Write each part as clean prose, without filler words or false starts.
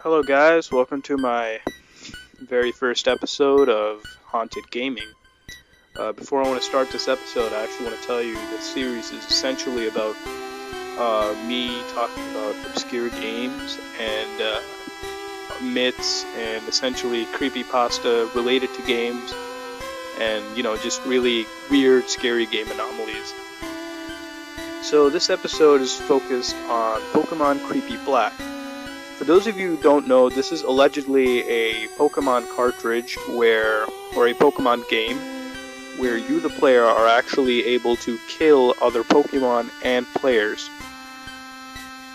Hello guys, welcome to my very first episode of Haunted Gaming. Before I want to start this episode, I actually want to tell you this series is essentially about me talking about obscure games and myths and essentially creepypasta related to games and, just really weird, scary game anomalies. So this episode is focused on Pokemon Creepy Black. For those of you who don't know, this is allegedly a Pokemon cartridge or a Pokemon game where you, the player, are actually able to kill other Pokemon and players.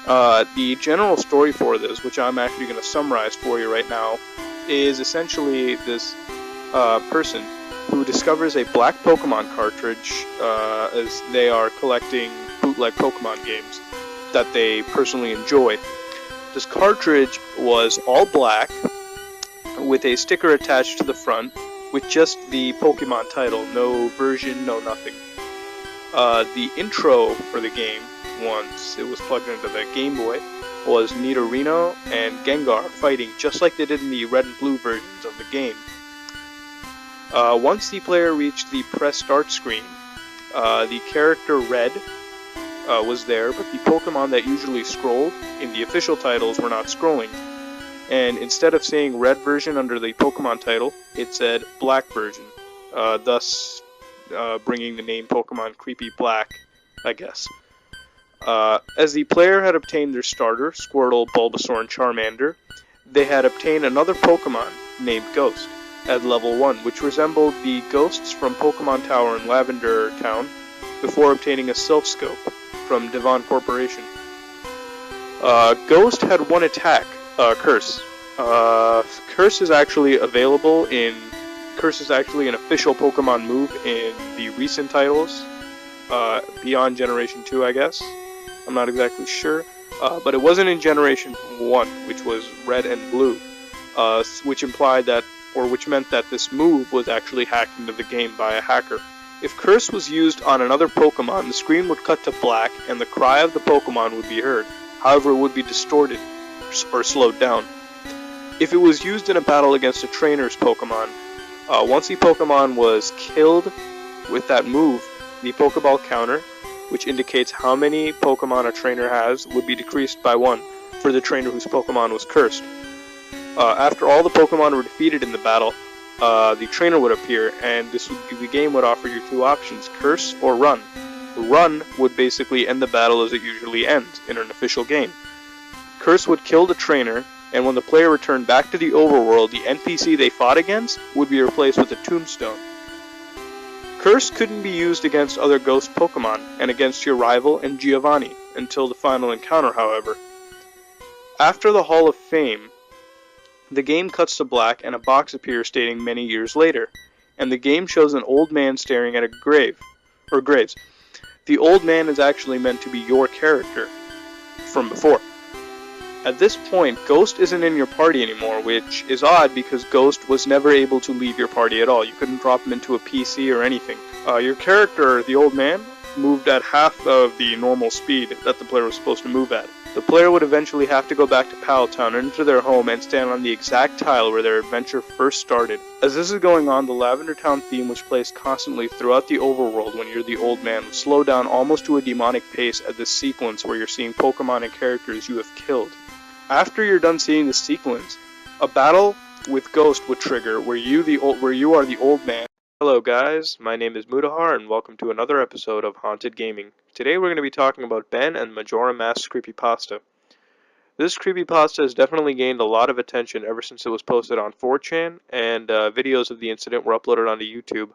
The general story for this, which I'm actually going to summarize for you right now, is essentially this person who discovers a black Pokemon cartridge as they are collecting bootleg Pokemon games that they personally enjoy. This cartridge was all black with a sticker attached to the front with just the Pokemon title, no version, no nothing. The intro for the game, once it was plugged into the Game Boy, was Nidorino and Gengar fighting just like they did in the red and blue versions of the game. Once the player reached the press start screen, the character Red was there, but the Pokemon that usually scrolled in the official titles were not scrolling. And instead of saying red version under the Pokemon title, it said black version, thus bringing the name Pokemon Creepy Black, I guess. As the player had obtained their starter, Squirtle, Bulbasaur, and Charmander, they had obtained another Pokemon named Ghost at level 1, which resembled the ghosts from Pokemon Tower in Lavender Town, before obtaining a Silph Scope from Devon Corporation. Ghost had one attack, Curse. Curse is actually an official Pokemon move in the recent titles, beyond Generation 2, I guess. I'm not exactly sure, but it wasn't in Generation 1, which was Red and Blue, which meant that this move was actually hacked into the game by a hacker. If Curse was used on another Pokemon, the screen would cut to black and the cry of the Pokemon would be heard. However, it would be distorted or slowed down. If it was used in a battle against a trainer's Pokemon, once the Pokemon was killed with that move, the Pokeball counter, which indicates how many Pokemon a trainer has, would be decreased by 1 for the trainer whose Pokemon was cursed. After all the Pokemon were defeated in the battle, the trainer would appear, and the game would offer you two options, Curse or Run. Run would basically end the battle as it usually ends in an official game. Curse would kill the trainer, and when the player returned back to the overworld, the NPC they fought against would be replaced with a tombstone. Curse couldn't be used against other ghost Pokemon, and against your rival and Giovanni, until the final encounter, however. After the Hall of Fame, the game cuts to black and a box appears stating many years later, and the game shows an old man staring at a graves. The old man is actually meant to be your character from before. At this point, Ghost isn't in your party anymore, which is odd because Ghost was never able to leave your party at all. You couldn't drop him into a PC or anything. Your character, the old man, moved at half of the normal speed that the player was supposed to move at. The player would eventually have to go back to Palatown and enter their home and stand on the exact tile where their adventure first started. As this is going on, the Lavender Town theme, which plays constantly throughout the overworld when you're the old man, will slow down almost to a demonic pace at this sequence where you're seeing Pokemon and characters you have killed. After you're done seeing this sequence, a battle with Ghost would trigger where you are the old man. Hello guys, my name is Mutahar and welcome to another episode of Haunted Gaming. Today we're going to be talking about Ben and Majora Mask's creepypasta. This creepypasta has definitely gained a lot of attention ever since it was posted on 4chan, and videos of the incident were uploaded onto YouTube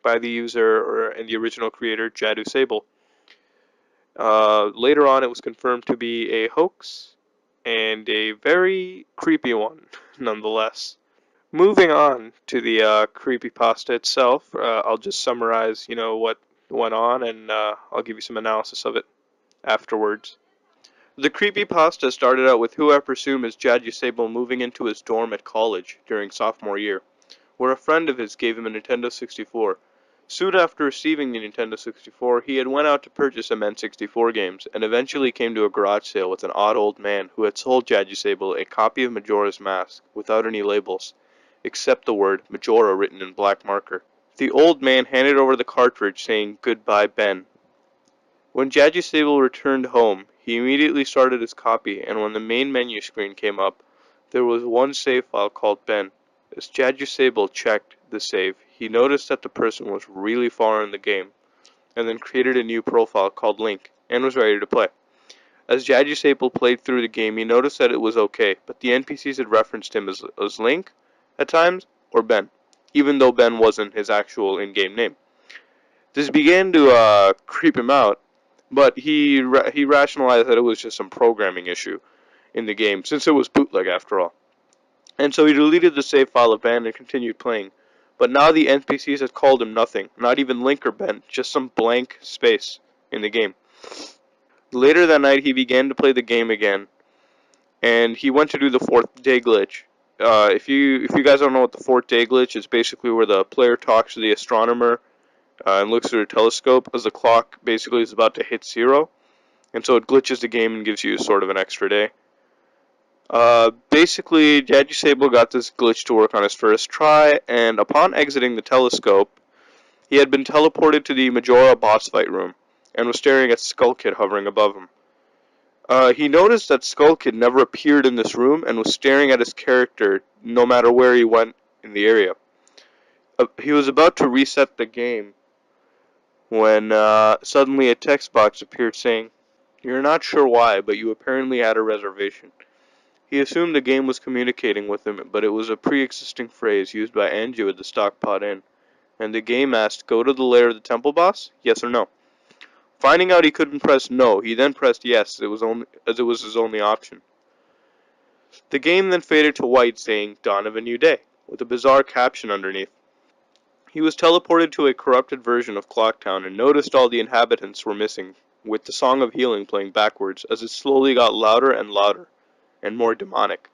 by the user and the original creator, Jadu Sable. Later on it was confirmed to be a hoax, and a very creepy one, nonetheless. Moving on to the creepypasta itself, I'll just summarize, what went on, and I'll give you some analysis of it afterwards. The creepypasta started out with who I presume is Jadu Sable moving into his dorm at college during sophomore year, where a friend of his gave him a Nintendo 64. Soon after receiving the Nintendo 64, he had went out to purchase some N64 games, and eventually came to a garage sale with an odd old man who had sold Jadusable a copy of Majora's Mask without any labels, except the word Majora written in black marker. The old man handed over the cartridge saying, "Goodbye, Ben." When Jadusable returned home, he immediately started his copy, and when the main menu screen came up, there was one save file called Ben. As Jadusable checked the save, he noticed that the person was really far in the game, and then created a new profile called Link, and was ready to play. As Jadusable played through the game, he noticed that it was okay, but the NPCs had referenced him as Link at times, or Ben, even though Ben wasn't his actual in-game name. This began to creep him out, but he rationalized that it was just some programming issue in the game, since it was bootleg after all. And so he deleted the save file of Ben and continued playing. But now the NPCs had called him nothing, not even Link or Ben, just some blank space in the game. Later that night, he began to play the game again, and he went to do the fourth day glitch. If you guys don't know what the fourth day glitch is, basically where the player talks to the astronomer and looks through a telescope as the clock basically is about to hit 0, and so it glitches the game and gives you sort of an extra day. Basically, Jadusable got this glitch to work on his first try, and upon exiting the telescope, he had been teleported to the Majora boss fight room, and was staring at Skull Kid hovering above him. He noticed that Skull Kid never appeared in this room, and was staring at his character no matter where he went in the area. He was about to reset the game, when suddenly a text box appeared saying, "You're not sure why, but you apparently had a reservation." He assumed the game was communicating with him, but it was a pre-existing phrase used by Anju at the Stockpot Inn, and the game asked, "Go to the lair of the temple boss? Yes or no?" Finding out he couldn't press no, he then pressed yes, as it was his only option. The game then faded to white saying, "Dawn of a New Day," with a bizarre caption underneath. He was teleported to a corrupted version of Clocktown and noticed all the inhabitants were missing, with the Song of Healing playing backwards as it slowly got louder and louder, and more demonic.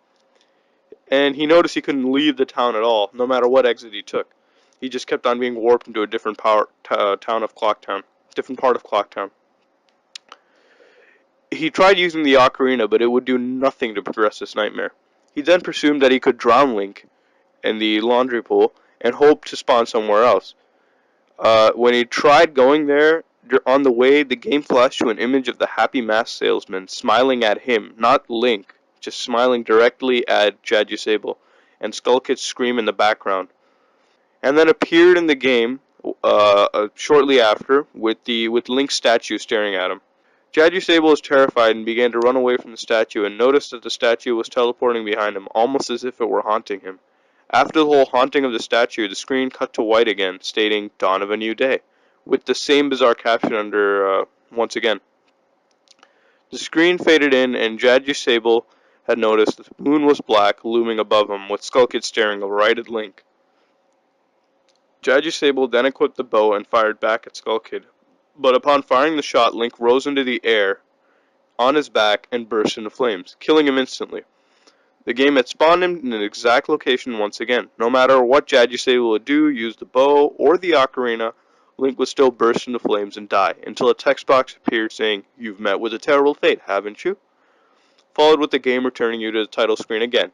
And he noticed he couldn't leave the town at all, no matter what exit he took. He just kept on being warped into a different town of Clocktown, different part of Clocktown. He tried using the ocarina, but it would do nothing to progress this nightmare. He then presumed that he could drown Link in the laundry pool and hoped to spawn somewhere else. When he tried going there, on the way, the game flashed to an image of the happy mask salesman smiling at him, not Link, just smiling directly at Jadusable, and Skull Kid's scream in the background. And then appeared in the game shortly after with Link's statue staring at him. Jadusable was terrified and began to run away from the statue, and noticed that the statue was teleporting behind him, almost as if it were haunting him. After the whole haunting of the statue, the screen cut to white again, stating "Dawn of a New Day," with the same bizarre caption under once again. The screen faded in, and Jadusable had noticed that the moon was black, looming above him, with Skull Kid staring right at Link. Jadusable then equipped the bow and fired back at Skull Kid, but upon firing the shot, Link rose into the air on his back and burst into flames, killing him instantly. The game had spawned him in an exact location once again. No matter what Jadusable would do, use the bow or the ocarina, Link would still burst into flames and die, until a text box appeared saying, "You've met with a terrible fate, haven't you?" Followed with the game returning you to the title screen again.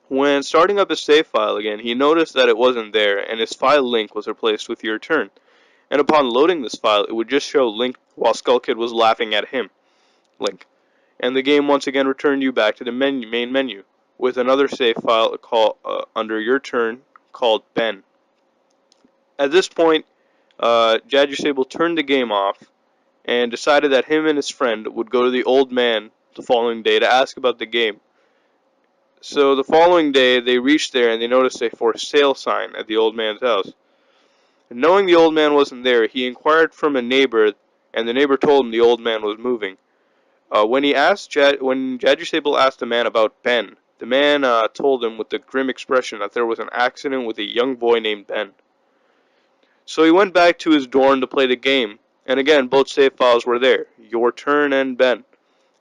When starting up his save file again, he noticed that it wasn't there, and his file Link was replaced with "Your Turn." And upon loading this file, it would just show Link while Skull Kid was laughing at him, Link. And the game once again returned you back to the main menu, with another save file under "Your Turn" called Ben. At this point, Jadusable turned the game off, and decided that him and his friend would go to the old man the following day to ask about the game. So the following day, they reached there and they noticed a "For Sale" sign at the old man's house. And knowing the old man wasn't there, he inquired from a neighbor, and the neighbor told him the old man was moving. When Jadusable asked the man about Ben, the man told him with a grim expression that there was an accident with a young boy named Ben. So he went back to his dorm to play the game, and again both save files were there, "Your Turn" and Ben.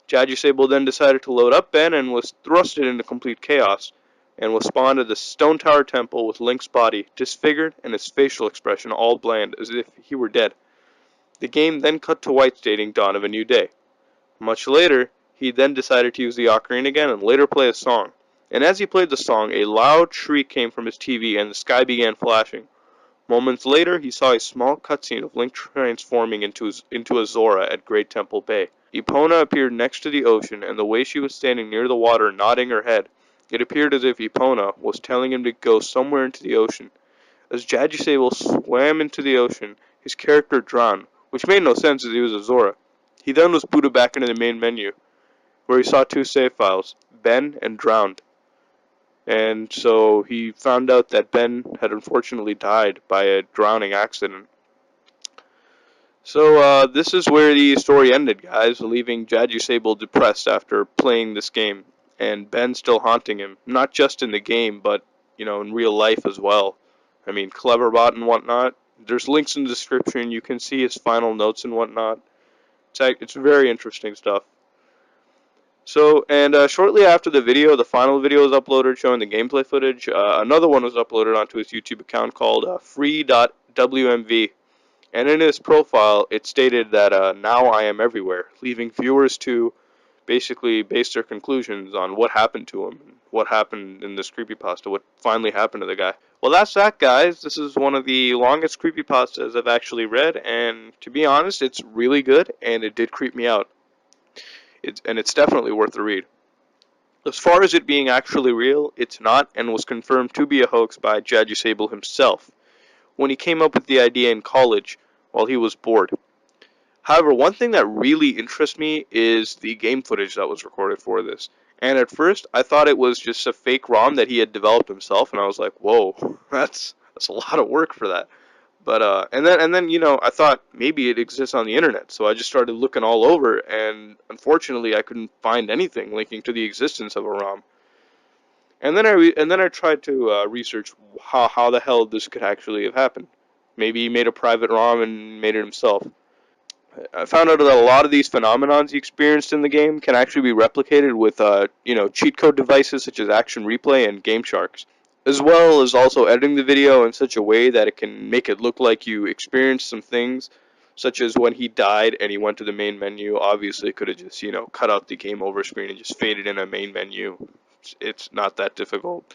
Jadusable then decided to load up Ben and was thrusted into complete chaos. and was spawned at the Stone Tower Temple with Link's body disfigured and his facial expression all bland as if he were dead. The game then cut to White stating dawn of a new day. Much later, he then decided to use the ocarina again and later play a song. And as he played the song, a loud shriek came from his TV and the sky began flashing. Moments later, he saw a small cutscene of Link transforming into a Zora at Great Temple Bay. Epona appeared next to the ocean, and the way she was standing near the water nodding her head, it appeared as if Epona was telling him to go somewhere into the ocean. As Jadusable swam into the ocean, his character drowned, which made no sense as he was a Zora. He then was booted back into the main menu, where he saw two save files, Ben and Drowned. And so he found out that Ben had unfortunately died by a drowning accident. So this is where the story ended, guys, leaving Jadusable depressed after playing this game, and Ben still haunting him, not just in the game, but, in real life as well. I mean, Cleverbot and whatnot. There's links in the description. You can see his final notes and whatnot. It's very interesting stuff. So, and shortly after the video, the final video was uploaded showing the gameplay footage. Another one was uploaded onto his YouTube account called free.wmv. And in his profile, it stated that now I am everywhere, leaving viewers to basically base their conclusions on what happened to him, what happened in this creepypasta, what finally happened to the guy. Well, that's that, guys. This is one of the longest creepypastas I've actually read, and to be honest, it's really good, and it did creep me out. It's definitely worth the read. As far as it being actually real, it's not, and was confirmed to be a hoax by Jadusable himself, when he came up with the idea in college while he was bored. However, one thing that really interests me is the game footage that was recorded for this. And at first, I thought it was just a fake ROM that he had developed himself, and I was like, whoa, that's a lot of work for that. But and then I thought maybe it exists on the internet, so I just started looking all over, and unfortunately, I couldn't find anything linking to the existence of a ROM. And then I tried to research how the hell this could actually have happened. Maybe he made a private ROM and made it himself. I found out that a lot of these phenomenons he experienced in the game can actually be replicated with cheat code devices such as Action Replay and Game Sharks, as well as also editing the video in such a way that it can make it look like you experienced some things, such as when he died and he went to the main menu. Obviously, it could have just cut out the game over screen and just faded in a main menu. It's not that difficult.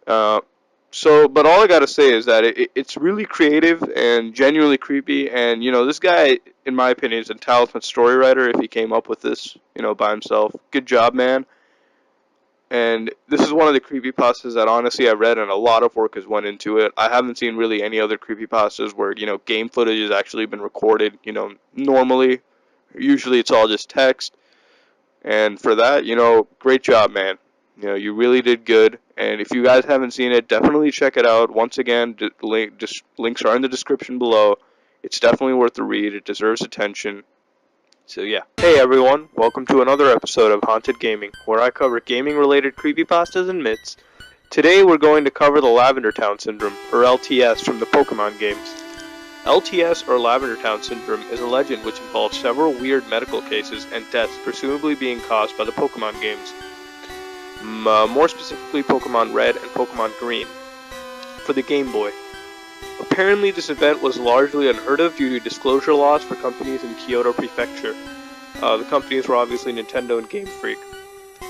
But all I gotta say is that it's really creative and genuinely creepy, and this guy, in my opinion, is a talented story writer. If he came up with this, by himself, good job, man. And this is one of the creepypastas that honestly I read, and a lot of work has went into it. I haven't seen really any other creepypastas where game footage has actually been recorded. Normally, usually it's all just text, and for that, great job, man. You really did good. And if you guys haven't seen it, definitely check it out. Once again, links are in the description below. It's definitely worth the read. It deserves attention. So yeah. Hey everyone, welcome to another episode of Haunted Gaming, where I cover gaming-related creepypastas and myths. Today we're going to cover the Lavender Town Syndrome, or LTS, from the Pokemon games. LTS, or Lavender Town Syndrome, is a legend which involves several weird medical cases and deaths presumably being caused by the Pokemon games. More specifically Pokemon Red and Pokemon Green, for the Game Boy. Apparently this event was largely unheard of due to disclosure laws for companies in Kyoto Prefecture. The companies were obviously Nintendo and Game Freak.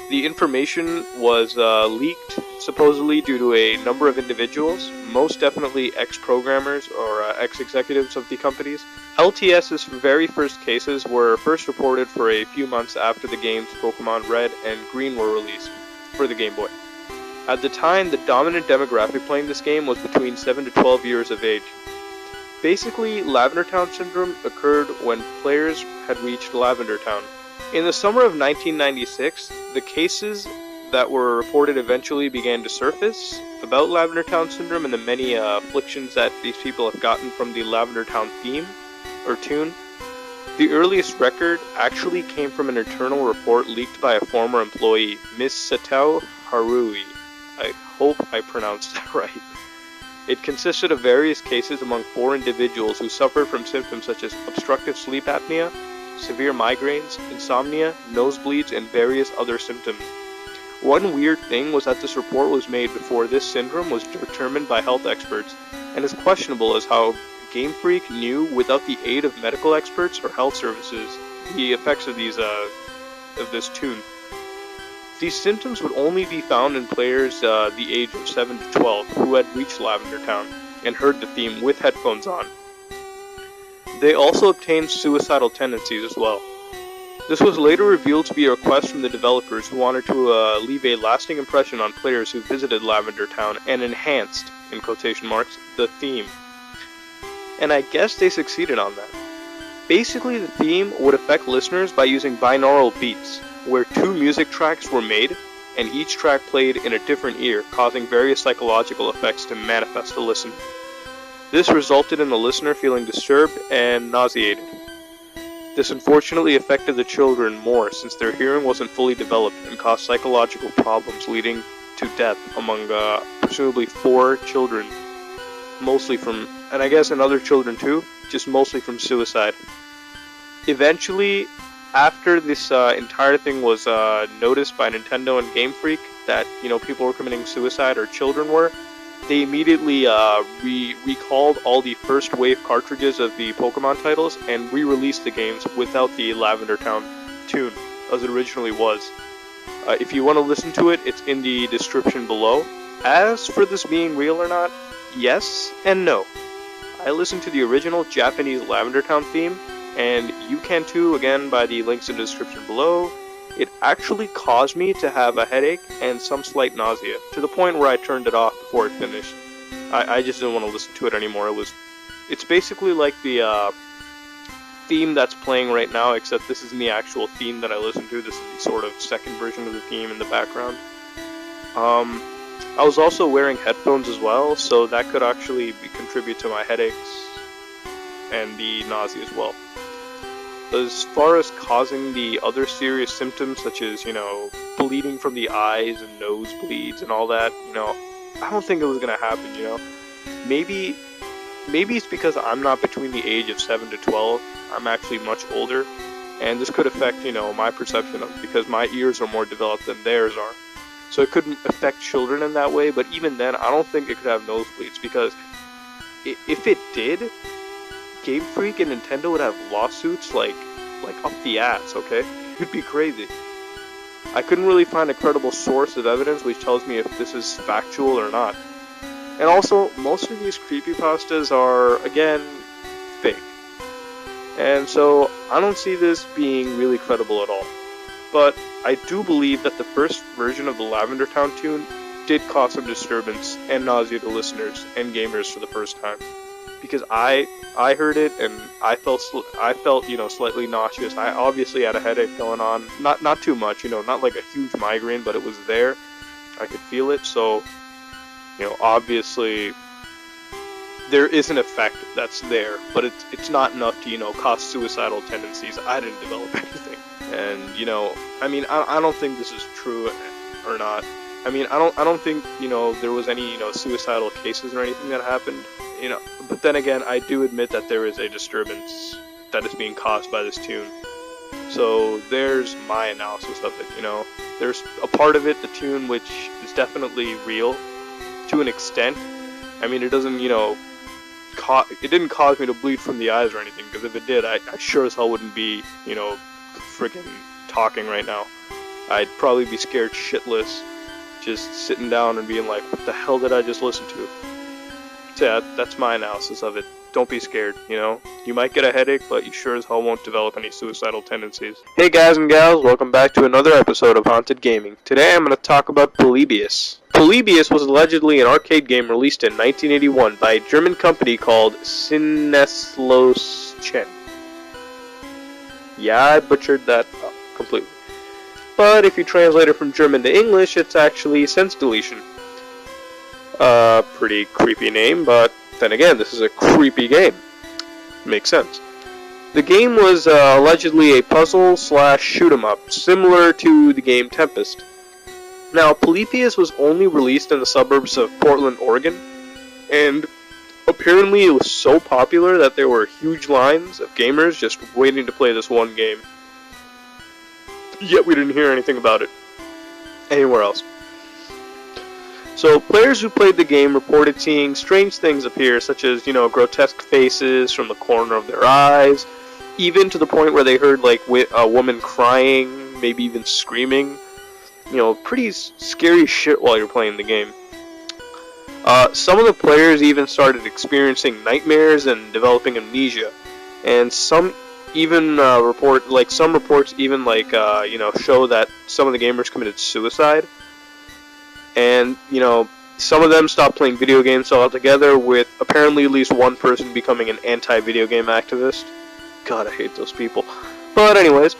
The information was leaked, supposedly due to a number of individuals, most definitely ex-programmers or ex-executives of the companies. LTS's very first cases were first reported for a few months after the games Pokemon Red and Green were released for the Game Boy. At the time, the dominant demographic playing this game was between 7 to 12 years of age. Basically, Lavender Town Syndrome occurred when players had reached Lavender Town. In the summer of 1996, the cases that were reported eventually began to surface about Lavender Town Syndrome and the many afflictions that these people have gotten from the Lavender Town theme, or tune. The earliest record actually came from an internal report leaked by a former employee, Miss Satao Harui. I hope I pronounced that right. It consisted of various cases among 4 individuals who suffered from symptoms such as obstructive sleep apnea, severe migraines, insomnia, nosebleeds, and various other symptoms. One weird thing was that this report was made before this syndrome was determined by health experts, and is questionable as how Game Freak knew, without the aid of medical experts or health services, the effects of this tune. These symptoms would only be found in players the age of 7 to 12 who had reached Lavender Town and heard the theme with headphones on. They also obtained suicidal tendencies as well. This was later revealed to be a request from the developers who wanted to leave a lasting impression on players who visited Lavender Town and enhanced, in quotation marks, the theme. And I guess they succeeded on that. Basically, the theme would affect listeners by using binaural beats, where two music tracks were made, and each track played in a different ear, causing various psychological effects to manifest to listener. This resulted in the listener feeling disturbed and nauseated. This unfortunately affected the children more, since their hearing wasn't fully developed and caused psychological problems leading to death among presumably 4 children, mostly from, and I guess and other children too, just mostly from suicide. Eventually, after this entire thing was noticed by Nintendo and Game Freak that, people were committing suicide, or children were, they immediately recalled all the first wave cartridges of the Pokemon titles and re-released the games without the Lavender Town tune, as it originally was. If you want to listen to it, it's in the description below. As for this being real or not, yes and no. I listened to the original Japanese Lavender Town theme, and you can too, again, by the links in the description below. It actually caused me to have a headache and some slight nausea, to the point where I turned it off before it finished. I just didn't want to listen to it anymore. It's basically like the theme that's playing right now, except this isn't the actual theme that I listen to. This is the sort of second version of the theme in the background. I was also wearing headphones as well, so that could actually contribute to my headaches and the nausea as well. As far as causing the other serious symptoms, such as, bleeding from the eyes and nosebleeds and all that, I don't think it was going to happen, Maybe it's because I'm not between the age of 7 to 12. I'm actually much older, and this could affect, my perception of it, because my ears are more developed than theirs are. So it could affect children in that way, but even then, I don't think it could have nosebleeds, because if it did, Game Freak and Nintendo would have lawsuits like up the ass, okay? It'd be crazy. I couldn't really find a credible source of evidence which tells me if this is factual or not. And also, most of these creepypastas are, again, fake. And so, I don't see this being really credible at all. But I do believe that the first version of the Lavender Town tune did cause some disturbance and nausea to listeners and gamers for the first time. Because I heard it and I felt slightly nauseous. I obviously had a headache going on, not too much, not like a huge migraine, but it was there. I could feel it, so obviously there is an effect that's there, but it's not enough to cause suicidal tendencies. I didn't develop anything, and I don't think this is true or not. I don't think there was any suicidal cases or anything that happened. But then again, I do admit that there is a disturbance that is being caused by this tune. So there's my analysis of it, There's a part of it, the tune, which is definitely real to an extent. It doesn't, it didn't cause me to bleed from the eyes or anything, because if it did, I sure as hell wouldn't be, freaking talking right now. I'd probably be scared shitless, just sitting down and being like, what the hell did I just listen to? So yeah, that's my analysis of it. Don't be scared, You might get a headache, but you sure as hell won't develop any suicidal tendencies. Hey guys and gals, welcome back to another episode of Haunted Gaming. Today I'm going to talk about Polybius. Polybius was allegedly an arcade game released in 1981 by a German company called Sinneslöschen. Yeah, I butchered that completely. But if you translate it from German to English, it's actually Sense Deletion. Pretty creepy name, but then again, this is a creepy game. Makes sense. The game was allegedly a puzzle / shoot 'em up, similar to the game Tempest. Now, Polybius was only released in the suburbs of Portland, Oregon, and apparently it was so popular that there were huge lines of gamers just waiting to play this one game. Yet we didn't hear anything about it. anywhere else. So players who played the game reported seeing strange things appear, such as, grotesque faces from the corner of their eyes, even to the point where they heard like a woman crying, maybe even screaming. Pretty scary shit while you're playing the game. Some of the players even started experiencing nightmares and developing amnesia, and some even some reports even show that some of the gamers committed suicide. And, some of them stopped playing video games altogether, with apparently at least one person becoming an anti-video game activist. God, I hate those people. But anyways,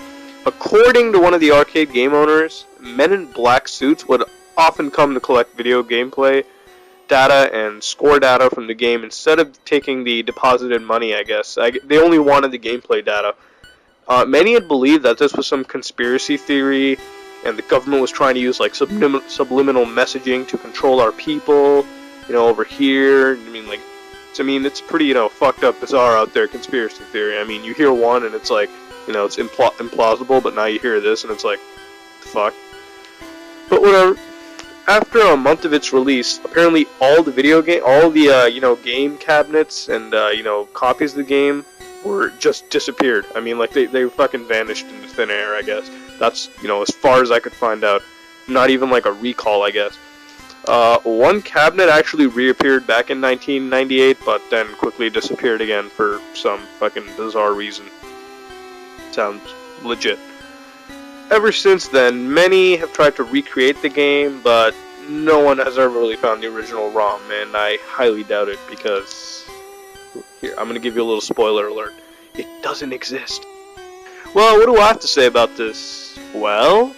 according to one of the arcade game owners, men in black suits would often come to collect video gameplay data and score data from the game instead of taking the deposited money, I guess. They only wanted the gameplay data. Many had believed that this was some conspiracy theory, and the government was trying to use like subliminal messaging to control our people, over here. It's pretty, fucked up, bizarre out there, conspiracy theory. I mean, you hear one and it's like, it's implausible, but now you hear this and it's like, fuck. But whatever. After a month of its release, apparently all the game cabinets and, copies of the game were just disappeared. I mean, like, they fucking vanished into thin air, I guess. That's, as far as I could find out. Not even like a recall, I guess. One cabinet actually reappeared back in 1998, but then quickly disappeared again for some fucking bizarre reason. Sounds legit. Ever since then, many have tried to recreate the game, but no one has ever really found the original ROM, and I highly doubt it because... Here, I'm gonna give you a little spoiler alert. It doesn't exist. Well, what do I have to say about this? Well,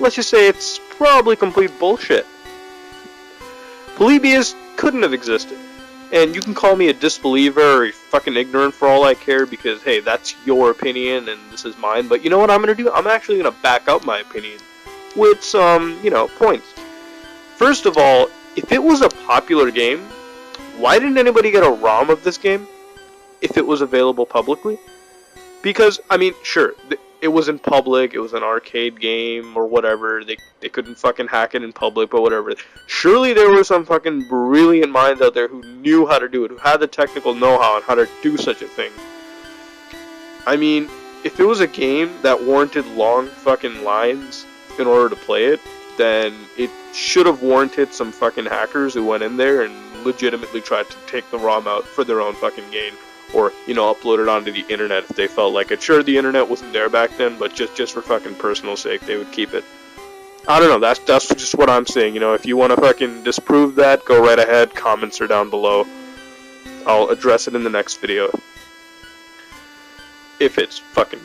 let's just say it's probably complete bullshit. Polybius couldn't have existed. And you can call me a disbeliever or fucking ignorant for all I care, because, hey, that's your opinion and this is mine. But you know what I'm going to do? I'm actually going to back up my opinion with some, points. First of all, if it was a popular game, why didn't anybody get a ROM of this game if it was available publicly? Because, I mean, sure, it was in public, it was an arcade game, or whatever, they couldn't fucking hack it in public, but whatever. Surely there were some fucking brilliant minds out there who knew how to do it, who had the technical know-how on how to do such a thing. I mean, if it was a game that warranted long fucking lines in order to play it, then it should have warranted some fucking hackers who went in there and legitimately tried to take the ROM out for their own fucking gain. Or, upload it onto the internet if they felt like it. Sure, the internet wasn't there back then, but just for fucking personal sake, they would keep it. I don't know, that's just what I'm saying, if you want to fucking disprove that, go right ahead, comments are down below. I'll address it in the next video. If it's fucking,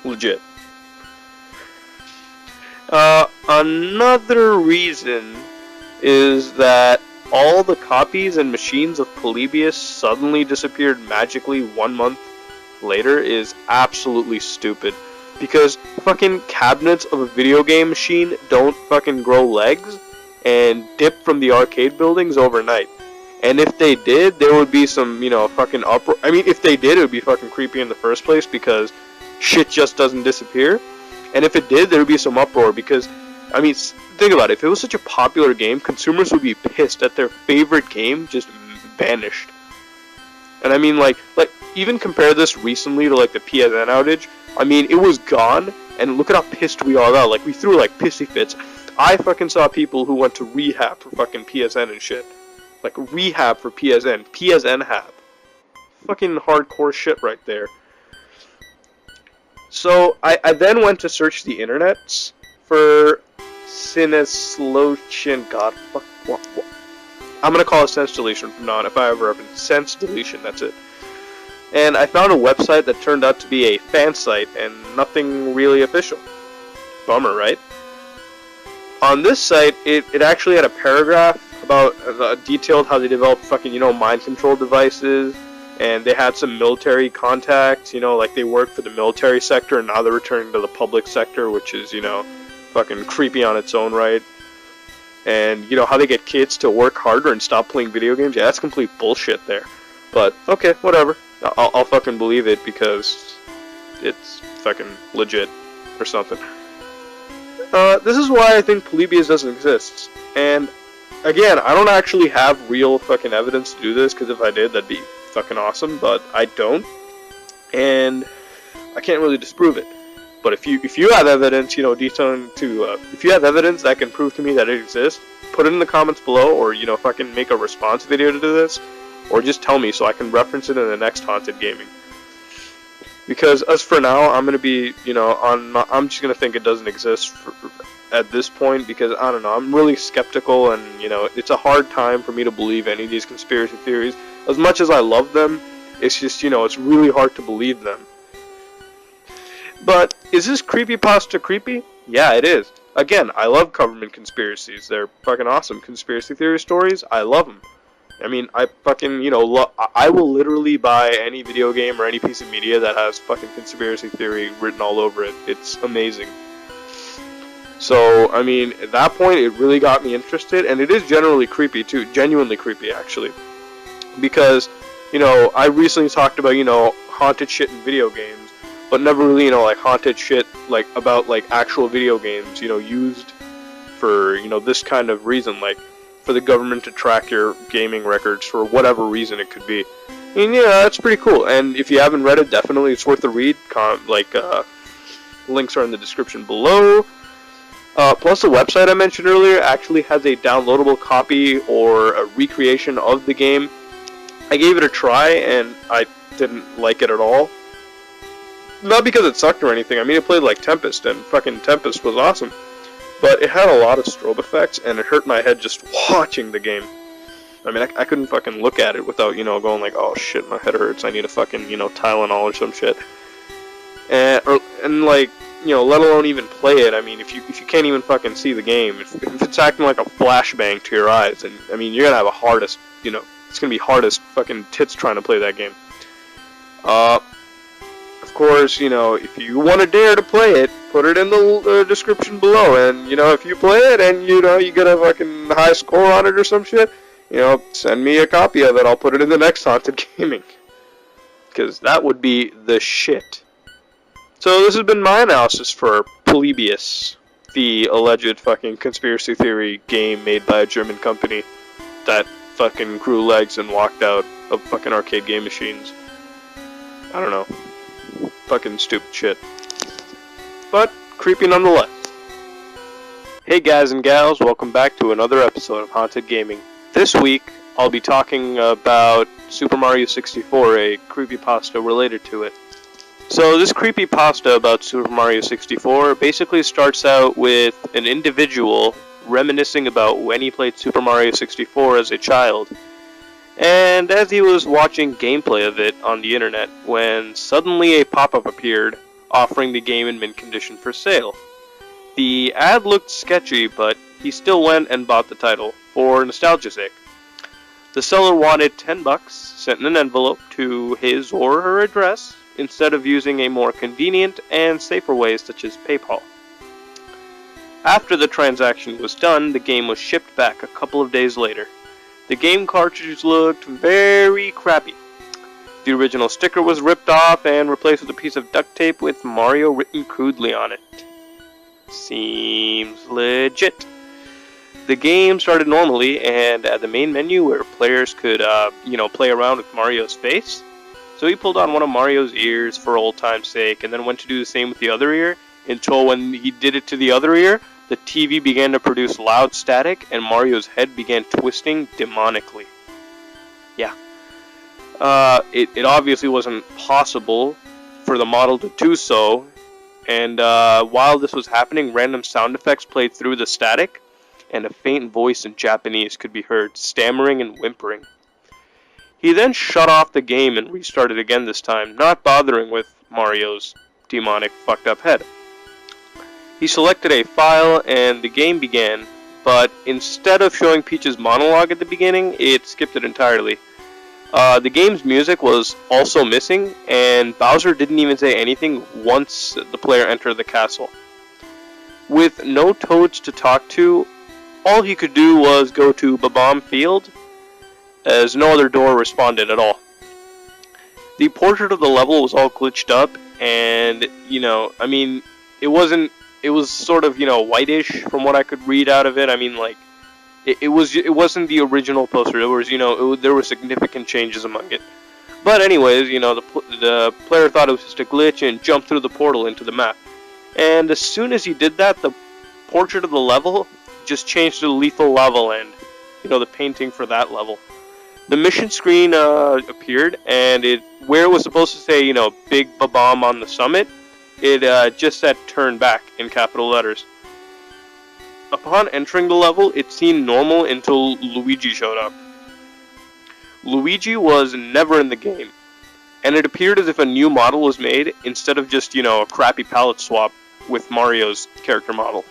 legit. Another reason is that all the copies and machines of Polybius suddenly disappeared magically 1 month later is absolutely stupid. Because fucking cabinets of a video game machine don't fucking grow legs and dip from the arcade buildings overnight. And if they did, there would be some, fucking uproar. I mean, if they did, it would be fucking creepy in the first place because shit just doesn't disappear. And if it did, there would be some uproar because, I mean, think about it. If it was such a popular game, consumers would be pissed that their favorite game just vanished. And I mean, like even compare this recently to like the PSN outage. I mean, it was gone, and look at how pissed we are now. Like, we threw like pissy fits. I fucking saw people who went to rehab for fucking PSN and shit. Like, rehab for PSN. PSN-hab. Fucking hardcore shit right there. So, I then went to search the internets for Sineslotion. God, fuck, what? I'm gonna call it sense deletion from now on, if I ever open sense deletion, that's it. And I found a website that turned out to be a fan site and nothing really official. Bummer, right? On this site, it actually had a paragraph about detailed how they developed fucking, mind control devices, and they had some military contacts, like they worked for the military sector and now they're returning to the public sector, which is, fucking creepy on its own right. And, how they get kids to work harder and stop playing video games. Yeah, that's complete bullshit there. But, okay, whatever. I'll fucking believe it because it's fucking legit or something. This is why I think Polybius doesn't exist. And again, I don't actually have real fucking evidence to do this, because if I did, that'd be fucking awesome, but I don't. And I can't really disprove it. But if you have evidence, you know, detailing to, if you have evidence that can prove to me that it exists, put it in the comments below, or, you know, fucking make a response video to this, or just tell me so I can reference it in the next Haunted Gaming. Because as for now, I'm gonna be, you know, I'm just gonna think it doesn't exist at this point, because I don't know, I'm really skeptical, and you know, it's a hard time for me to believe any of these conspiracy theories. As much as I love them, it's just, you know, it's really hard to believe them. But is this creepypasta creepy? Yeah, it is. Again, I love government conspiracies. They're fucking awesome. Conspiracy theory stories, I love them. I mean, I fucking, you know, I will literally buy any video game or any piece of media that has fucking conspiracy theory written all over it. It's amazing. So, I mean, at that point, it really got me interested, and it is generally creepy, too. Genuinely creepy, actually. Because, you know, I recently talked about, you know, haunted shit in video games, but never really, you know, like, haunted shit, like, about, like, actual video games, you know, used for, you know, this kind of reason, like, for the government to track your gaming records for whatever reason it could be. And yeah, that's pretty cool. And if you haven't read it, definitely it's worth a read. Links are in the description below. Plus the website I mentioned earlier actually has a downloadable copy or a recreation of the game. I gave it a try and I didn't like it at all. Not because it sucked or anything. I mean, it played like Tempest, and fucking Tempest was awesome. But it had a lot of strobe effects, and it hurt my head just watching the game. I mean, I couldn't fucking look at it without, you know, going like, oh shit, my head hurts, I need a fucking, you know, Tylenol or some shit. And like, you know, let alone even play it. I mean, if you can't even fucking see the game, if it's acting like a flashbang to your eyes, and I mean, you're gonna have a hardest, you know, it's gonna be hardest fucking tits trying to play that game. Of course, you know, if you want to dare to play it, put it in the description below, and, you know, if you play it and, you know, you get a fucking high score on it or some shit, you know, send me a copy of it, I'll put it in the next Haunted Gaming. Because that would be the shit. So this has been my analysis for Polybius, the alleged fucking conspiracy theory game made by a German company that fucking grew legs and walked out of fucking arcade game machines. I don't know. Fucking stupid shit. But creepy nonetheless. Hey guys and gals, welcome back to another episode of Haunted Gaming. This week, I'll be talking about Super Mario 64, a creepypasta related to it. So this creepypasta about Super Mario 64 basically starts out with an individual reminiscing about when he played Super Mario 64 as a child. And as he was watching gameplay of it on the internet, when suddenly a pop-up appeared offering the game in mint condition for sale. The ad looked sketchy, but he still went and bought the title for nostalgia's sake. The seller wanted $10, sent in an envelope to his or her address, instead of using a more convenient and safer way such as PayPal. After the transaction was done, the game was shipped back a couple of days later. The game cartridge looked very crappy. The original sticker was ripped off and replaced with a piece of duct tape with Mario written crudely on it. Seems legit. The game started normally, and at the main menu where players could, play around with Mario's face. So he pulled on one of Mario's ears for old time's sake, and then went to do the same with the other ear, until when he did it to the other ear, the TV began to produce loud static, and Mario's head began twisting demonically. Yeah. It obviously wasn't possible for the model to do so, and while this was happening, random sound effects played through the static, and a faint voice in Japanese could be heard, stammering and whimpering. He then shut off the game and restarted again this time, not bothering with Mario's demonic fucked up head. He selected a file and the game began, but instead of showing Peach's monologue at the beginning, it skipped it entirely. The game's music was also missing, and Bowser didn't even say anything once the player entered the castle. With no Toads to talk to, all he could do was go to Babam Field, as no other door responded at all. The portrait of the level was all glitched up, and, it wasn't it was sort of, whitish from what I could read out of it. I mean, like, it wasn't the original poster. There was, there were significant changes among it. But anyways, the player thought it was just a glitch and jumped through the portal into the map. And as soon as he did that, the portrait of the level just changed to the Lethal Lava Land. The painting for that level. The mission screen appeared, and where it was supposed to say, Big Babam on the summit, it just said turn back in capital letters. Upon entering the level, it seemed normal until Luigi showed up. Luigi was never in the game, and it appeared as if a new model was made instead of just, a crappy palette swap with Mario's character model.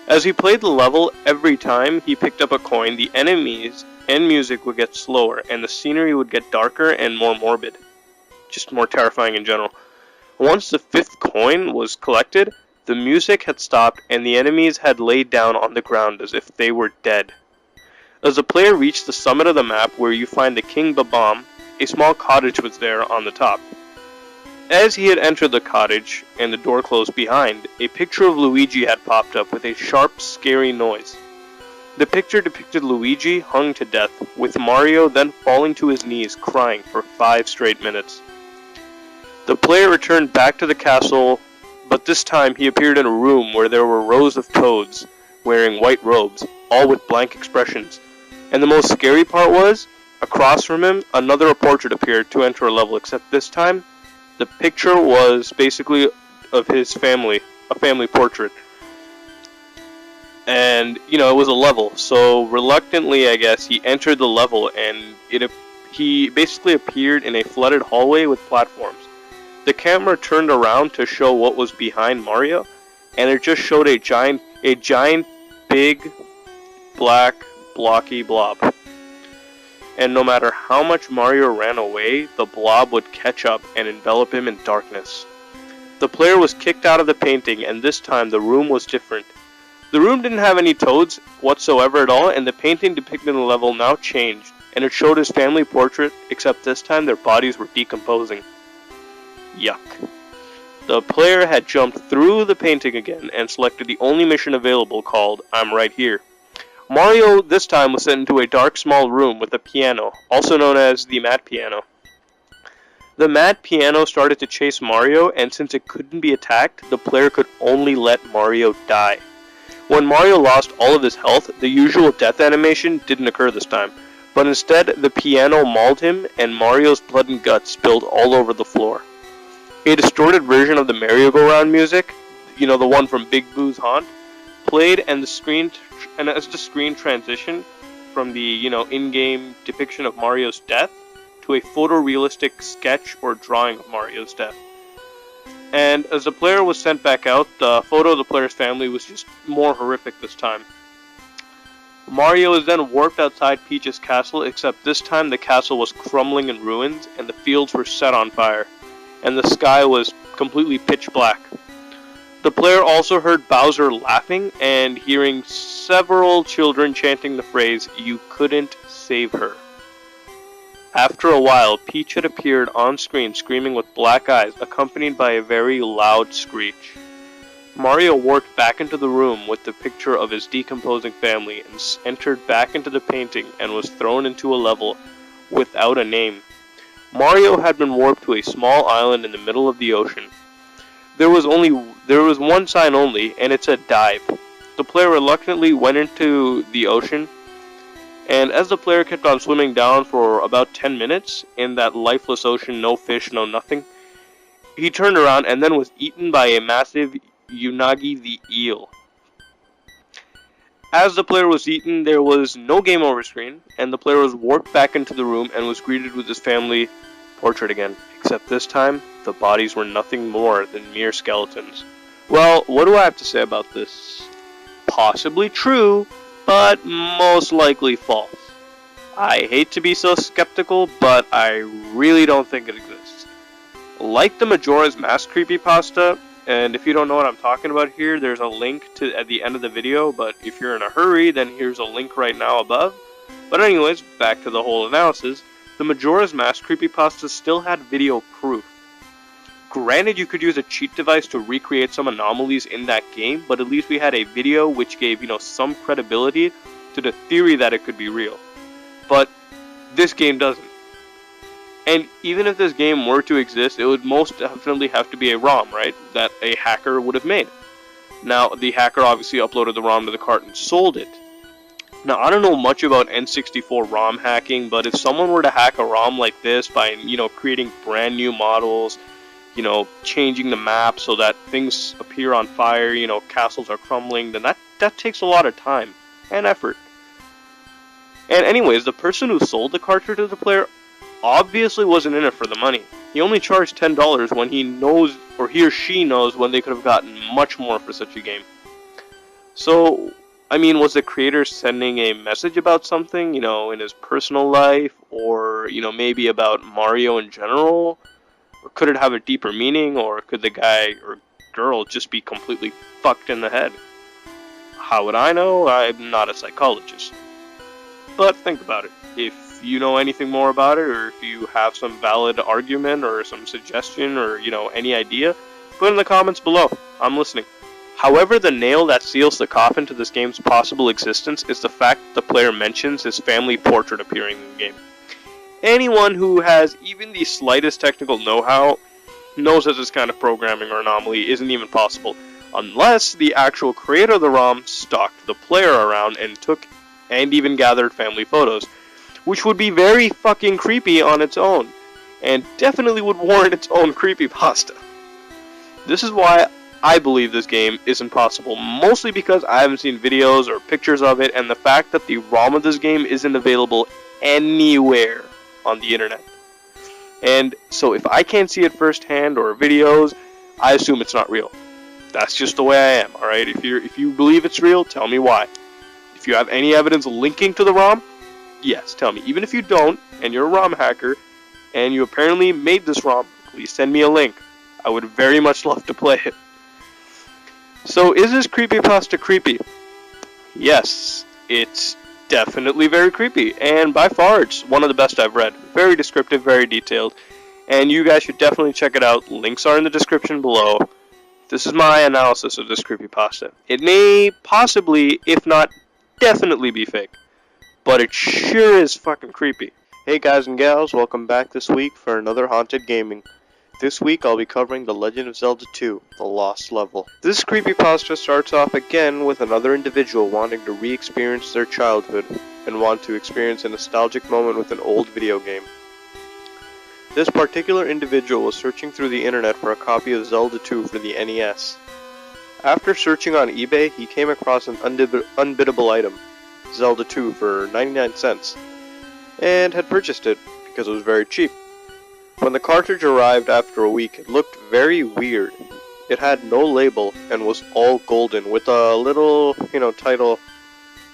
As he played the level, every time he picked up a coin, the enemies and music would get slower, and the scenery would get darker and more morbid. Just more terrifying in general. Once the 5th coin was collected, the music had stopped and the enemies had laid down on the ground as if they were dead. As the player reached the summit of the map where you find the King Babam, a small cottage was there on the top. As he had entered the cottage and the door closed behind, a picture of Luigi had popped up with a sharp, scary noise. The picture depicted Luigi hung to death, with Mario then falling to his knees crying for 5 straight minutes. The player returned back to the castle, but this time he appeared in a room where there were rows of toads wearing white robes, all with blank expressions. And the most scary part was, across from him, another portrait appeared to enter a level, except this time, the picture was basically of his family, a family portrait. And, it was a level, so reluctantly, I guess, he entered the level, and he basically appeared in a flooded hallway with platforms. The camera turned around to show what was behind Mario, and it just showed a giant, big, black, blocky blob. And no matter how much Mario ran away, the blob would catch up and envelop him in darkness. The player was kicked out of the painting, and this time the room was different. The room didn't have any toads whatsoever at all, and the painting depicted in the level now changed, and it showed his family portrait, except this time their bodies were decomposing. Yuck. The player had jumped through the painting again and selected the only mission available called I'm Right Here. Mario this time was sent into a dark small room with a piano, also known as the Mad Piano. The Mad Piano started to chase Mario, and since it couldn't be attacked, the player could only let Mario die. When Mario lost all of his health, the usual death animation didn't occur this time, but instead the piano mauled him and Mario's blood and guts spilled all over the floor. A distorted version of the merry-go-round music, the one from Big Boo's Haunt, played, and as the screen transitioned from the, in-game depiction of Mario's death to a photorealistic sketch or drawing of Mario's death. And as the player was sent back out, the photo of the player's family was just more horrific this time. Mario is then warped outside Peach's castle, except this time the castle was crumbling in ruins and the fields were set on fire, and the sky was completely pitch black. The player also heard Bowser laughing and hearing several children chanting the phrase, "You couldn't save her." After a while, Peach had appeared on screen screaming with black eyes, accompanied by a very loud screech. Mario warped back into the room with the picture of his decomposing family and entered back into the painting and was thrown into a level without a name. Mario had been warped to a small island in the middle of the ocean. There was one sign only, and it said dive. The player reluctantly went into the ocean, and as the player kept on swimming down for about 10 minutes in that lifeless ocean, no fish, no nothing, he turned around and then was eaten by a massive Unagi the eel. As the player was eaten, there was no game over screen, and the player was warped back into the room and was greeted with his family portrait again, except this time, the bodies were nothing more than mere skeletons. Well, what do I have to say about this? Possibly true, but most likely false. I hate to be so skeptical, but I really don't think it exists. Like the Majora's Mask creepypasta, and if you don't know what I'm talking about here, there's a link at the end of the video, but if you're in a hurry, then here's a link right now above. But anyways, back to the whole analysis, the Majora's Mask creepypasta still had video proof. Granted, you could use a cheat device to recreate some anomalies in that game, but at least we had a video which gave, some credibility to the theory that it could be real. But this game doesn't. And even if this game were to exist, it would most definitely have to be a ROM, right? That a hacker would have made. Now, the hacker obviously uploaded the ROM to the cart and sold it. Now, I don't know much about N64 ROM hacking, but if someone were to hack a ROM like this by, creating brand new models, changing the map so that things appear on fire, castles are crumbling, then that takes a lot of time and effort. And anyways, the person who sold the cartridge to the player obviously wasn't in it for the money. He only charged $10 when he knows, or he or she knows, when they could have gotten much more for such a game. So, was the creator sending a message about something, in his personal life, or, maybe about Mario in general? Or could it have a deeper meaning, or could the guy or girl just be completely fucked in the head? How would I know? I'm not a psychologist. But think about it. If you know anything more about it, or if you have some valid argument or some suggestion or, any idea, put it in the comments below. I'm listening. However, the nail that seals the coffin to this game's possible existence is the fact that the player mentions his family portrait appearing in the game. Anyone who has even the slightest technical know-how knows that this kind of programming or anomaly isn't even possible, unless the actual creator of the ROM stalked the player around and took and even gathered family photos, which would be very fucking creepy on its own, and definitely would warrant its own creepypasta. This is why I believe this game isn't possible, mostly because I haven't seen videos or pictures of it, and the fact that the ROM of this game isn't available anywhere on the internet. And so if I can't see it firsthand or videos, I assume it's not real. That's just the way I am, alright? If you believe it's real, tell me why. If you have any evidence linking to the ROM, yes, tell me. Even if you don't, and you're a ROM hacker, and you apparently made this ROM, please send me a link. I would very much love to play it. So, is this creepypasta creepy? Yes, it's definitely very creepy, and by far it's one of the best I've read. Very descriptive, very detailed, and you guys should definitely check it out. Links are in the description below. This is my analysis of this creepypasta. It may possibly, if not definitely, be fake, but it sure is fucking creepy. Hey guys and gals, welcome back this week for another Haunted Gaming. This week I'll be covering The Legend of Zelda 2, The Lost Level. This creepypasta starts off again with another individual wanting to re-experience their childhood and want to experience a nostalgic moment with an old video game. This particular individual was searching through the internet for a copy of Zelda 2 for the NES. After searching on eBay, he came across an unbiddable item, Zelda 2 for 99 cents, and had purchased it because it was very cheap. When the cartridge arrived after a week, it looked very weird. It had no label and was all golden with a little, title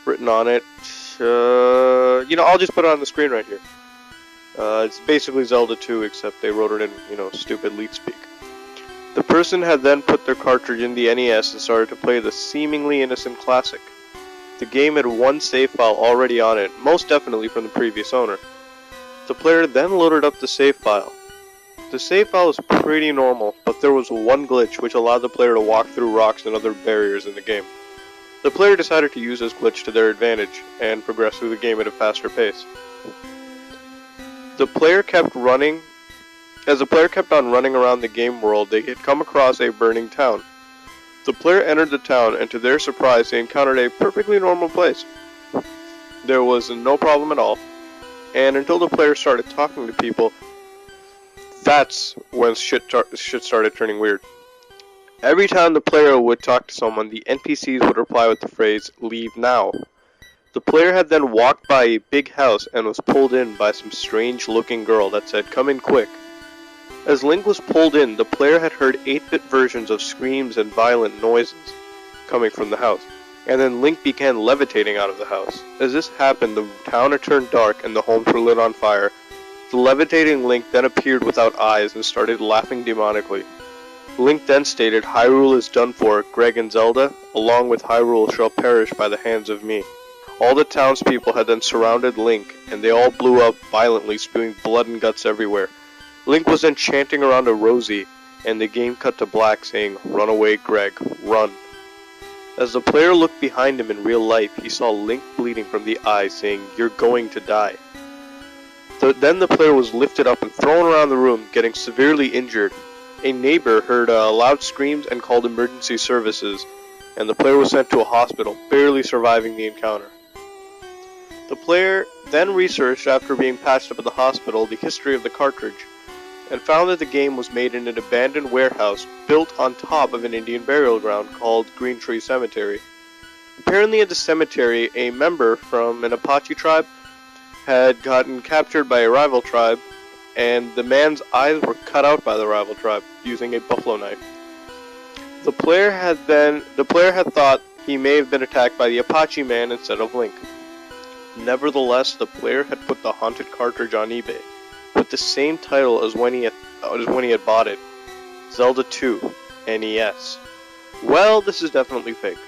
written on it. I'll just put it on the screen right here. It's basically Zelda 2, except they wrote it in, stupid leet speak. The person had then put their cartridge in the NES and started to play the seemingly innocent classic. The game had one save file already on it, most definitely from the previous owner. The player then loaded up the save file. The save file was pretty normal, but there was one glitch which allowed the player to walk through rocks and other barriers in the game. The player decided to use this glitch to their advantage and progress through the game at a faster pace. As the player kept on running around the game world, they had come across a burning town. The player entered the town, and to their surprise, they encountered a perfectly normal place. There was no problem at all. And until the player started talking to people, that's when shit started turning weird. Every time the player would talk to someone, the NPCs would reply with the phrase, "Leave now." The player had then walked by a big house and was pulled in by some strange looking girl that said, "Come in quick." As Link was pulled in, the player had heard 8-bit versions of screams and violent noises coming from the house. And then Link began levitating out of the house. As this happened, the town had turned dark and the homes were lit on fire. The levitating Link then appeared without eyes and started laughing demonically. Link then stated, "Hyrule is done for, Greg and Zelda, along with Hyrule shall perish by the hands of me." All the townspeople had then surrounded Link, and they all blew up violently, spewing blood and guts everywhere. Link was then chanting around a Rosie, and the game cut to black saying, "Run away, Greg, run." As the player looked behind him in real life, he saw Link bleeding from the eye saying, "You're going to die." Then the player was lifted up and thrown around the room, getting severely injured. A neighbor heard loud screams and called emergency services, and the player was sent to a hospital, barely surviving the encounter. The player then researched, after being patched up at the hospital, the history of the cartridge, and found that the game was made in an abandoned warehouse built on top of an Indian burial ground called Green Tree Cemetery. Apparently at the cemetery, a member from an Apache tribe had gotten captured by a rival tribe, and the man's eyes were cut out by the rival tribe using a buffalo knife. The player had thought he may have been attacked by the Apache man instead of Link. Nevertheless, the player had put the haunted cartridge on eBay with the same title as when he had bought it, Zelda 2 NES. Well, this is definitely fake.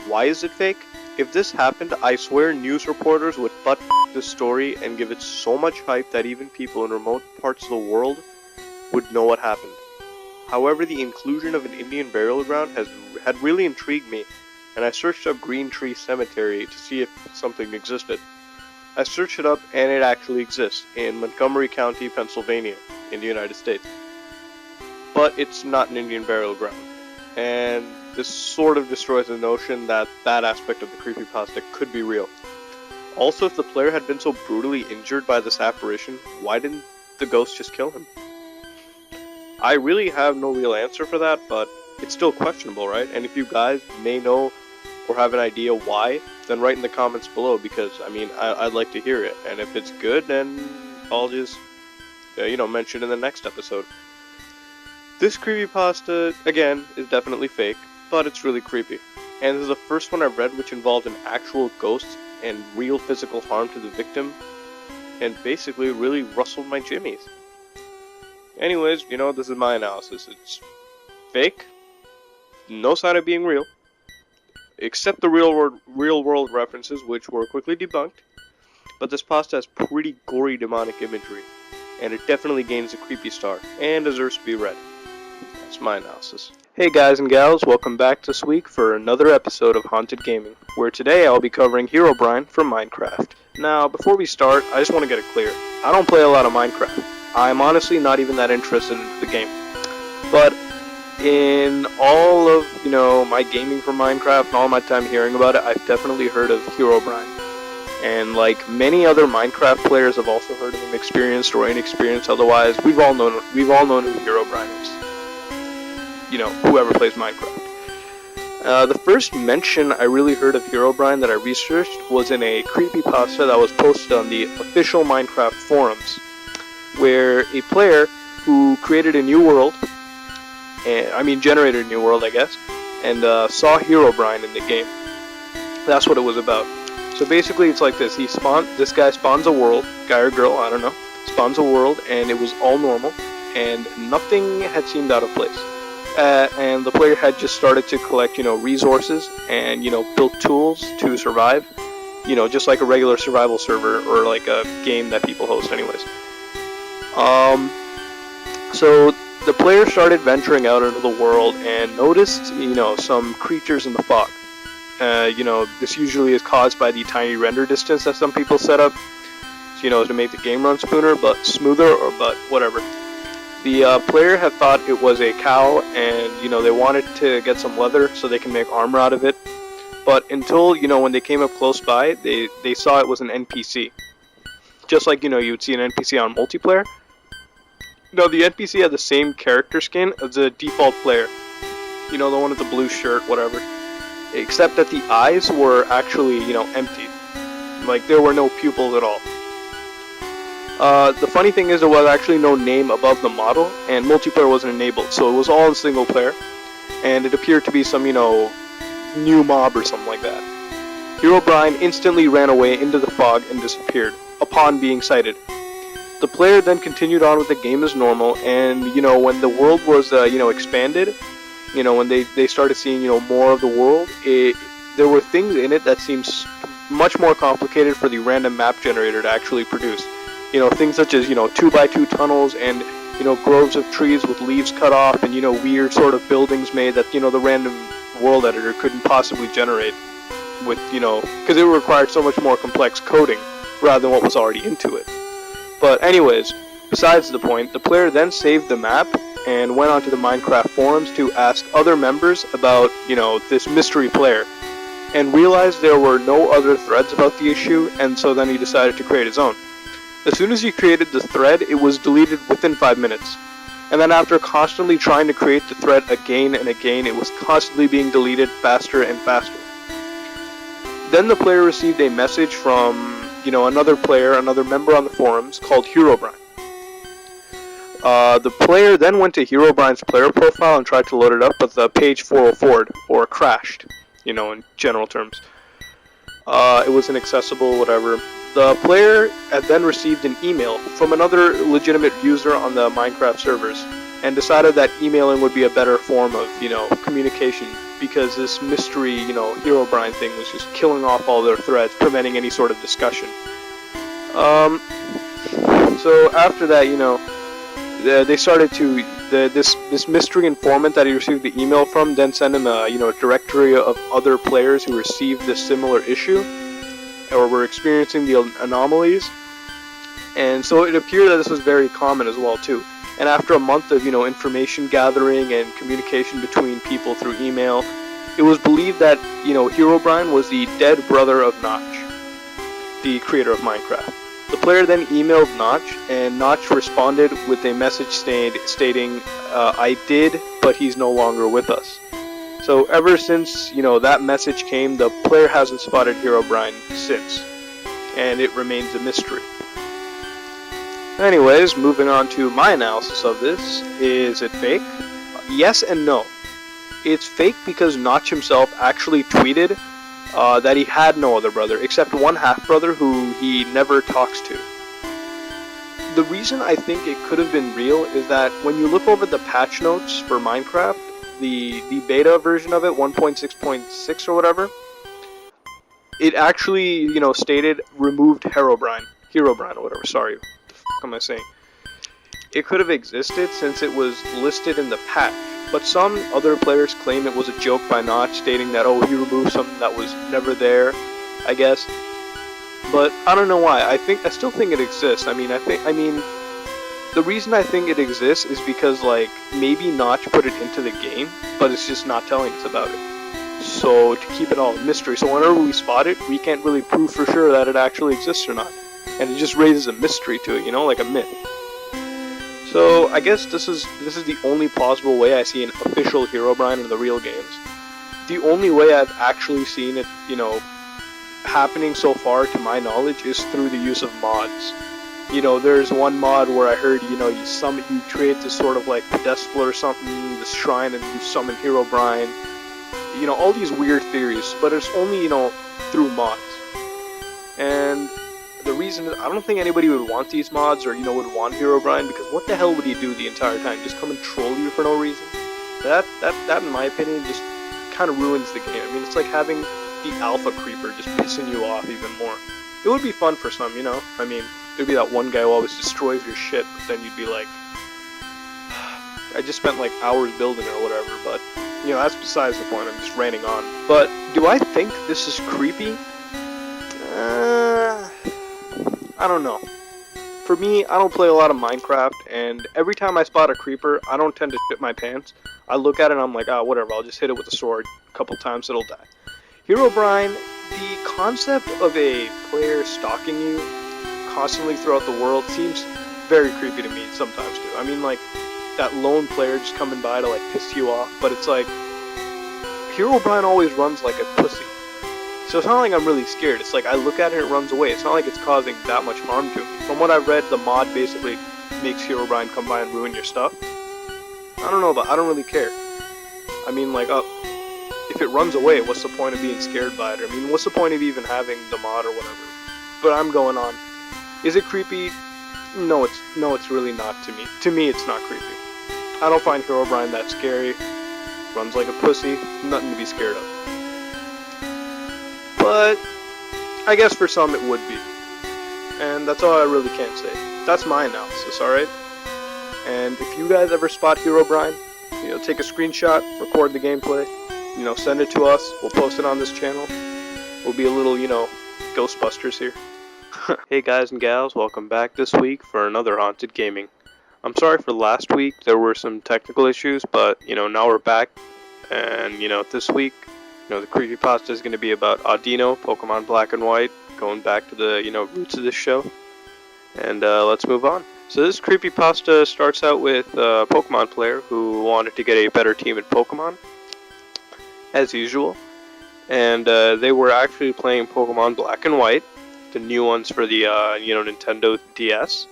Why is it fake? If this happened, I swear news reporters would butt this story and give it so much hype that even people in remote parts of the world would know what happened. However, the inclusion of an Indian burial ground had really intrigued me, and I searched up Green Tree Cemetery to see if something existed. I searched it up, and it actually exists in Montgomery County, Pennsylvania, in the United States. But it's not an Indian burial ground, and this sort of destroys the notion that that aspect of the creepypasta could be real. Also, if the player had been so brutally injured by this apparition, why didn't the ghost just kill him? I really have no real answer for that, but it's still questionable, right? And if you guys may know or have an idea why, then write in the comments below, because, I mean, I'd like to hear it. And if it's good, then I'll just, mention it in the next episode. This creepypasta, again, is definitely fake, but it's really creepy. And this is the first one I've read which involved an actual ghost and real physical harm to the victim, and basically really rustled my jimmies. Anyways, this is my analysis. It's fake, no sign of being real, except the real world references, which were quickly debunked. But this pasta has pretty gory demonic imagery, and it definitely gains a creepy star, and deserves to be read. That's my analysis. Hey guys and gals, welcome back this week for another episode of Haunted Gaming, where today I'll be covering Herobrine from Minecraft. Now, before we start, I just want to get it clear. I don't play a lot of Minecraft. I'm honestly not even that interested in the game. But in all of, my gaming for Minecraft and all my time hearing about it, I've definitely heard of Herobrine. And like many other Minecraft players have also heard of him, experienced or inexperienced otherwise, we've all known who Herobrine is. Whoever plays Minecraft. The first mention I really heard of Herobrine that I researched was in a creepypasta that was posted on the official Minecraft forums, where a player who created a new world, generated a new world, I guess, and saw Herobrine in the game. That's what it was about. So basically, it's like this: this guy spawns a world, guy or girl, I don't know, spawns a world, and it was all normal, and nothing had seemed out of place. And the player had just started to collect, resources and, built tools to survive, just like a regular survival server or like a game that people host anyways. So the player started venturing out into the world and noticed, some creatures in the fog. This usually is caused by the tiny render distance that some people set up, to make the game run smoother, but whatever. The player had thought it was a cow, and, they wanted to get some leather so they can make armor out of it. But until, when they came up close by, they saw it was an NPC. Just like, you would see an NPC on multiplayer. No, the NPC had the same character skin as the default player. The one with the blue shirt, whatever. Except that the eyes were actually, empty. Like, there were no pupils at all. The funny thing is there was actually no name above the model, and multiplayer wasn't enabled, so it was all in single player, and it appeared to be some, new mob or something like that. Herobrine instantly ran away into the fog and disappeared, upon being sighted. The player then continued on with the game as normal, and, when the world was, expanded, when they started seeing, more of the world, there were things in it that seemed much more complicated for the random map generator to actually produce. Things such as, 2x2 tunnels and, groves of trees with leaves cut off, and weird sort of buildings made that the random world editor couldn't possibly generate with because it required so much more complex coding rather than what was already into it. But anyways, besides the point, the player then saved the map and went onto the Minecraft forums to ask other members about this mystery player, and realized there were no other threads about the issue, and so then he decided to create his own. As soon as he created the thread, it was deleted within 5 minutes. And then after constantly trying to create the thread again and again, it was constantly being deleted faster and faster. Then the player received a message from, another player, another member on the forums called Herobrine. The player then went to Herobrine's player profile and tried to load it up, but the page 404'd, or crashed, in general terms. It was inaccessible, whatever. The player had then received an email from another legitimate user on the Minecraft servers, and decided that emailing would be a better form of, communication, because this mystery, Herobrine thing was just killing off all their threads, preventing any sort of discussion. So after that, they started to, this mystery informant that he received the email from then sent him a, directory of other players who received this similar issue, or were experiencing the anomalies, and so it appeared that this was very common as well too. And after a month of information gathering and communication between people through email, it was believed that Herobrine was the dead brother of Notch, the creator of Minecraft. The player then emailed Notch, and Notch responded with a message stating, "I did, but he's no longer with us." So ever since, that message came, the player hasn't spotted Herobrine since, and it remains a mystery. Anyways, moving on to my analysis of this. Is it fake? Yes and no. It's fake because Notch himself actually tweeted that he had no other brother, except one half-brother who he never talks to. The reason I think it could have been real is that when you look over the patch notes for Minecraft, the beta version of it, 1.6.6 or whatever, it actually, stated removed Herobrine or whatever, sorry, what the fuck am I saying? It could have existed since it was listed in the patch, but some other players claim it was a joke by Notch, stating that, oh, he removed something that was never there, I guess. But I don't know why. I still think it exists. The reason I think it exists is because, maybe Notch put it into the game, but it's just not telling us about it. So, to keep it all a mystery. So whenever we spot it, we can't really prove for sure that it actually exists or not. And it just raises a mystery to it, like a myth. So, I guess this is the only plausible way I see an official Herobrine in the real games. The only way I've actually seen it, happening so far, to my knowledge, is through the use of mods. There's one mod where I heard, you create this sort of pedestal or something, this shrine, and you summon Herobrine. All these weird theories, but it's only, through mods. And the reason is, I don't think anybody would want these mods, or, would want Herobrine, because what the hell would he do the entire time? Just come and troll you for no reason? That in my opinion, just kind of ruins the game. It's like having the alpha creeper just pissing you off even more. It would be fun for some, there'd be that one guy who always destroys your shit, but then you'd be like, I just spent hours building or whatever, but, that's besides the point, I'm just ranting on. But, do I think this is creepy? I don't know. For me, I don't play a lot of Minecraft, and every time I spot a creeper, I don't tend to shit my pants. I look at it and I'm like, whatever, I'll just hit it with a sword, a couple times it'll die. Herobrine, the concept of a player stalking you constantly throughout the world seems very creepy to me sometimes too. That lone player just coming by to piss you off, but it's Herobrine always runs like a pussy. So it's not like I'm really scared. It's I look at it and it runs away. It's not like it's causing that much harm to me. From what I've read, the mod basically makes Herobrine come by and ruin your stuff. I don't know, but I don't really care. If it runs away, what's the point of being scared by it? What's the point of even having the mod or whatever? But I'm going on. Is it creepy? No, it's really not to me. To me, it's not creepy. I don't find Herobrine that scary. Runs like a pussy. Nothing to be scared of. But I guess for some it would be. And that's all I really can say. That's my analysis, alright? And if you guys ever spot Herobrine, take a screenshot, record the gameplay, send it to us. We'll post it on this channel. We'll be a little, Ghostbusters here. Hey guys and gals, welcome back this week for another Haunted Gaming. I'm sorry for last week, there were some technical issues, but, now we're back. And, this week, the creepypasta is going to be about Audino, Pokemon Black and White, going back to the, roots of this show. And let's move on. So this creepypasta starts out with a Pokemon player who wanted to get a better team in Pokemon, as usual. And they were actually playing Pokemon Black and White, the new ones for the, Nintendo DS.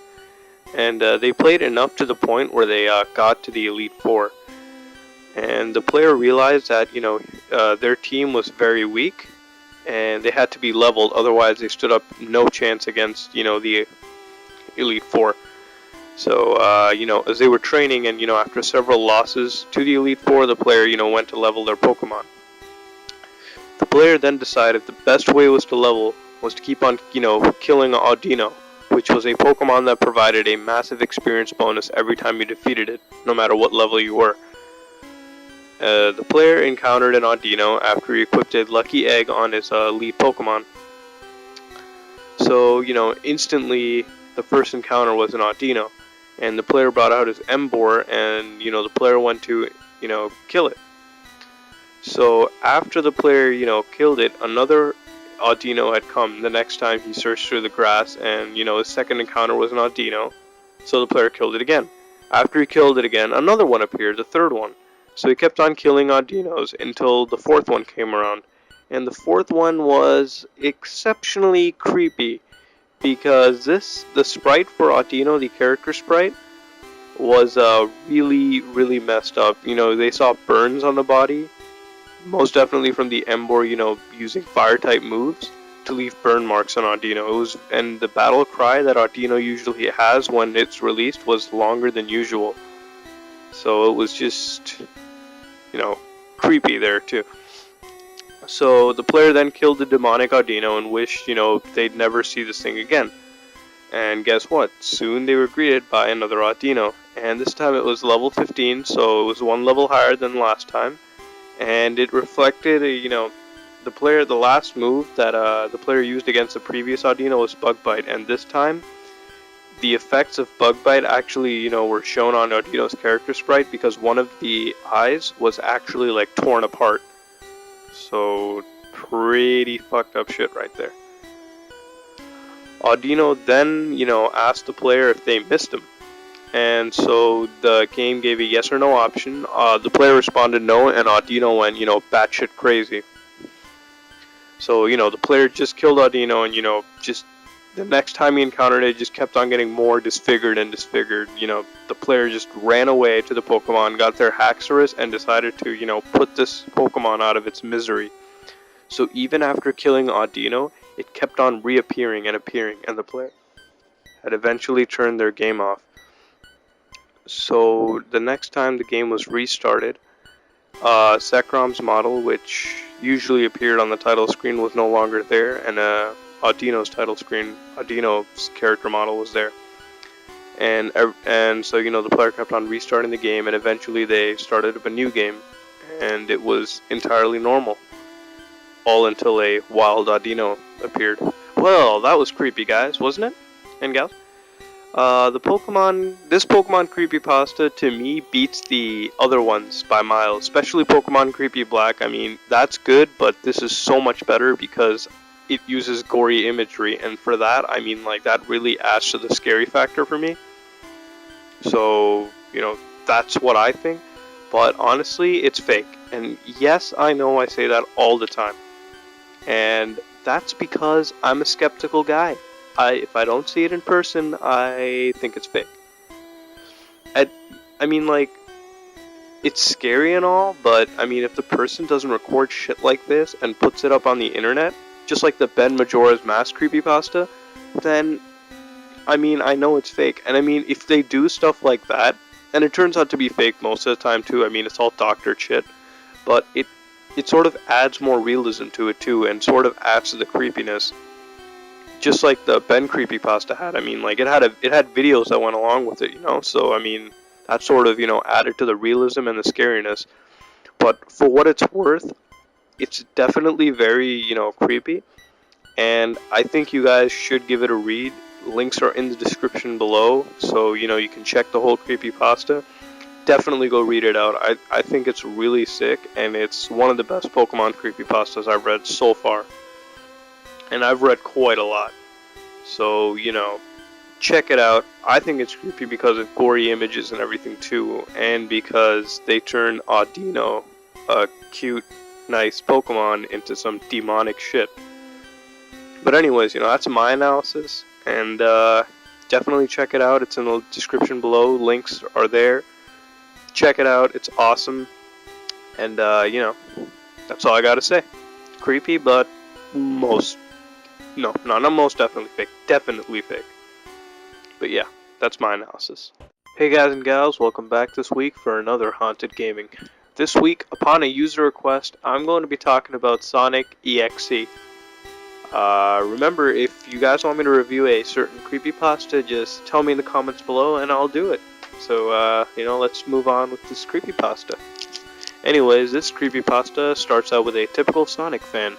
And they played enough to the point where they got to the Elite Four. And the player realized that, their team was very weak, and they had to be leveled, otherwise they stood up no chance against, the Elite Four. So, as they were training and, after several losses to the Elite Four, the player, went to level their Pokemon. The player then decided the best way was to keep on, killing Audino, which was a Pokemon that provided a massive experience bonus every time you defeated it, no matter what level you were. The player encountered an Audino after he equipped a Lucky Egg on his lead Pokemon. So, instantly the first encounter was an Audino, and the player brought out his Emboar, and, the player went to, kill it. So, after the player, killed it, another Audino had come the next time he searched through the grass, and, his second encounter was an Audino, so the player killed it again. After he killed it again, another one appeared, the third one. So he kept on killing Audinos until the fourth one came around. And the fourth one was exceptionally creepy, because the sprite for Audino, the character sprite, was really, really messed up. They saw burns on the body, most definitely from the Emboar, using fire-type moves to leave burn marks on Audino. And the battle cry that Audino usually has when it's released was longer than usual. So it was just, creepy there too. So the player then killed the demonic Audino and wished, they'd never see this thing again. And guess what? Soon they were greeted by another Audino. And this time it was level 15, so it was one level higher than last time. And it reflected, the last move that the player used against the previous Audino was Bug Bite. And this time, the effects of Bug Bite actually, were shown on Audino's character sprite, because one of the eyes was actually, torn apart. So, pretty fucked up shit right there. Audino then, asked the player if they missed him. And so, the game gave a yes or no option. The player responded no, and Audino went, batshit crazy. So, the player just killed Audino, and, just the next time he encountered it, just kept on getting more disfigured and disfigured. The player just ran away to the Pokemon, got their Haxorus, and decided to, put this Pokemon out of its misery. So even after killing Audino, it kept on reappearing and appearing, and the player had eventually turned their game off. So the next time the game was restarted, Sekrom's model, which usually appeared on the title screen, was no longer there, and Audino's title screen, Audino's character model was there. And so, the player kept on restarting the game, and eventually they started up a new game, and it was entirely normal. All until a wild Audino appeared. Well, that was creepy, guys, wasn't it? And gals? This Pokemon creepypasta, to me, beats the other ones by miles, especially Pokemon Creepy Black. I mean, that's good, but this is so much better because it uses gory imagery, and for that, I mean, that really adds to the scary factor for me. So, that's what I think, but honestly, it's fake. And yes, I know I say that all the time, and that's because I'm a skeptical guy. If I don't see it in person, I think it's fake. I mean, it's scary and all, but, I mean, if the person doesn't record shit like this and puts it up on the internet, just like the Ben Majora's Mask creepypasta, then, I mean, I know it's fake. And I mean, if they do stuff like that, and it turns out to be fake most of the time too, I mean, it's all doctored shit, but it sort of adds more realism to it too, and sort of adds to the creepiness. Just like the Ben creepypasta had. I mean, it had videos that went along with it, so, I mean, That sort of, added to the realism and the scariness. But for what it's worth, it's definitely very, creepy. And I think you guys should give it a read. Links are in the description below, so, you can check the whole creepypasta. Definitely go read it out. I think it's really sick, and it's one of the best Pokemon creepypastas I've read so far. And I've read quite a lot. So, check it out. I think it's creepy because of gory images and everything too, and because they turn Audino, a cute, nice Pokemon, into some demonic shit. But anyways, that's my analysis, and definitely check it out. It's in the description below. Links are there. Check it out. It's awesome. And, that's all I gotta say. Creepy, but not most definitely fake. Definitely fake. But yeah, that's my analysis. Hey guys and gals, welcome back this week for another Haunted Gaming. This week, upon a user request, I'm going to be talking about Sonic EXE. Remember, if you guys want me to review a certain creepypasta, just tell me in the comments below and I'll do it. So, let's move on with this creepypasta. Anyways, this creepypasta starts out with a typical Sonic fan.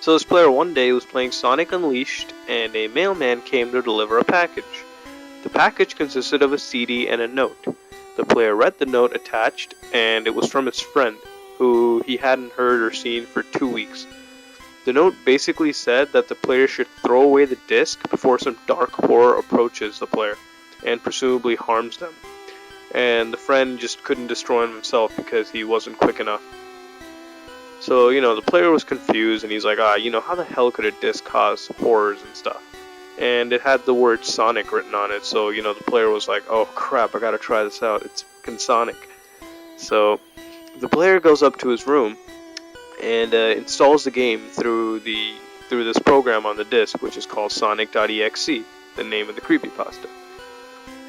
So this player one day was playing Sonic Unleashed, and a mailman came to deliver a package. The package consisted of a CD and a note. The player read the note attached, and it was from his friend, who he hadn't heard or seen for 2 weeks. The note basically said that the player should throw away the disc before some dark horror approaches the player, and presumably harms them. And the friend just couldn't destroy him himself because he wasn't quick enough. So, the player was confused, and he's like, how the hell could a disc cause horrors and stuff? And it had the word Sonic written on it, so, the player was like, oh crap, I gotta try this out, it's fucking Sonic. So, the player goes up to his room, and installs the game through this program on the disc, which is called Sonic.exe, the name of the creepypasta.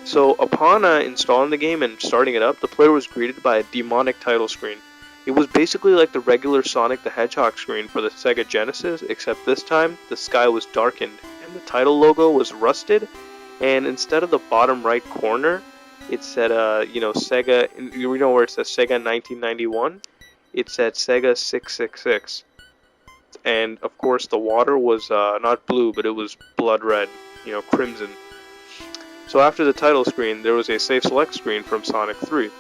So, upon installing the game and starting it up, the player was greeted by a demonic title screen. It was basically like the regular Sonic the Hedgehog screen for the Sega Genesis, except this time the sky was darkened and the title logo was rusted, and instead of the bottom right corner, it said, Sega, where it says Sega 1991, it said Sega 666. And of course the water was not blue, but it was blood red, crimson. So after the title screen, there was a save select screen from Sonic 3.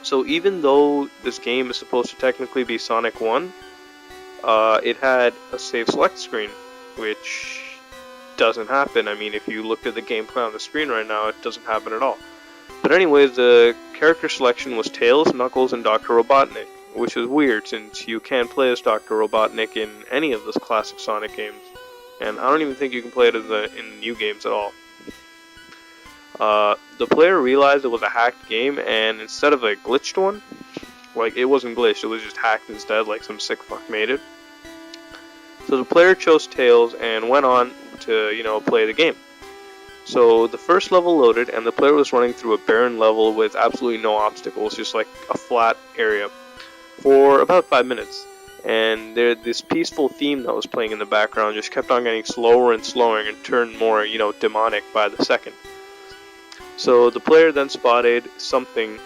So even though this game is supposed to technically be Sonic 1, it had a save select screen, which doesn't happen. I mean, if you look at the gameplay on the screen right now, it doesn't happen at all. But anyways, the character selection was Tails, Knuckles, and Dr. Robotnik, which is weird since you can't play as Dr. Robotnik in any of the classic Sonic games. And I don't even think you can play it in new games at all. The player realized it was a hacked game, and instead of a glitched one, like it wasn't glitched, it was just hacked instead, like some sick fuck made it. So the player chose Tails and went on to, play the game. So the first level loaded, and the player was running through a barren level with absolutely no obstacles, just like a flat area, for about 5 minutes. And this peaceful theme that was playing in the background just kept on getting slower and slower and turned more, demonic by the second. So the player then spotted something.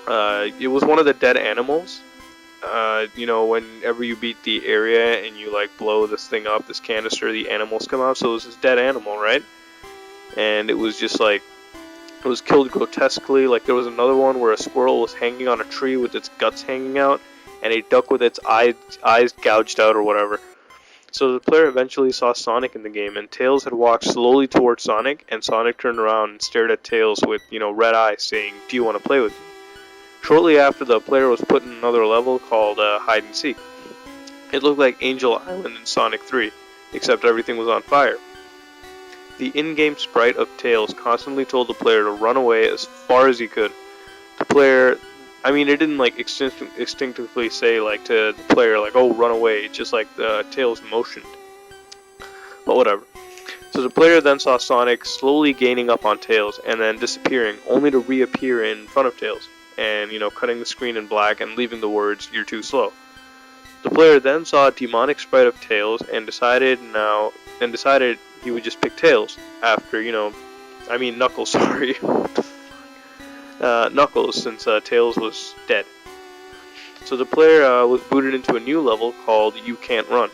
It was one of the dead animals. Whenever you beat the area and you blow this thing up, this canister, the animals come out. So it was this dead animal, right? And it was just it was killed grotesquely. Like there was another one where a squirrel was hanging on a tree with its guts hanging out, and a duck with its eyes gouged out or whatever. So the player eventually saw Sonic in the game, and Tails had walked slowly towards Sonic, and Sonic turned around and stared at Tails with, red eyes, saying, "Do you want to play with me?" Shortly after, the player was put in another level called Hide and Seek. It looked like Angel Island in Sonic 3, except everything was on fire. The in-game sprite of Tails constantly told the player to run away as far as he could. The player... it didn't instinctively say to the player oh, run away. It's just the Tails motioned. But whatever. So the player then saw Sonic slowly gaining up on Tails and then disappearing, only to reappear in front of Tails and cutting the screen in black and leaving the words "You're too slow." The player then saw a demonic sprite of Tails and decided he would just pick Tails after Knuckles. Sorry. What the fuck? Knuckles, since Tails was dead. So the player was booted into a new level called You Can't Run.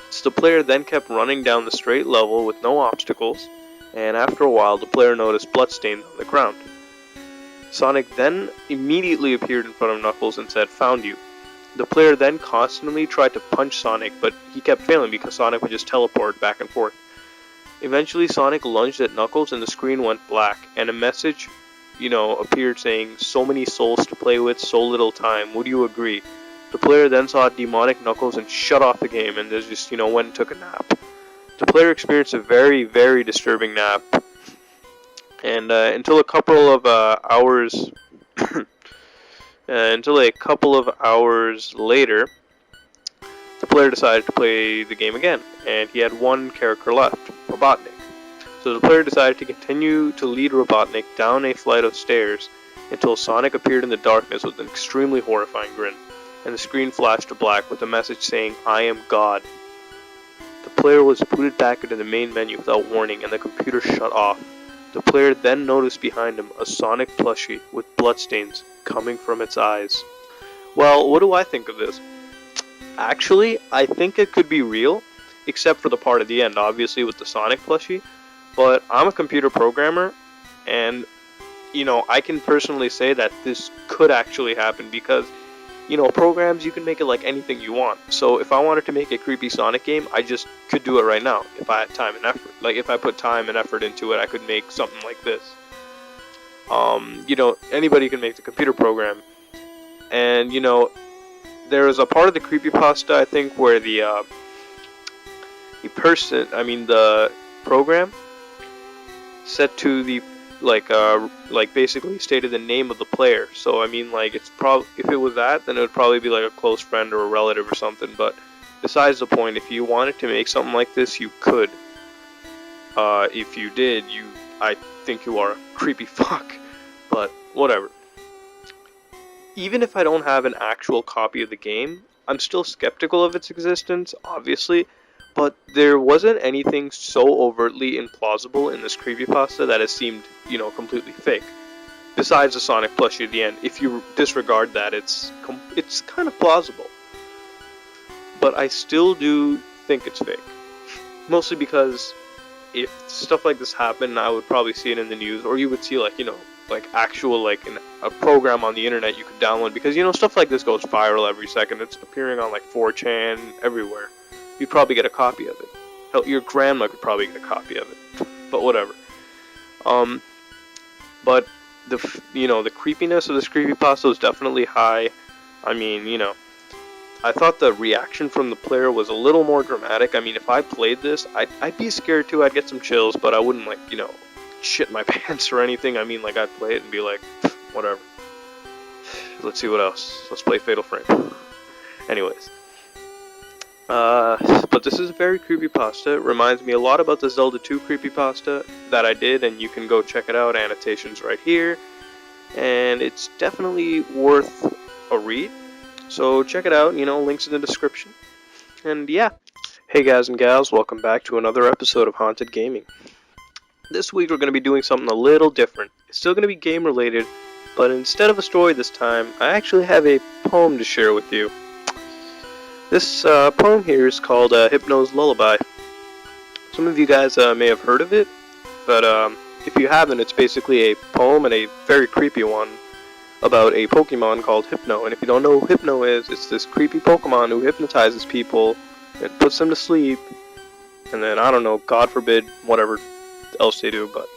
So the player then kept running down the straight level with no obstacles, and after a while the player noticed bloodstains on the ground. Sonic then immediately appeared in front of Knuckles and said, "Found you." The player then constantly tried to punch Sonic, but he kept failing because Sonic would just teleport back and forth. Eventually Sonic lunged at Knuckles and the screen went black, and a message, appeared saying, "So many souls to play with, so little time, would you agree?" The player then saw demonic Knuckles and shut off the game and just, went and took a nap. The player experienced a very, very disturbing nap, and until a couple of hours later, the player decided to play the game again, and he had one character left, Robotnik. So the player decided to continue to lead Robotnik down a flight of stairs until Sonic appeared in the darkness with an extremely horrifying grin, and the screen flashed to black with a message saying, "I am God." The player was booted back into the main menu without warning, and the computer shut off. The player then noticed behind him a Sonic plushie with bloodstains coming from its eyes. Well, what do I think of this? Actually, I think it could be real, except for the part at the end, obviously, with the Sonic plushie. But I'm a computer programmer, and, I can personally say that this could actually happen because, programs, you can make it like anything you want. So if I wanted to make a creepy Sonic game, I just could do it right now if I had time and effort. Like, if I put time and effort into it, I could make something like this. Anybody can make the computer program. And, there is a part of the creepypasta, I think, where the program set to the basically stated the name of the player. So it's if it was that, then it would probably be like a close friend or a relative or something. But besides the point, if you wanted to make something like this, you could. If you did, I think you are a creepy fuck. But whatever. Even if I don't have an actual copy of the game, I'm still skeptical of its existence, obviously, but there wasn't anything so overtly implausible in this creepypasta that it seemed, completely fake. Besides the Sonic plushie at the end, if you disregard that, it's kind of plausible. But I still do think it's fake. Mostly because if stuff like this happened, I would probably see it in the news, or you would see actual a program on the internet you could download, because stuff like this goes viral every second. It's appearing on 4chan everywhere. You'd probably get a copy of it. Hell, your grandma could probably get a copy of it. But whatever. But the creepiness of this creepypasta was definitely high. I thought the reaction from the player was a little more dramatic. If I played this, I'd be scared too. I'd get some chills, but I wouldn't shit my pants or anything. I'd play it and be like, whatever. Let's see what else. Let's play Fatal Frame. Anyways. But this is a very creepypasta. It reminds me a lot about the Zelda 2 creepypasta that I did, and you can go check it out. Annotations right here. And it's definitely worth a read. So check it out, links in the description. And yeah. Hey guys and gals, welcome back to another episode of Haunted Gaming. This week we're going to be doing something a little different. It's still going to be game related, but instead of a story this time, I actually have a poem to share with you. This poem here is called Hypno's Lullaby. Some of you guys may have heard of it, but if you haven't, it's basically a poem, and a very creepy one, about a Pokemon called Hypno. And if you don't know who Hypno is, it's this creepy Pokemon who hypnotizes people and puts them to sleep, and then, I don't know, God forbid, whatever else they do, but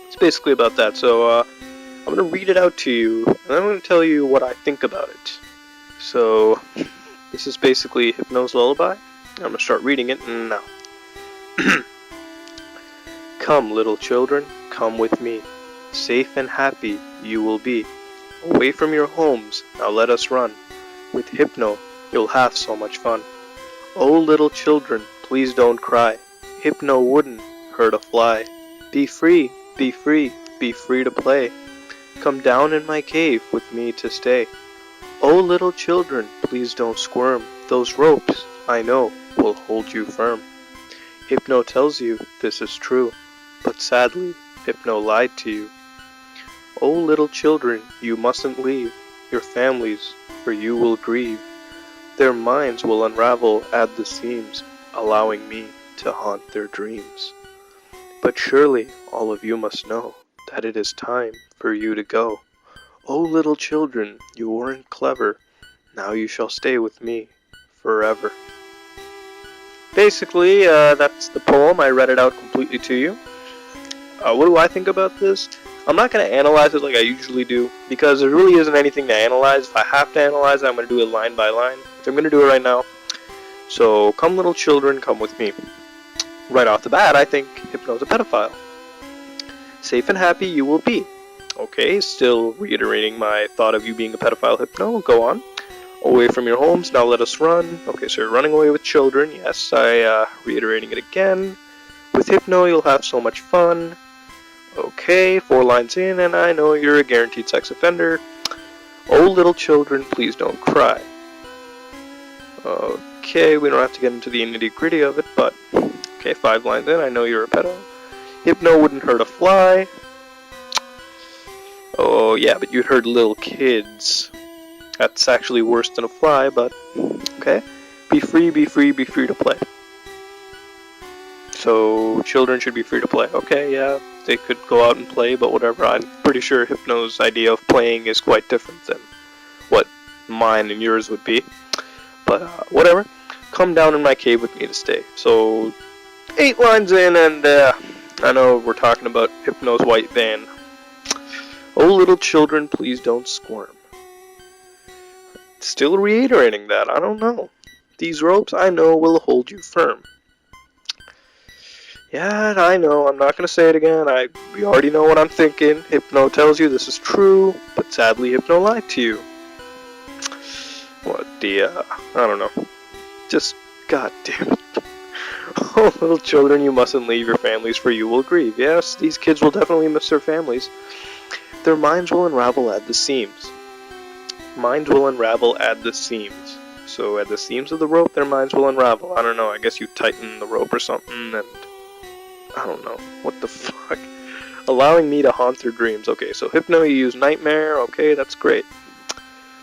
it's basically about that. So I'm going to read it out to you, and I'm going to tell you what I think about it. So this is basically Hypno's Lullaby. I'm going to start reading it now. Come, little children, come with me. Safe and happy you will be. Away from your homes, now let us run. With Hypno, you'll have so much fun. Oh, little children, please don't cry. Hypno wouldn't hurt a fly. Be free, be free, be free to play. Come down in my cave with me to stay. Oh, little children, please don't squirm. Those ropes, I know, will hold you firm. Hypno tells you this is true, but sadly, Hypno lied to you. Oh little children, you mustn't leave your families, for you will grieve. Their minds will unravel at the seams, allowing me to haunt their dreams. But surely all of you must know that it is time for you to go. Oh little children, you weren't clever, now you shall stay with me forever. Basically, that's the poem. I read it out completely to you. What do I think about this? I'm not going to analyze it like I usually do, because there really isn't anything to analyze. If I have to analyze it, I'm going to do it line by line. So I'm going to do it right now. So, come little children, come with me. Right off the bat, I think Hypno's a pedophile. Safe and happy you will be. Okay, still reiterating my thought of you being a pedophile, Hypno. Go on. Away from your homes, now let us run. Okay, so you're running away with children. Yes, reiterating it again. With Hypno, you'll have so much fun. Okay, 4 lines in, and I know you're a guaranteed sex offender. Oh, little children, please don't cry. Okay, we don't have to get into the nitty-gritty of it, but... Okay, 5 lines in, I know you're a pedo. Hypno wouldn't hurt a fly. Oh, yeah, but you'd hurt little kids. That's actually worse than a fly, but... Okay. Be free, be free, be free to play. So, children should be free to play. Okay, yeah, they could go out and play, but whatever. I'm pretty sure Hypno's idea of playing is quite different than what mine and yours would be. But, whatever. Come down in my cave with me to stay. So, 8 lines in, and, I know we're talking about Hypno's white van. Oh, little children, please don't squirm. Still reiterating that, I don't know. These ropes, I know, will hold you firm. Yeah, I know, I'm not going to say it again. We already know what I'm thinking. Hypno tells you this is true, but sadly Hypno lied to you. What the, I don't know. Just, god damn it. Oh, little children, you mustn't leave your families, for you will grieve. Yes, these kids will definitely miss their families. Their minds will unravel at the seams. Minds will unravel at the seams. So at the seams of the rope, their minds will unravel. I don't know, I guess you tighten the rope or something, and... I don't know. What the fuck? Allowing me to haunt their dreams. Okay, so Hypno, you use Nightmare. Okay, that's great.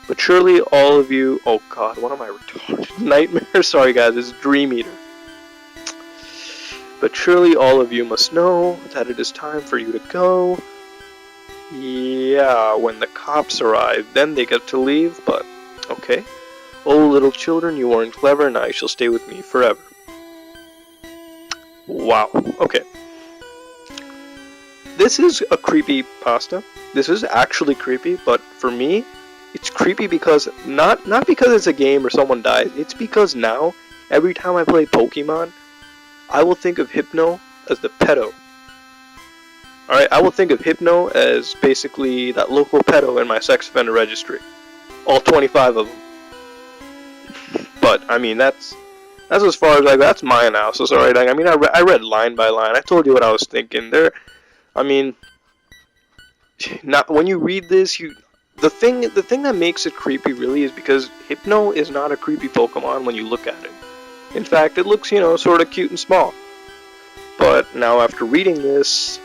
But surely all of you... Oh god, what am I retarded? Nightmare? Sorry guys, it's Dream Eater. But surely all of you must know that it is time for you to go. Yeah, when the cops arrive, then they get to leave, but... Okay. Oh, little children, you weren't clever, now you shall stay with me forever. Wow, okay. This is a creepy pasta. This is actually creepy, but for me, it's creepy because, not because it's a game or someone dies, it's because now, every time I play Pokemon, I will think of Hypno as the pedo. Alright, I will think of Hypno as basically that local pedo in my sex offender registry. All 25 of them. But, I mean, that's as far as, that's my analysis, alright? I mean, I read line by line. I told you what I was thinking. I mean, when you read this, the thing that makes it creepy really is because Hypno is not a creepy Pokemon when you look at it. In fact, it looks, sort of cute and small. But now after reading this,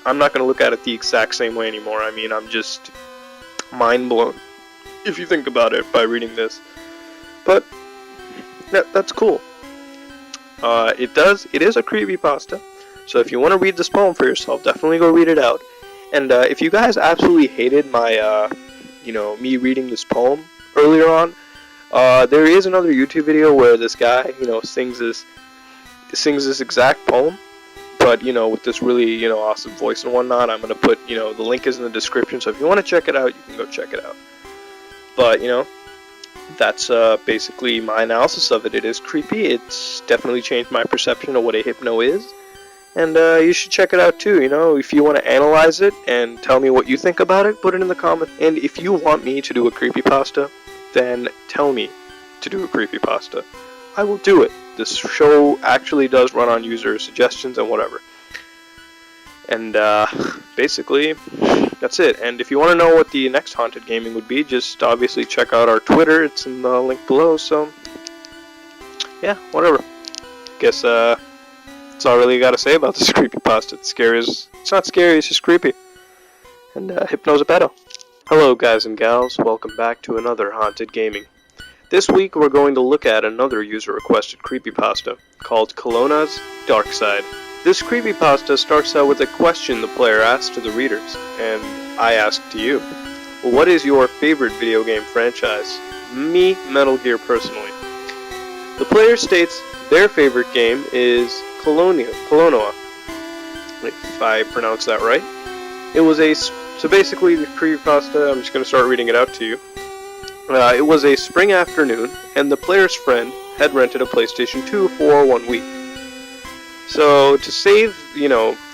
I'm not going to look at it the exact same way anymore. I mean, I'm just mind blown, if you think about it, by reading this. But that's cool. It is a creepypasta. So if you want to read this poem for yourself, definitely go read it out. And if you guys absolutely hated my, me reading this poem earlier on, there is another YouTube video where this guy, sings this exact poem, but with this really, awesome voice and whatnot. I'm gonna put, the link is in the description. So if you want to check it out, you can go check it out. But that's basically my analysis of it. It is creepy. It's definitely changed my perception of what a Hypno is. And you should check it out too, if you want to analyze it and tell me what you think about it, put it in the comments. And if you want me to do a creepypasta, then tell me to do a creepypasta. I will do it. This show actually does run on user suggestions and whatever. And basically, that's it. And if you want to know what the next Haunted Gaming would be, just obviously check out our Twitter. It's in the link below. So, yeah, whatever. Guess that's all I really got to say about this creepypasta. It's not scary, it's just creepy. and Hypnozapedo. Hello guys and gals, welcome back to another Haunted Gaming. This week we're going to look at another user-requested creepypasta called Kelowna's Dark Side. This creepypasta starts out with a question the player asks to the readers, and I ask to you. What is your favorite video game franchise? Me, Metal Gear personally. The player states their favorite game is Kelowna. If I pronounce that right. So basically the creepypasta, I'm just going to start reading it out to you. It was a spring afternoon, and the player's friend had rented a PlayStation 2 for 1 week. So to save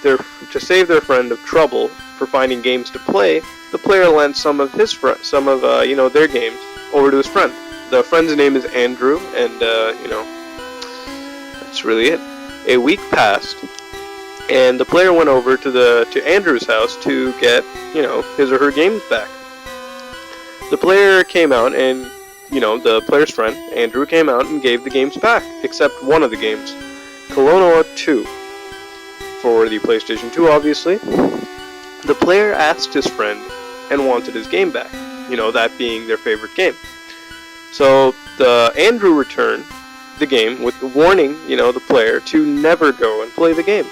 their friend of trouble for finding games to play, the player lent some of their games over to his friend. The friend's name is Andrew, and that's really it. A week passed, and the player went over to Andrew's house to get his or her games back. The player came out, and the player's friend Andrew came out and gave the games back, except one of the games, Kelowna 2, for the PlayStation 2, obviously. The player asked his friend and wanted his game back, that being their favorite game. So Andrew returned the game with warning, the player to never go and play the game.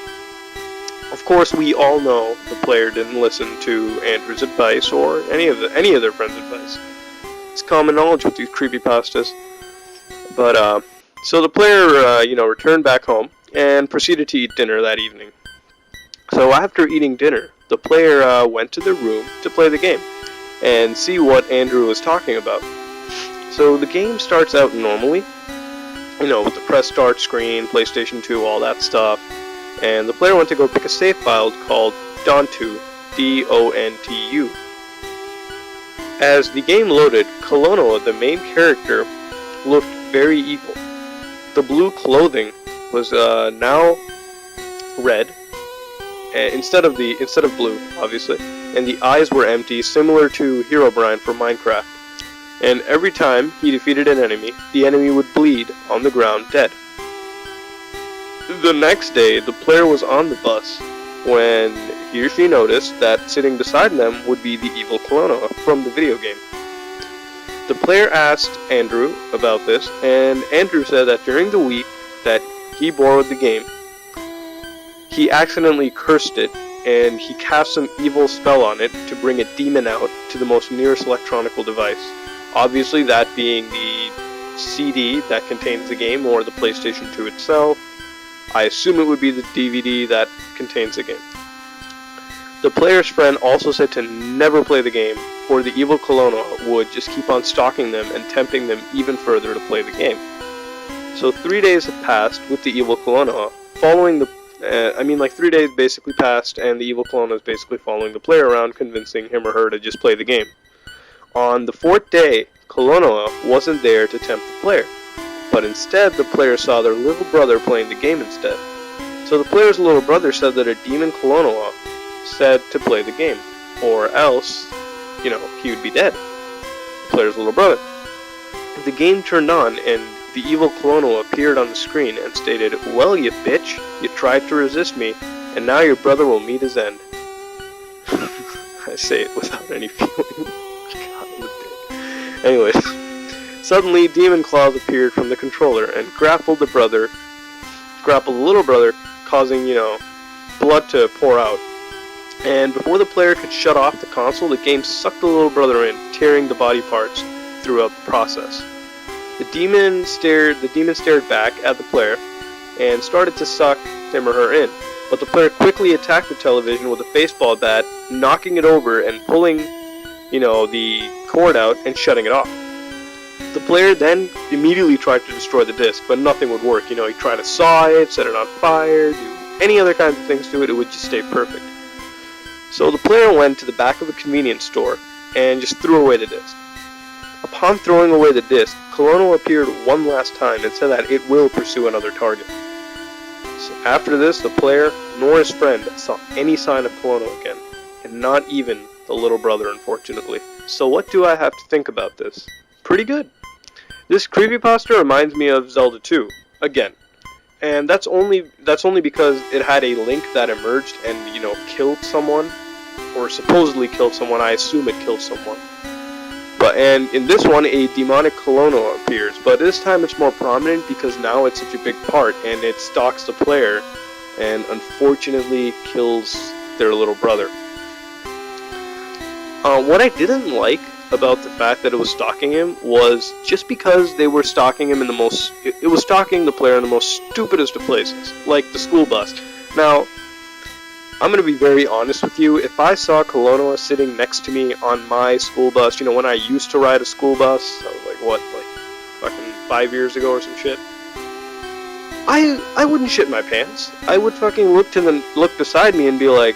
Of course, we all know the player didn't listen to Andrew's advice or any of their friends' advice. It's common knowledge with these creepypastas. But so the player, returned back home and proceeded to eat dinner that evening. So after eating dinner, the player went to the room to play the game and see what Andrew was talking about. So the game starts out normally, with the press start screen, PlayStation 2, all that stuff. And the player went to go pick a save file called Dontu, D-O-N-T-U. As the game loaded, Kelowna, the main character, looked very evil. The blue clothing was now red, instead of blue, obviously, and the eyes were empty, similar to Herobrine from Minecraft. And every time he defeated an enemy, the enemy would bleed on the ground dead. The next day, the player was on the bus when he or she noticed that sitting beside them would be the evil Kelowna from the video game. The player asked Andrew about this, and Andrew said that during the week that he borrowed the game, he accidentally cursed it, and he cast some evil spell on it to bring a demon out to the most nearest electronical device. Obviously, that being the CD that contains the game, or the PlayStation 2 itself. I assume it would be the DVD that contains the game. The player's friend also said to never play the game, or the evil Kelowna would just keep on stalking them and tempting them even further to play the game. So 3 days had passed with the evil Kelowna, 3 days basically passed, and the evil Kelowna is basically following the player around, convincing him or her to just play the game. On the 4th day, Kelowna wasn't there to tempt the player, but instead the player saw their little brother playing the game instead. So the player's little brother said that a demon Kelowna said to play the game, or else, he would be dead. The player's little brother. The game turned on, and the evil Kelowna appeared on the screen and stated, "Well, you bitch, you tried to resist me, and now your brother will meet his end." I say it without any feeling. God, I'm a dick. Anyways. Suddenly, demon claws appeared from the controller and grappled the little brother, causing, blood to pour out. And before the player could shut off the console, the game sucked the little brother in, tearing the body parts throughout the process. The demon stared back at the player and started to suck him or her in, but the player quickly attacked the television with a baseball bat, knocking it over and pulling, the cord out and shutting it off. The player then immediately tried to destroy the disc, but nothing would work. He tried to saw it, set it on fire, do any other kinds of things to it, it would just stay perfect. So the player went to the back of a convenience store and just threw away the disc. Upon throwing away the disc, Kelowna appeared one last time and said that it will pursue another target. So after this, the player nor his friend saw any sign of Kelowna again, and not even the little brother, unfortunately. So what do I have to think about this? Pretty good. This creepypasta reminds me of Zelda 2, again. And that's only because it had a link that emerged and, killed someone or supposedly killed someone. I assume it killed someone. And in this one, a demonic Colono appears, but this time it's more prominent because now it's such a big part, and it stalks the player, and unfortunately kills their little brother. What I didn't like about the fact that it was stalking him was just because they were stalking him in the most... It was stalking the player in the most stupidest of places, like the school bus. Now, I'm going to be very honest with you. If I saw Colonoa sitting next to me on my school bus, you know, when I used to ride a school bus, I was like, what, like, fucking 5 years ago or some shit? I wouldn't shit my pants. I would fucking look beside me and be like,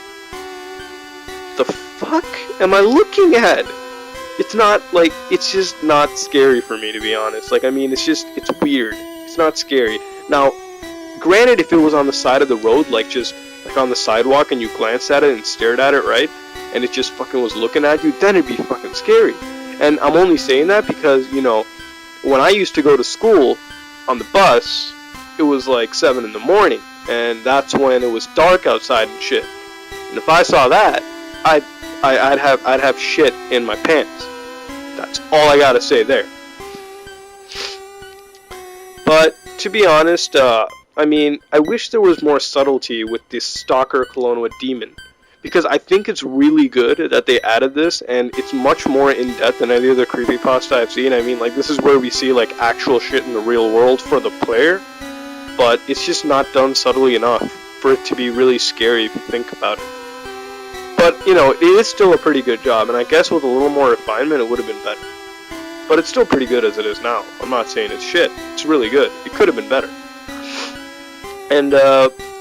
the fuck am I looking at? It's not, like, it's just not scary for me, to be honest. Like, I mean, it's weird. It's not scary. Now, granted, if it was on the side of the road, like, just... like on the sidewalk and you glanced at it and stared at it, right? And it just fucking was looking at you, then it'd be fucking scary. And I'm only saying that because, you know, when I used to go to school on the bus, it was like 7 in the morning, and that's when it was dark outside and shit. And if I saw that, I'd have shit in my pants. That's all I gotta say there. But to be honest, I mean, I wish there was more subtlety with this Stalker Colonoa demon, because I think it's really good that they added this, and it's much more in-depth than any other creepypasta I've seen. I mean, like, this is where we see, like, actual shit in the real world for the player, but it's just not done subtly enough for it to be really scary if you think about it. But, you know, it is still a pretty good job, and I guess with a little more refinement, it would have been better. But it's still pretty good as it is now. I'm not saying it's shit. It's really good. It could have been better. And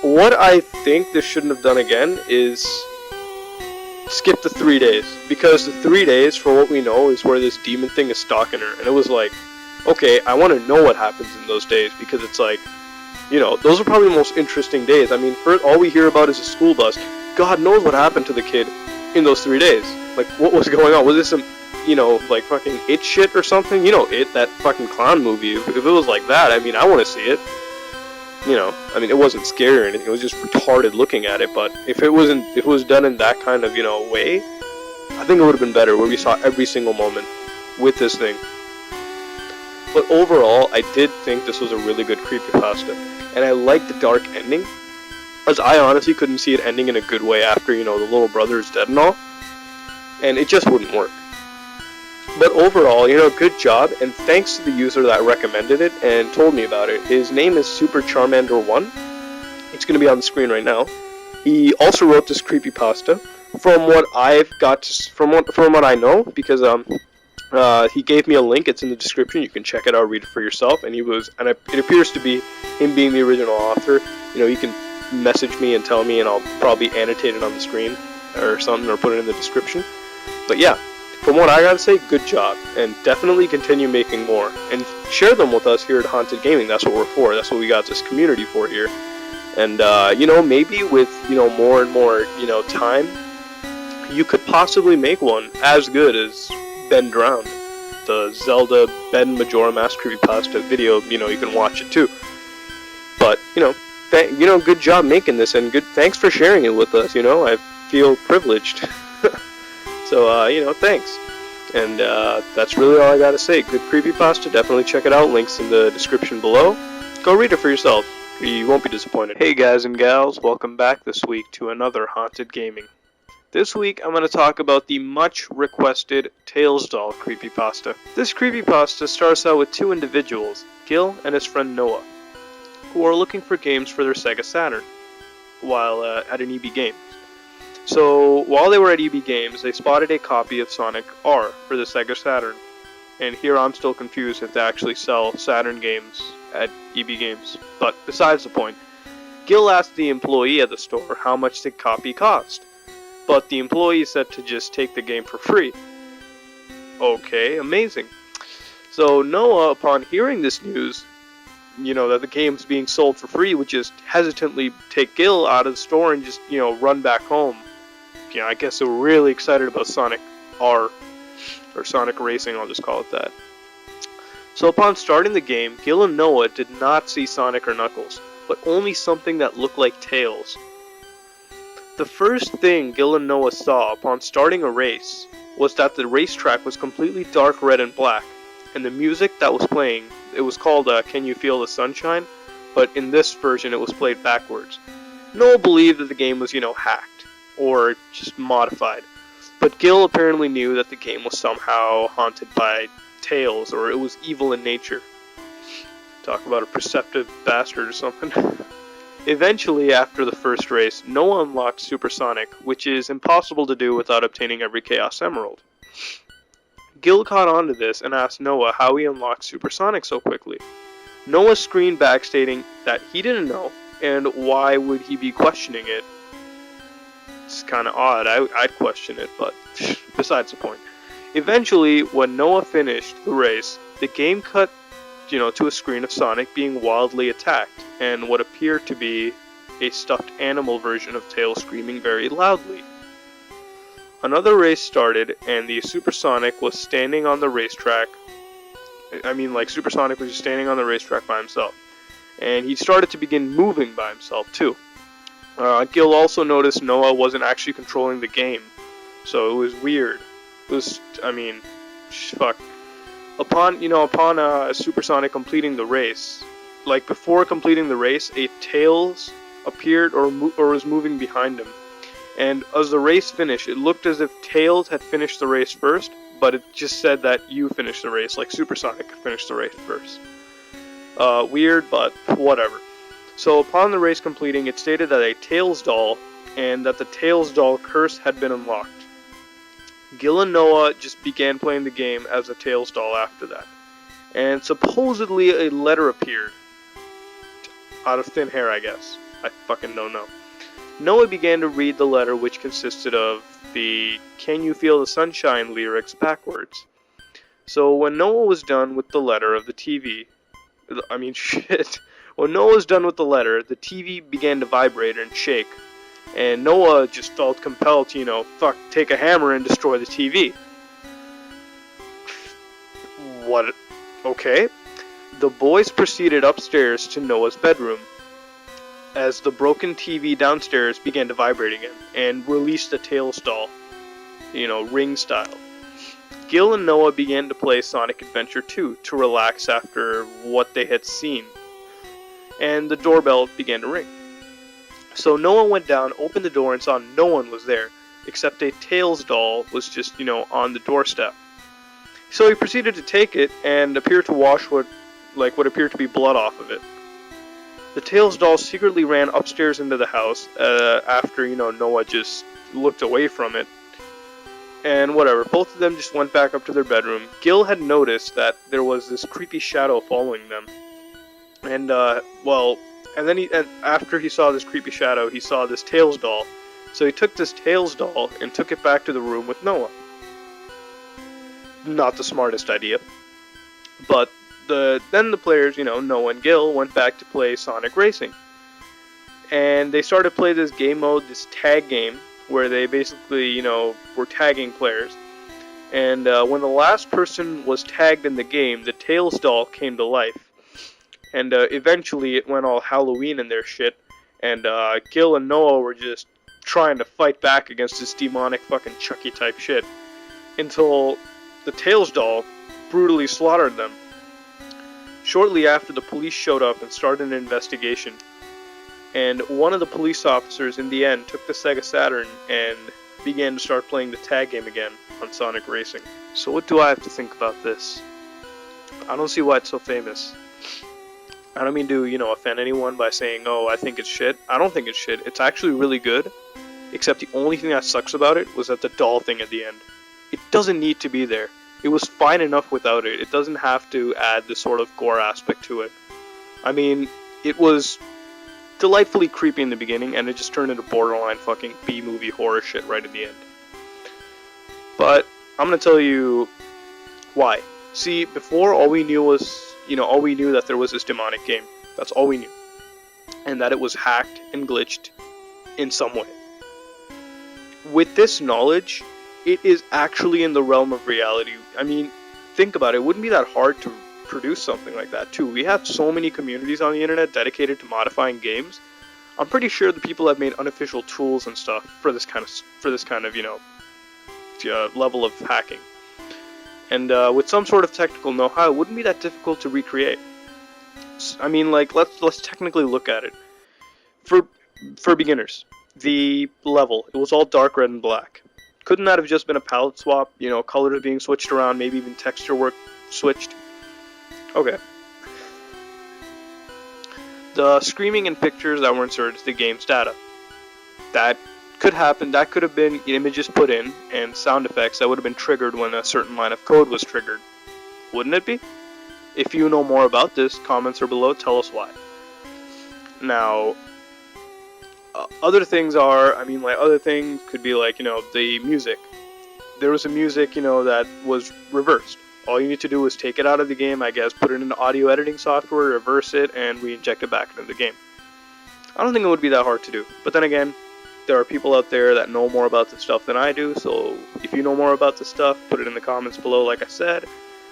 what I think this shouldn't have done again is skip the 3 days. Because the 3 days, for what we know, is where this demon thing is stalking her. And it was like, okay, I want to know what happens in those days. Because it's like, you know, those are probably the most interesting days. I mean, first, all we hear about is a school bus. God knows what happened to the kid in those 3 days. Like, what was going on? Was this some, you know, like fucking It shit or something? You know, It, that fucking clown movie. If it was like that, I mean, I want to see it. You know, I mean, it wasn't scary or anything, it was just retarded looking at it, but if it was done in that kind of, you know, way, I think it would have been better, where we saw every single moment with this thing. But overall, I did think this was a really good creepypasta, and I liked the dark ending, as I honestly couldn't see it ending in a good way after, you know, the little brother is dead and all, and it just wouldn't work. But overall, you know, good job, and thanks to the user that recommended it and told me about it. His name is Super Charmander1. It's going to be on the screen right now. He also wrote this creepypasta. From what I've got, from what I know, because he gave me a link. It's in the description. You can check it out, read it for yourself. And it appears to be him being the original author. You know, you can message me and tell me, and I'll probably annotate it on the screen or something, or put it in the description. But yeah. From what I gotta say, good job, and definitely continue making more, and share them with us here at Haunted Gaming. That's what we're for, that's what we got this community for here. And, you know, maybe with, you know, more and more, you know, time, you could possibly make one as good as Ben Drowned, the Zelda Ben Majora Mask Creepypasta video. You know, you can watch it too. But, you know, good job making this, and thanks for sharing it with us, you know, I feel privileged. So, you know, thanks. And that's really all I gotta say. Good creepypasta, definitely check it out. Links in the description below. Go read it for yourself. You won't be disappointed. Hey guys and gals, welcome back this week to another Haunted Gaming. This week I'm going to talk about the much requested Tails Doll creepypasta. This creepypasta starts out with two individuals, Gil and his friend Noah, who are looking for games for their Sega Saturn while at an EB Games. So, while they were at EB Games, they spotted a copy of Sonic R for the Sega Saturn. And here I'm still confused if they actually sell Saturn games at EB Games. But besides the point, Gil asked the employee at the store how much the copy cost. But the employee said to just take the game for free. Okay, amazing. So Noah, upon hearing this news, you know, that the game's being sold for free, would just hesitantly take Gil out of the store and just, you know, run back home. Yeah, I guess they were really excited about Sonic R, or Sonic Racing, I'll just call it that. So upon starting the game, Gil and Noah did not see Sonic or Knuckles, but only something that looked like Tails. The first thing Gil and Noah saw upon starting a race was that the racetrack was completely dark red and black, and the music that was playing, it was called Can You Feel the Sunshine, but in this version it was played backwards. Noah believed that the game was, hacked, or just modified, but Gil apparently knew that the game was somehow haunted by tales, or it was evil in nature. Talk about a perceptive bastard or something. Eventually, after the first race, Noah unlocked Supersonic, which is impossible to do without obtaining every Chaos Emerald. Gil caught on to this and asked Noah how he unlocked Supersonic so quickly. Noah screamed back stating that he didn't know, and why would he be questioning it? It's kind of odd, I'd question it, but besides the point. Eventually, when Noah finished the race, the game cut to a screen of Sonic being wildly attacked, and what appeared to be a stuffed animal version of Tails screaming very loudly. Another race started, and the Supersonic was standing on the racetrack. Supersonic was just standing on the racetrack by himself. And he started to begin moving by himself, too. Gil also noticed Noah wasn't actually controlling the game, so it was weird. It was, fuck. Upon Supersonic completing the race, before completing the race, a Tails appeared or was moving behind him. And as the race finished, it looked as if Tails had finished the race first, but it just said that you finished the race, like Supersonic finished the race first. Weird, but whatever. So upon the race completing, it stated that a Tails doll, and that the Tails doll curse had been unlocked. Gil and Noah just began playing the game as a Tails doll after that. And supposedly a letter appeared. Out of thin air, I guess. I fucking don't know. Noah began to read the letter, which consisted of the Can You Feel the Sunshine lyrics backwards. So when Noah was done with the letter of the TV... When Noah was done with the letter, the TV began to vibrate and shake. And Noah just felt compelled to, take a hammer and destroy the TV. What? Okay. The boys proceeded upstairs to Noah's bedroom, as the broken TV downstairs began to vibrate again, and released the Tails doll, ring style. Gil and Noah began to play Sonic Adventure 2 to relax after what they had seen, and the doorbell began to ring. So Noah went down, opened the door, and saw no one was there, except a Tails doll was just, on the doorstep. So he proceeded to take it, and appeared to wash what appeared to be blood off of it. The Tails doll secretly ran upstairs into the house, after, Noah just looked away from it. And whatever, both of them just went back up to their bedroom. Gil had noticed that there was this creepy shadow following them. And, after he saw this creepy shadow, he saw this Tails doll. So he took this Tails doll and took it back to the room with Noah. Not the smartest idea. But then the players, Noah and Gil, went back to play Sonic Racing. And they started to play this game mode, this tag game, where they basically, were tagging players. And when the last person was tagged in the game, the Tails doll came to life. And eventually it went all Halloween in their shit, and Gil and Noah were just trying to fight back against this demonic fucking Chucky type shit, until the Tails doll brutally slaughtered them. Shortly after, the police showed up and started an investigation, and one of the police officers in the end took the Sega Saturn and began to start playing the tag game again on Sonic Racing. So what do I have to think about this? I don't see why it's so famous. I don't mean to, offend anyone by saying, oh, I think it's shit. I don't think it's shit. It's actually really good, except the only thing that sucks about it was that the doll thing at the end. It doesn't need to be there. It was fine enough without it. It doesn't have to add this sort of gore aspect to it. It was delightfully creepy in the beginning, and it just turned into borderline fucking B-movie horror shit right in the end. But I'm gonna tell you why. See, before all we knew was, all we knew that there was this demonic game. That's all we knew. And that it was hacked and glitched in some way. With this knowledge, it is actually in the realm of reality. Think about it. It wouldn't be that hard to produce something like that, too. We have so many communities on the internet dedicated to modifying games. I'm pretty sure the people have made unofficial tools and stuff for this kind of level of hacking. And with some sort of technical know-how, it wouldn't be that difficult to recreate. I mean, like, let's technically look at it. For beginners, the level, it was all dark red and black. Couldn't that have just been a palette swap? You know, colors being switched around, maybe even texture work switched? Okay. The screaming and pictures that were inserted to the game's data. That could happen. That could have been images put in and sound effects that would have been triggered when a certain line of code was triggered. Wouldn't it be? If you know more about this, comments are below, tell us why. Now, other things could be like, the music. There was a music, that was reversed. All you need to do is take it out of the game, I guess, put it into audio editing software, reverse it, and re-inject it back into the game. I don't think it would be that hard to do. But then again, there are people out there that know more about this stuff than I do, so if you know more about this stuff, put it in the comments below, like I said.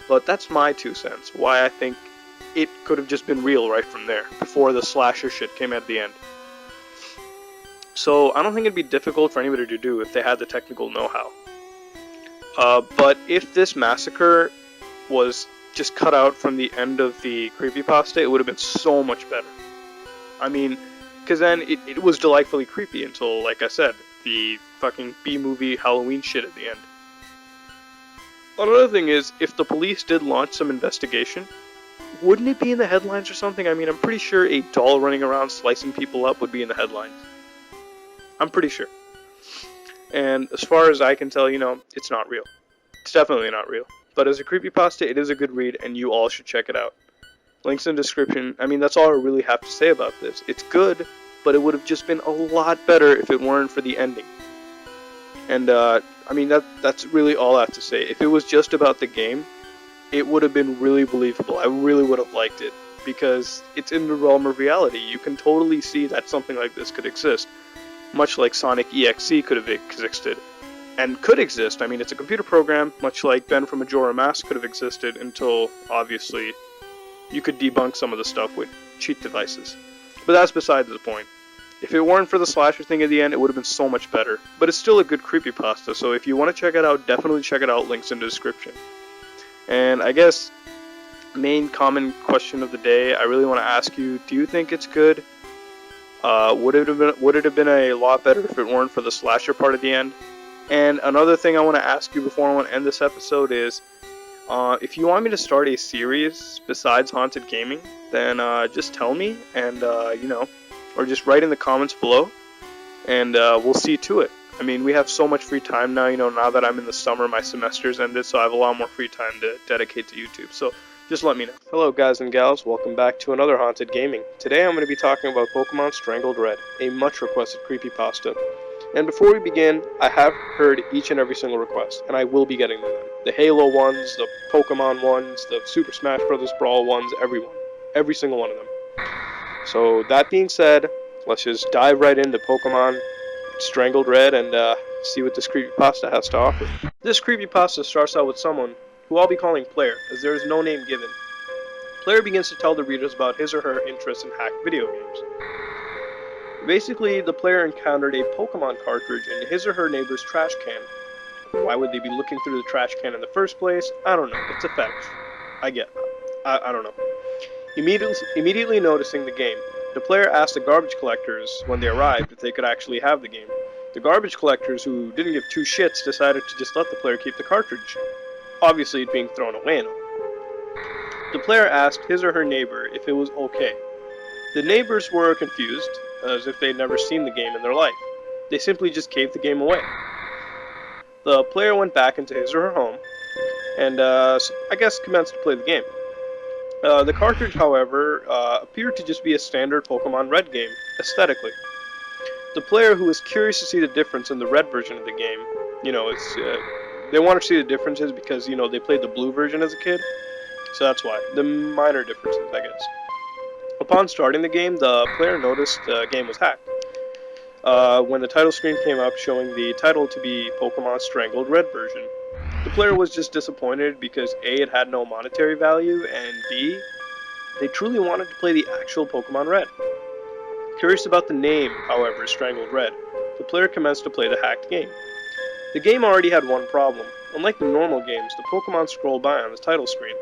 But that's my 2 cents, why I think it could have just been real right from there, before the slasher shit came at the end. So I don't think it'd be difficult for anybody to do if they had the technical know-how. But if this massacre was just cut out from the end of the creepypasta, it would have been so much better. I mean, because then it was delightfully creepy until, like I said, the fucking B-movie Halloween shit at the end. Another thing is, if the police did launch some investigation, wouldn't it be in the headlines or something? I mean, I'm pretty sure a doll running around slicing people up would be in the headlines. I'm pretty sure. And as far as I can tell, it's not real. It's definitely not real. But as a creepypasta, it is a good read, and you all should check it out. Links in the description. I mean, that's all I really have to say about this. It's good, but it would have just been a lot better if it weren't for the ending. And, I mean, that's really all I have to say. If it was just about the game, it would have been really believable. I really would have liked it, because it's in the realm of reality. You can totally see that something like this could exist. Much like Sonic EXE could have existed. And could exist. I mean, it's a computer program, much like Ben from Majora Mask could have existed until, obviously, you could debunk some of the stuff with cheat devices. But that's besides the point. If it weren't for the slasher thing at the end, it would have been so much better. But it's still a good creepypasta, so if you want to check it out, definitely check it out, links in the description. And I guess, main common question of the day, I really want to ask you, do you think it's good? Would it have been a lot better if it weren't for the slasher part at the end? And another thing I want to ask you before I want to end this episode is, if you want me to start a series besides Haunted Gaming, then just tell me, and or just write in the comments below, and we'll see to it. I mean, we have so much free time now, now that I'm in the summer, my semester's ended, so I have a lot more free time to dedicate to YouTube, so just let me know. Hello guys and gals, welcome back to another Haunted Gaming. Today I'm going to be talking about Pokemon Strangled Red, a much requested creepypasta. And before we begin, I have heard each and every single request, and I will be getting to them. The Halo ones, the Pokemon ones, the Super Smash Bros. Brawl ones, every single one of them. So that being said, let's just dive right into Pokemon Strangled Red and see what this creepypasta has to offer. This creepypasta starts out with someone who I'll be calling Player, as there is no name given. Player begins to tell the readers about his or her interest in hacked video games. Basically, the player encountered a Pokemon cartridge in his or her neighbor's trash can. Why would they be looking through the trash can in the first place? I don't know. It's a fetish. I get that. I don't know. Immediately noticing the game, the player asked the garbage collectors when they arrived if they could actually have the game. The garbage collectors, who didn't give two shits, decided to just let the player keep the cartridge. Obviously, it being thrown away and all. The player asked his or her neighbor if it was okay. The neighbors were confused, as if they'd never seen the game in their life. They simply just gave the game away. The player went back into his or her home, and I guess commenced to play the game. The cartridge, however, appeared to just be a standard Pokemon Red game, aesthetically. The player, who was curious to see the difference in the red version of the game, they wanted to see the differences because, they played the blue version as a kid, so that's why. The minor differences, I guess. Upon starting the game, the player noticed the game was hacked. When the title screen came up showing the title to be Pokemon Strangled Red version, the player was just disappointed because A, it had no monetary value, and B, they truly wanted to play the actual Pokemon Red. Curious about the name, however, Strangled Red, the player commenced to play the hacked game. The game already had one problem. Unlike the normal games, the Pokemon scroll by on the title screen,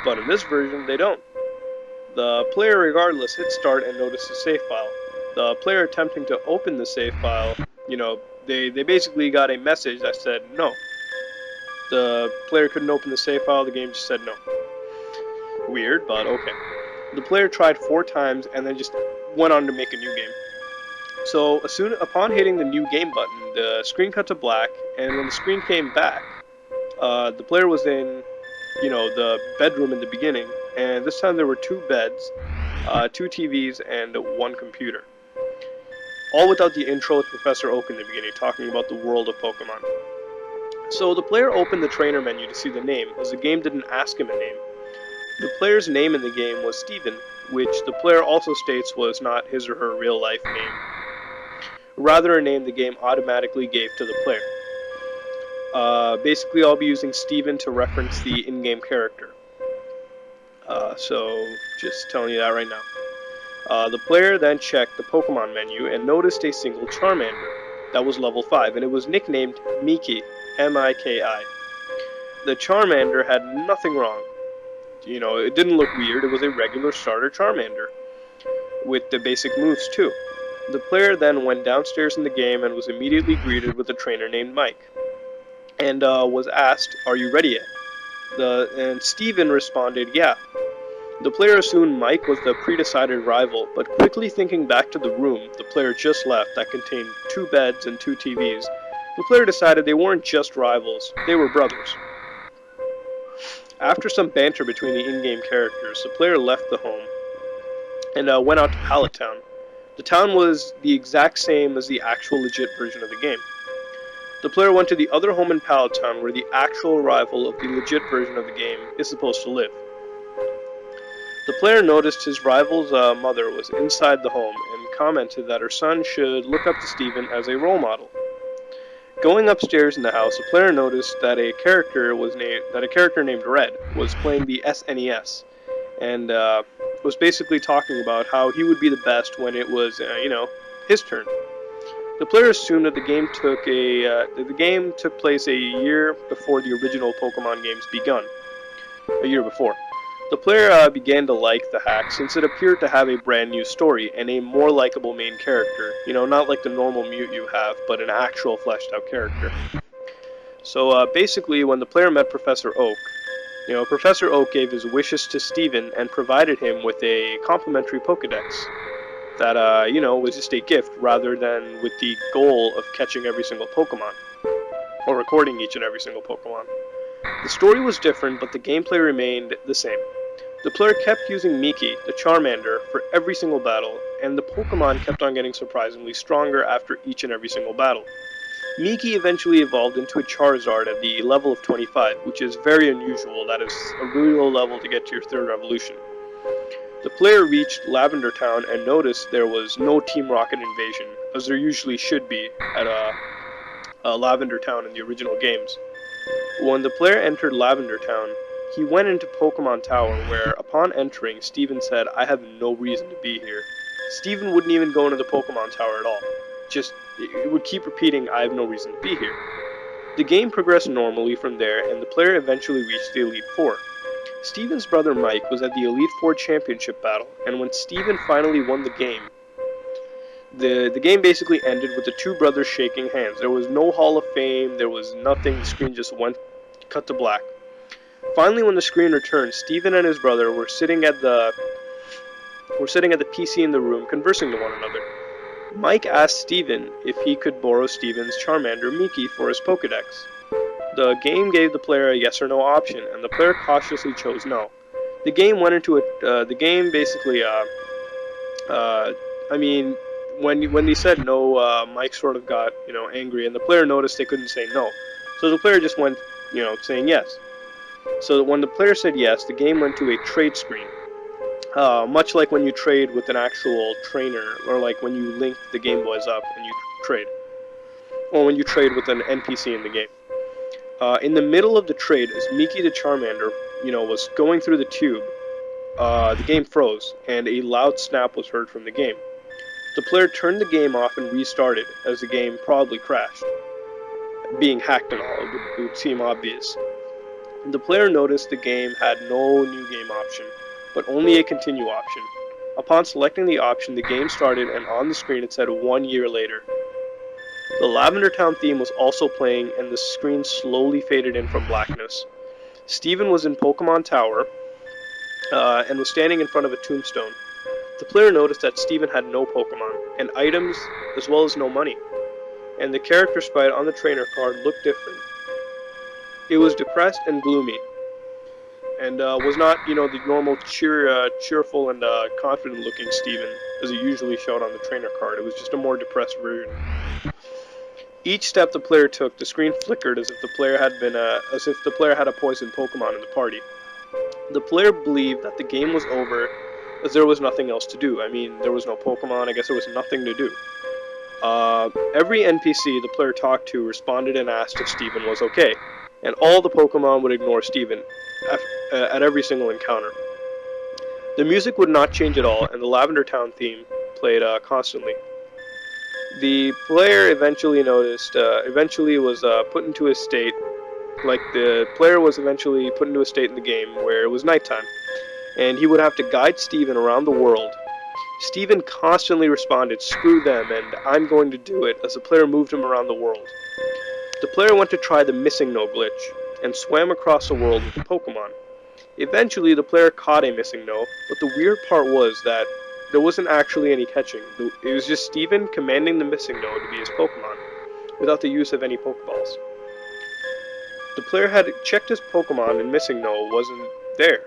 but in this version, they don't. The player regardless hit start and noticed a save file. The player attempting to open the save file, they basically got a message that said no. The player couldn't open the save file, the game just said no. Weird, but okay. The player tried 4 times and then just went on to make a new game. So upon hitting the new game button, the screen cut to black, and when the screen came back, the player was in, the bedroom in the beginning, and this time there were 2 beds, 2 TVs, and 1 computer. All without the intro with Professor Oak in the beginning, talking about the world of Pokemon. So the player opened the trainer menu to see the name, as the game didn't ask him a name. The player's name in the game was Steven, which the player also states was not his or her real life name, rather a name the game automatically gave to the player. Basically, I'll be using Steven to reference the in-game character. So, just telling you that right now. The player then checked the Pokemon menu and noticed a single Charmander that was level 5, and it was nicknamed Miki, M-I-K-I. The Charmander had nothing wrong. It didn't look weird, it was a regular starter Charmander, with the basic moves too. The player then went downstairs in the game and was immediately greeted with a trainer named Mike, and was asked, "Are you ready yet?" And Steven responded, "Yeah." The player assumed Mike was the pre-decided rival, but quickly thinking back to the room the player just left that contained 2 beds and 2 TVs, the player decided they weren't just rivals, they were brothers. After some banter between the in-game characters, the player left the home and went out to Pallet Town. The town was the exact same as the actual legit version of the game. The player went to the other home in Pallet Town where the actual rival of the legit version of the game is supposed to live. The player noticed his rival's mother was inside the home and commented that her son should look up to Steven as a role model. Going upstairs in the house, the player noticed that a character named Red was playing the SNES, and was basically talking about how he would be the best when it was, his turn. The player assumed that the game took place a year before the original Pokemon games begun. A year before. The player began to like the hack since it appeared to have a brand new story and a more likable main character. Not like the normal Mute you have, but an actual fleshed out character. So basically, when the player met Professor Oak, Professor Oak gave his wishes to Steven and provided him with a complimentary Pokedex that, was just a gift rather than with the goal of catching every single Pokemon, or recording each and every single Pokemon. The story was different, but the gameplay remained the same. The player kept using Miki, the Charmander, for every single battle, and the Pokemon kept on getting surprisingly stronger after each and every single battle. Miki eventually evolved into a Charizard at the level of 25, which is very unusual. That is a really low level to get to your 3rd evolution. The player reached Lavender Town and noticed there was no Team Rocket invasion, as there usually should be at Lavender Town in the original games. When the player entered Lavender Town, he went into Pokemon Tower where, upon entering, Steven said, "I have no reason to be here." Steven wouldn't even go into the Pokemon Tower at all. It would keep repeating, "I have no reason to be here." The game progressed normally from there, and the player eventually reached the Elite Four. Steven's brother Mike was at the Elite Four Championship battle, and when Steven finally won the game, the game basically ended with the 2 brothers shaking hands. There was no Hall of Fame, there was nothing, the screen just cut to black. Finally, when the screen returned, Steven and his brother were sitting at the PC in the room, conversing to one another. Mike asked Steven if he could borrow Steven's Charmander Miki for his Pokedex. The game gave the player a yes or no option, and the player cautiously chose no. The game went into when they said no, Mike sort of got, angry, and the player noticed they couldn't say no. So the player just went, saying yes. So when the player said yes, the game went to a trade screen. Much like when you trade with an actual trainer, or like when you link the Game Boys up and you trade. Or when you trade with an NPC in the game. In the middle of the trade, as Miki the Charmander, was going through the tube, the game froze, and a loud snap was heard from the game. The player turned the game off and restarted, as the game probably crashed. Being hacked and all, it would seem obvious. The player noticed the game had no new game option, but only a continue option. Upon selecting the option, the game started, and on the screen it said 1 year later. The Lavender Town theme was also playing, and the screen slowly faded in from blackness. Steven was in Pokemon Tower, and was standing in front of a tombstone. The player noticed that Steven had no Pokemon, and items, as well as no money, and the character sprite on the trainer card looked different. It was depressed and gloomy, and was not, the normal cheerful and confident-looking Steven, as it usually showed on the trainer card. It was just a more depressed version. Each step the player took, the screen flickered as if the player had a poisoned Pokemon in the party. The player believed that the game was over, as there was nothing else to do. I mean, there was no Pokemon. I guess there was nothing to do. Every NPC the player talked to responded and asked if Steven was okay, and all the Pokemon would ignore Steven at every single encounter. The music would not change at all, and the Lavender Town theme played constantly. The player eventually was put into a state, the player was eventually put into a state in the game where it was nighttime, and he would have to guide Steven around the world. Steven constantly responded, "Screw them," and "I'm going to do it," as the player moved him around the world. The player went to try the Missing No glitch, and swam across the world with the Pokemon. Eventually, the player caught a Missing No, but the weird part was that there wasn't actually any catching. It was just Steven commanding the Missing No to be his Pokemon, without the use of any Pokeballs. The player had checked his Pokemon and Missing No wasn't there.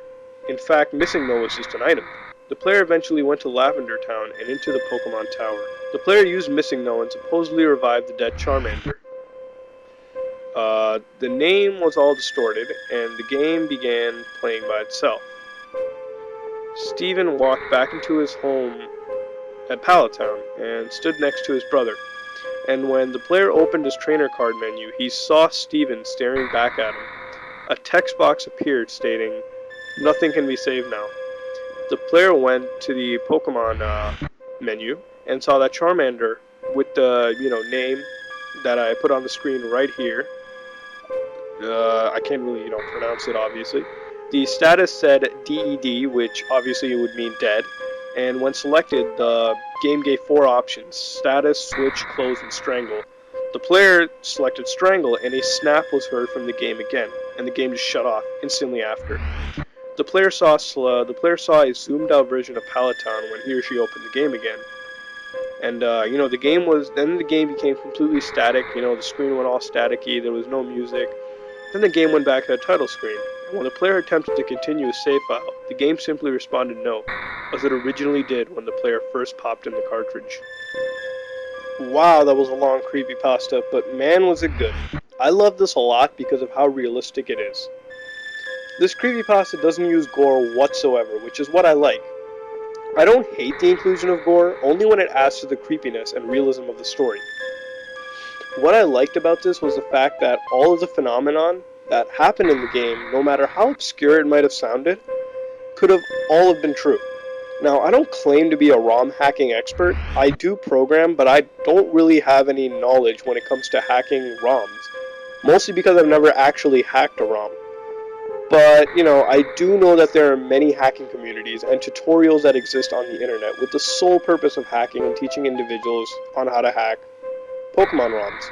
In fact, Missing No was just an item. The player eventually went to Lavender Town and into the Pokemon Tower. The player used Missing No and supposedly revived the dead Charmander. The name was all distorted, and the game began playing by itself. Steven walked back into his home at Pallet Town and stood next to his brother. And when the player opened his trainer card menu, he saw Steven staring back at him. A text box appeared stating, "Nothing can be saved now." The player went to the Pokemon menu and saw that Charmander with the name that I put on the screen right here. I can't really pronounce it, obviously. The status said DED, which obviously would mean dead, and when selected, the game gave 4 options: status, switch, close, and strangle. The player selected strangle, and a snap was heard from the game again, and the game just shut off instantly after. The player saw a zoomed out version of Pallet Town when he or she opened the game again. And the game became completely static. The screen went all staticky, there was no music. Then the game went back to the title screen, and when the player attempted to continue a save file, the game simply responded no, as it originally did when the player first popped in the cartridge. Wow, that was a long creepypasta, but man was it good. I love this a lot because of how realistic it is. This creepypasta doesn't use gore whatsoever, which is what I like. I don't hate the inclusion of gore, only when it adds to the creepiness and realism of the story. What I liked about this was the fact that all of the phenomenon that happened in the game, no matter how obscure it might have sounded, could have all have been true. Now, I don't claim to be a ROM hacking expert. I do program, but I don't really have any knowledge when it comes to hacking ROMs, mostly because I've never actually hacked a ROM. But, I do know that there are many hacking communities and tutorials that exist on the internet with the sole purpose of hacking and teaching individuals on how to hack Pokemon ROMs.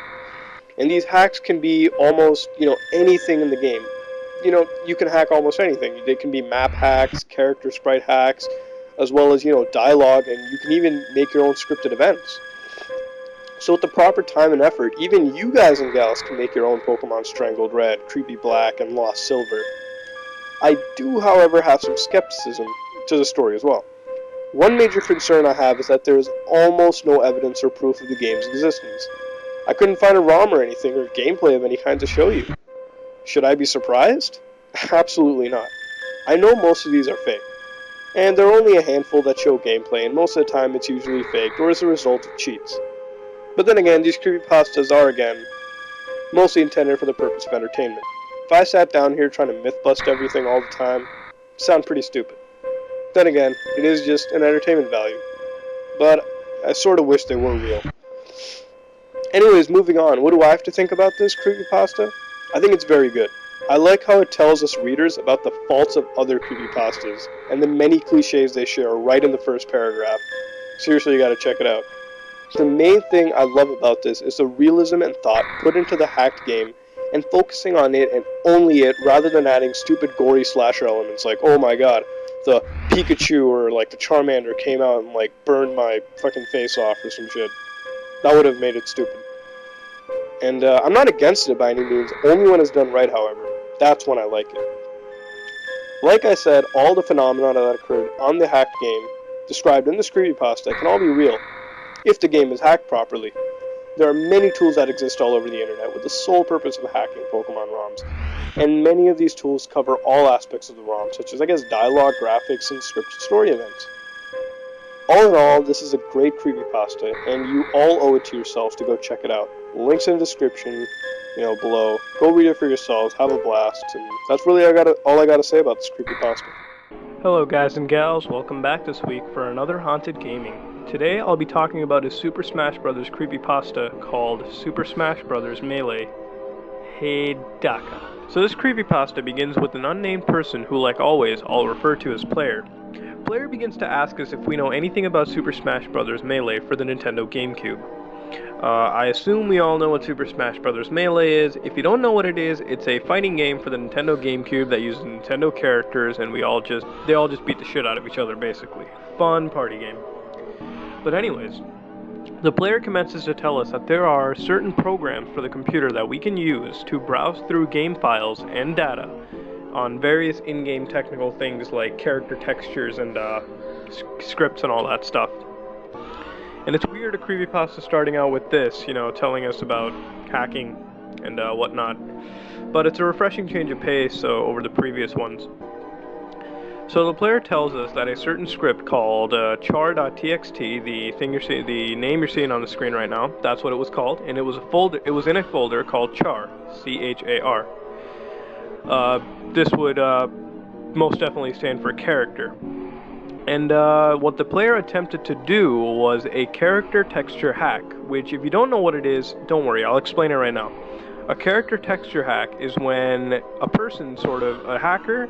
And these hacks can be almost, anything in the game. You can hack almost anything. They can be map hacks, character sprite hacks, as well as, dialogue, and you can even make your own scripted events. So with the proper time and effort, even you guys and gals can make your own Pokemon Strangled Red, Creepy Black, and Lost Silver. I do, however, have some skepticism to the story as well. One major concern I have is that there is almost no evidence or proof of the game's existence. I couldn't find a ROM or anything or gameplay of any kind to show you. Should I be surprised? Absolutely not. I know most of these are fake, and there are only a handful that show gameplay, and most of the time it's usually faked or as a result of cheats. But then again, these creepypastas are, again, mostly intended for the purpose of entertainment. If I sat down here trying to myth-bust everything all the time, it'd sound pretty stupid. Then again, it is just an entertainment value. But I sort of wish they were real. Anyways, moving on, what do I have to think about this creepypasta? I think it's very good. I like how it tells us readers about the faults of other creepypastas, and the many cliches they share right in the first paragraph. Seriously, you gotta check it out. The main thing I love about this is the realism and thought put into the hacked game, and focusing on it and only it rather than adding stupid gory slasher elements like, oh my god, the Pikachu or like the Charmander came out and like burned my fucking face off or some shit. That would have made it stupid. And I'm not against it by any means, only when it's done right, however. That's when I like it. Like I said, all the phenomena that occurred on the hacked game, described in this creepypasta, can all be real, if the game is hacked properly. There are many tools that exist all over the internet with the sole purpose of hacking Pokemon ROMs, and many of these tools cover all aspects of the ROM, such as, I guess, dialogue, graphics, and scripted story events. All in all, this is a great creepypasta, and you all owe it to yourselves to go check it out. Links in the description, below. Go read it for yourselves, have a blast, and that's really all I gotta say about this creepypasta. Hello guys and gals, welcome back this week for another Haunted Gaming. Today I'll be talking about a Super Smash Bros. Creepypasta called Super Smash Bros. Melee Heidaka. So this creepypasta begins with an unnamed person who, like always, I'll refer to as Player. Player begins to ask us if we know anything about Super Smash Bros. Melee for the Nintendo GameCube. I assume we all know what Super Smash Bros. Melee is. If you don't know what it is, it's a fighting game for the Nintendo GameCube that uses Nintendo characters, and they all just beat the shit out of each other, basically. Fun party game. But anyways, the player commences to tell us that there are certain programs for the computer that we can use to browse through game files and data on various in-game technical things like character textures and scripts and all that stuff. And it's weird a creepypasta starting out with this, telling us about hacking and whatnot. But it's a refreshing change of pace over the previous ones. So the player tells us that a certain script called char.txt, the name you're seeing on the screen right now, that's what it was called, and it was in a folder called char, C-H-A-R. This would most definitely stand for character. And what the player attempted to do was a character texture hack, which if you don't know what it is, don't worry, I'll explain it right now. A character texture hack is when a person, a hacker,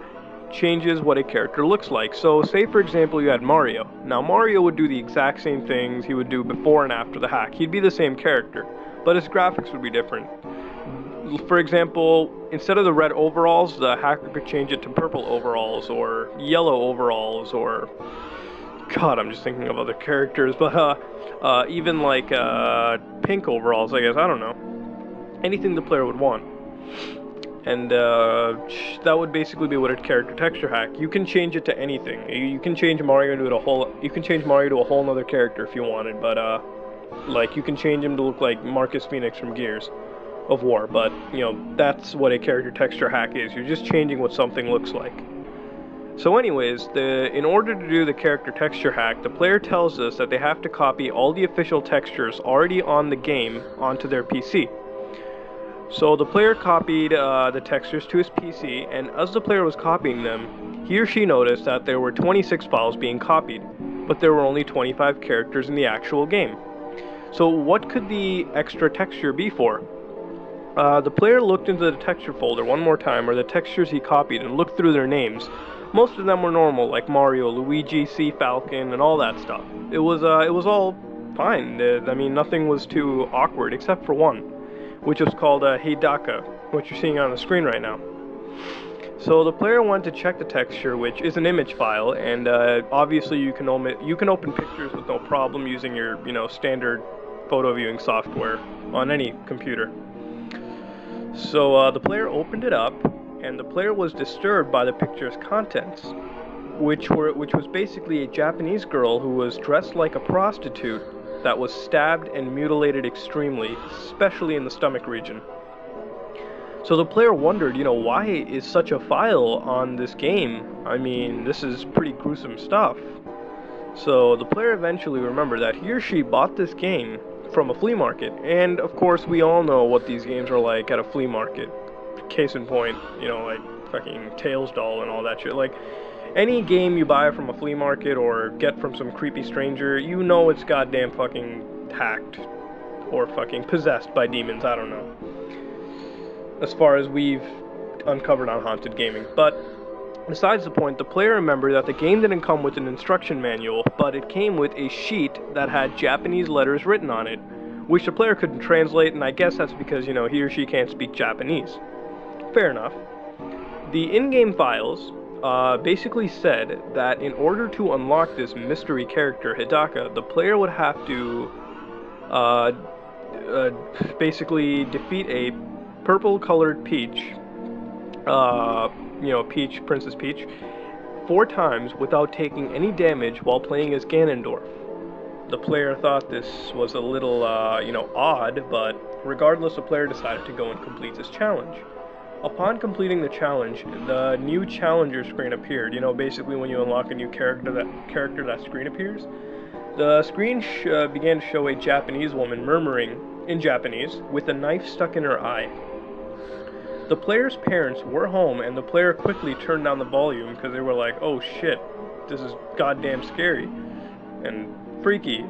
changes what a character looks like. So say for example you had Mario. Now Mario would do the exact same things he would do before and after the hack. He'd be the same character, but his graphics would be different. For example, instead of the red overalls, the hacker could change it to purple overalls, or yellow overalls, or... God, I'm just thinking of other characters, but even like pink overalls, I guess, I don't know. Anything the player would want. And that would basically be what a character texture hack. You can change it to anything. You can change Mario to a whole other character if you wanted, but like you can change him to look like Marcus Phoenix from Gears of War, but that's what a character texture hack is. You're just changing what something looks like. So anyways, in order to do the character texture hack, the player tells us that they have to copy all the official textures already on the game onto their PC. So the player copied the textures to his PC, and as the player was copying them, he or she noticed that there were 26 files being copied, but there were only 25 characters in the actual game. So what could the extra texture be for? The player looked into the texture folder one more time, or the textures he copied, and looked through their names. Most of them were normal, like Mario, Luigi, Sea Falcon, and all that stuff. It was all fine. I mean, nothing was too awkward, except for one, which was called Heidaka, which you're seeing on the screen right now. So the player went to check the texture, which is an image file, and obviously you can open pictures with no problem using your standard photo viewing software on any computer. So the player opened it up, and the player was disturbed by the picture's contents, which was basically a Japanese girl who was dressed like a prostitute that was stabbed and mutilated extremely, especially in the stomach region. So the player wondered, why is such a file on this game? I mean, this is pretty gruesome stuff. So the player eventually remembered that he or she bought this game from a flea market, and of course we all know what these games are like at a flea market. Case in point, like fucking Tails doll and all that shit. Like, Any game you buy from a flea market or get from some creepy stranger, you know it's goddamn fucking hacked or fucking possessed by demons, I don't know. As far as we've uncovered on Haunted Gaming. But besides the point, the player remembered that the game didn't come with an instruction manual, but it came with a sheet that had Japanese letters written on it, which the player couldn't translate, and I guess that's because, you know, he or she can't speak Japanese. Fair enough. The in-game files basically said that in order to unlock this mystery character, Hidaka, the player would have to basically defeat a purple-colored peach, Peach, Princess Peach, 4 times without taking any damage while playing as Ganondorf. The player thought this was a little, odd, but regardless, the player decided to go and complete this challenge. Upon completing the challenge, the new challenger screen appeared. You know, basically when you unlock a new character, that screen appears. The screen began to show a Japanese woman murmuring in Japanese with a knife stuck in her eye. The player's parents were home, and the player quickly turned down the volume because they were like, oh shit, this is goddamn scary and freaky,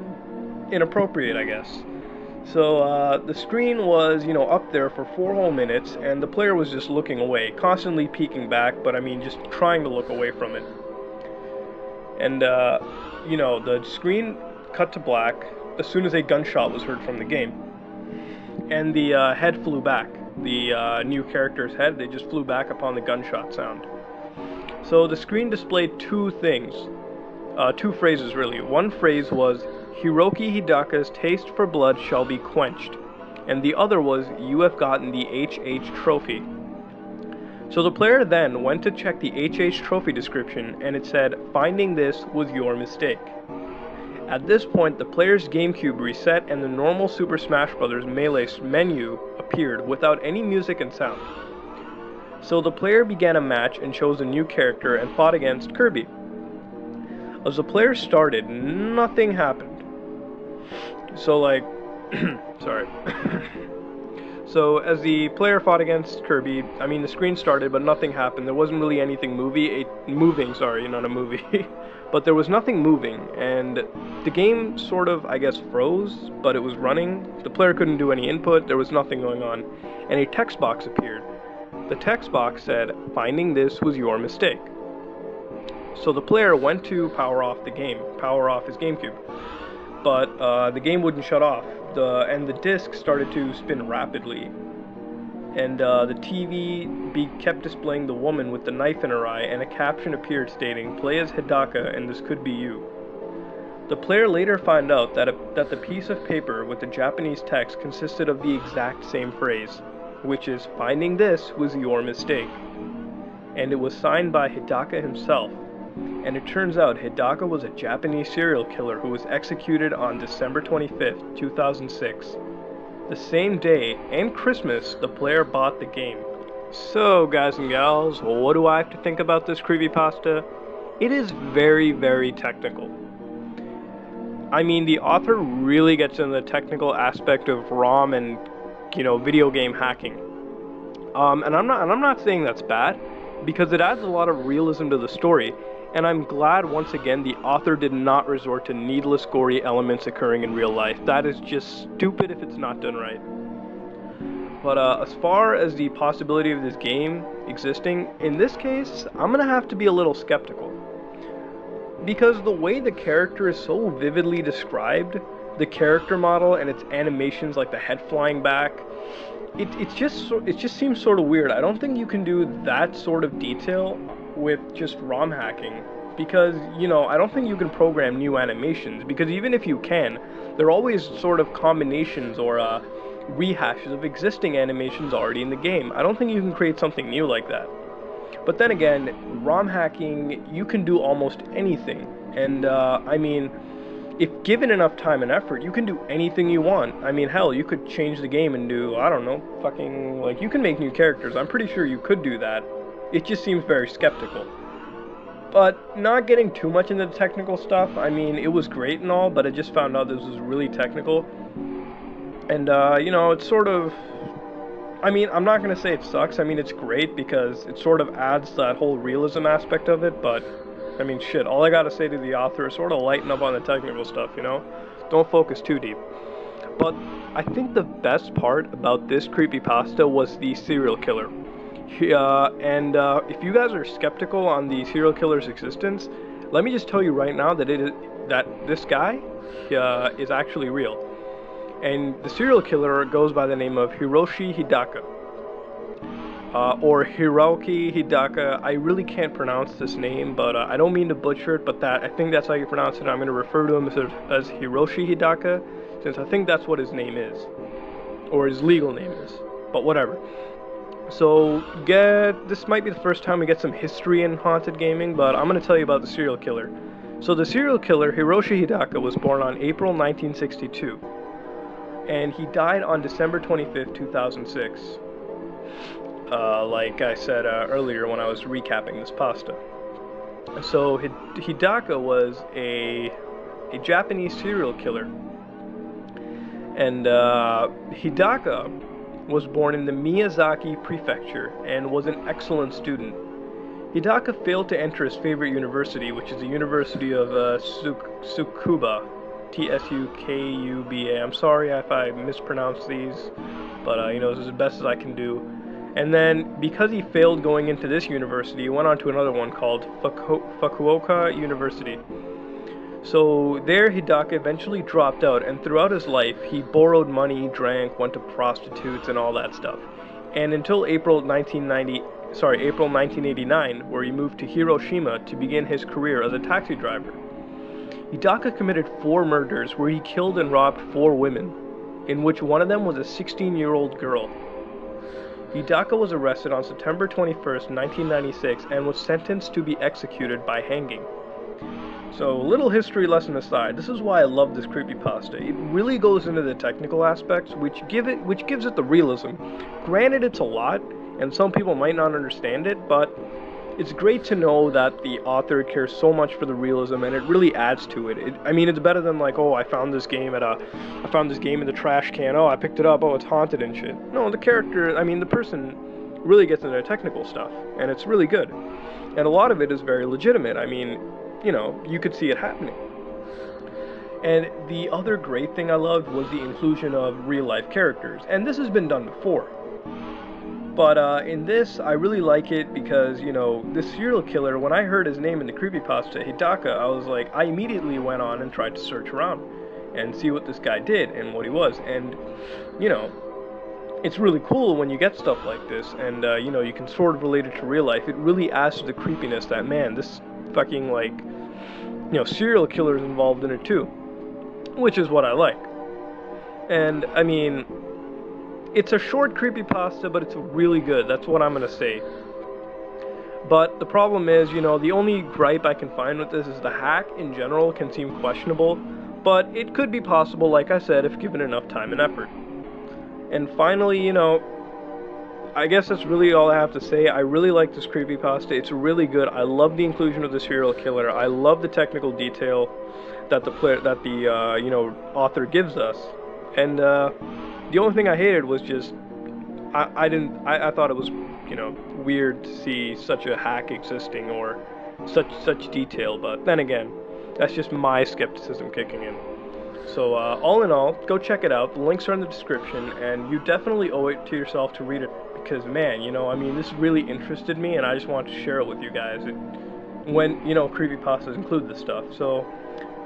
inappropriate, I guess. So the screen was, up there for 4 whole minutes, and the player was just looking away, constantly peeking back, but I mean, just trying to look away from it. And, the screen cut to black as soon as a gunshot was heard from the game. And the head flew back. The new character's head, they just flew back upon the gunshot sound. So the screen displayed 2 things. 2 phrases, really. One phrase was, Hiroki Hidaka's taste for blood shall be quenched. And the other was, you have gotten the HH trophy. So the player then went to check the HH trophy description, and it said, finding this was your mistake. At this point, the player's GameCube reset, and the normal Super Smash Bros. Melee menu appeared without any music and sound. So the player began a match and chose a new character and fought against Kirby. As the player started, nothing happened. So sorry. So as the player fought against Kirby, the screen started, but nothing happened. There wasn't really anything moving, not a movie. But there was nothing moving, and the game sort of, I guess, froze, but it was running. The player couldn't do any input, there was nothing going on, and a text box appeared. The text box said, finding this was your mistake. So the player went to power off his GameCube. But the game wouldn't shut off, and the disc started to spin rapidly. And the TV kept displaying the woman with the knife in her eye, and a caption appeared stating, play as Hidaka and this could be you. The player later found out that the piece of paper with the Japanese text consisted of the exact same phrase, which is, finding this was your mistake. And it was signed by Hidaka himself. And it turns out Hidaka was a Japanese serial killer who was executed on December 25th, 2006. The same day, and Christmas, the player bought the game. So, guys and gals, what do I have to think about this creepypasta? It is very, very technical. The author really gets into the technical aspect of ROM and, video game hacking. And I'm not saying that's bad, because it adds a lot of realism to the story. And I'm glad, once again, the author did not resort to needless gory elements occurring in real life. That is just stupid if it's not done right. But as far as the possibility of this game existing, in this case, I'm gonna have to be a little skeptical. Because the way the character is so vividly described, the character model and its animations like the head flying back, it just seems sort of weird. I don't think you can do that sort of detail with just ROM hacking, because I don't think you can program new animations, because even if you can, they're always sort of combinations or rehashes of existing animations already in the game. I don't think you can create something new like that. But then again, ROM hacking, you can do almost anything, and if given enough time and effort, you can do anything you want. Hell, you could change the game and do, I don't know, you can make new characters. I'm pretty sure you could do that. It just seems very skeptical. But not getting too much into the technical stuff, it was great and all, but I just found out this was really technical. And, it's sort of... I'm not going to say it sucks. It's great because it sort of adds that whole realism aspect of it, but I mean, shit, all I gotta say to the author is sort of lighten up on the technical stuff, you know? Don't focus too deep. But I think the best part about this creepypasta was the serial killer. If you guys are skeptical on the serial killer's existence, let me just tell you right now that this guy is actually real. And the serial killer goes by the name of Hiroshi Hidaka. Or Hiroki Hidaka. I really can't pronounce this name, but I don't mean to butcher it, but I think that's how you pronounce it. I'm going to refer to him as Hiroshi Hidaka, since I think that's what his name is, or his legal name is, but whatever. So, this might be the first time we get some history in haunted gaming, but I'm going to tell you about the serial killer. So the serial killer, Hiroshi Hidaka, was born on April 1962, and he died on December 25th, 2006. Like I said earlier when I was recapping this pasta. So Hidaka was a Japanese serial killer. And Hidaka was born in the Miyazaki prefecture and was an excellent student. Hidaka failed to enter his favorite university, which is the University of Tsukuba, Tsukuba. I'm sorry if I mispronounce these, but this is the best as I can do. And then, because he failed going into this university, he went on to another one called Fukuoka University. So there, Hidaka eventually dropped out, and throughout his life, he borrowed money, drank, went to prostitutes, and all that stuff. And until April 1989, where he moved to Hiroshima to begin his career as a taxi driver. Hidaka committed 4 murders where he killed and robbed 4 women, in which one of them was a 16-year-old girl. Hidaka was arrested on September 21st, 1996, and was sentenced to be executed by hanging. So, little history lesson aside, this is why I love this creepypasta. It really goes into the technical aspects, which gives it the realism. Granted, it's a lot, and some people might not understand it, but it's great to know that the author cares so much for the realism, and it really adds to it. It's better than like, oh, I found this game in the trash can. Oh, I picked it up. Oh, it's haunted and shit. No, the person really gets into the technical stuff, and it's really good. And a lot of it is very legitimate. You could see it happening. And the other great thing I loved was the inclusion of real-life characters, and this has been done before. But in this, I really like it because, this serial killer, when I heard his name in the creepypasta, Hidaka, I immediately went on and tried to search around and see what this guy did and what he was. And, it's really cool when you get stuff like this and, you can sort of relate it to real life. It really adds to the creepiness that, man, this fucking, serial killer is involved in it too. Which is what I like. And, it's a short creepypasta, but it's really good. That's what I'm going to say. But the problem is, the only gripe I can find with this is the hack in general can seem questionable, but it could be possible, like I said, if given enough time and effort. And finally, I guess that's really all I have to say. I really like this creepypasta. It's really good. I love the inclusion of the serial killer. I love the technical detail that the author gives us. And the only thing I hated was just I thought it was weird to see such a hack existing or such detail. But then again, that's just my skepticism kicking in. So all in all, go check it out. The links are in the description, and you definitely owe it to yourself to read it because, man, this really interested me, and I just wanted to share it with you guys. When creepypastas include this stuff, so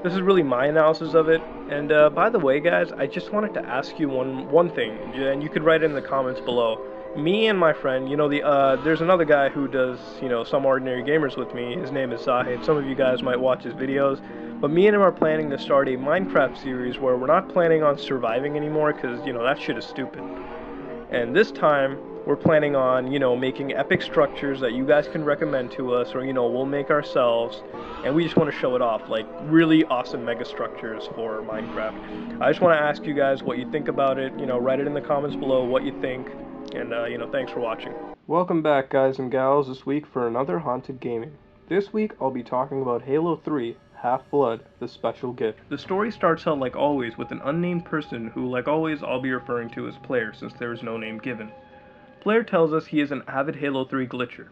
this is really my analysis of it. And by the way, guys, I just wanted to ask you one thing, and you could write it in the comments below. Me and my friend, there's another guy who does, Some Ordinary Gamers with me. His name is Zahid. Some of you guys might watch his videos. But me and him are planning to start a Minecraft series where we're not planning on surviving anymore because, that shit is stupid. And this time, we're planning on, making epic structures that you guys can recommend to us, or, we'll make ourselves, and we just want to show it off, like really awesome mega structures for Minecraft. I just want to ask you guys what you think about it, write it in the comments below what you think, and, thanks for watching. Welcome back, guys and gals, this week for another Haunted Gaming. This week, I'll be talking about Halo 3, Half-Blood, the Special Gift. The story starts out like always with an unnamed person who, like always, I'll be referring to as Player since there is no name given. Player tells us he is an avid Halo 3 glitcher.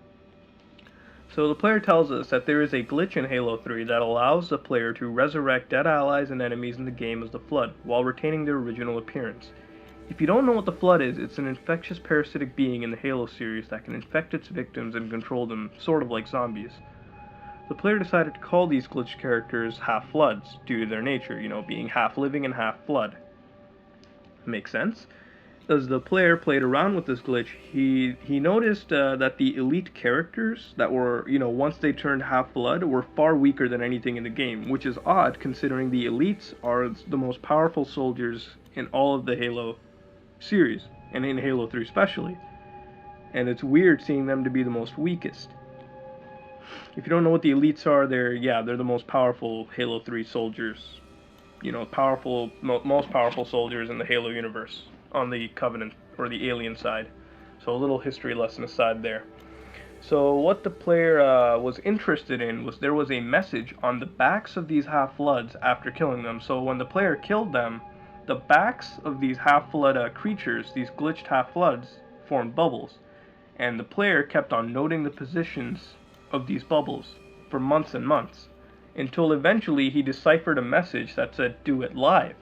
So the player tells us that there is a glitch in Halo 3 that allows the player to resurrect dead allies and enemies in the game as the Flood, while retaining their original appearance. If you don't know what the Flood is, it's an infectious parasitic being in the Halo series that can infect its victims and control them, sort of like zombies. The player decided to call these glitched characters half-Floods, due to their nature, being half-living and half-Flood. Makes sense? As the player played around with this glitch, he noticed that the elite characters that were, once they turned half-blood, were far weaker than anything in the game, which is odd considering the elites are the most powerful soldiers in all of the Halo series, and in Halo 3 especially. And it's weird seeing them to be the most weakest. If you don't know what the elites are, they're the most powerful Halo 3 soldiers. Most powerful soldiers in the Halo universe on the Covenant or the alien side. So a little history lesson aside there. So what the player was interested in was there was a message on the backs of these half-floods after killing them. So when the player killed them, the backs of these half-flood creatures, these glitched half-floods, formed bubbles. And the player kept on noting the positions of these bubbles for months and months, until eventually he deciphered a message that said, "Do it live."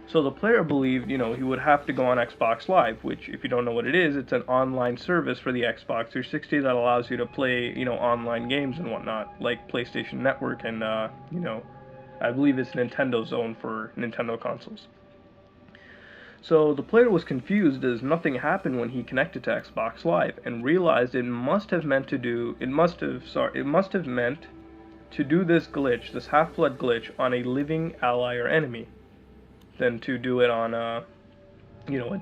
So the player believed, he would have to go on Xbox Live, which, if you don't know what it is, it's an online service for the Xbox 360 that allows you to play, online games and whatnot, like PlayStation Network and, I believe it's Nintendo Zone for Nintendo consoles. So the player was confused as nothing happened when he connected to Xbox Live, and realized it must have meant to do this glitch, this half-blood glitch, on a living ally or enemy, than to do it on a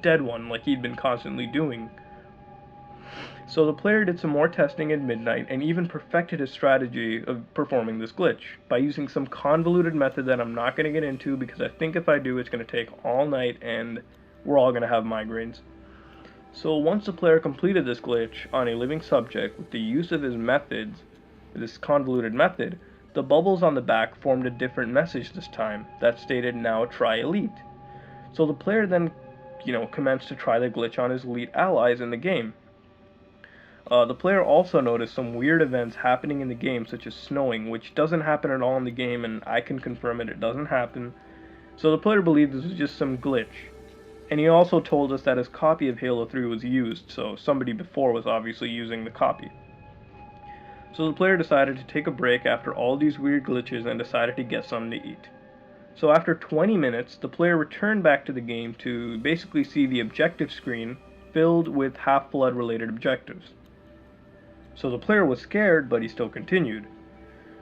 dead one like he'd been constantly doing. So the player did some more testing at midnight and even perfected his strategy of performing this glitch by using some convoluted method that I'm not going to get into, because I think if I do it's going to take all night and we're all going to have migraines. So once the player completed this glitch on a living subject with the use of his methods, this convoluted method, the bubbles on the back formed a different message this time that stated, "Now try elite." So the player then, commenced to try the glitch on his elite allies in the game. The player also noticed some weird events happening in the game, such as snowing, which doesn't happen at all in the game, and I can confirm it doesn't happen. So the player believed this was just some glitch. And he also told us that his copy of Halo 3 was used, so somebody before was obviously using the copy. So the player decided to take a break after all these weird glitches and decided to get something to eat. So after 20 minutes, the player returned back to the game to basically see the objective screen filled with half-blood related objectives. So the player was scared, but he still continued.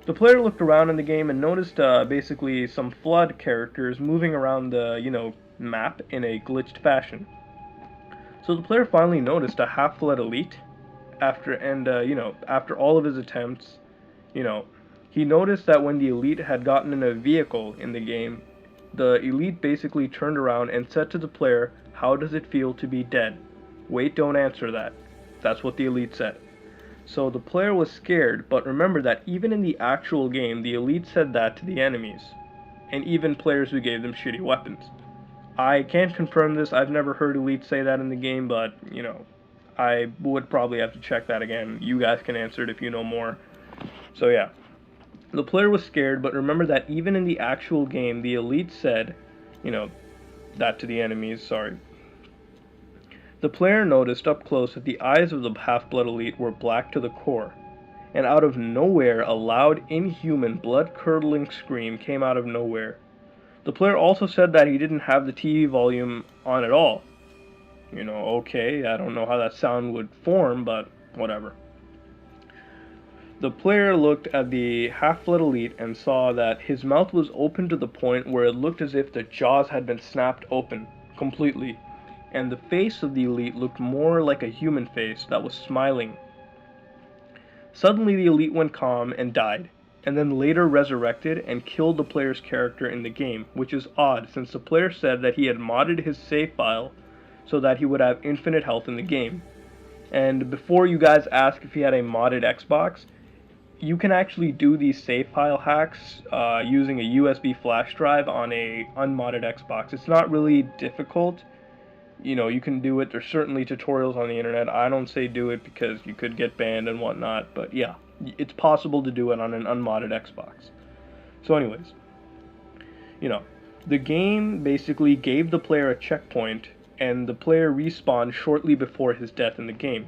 The player looked around in the game and noticed basically some Flood characters moving around the, map in a glitched fashion. So the player finally noticed a half-Flood elite after all of his attempts, he noticed that when the elite had gotten in a vehicle in the game, the elite basically turned around and said to the player, "How does it feel to be dead?" Wait, don't answer that. That's what the elite said. So the player was scared, but remember that even in the actual game, the elite said that to the enemies, and even players who gave them shitty weapons. I can't confirm this, I've never heard elites say that in the game, but, I would probably have to check that again. You guys can answer it if you know more. So yeah. The player was scared, but remember that even in the actual game, the elite said, that to the enemies, sorry. The player noticed up close that the eyes of the half-blood elite were black to the core, and out of nowhere a loud, inhuman, blood-curdling scream came out of nowhere. The player also said that he didn't have the TV volume on at all. Okay, I don't know how that sound would form, but whatever. The player looked at the half-blood elite and saw that his mouth was open to the point where it looked as if the jaws had been snapped open completely, and the face of the elite looked more like a human face that was smiling. Suddenly the elite went calm and died, and then later resurrected and killed the player's character in the game, which is odd since the player said that he had modded his save file so that he would have infinite health in the game. And before you guys ask if he had a modded Xbox, you can actually do these save file hacks using a USB flash drive on a unmodded Xbox. It's not really difficult. You can do it. There's certainly tutorials on the internet. I don't say do it because you could get banned and whatnot, but yeah. It's possible to do it on an unmodded Xbox. So anyways, you know, the game basically gave the player a checkpoint, and the player respawned shortly before his death in the game.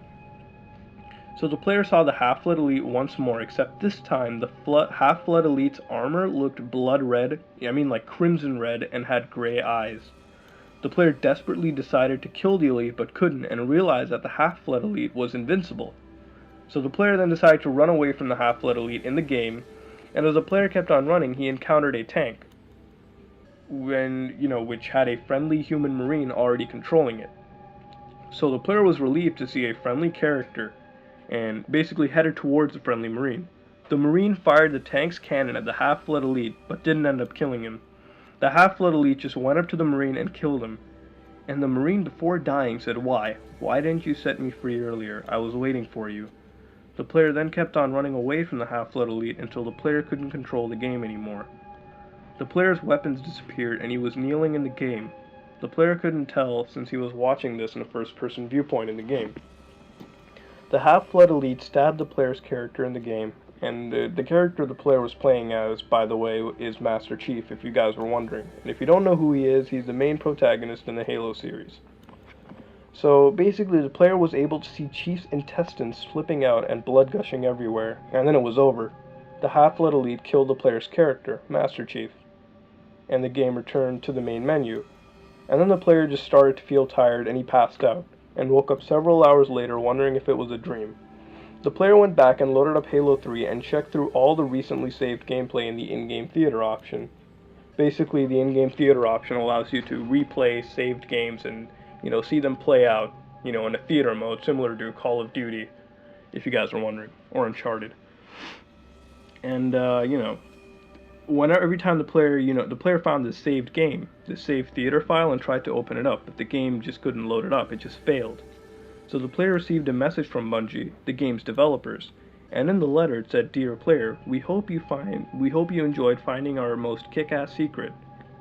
So the player saw the Half-Blood Elite once more, except this time the Half-Blood Elite's armor looked blood red, I mean like crimson red, and had gray eyes. The player desperately decided to kill the Elite but couldn't, and realized that the Half-Blood Elite was invincible. So the player then decided to run away from the Half-Blood Elite in the game, and as the player kept on running, he encountered a tank, which had a friendly human marine already controlling it. So the player was relieved to see a friendly character and basically headed towards the friendly marine. The marine fired the tank's cannon at the Half-Blood Elite, but didn't end up killing him. The Half-Blood Elite just went up to the marine and killed him. And the marine, before dying, said, "Why? Why didn't you set me free earlier? I was waiting for you." The player then kept on running away from the Half-Blood Elite until the player couldn't control the game anymore. The player's weapons disappeared and he was kneeling in the game. The player couldn't tell since he was watching this in a first-person viewpoint in the game. The Half-Blood Elite stabbed the player's character in the game, and the character the player was playing as, by the way, is Master Chief, if you guys were wondering. And if you don't know who he is, he's the main protagonist in the Halo series. So basically the player was able to see Chief's intestines flipping out and blood gushing everywhere, and then it was over. The Half-Blood Elite killed the player's character, Master Chief, and the game returned to the main menu. And then the player just started to feel tired and he passed out, and woke up several hours later wondering if it was a dream. The player went back and loaded up Halo 3 and checked through all the recently saved gameplay in the in-game theater option. Basically, the in-game theater option allows you to replay saved games and, see them play out, in a theater mode, similar to Call of Duty, if you guys are wondering, or Uncharted. And, every time the player found this saved game, this saved theater file, and tried to open it up, but the game just couldn't load it up, it just failed. So the player received a message from Bungie, the game's developers, and in the letter it said, "Dear player, we hope you enjoyed finding our most kick-ass secret.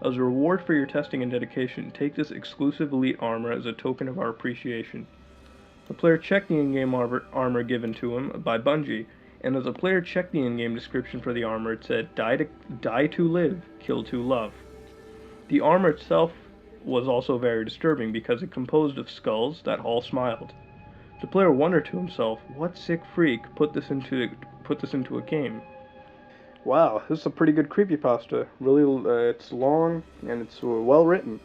As a reward for your testing and dedication, take this exclusive Elite armor as a token of our appreciation." The player checked the in-game armor given to him by Bungie, and as the player checked the in-game description for the armor, it said, die to live, kill to love. The armor itself was also very disturbing because it composed of skulls that all smiled. The player wondered to himself, what sick freak put this into a game? Wow, this is a pretty good creepypasta. Really, it's long and it's well written.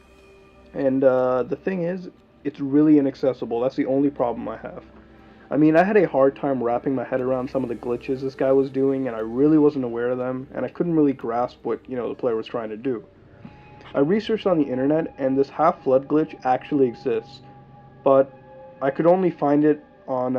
And the thing is, it's really inaccessible. That's the only problem I have. I mean, I had a hard time wrapping my head around some of the glitches this guy was doing, and I really wasn't aware of them, and I couldn't really grasp what, the player was trying to do. I researched on the internet, and this half-flood glitch actually exists, but I could only find it on,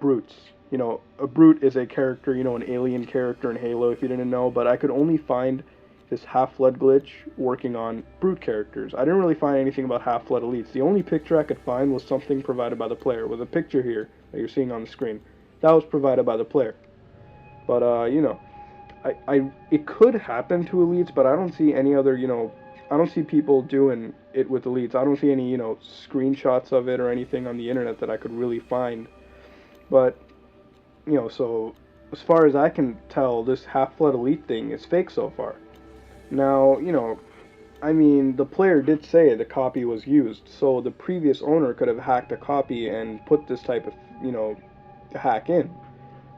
brutes. A brute is a character, an alien character in Halo, if you didn't know, but I could only find this half-flood glitch working on brute characters. I didn't really find anything about half-flood elites. The only picture I could find was something provided by the player. It was a picture here that you're seeing on the screen. That was provided by the player. But, it could happen to elites, but I don't see any other, I don't see people doing it with elites. I don't see any, screenshots of it or anything on the internet that I could really find. But, so as far as I can tell, this half-flood elite thing is fake so far. Now, I mean, the player did say the copy was used, so the previous owner could have hacked a copy and put this type of, hack in.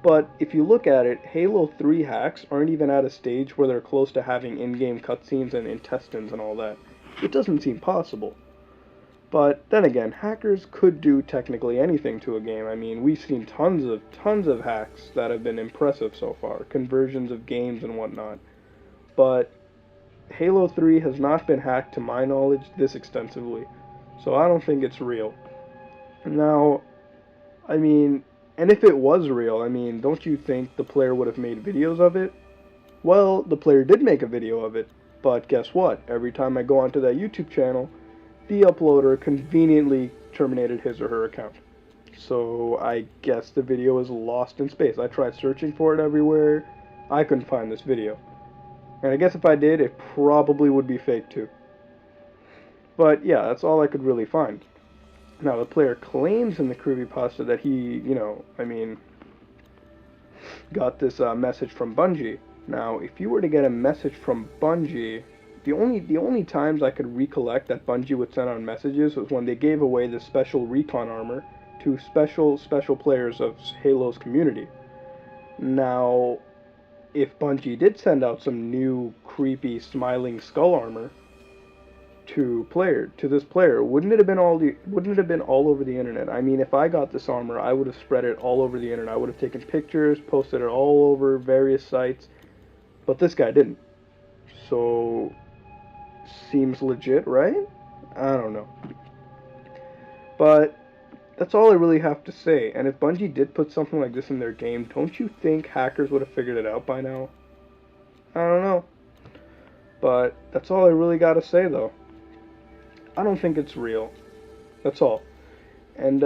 But if you look at it, Halo 3 hacks aren't even at a stage where they're close to having in-game cutscenes and intestines and all that. It doesn't seem possible. But then again, hackers could do technically anything to a game. I mean, we've seen tons of hacks that have been impressive so far, conversions of games and whatnot. But Halo 3 has not been hacked to my knowledge this extensively, so I don't think it's real. Now, I mean, and if it was real, I mean, don't you think the player would have made videos of it? Well, the player did make a video of it, but guess what? Every time I go onto that YouTube channel, the uploader conveniently terminated his or her account. So I guess the video is lost in space. I tried searching for it everywhere. I couldn't find this video. And I guess if I did, it probably would be fake too. But yeah, that's all I could really find. Now, the player claims in the creepypasta that he, got this message from Bungie. Now, if you were to get a message from Bungie, the only times I could recollect that Bungie would send out messages was when they gave away the special recon armor to special players of Halo's community. Now, if Bungie did send out some new creepy smiling skull armor to this player, wouldn't it have been all over the internet? I mean, if I got this armor, I would have spread it all over the internet. I would have taken pictures, posted it all over various sites, but this guy didn't. So, seems legit, right? I don't know. But that's all I really have to say. And if Bungie did put something like this in their game, don't you think hackers would have figured it out by now? I don't know. But that's all I really gotta say, though. I don't think it's real. That's all. And,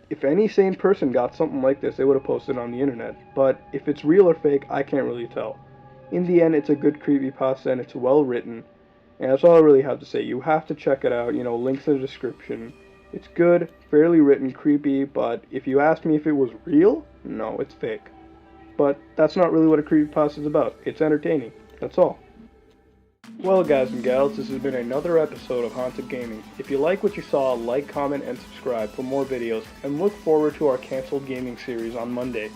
if any sane person got something like this, they would have posted it on the internet. But if it's real or fake, I can't really tell. In the end, it's a good creepypasta and it's well written. And that's all I really have to say. You have to check it out. Links in the description. It's good, fairly written, creepy, but if you ask me if it was real, no, it's fake. But that's not really what a creepypasta is about. It's entertaining. That's all. Well, guys and gals, this has been another episode of Haunted Gaming. If you like what you saw, like, comment, and subscribe for more videos, and look forward to our canceled gaming series on Monday,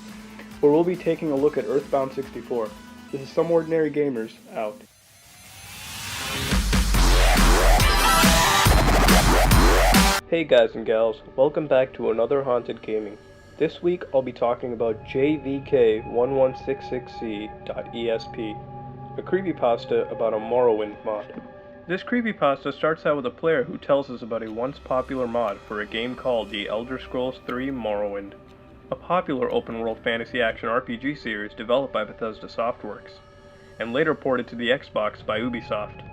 where we'll be taking a look at Earthbound 64. This is Some Ordinary Gamers, out. Hey guys and gals, welcome back to another Haunted Gaming. This week I'll be talking about JVK1166C.ESP, a creepypasta about a Morrowind mod. This creepypasta starts out with a player who tells us about a once popular mod for a game called The Elder Scrolls III Morrowind, a popular open-world fantasy action RPG series developed by Bethesda Softworks, and later ported to the Xbox by Ubisoft.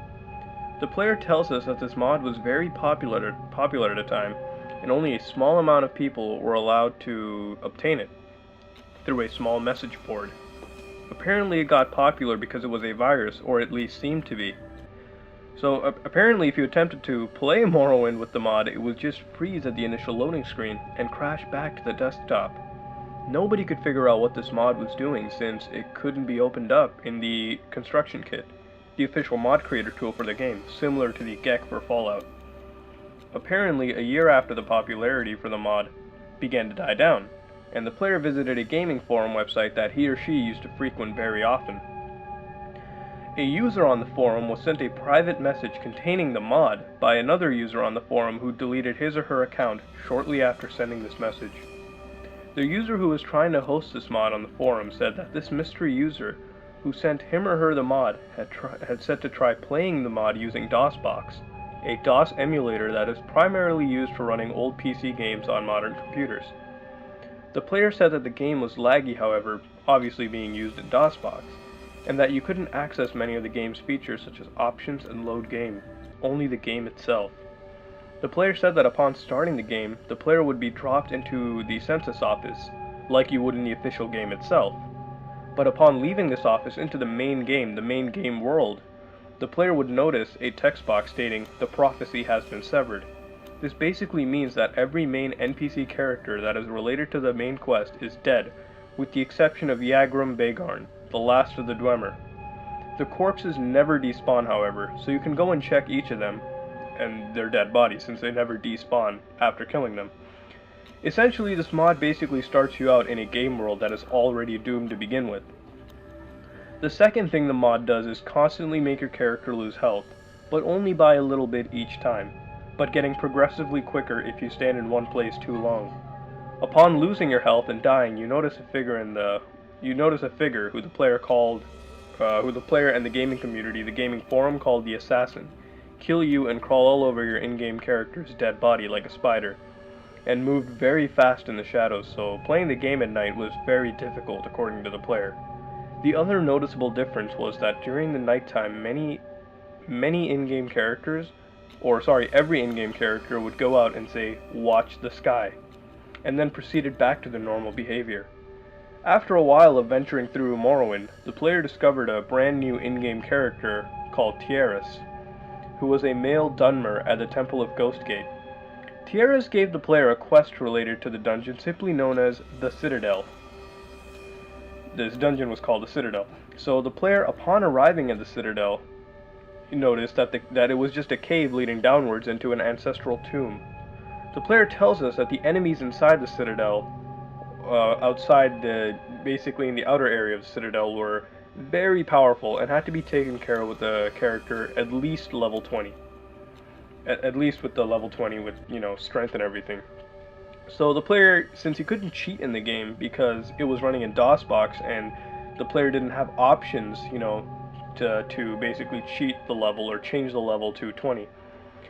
The player tells us that this mod was very popular at the time, and only a small amount of people were allowed to obtain it through a small message board. Apparently it got popular because it was a virus, or at least seemed to be. So apparently if you attempted to play Morrowind with the mod, it would just freeze at the initial loading screen and crash back to the desktop. Nobody could figure out what this mod was doing since it couldn't be opened up in the construction kit, the official mod creator tool for the game, similar to the GEC for Fallout. Apparently, a year after the popularity for the mod began to die down, and the player visited a gaming forum website that he or she used to frequent very often. A user on the forum was sent a private message containing the mod by another user on the forum who deleted his or her account shortly after sending this message. The user who was trying to host this mod on the forum said that this mystery user who sent him or her the mod had said to try playing the mod using DOSBox, a DOS emulator that is primarily used for running old PC games on modern computers. The player said that the game was laggy, however, obviously being used in DOSBox, and that you couldn't access many of the game's features such as options and load game, only the game itself. The player said that upon starting the game, the player would be dropped into the census office, like you would in the official game itself. But upon leaving this office into the main game world, the player would notice a text box stating, "The prophecy has been severed." This basically means that every main NPC character that is related to the main quest is dead, with the exception of Yagrum Begarn, the last of the Dwemer. The corpses never despawn, however, so you can go and check each of them, and their dead bodies, since they never despawn after killing them. Essentially, this mod basically starts you out in a game world that is already doomed to begin with. The second thing the mod does is constantly make your character lose health, but only by a little bit each time, but getting progressively quicker if you stand in one place too long. Upon losing your health and dying, you notice a figure who the player and the gaming community, the gaming forum, called the Assassin, kill you and crawl all over your in-game character's dead body like a spider, and moved very fast in the shadows, so playing the game at night was very difficult according to the player. The other noticeable difference was that during the nighttime, every in-game character would go out and say, "Watch the sky," and then proceeded back to their normal behavior. After a while of venturing through Morrowind, the player discovered a brand new in-game character called Tierras, who was a male Dunmer at the Temple of Ghostgate. Tierras gave the player a quest related to the dungeon simply known as the Citadel. this dungeon was called the Citadel. So the player, upon arriving at the Citadel, noticed that it was just a cave leading downwards into an ancestral tomb. The player tells us that the enemies inside the Citadel, basically in the outer area of the Citadel, were very powerful and had to be taken care of with a character at least level 20. At least with the level 20 with, strength and everything. So the player, since he couldn't cheat in the game because it was running in DOSBox and the player didn't have options, to basically cheat the level or change the level to 20.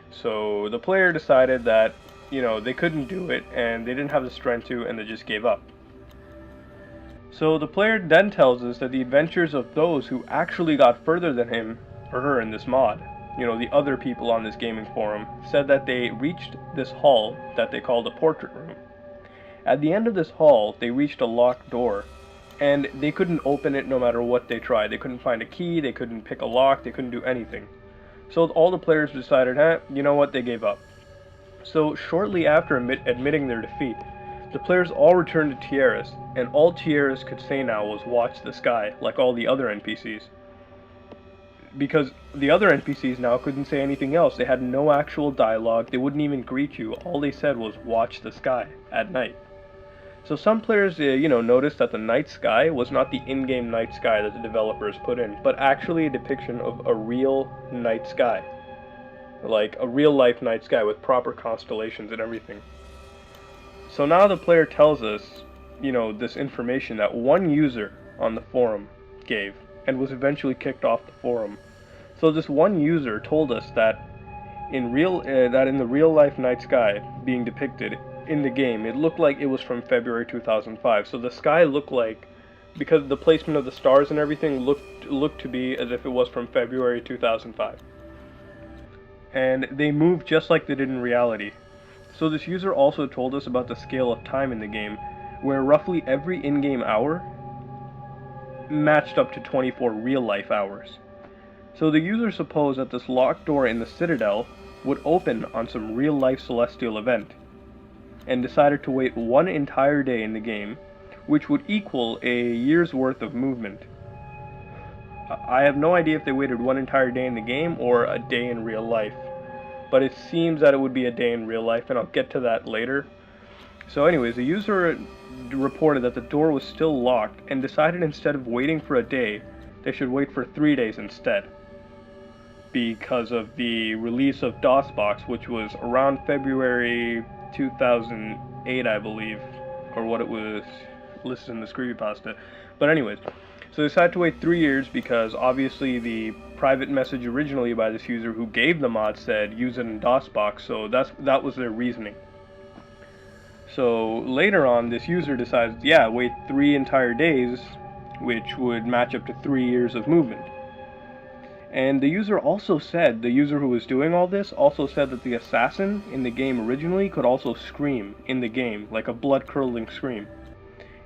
So the player decided that, they couldn't do it and they didn't have the strength to, and they just gave up. So the player then tells us that the adventures of those who actually got further than him or her in this mod, the other people on this gaming forum, said that they reached this hall that they called a portrait room. At the end of this hall, they reached a locked door, and they couldn't open it no matter what they tried. They couldn't find a key, they couldn't pick a lock, they couldn't do anything. So all the players decided, you know what, they gave up. So shortly after admitting their defeat, the players all returned to Tierras, and all Tierras could say now was "watch the sky," like all the other NPCs. Because the other NPCs now couldn't say anything else. They had no actual dialogue, they wouldn't even greet you. All they said was "watch the sky" at night. So some players, noticed that the night sky was not the in-game night sky that the developers put in, but actually a depiction of a real night sky. Like a real-life night sky with proper constellations and everything. So now the player tells us, this information that one user on the forum gave, and was eventually kicked off the forum. So this one user told us that in the real-life night sky being depicted in the game, it looked like it was from February 2005. So the sky looked like, because the placement of the stars and everything looked to be as if it was from February 2005. And they moved just like they did in reality. So this user also told us about the scale of time in the game, where roughly every in-game hour matched up to 24 real-life hours. So the user supposed that this locked door in the Citadel would open on some real-life celestial event, and decided to wait one entire day in the game, which would equal a year's worth of movement. I have no idea if they waited one entire day in the game or a day in real life, but it seems that it would be a day in real life, and I'll get to that later. So anyways, the user reported that the door was still locked and decided instead of waiting for a day, they should wait for 3 days instead, because of the release of DOSBox, which was around February 2008, I believe, or what it was listed in this creepypasta. But anyways, so they decided to wait 3 years because obviously the private message originally by this user who gave the mod said use it in DOSBox, so that was their reasoning. So later on, this user decides, wait 3 entire days, which would match up to 3 years of movement. And the user who was doing all this also said that the assassin in the game originally could also scream in the game, like a blood-curdling scream,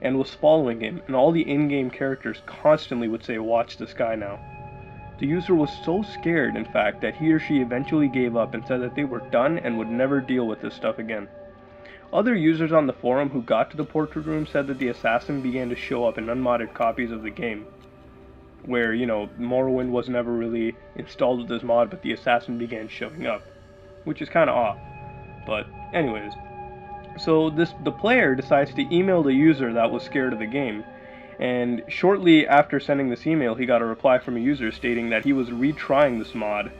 and was following him, and all the in-game characters constantly would say, "Watch the sky now." The user was so scared, in fact, that he or she eventually gave up and said that they were done and would never deal with this stuff again. Other users on the forum who got to the portrait room said that the assassin began to show up in unmodded copies of the game, where, Morrowind was never really installed with this mod, but the assassin began showing up, which is kind of off. But anyways, so the player decides to email the user that was scared of the game, and shortly after sending this email, he got a reply from a user stating that he was retrying this mod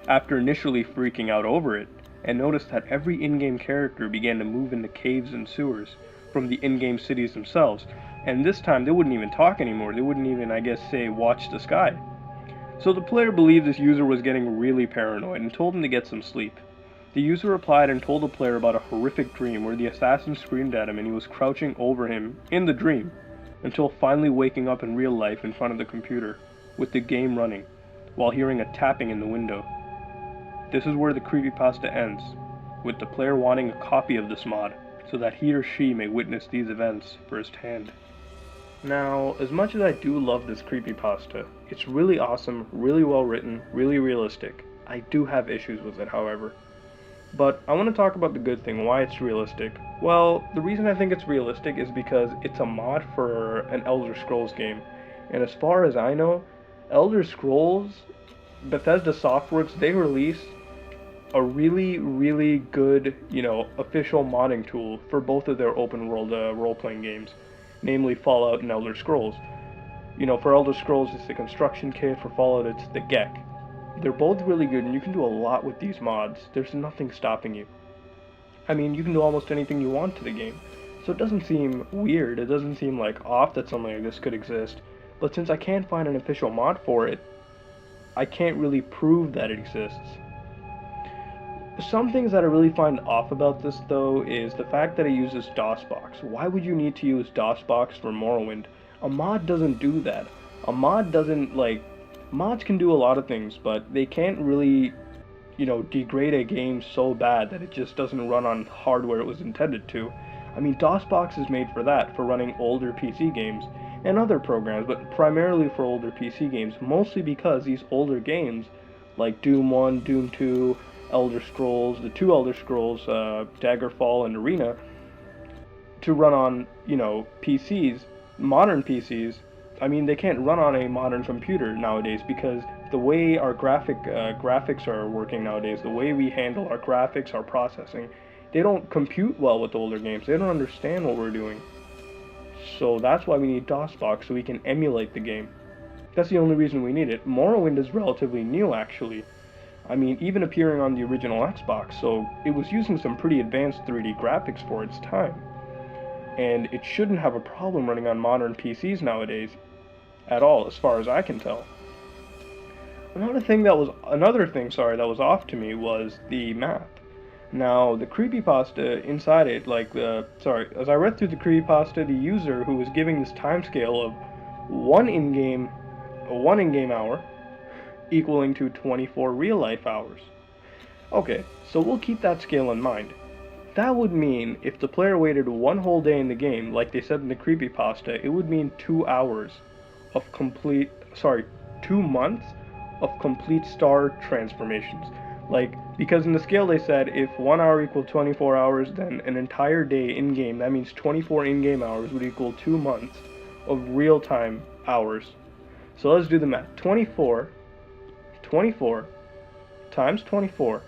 after initially freaking out over it, and noticed that every in-game character began to move into caves and sewers from the in-game cities themselves, and this time they wouldn't even talk anymore. They wouldn't even, say, "watch the sky." So the player believed this user was getting really paranoid and told him to get some sleep. The user replied and told the player about a horrific dream where the assassin screamed at him and he was crouching over him in the dream, until finally waking up in real life in front of the computer, with the game running, while hearing a tapping in the window. This is where the creepypasta ends, with the player wanting a copy of this mod, so that he or she may witness these events firsthand. Now, as much as I do love this creepypasta, it's really awesome, really well written, really realistic. I do have issues with it, however. But I want to talk about the good thing, why it's realistic. Well, the reason I think it's realistic is because it's a mod for an Elder Scrolls game. And as far as I know, Elder Scrolls, Bethesda Softworks, they release a really, really good, official modding tool for both of their open world role-playing games, namely Fallout and Elder Scrolls. For Elder Scrolls, it's the construction kit. For Fallout, it's the GECK. They're both really good, and you can do a lot with these mods. There's nothing stopping you. I mean, you can do almost anything you want to the game. So it doesn't seem weird, it doesn't seem like off that something like this could exist. But since I can't find an official mod for it, I can't really prove that it exists. Some things that I really find off about this, though, is the fact that it uses DOSBox. Why would you need to use DOSBox for Morrowind? A mod doesn't do that. A mod doesn't, mods can do a lot of things, but they can't really, degrade a game so bad that it just doesn't run on hardware it was intended to. I mean, DOSBox is made for that, for running older PC games, and other programs, but primarily for older PC games, mostly because these older games, like Doom 1, Doom 2, Elder Scrolls, the two Elder Scrolls, Daggerfall and Arena, to run on, PCs, modern PCs. I mean, they can't run on a modern computer nowadays because the way our graphics are working nowadays, the way we handle our graphics, our processing, they don't compute well with older games. They don't understand what we're doing. So that's why we need DOSBox, so we can emulate the game. That's the only reason we need it. Morrowind is relatively new, actually. I mean, even appearing on the original Xbox, so it was using some pretty advanced 3D graphics for its time. And it shouldn't have a problem running on modern PCs nowadays at all, as far as I can tell. Another thing that was off to me was the map. Now, the creepypasta inside it, as I read through the creepypasta, the user who was giving this timescale of one in-game hour equaling to 24 real-life hours. Okay, so we'll keep that scale in mind. That would mean if the player waited one whole day in the game, like they said in the creepypasta, it would mean 2 months of complete star transformations. Because in the scale they said if 1 hour equaled 24 hours, then an entire day in-game, that means 24 in-game hours would equal 2 months of real-time hours. So let's do the math. 24 times 24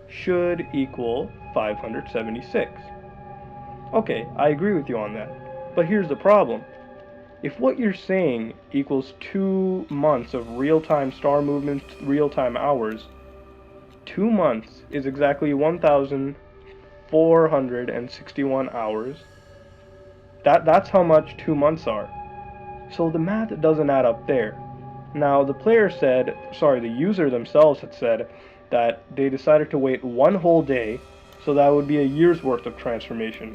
should equal 576. Okay, I agree with you on that. But here's the problem. If what you're saying equals 2 months of real-time star movement, real-time hours, 2 months is exactly 1,461 hours. That's how much 2 months are. So the math doesn't add up there. Now, the user themselves had said that they decided to wait one whole day, so that would be a year's worth of transformation.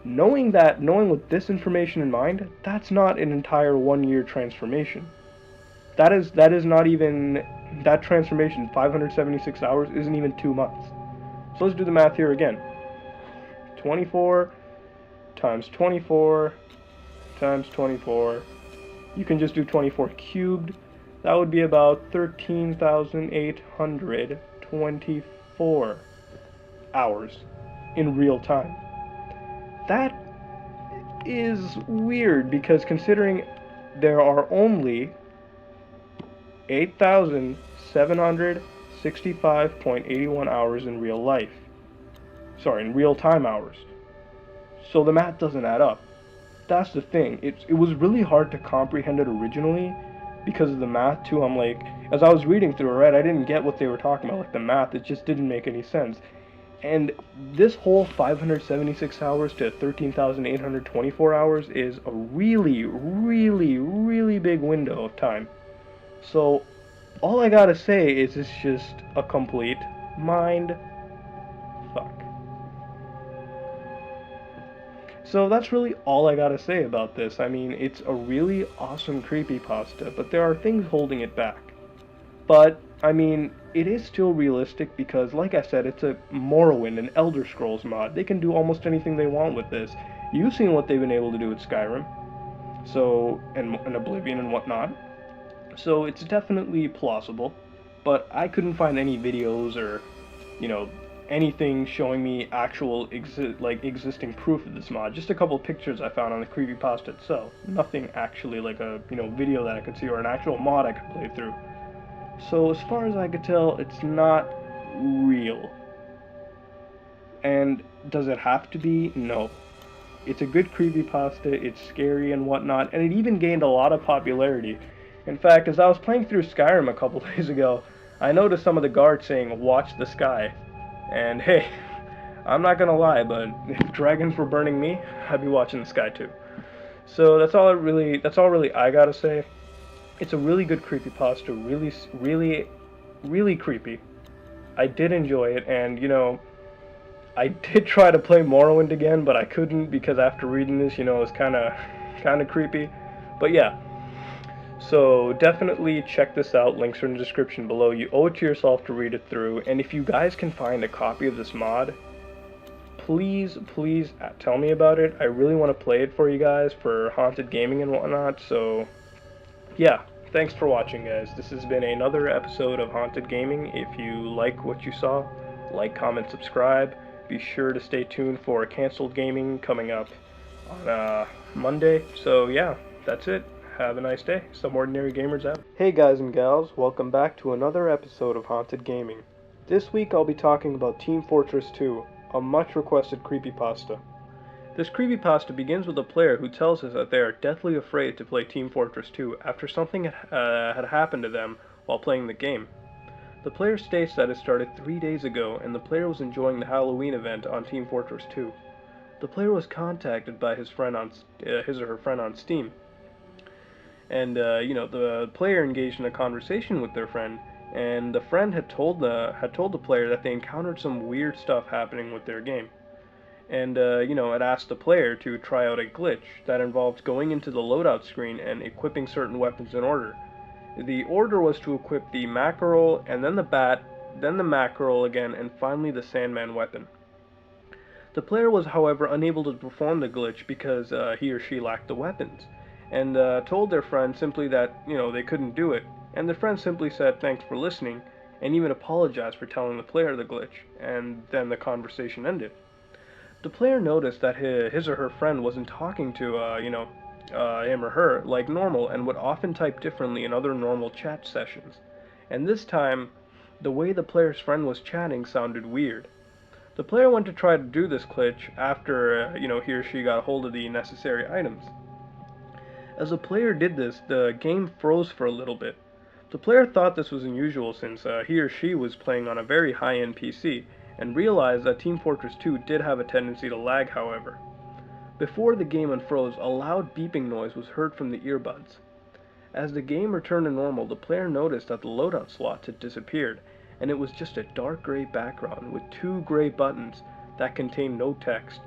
Knowing with this information in mind, that's not an entire 1 year transformation. That is not even, that transformation, 576 hours, isn't even 2 months. So let's do the math here again. 24 times 24 times 24. You can just do 24 cubed. That would be about 13,824 hours in real time. That is weird because considering there are only 8,765.81 hours in real life. In real-time hours. So the math doesn't add up. That's the thing. It was really hard to comprehend it originally because of the math too. I'm like, as I was reading through it, right, I didn't get what they were talking about, the math. It just didn't make any sense. And this whole 576 hours to 13,824 hours is a really, really, really big window of time. So, all I gotta say is it's just a complete mind fuck. So that's really all I gotta say about this. I mean, it's a really awesome creepypasta, but there are things holding it back. But, I mean, it is still realistic because, like I said, it's a Morrowind, an Elder Scrolls mod. They can do almost anything they want with this. You've seen what they've been able to do with Skyrim, and Oblivion and whatnot. So it's definitely plausible, but I couldn't find any videos or, anything showing me actual existing proof of this mod. Just a couple of pictures I found on the creepypasta itself. Nothing actually like a video that I could see or an actual mod I could play through. So as far as I could tell, it's not real. And does it have to be? No. It's a good creepypasta, it's scary and whatnot, and it even gained a lot of popularity. In fact, as I was playing through Skyrim a couple days ago, I noticed some of the guards saying, "Watch the sky." And hey, I'm not gonna lie, but if dragons were burning me, I'd be watching the sky too. So that's all really I gotta say. It's a really good creepypasta, really creepy. I did enjoy it, and I did try to play Morrowind again, but I couldn't because after reading this, it was kind of creepy. But yeah, so definitely check this out. Links are in the description below. You owe it to yourself to read it through. And if you guys can find a copy of this mod, please tell me about it. I really want to play it for you guys for haunted gaming and whatnot. So yeah, thanks for watching, guys. This has been another episode of Haunted Gaming. If you like what you saw, like, comment, subscribe. Be sure to stay tuned for Cancelled Gaming coming up on Monday. So yeah, that's it. Have a nice day. Some Ordinary Gamers out. Hey guys and gals, welcome back to another episode of Haunted Gaming. This week I'll be talking about Team Fortress 2, a much requested creepypasta. This creepypasta begins with a player who tells us that they are deathly afraid to play Team Fortress 2 after something had happened to them while playing the game. The player states that it started 3 days ago and the player was enjoying the Halloween event on Team Fortress 2. The player was contacted by his or her friend on Steam. And the player engaged in a conversation with their friend, and the friend had told the player that they encountered some weird stuff happening with their game. And it asked the player to try out a glitch that involved going into the loadout screen and equipping certain weapons in order. The order was to equip the mackerel, and then the bat, then the mackerel again, and finally the Sandman weapon. The player was, however, unable to perform the glitch because he or she lacked the weapons, and told their friend simply that, they couldn't do it. And their friend simply said thanks for listening, and even apologized for telling the player the glitch, and then the conversation ended. The player noticed that his or her friend wasn't talking to, him or her like normal and would often type differently in other normal chat sessions. And this time, the way the player's friend was chatting sounded weird. The player went to try to do this glitch after, he or she got hold of the necessary items. As the player did this, the game froze for a little bit. The player thought this was unusual since he or she was playing on a very high-end PC, and realized that Team Fortress 2 did have a tendency to lag, however. Before the game unfroze, a loud beeping noise was heard from the earbuds. As the game returned to normal, the player noticed that the loadout slots had disappeared, and it was just a dark gray background with 2 gray buttons that contained no text.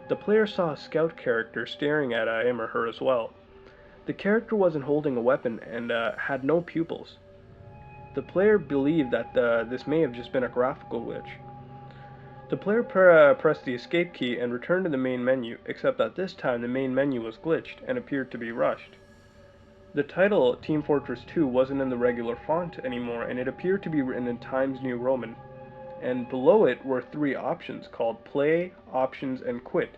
The player saw a scout character staring at him or her as well. The character wasn't holding a weapon and had no pupils. The player believed that this may have just been a graphical glitch. The player pressed the escape key and returned to the main menu, except that this time the main menu was glitched and appeared to be rushed. The title, Team Fortress 2, wasn't in the regular font anymore, and it appeared to be written in Times New Roman. And below it were 3 options called Play, Options, and Quit.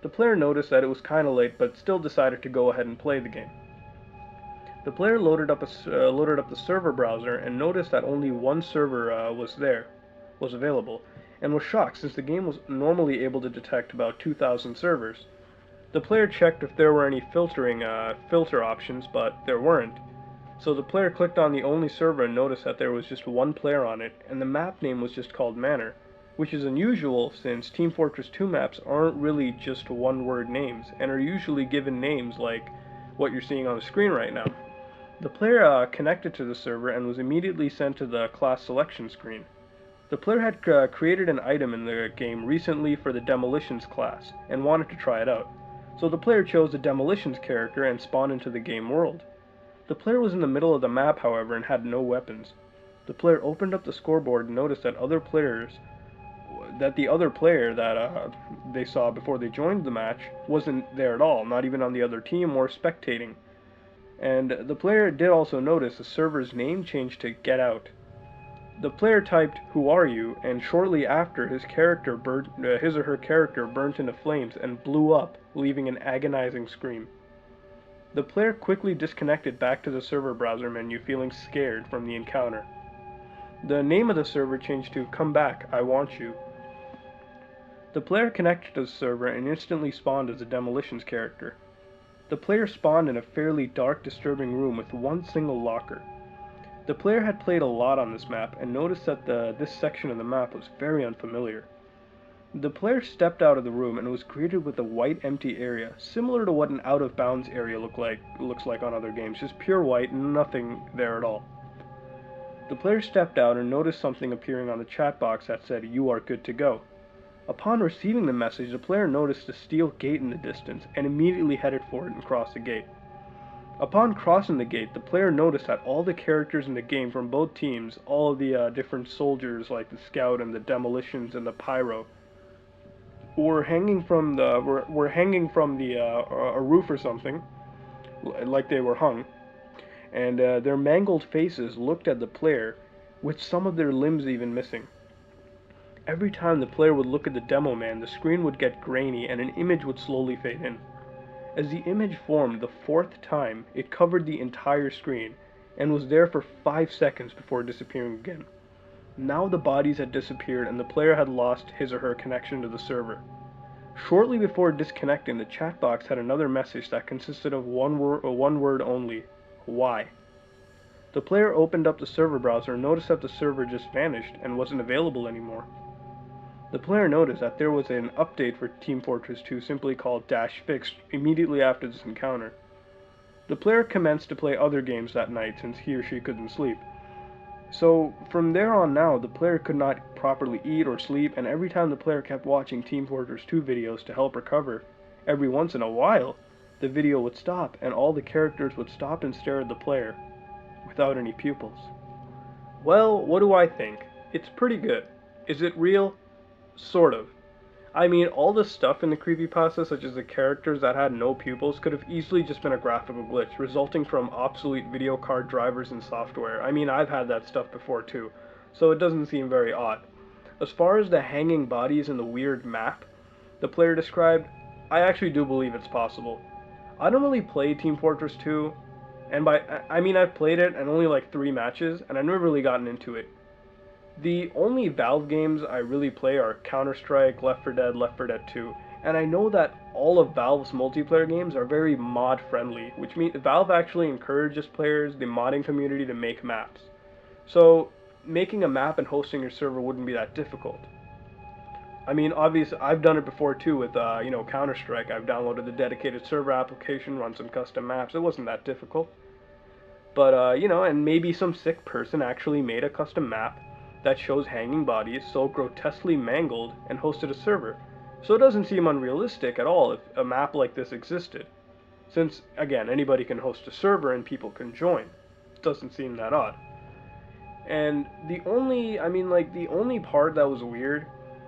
The player noticed that it was kinda late, but still decided to go ahead and play the game. The player loaded up the server browser and noticed that only one server was available, and was shocked since the game was normally able to detect about 2,000 servers. The player checked if there were any filter options, but there weren't. So the player clicked on the only server and noticed that there was just one player on it, and the map name was just called Manor, which is unusual since Team Fortress 2 maps aren't really just one-word names, and are usually given names like what you're seeing on the screen right now. The player connected to the server and was immediately sent to the class selection screen. The player had created an item in the game recently for the Demolitions class, and wanted to try it out. So the player chose the Demolitions character and spawned into the game world. The player was in the middle of the map, however, and had no weapons. The player opened up the scoreboard and noticed that the other player that they saw before they joined the match wasn't there at all, not even on the other team or spectating. And the player did also notice the server's name changed to Get Out. The player typed, "Who are you?" and shortly after his or her character burnt into flames and blew up, leaving an agonizing scream. The player quickly disconnected back to the server browser menu, feeling scared from the encounter. The name of the server changed to "Come Back, I Want You." The player connected to the server and instantly spawned as a Demolitions character. The player spawned in a fairly dark, disturbing room with one single locker. The player had played a lot on this map and noticed that this section of the map was very unfamiliar. The player stepped out of the room and was greeted with a white empty area, similar to what an out-of-bounds area looks like on other games, just pure white and nothing there at all. The player stepped out and noticed something appearing on the chat box that said, "You are good to go." Upon receiving the message, the player noticed a steel gate in the distance and immediately headed for it and crossed the gate. Upon crossing the gate, the player noticed that all the characters in the game from both teams, all of the different soldiers like the scout and the demolitions and the pyro, were hanging from a roof or something, like they were hung, and their mangled faces looked at the player, with some of their limbs even missing. Every time the player would look at the demo man, the screen would get grainy and an image would slowly fade in. As the image formed the fourth time, it covered the entire screen and was there for 5 seconds before disappearing again. Now the bodies had disappeared and the player had lost his or her connection to the server. Shortly before disconnecting, the chat box had another message that consisted of one word only: "Why?" The player opened up the server browser and noticed that the server just vanished and wasn't available anymore. The player noticed that there was an update for Team Fortress 2 simply called -fixed immediately after this encounter. The player commenced to play other games that night since he or she couldn't sleep. So from there on now, the player could not properly eat or sleep, and every time the player kept watching Team Fortress 2 videos to help recover, every once in a while, the video would stop and all the characters would stop and stare at the player, without any pupils. Well, what do I think? It's pretty good. Is it real? Sort of. I mean, all the stuff in the creepypasta, such as the characters that had no pupils, could have easily just been a graphical glitch, resulting from obsolete video card drivers and software. I mean, I've had that stuff before too, so it doesn't seem very odd. As far as the hanging bodies and the weird map the player described, I actually do believe it's possible. I don't really play Team Fortress 2, and I mean I've played it and only like 3 matches, and I've never really gotten into it. The only Valve games I really play are Counter-Strike, Left 4 Dead, Left 4 Dead 2, and I know that all of Valve's multiplayer games are very mod-friendly, which means Valve actually encourages players, the modding community, to make maps. So, making a map and hosting your server wouldn't be that difficult. I mean, obviously, I've done it before too with, Counter-Strike. I've downloaded the dedicated server application, run some custom maps. It wasn't that difficult. But, and maybe some sick person actually made a custom map that shows hanging bodies so grotesquely mangled and hosted a server. So it doesn't seem unrealistic at all if a map like this existed. Since, again, anybody can host a server and people can join. It doesn't seem that odd. And the only part that was weird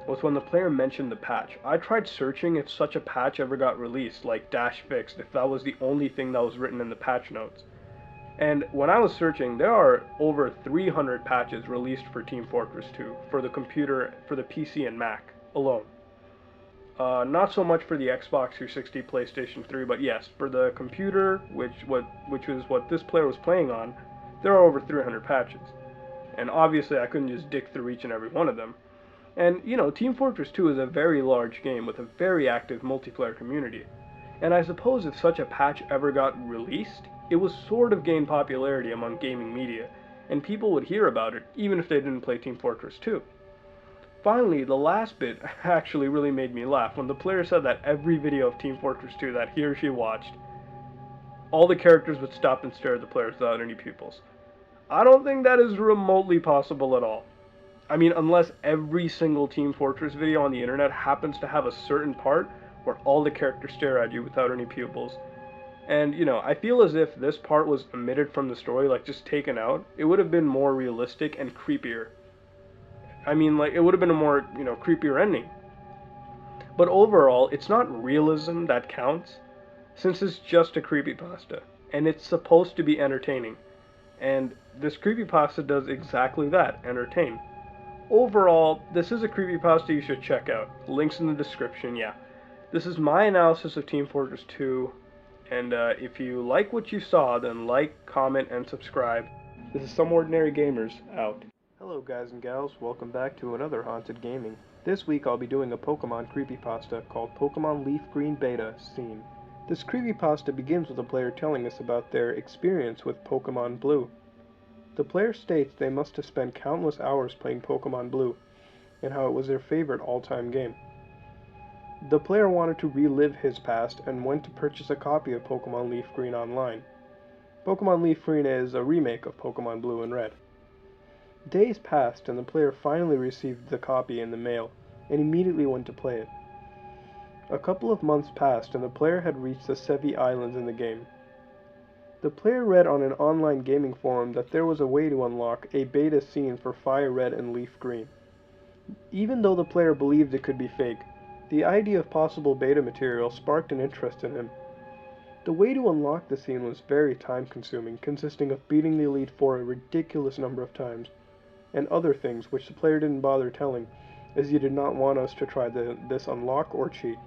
was when the player mentioned the patch. I tried searching if such a patch ever got released, like -fixed, if that was the only thing that was written in the patch notes. And when I was searching, there are over 300 patches released for Team Fortress 2 for the computer, for the PC and Mac alone. Not so much for the Xbox 360, PlayStation 3, but yes, for the computer, which was what this player was playing on, there are over 300 patches. And obviously I couldn't just dig through each and every one of them. And, Team Fortress 2 is a very large game with a very active multiplayer community. And I suppose if such a patch ever got released, it would sort of gain popularity among gaming media, and people would hear about it, even if they didn't play Team Fortress 2. Finally, the last bit actually really made me laugh when the player said that every video of Team Fortress 2 that he or she watched, all the characters would stop and stare at the players without any pupils. I don't think that is remotely possible at all. I mean, unless every single Team Fortress video on the internet happens to have a certain part where all the characters stare at you without any pupils. And, I feel as if this part was omitted from the story, like just taken out, it would have been more realistic and creepier. I mean, like, it would have been a more, creepier ending. But overall, it's not realism that counts, since it's just a creepypasta, and it's supposed to be entertaining. And this creepypasta does exactly that, entertain. Overall, this is a creepypasta you should check out. Links in the description, yeah. This is my analysis of Team Fortress 2, and if you like what you saw, then like, comment, and subscribe. This is Some Ordinary Gamers, out. Hello guys and gals, welcome back to another Haunted Gaming. This week I'll be doing a Pokemon creepypasta called Pokemon Leaf Green Beta Scene. This creepypasta begins with a player telling us about their experience with Pokemon Blue. The player states they must have spent countless hours playing Pokemon Blue, and how it was their favorite all-time game. The player wanted to relive his past and went to purchase a copy of Pokemon Leaf Green online. Pokemon Leaf Green is a remake of Pokemon Blue and Red. Days passed and the player finally received the copy in the mail and immediately went to play it. A couple of months passed and the player had reached the Sevi Islands in the game. The player read on an online gaming forum that there was a way to unlock a beta scene for Fire Red and Leaf Green. Even though the player believed it could be fake, the idea of possible beta material sparked an interest in him. The way to unlock the scene was very time-consuming, consisting of beating the Elite Four a ridiculous number of times, and other things which the player didn't bother telling, as he did not want us to try this unlock or cheat.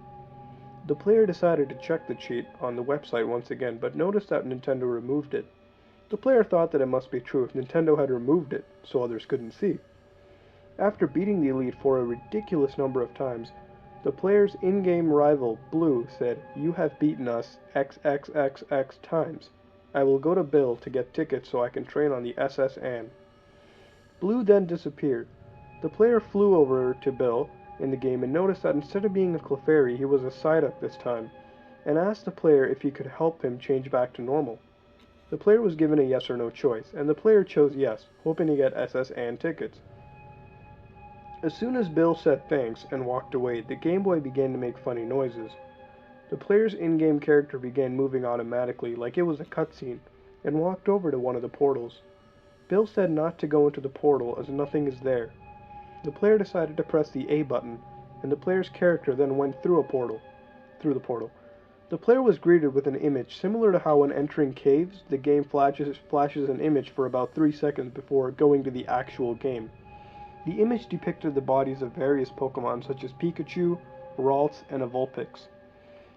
The player decided to check the cheat on the website once again, but noticed that Nintendo removed it. The player thought that it must be true if Nintendo had removed it, so others couldn't see. After beating the Elite Four a ridiculous number of times, the player's in-game rival, Blue, said, "You have beaten us XXXX times. I will go to Bill to get tickets so I can train on the SS Anne." Blue then disappeared. The player flew over to Bill in the game and noticed that instead of being a Clefairy, he was a Psyduck this time, and asked the player if he could help him change back to normal. The player was given a yes or no choice, and the player chose yes, hoping to get SS Anne tickets. As soon as Bill said thanks and walked away, the Game Boy began to make funny noises. The player's in-game character began moving automatically like it was a cutscene, and walked over to one of the portals. Bill said not to go into the portal as nothing is there. The player decided to press the A button, and the player's character then went through the portal. The player was greeted with an image similar to how when entering caves, the game flashes an image for about 3 seconds before going to the actual game. The image depicted the bodies of various Pokemon such as Pikachu, Ralts, and a Vulpix.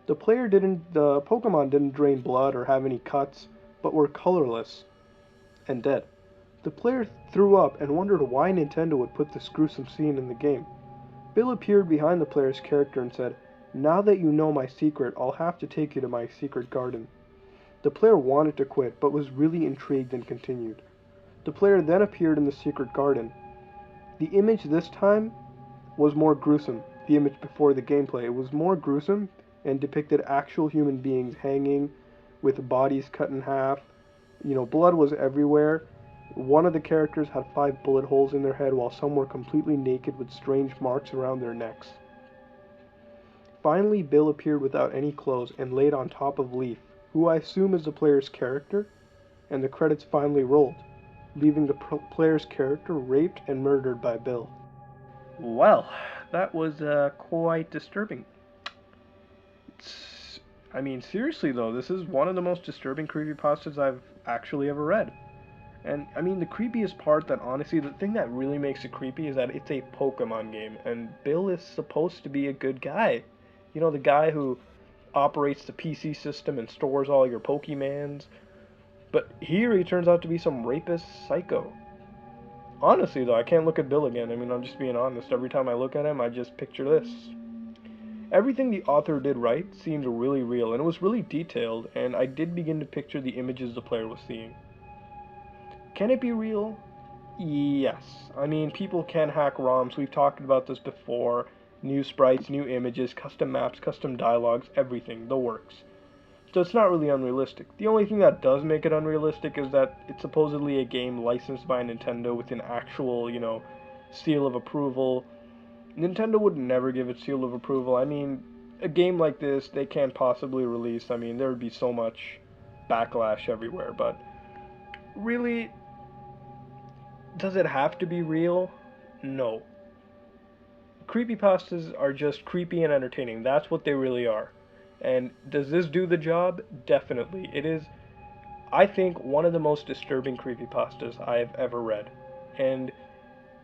The Pokemon didn't drain blood or have any cuts, but were colorless and dead. The player threw up and wondered why Nintendo would put this gruesome scene in the game. Bill appeared behind the player's character and said, "Now that you know my secret, I'll have to take you to my secret garden." The player wanted to quit, but was really intrigued and continued. The player then appeared in the secret garden. The image this time was more gruesome. The image before the gameplay, it was more gruesome and depicted actual human beings hanging with bodies cut in half. Blood was everywhere. One of the characters had 5 bullet holes in their head while some were completely naked with strange marks around their necks. Finally, Bill appeared without any clothes and laid on top of Leaf, who I assume is the player's character, and the credits finally rolled, leaving the player's character raped and murdered by Bill. Well, that was quite disturbing. Seriously though, this is one of the most disturbing creepypastas I've actually ever read. And, the creepiest part the thing that really makes it creepy is that it's a Pokemon game, and Bill is supposed to be a good guy. The guy who operates the PC system and stores all your Pokemans. But here he turns out to be some rapist psycho. Honestly, though, I can't look at Bill again. I'm just being honest. Every time I look at him, I just picture this. Everything the author did right seemed really real, and it was really detailed, and I did begin to picture the images the player was seeing. Can it be real? Yes. People can hack ROMs. We've talked about this before. New sprites, new images, custom maps, custom dialogues, everything. The works. So it's not really unrealistic. The only thing that does make it unrealistic is that it's supposedly a game licensed by Nintendo with an actual, seal of approval. Nintendo would never give it seal of approval. A game like this, they can't possibly release. There would be so much backlash everywhere, but really, does it have to be real? No. Creepypastas are just creepy and entertaining. That's what they really are. And does this do the job? Definitely. It is. I think one of the most disturbing creepypastas I have ever read. And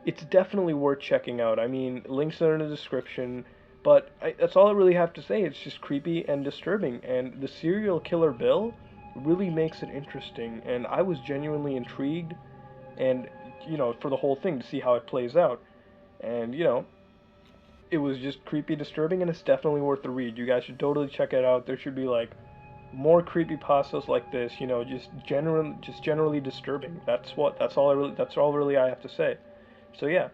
it's definitely worth checking out. I mean, links are in the description, but that's all I really have to say. It's just creepy and disturbing, and the serial killer Bill really makes it interesting, and I was genuinely intrigued, and, for the whole thing to see how it plays out. And, it was just creepy, disturbing, and it's definitely worth the read. You guys should totally check it out. There should be, like, more creepy pastas like this, just generally disturbing. That's all really I have to say. So yeah,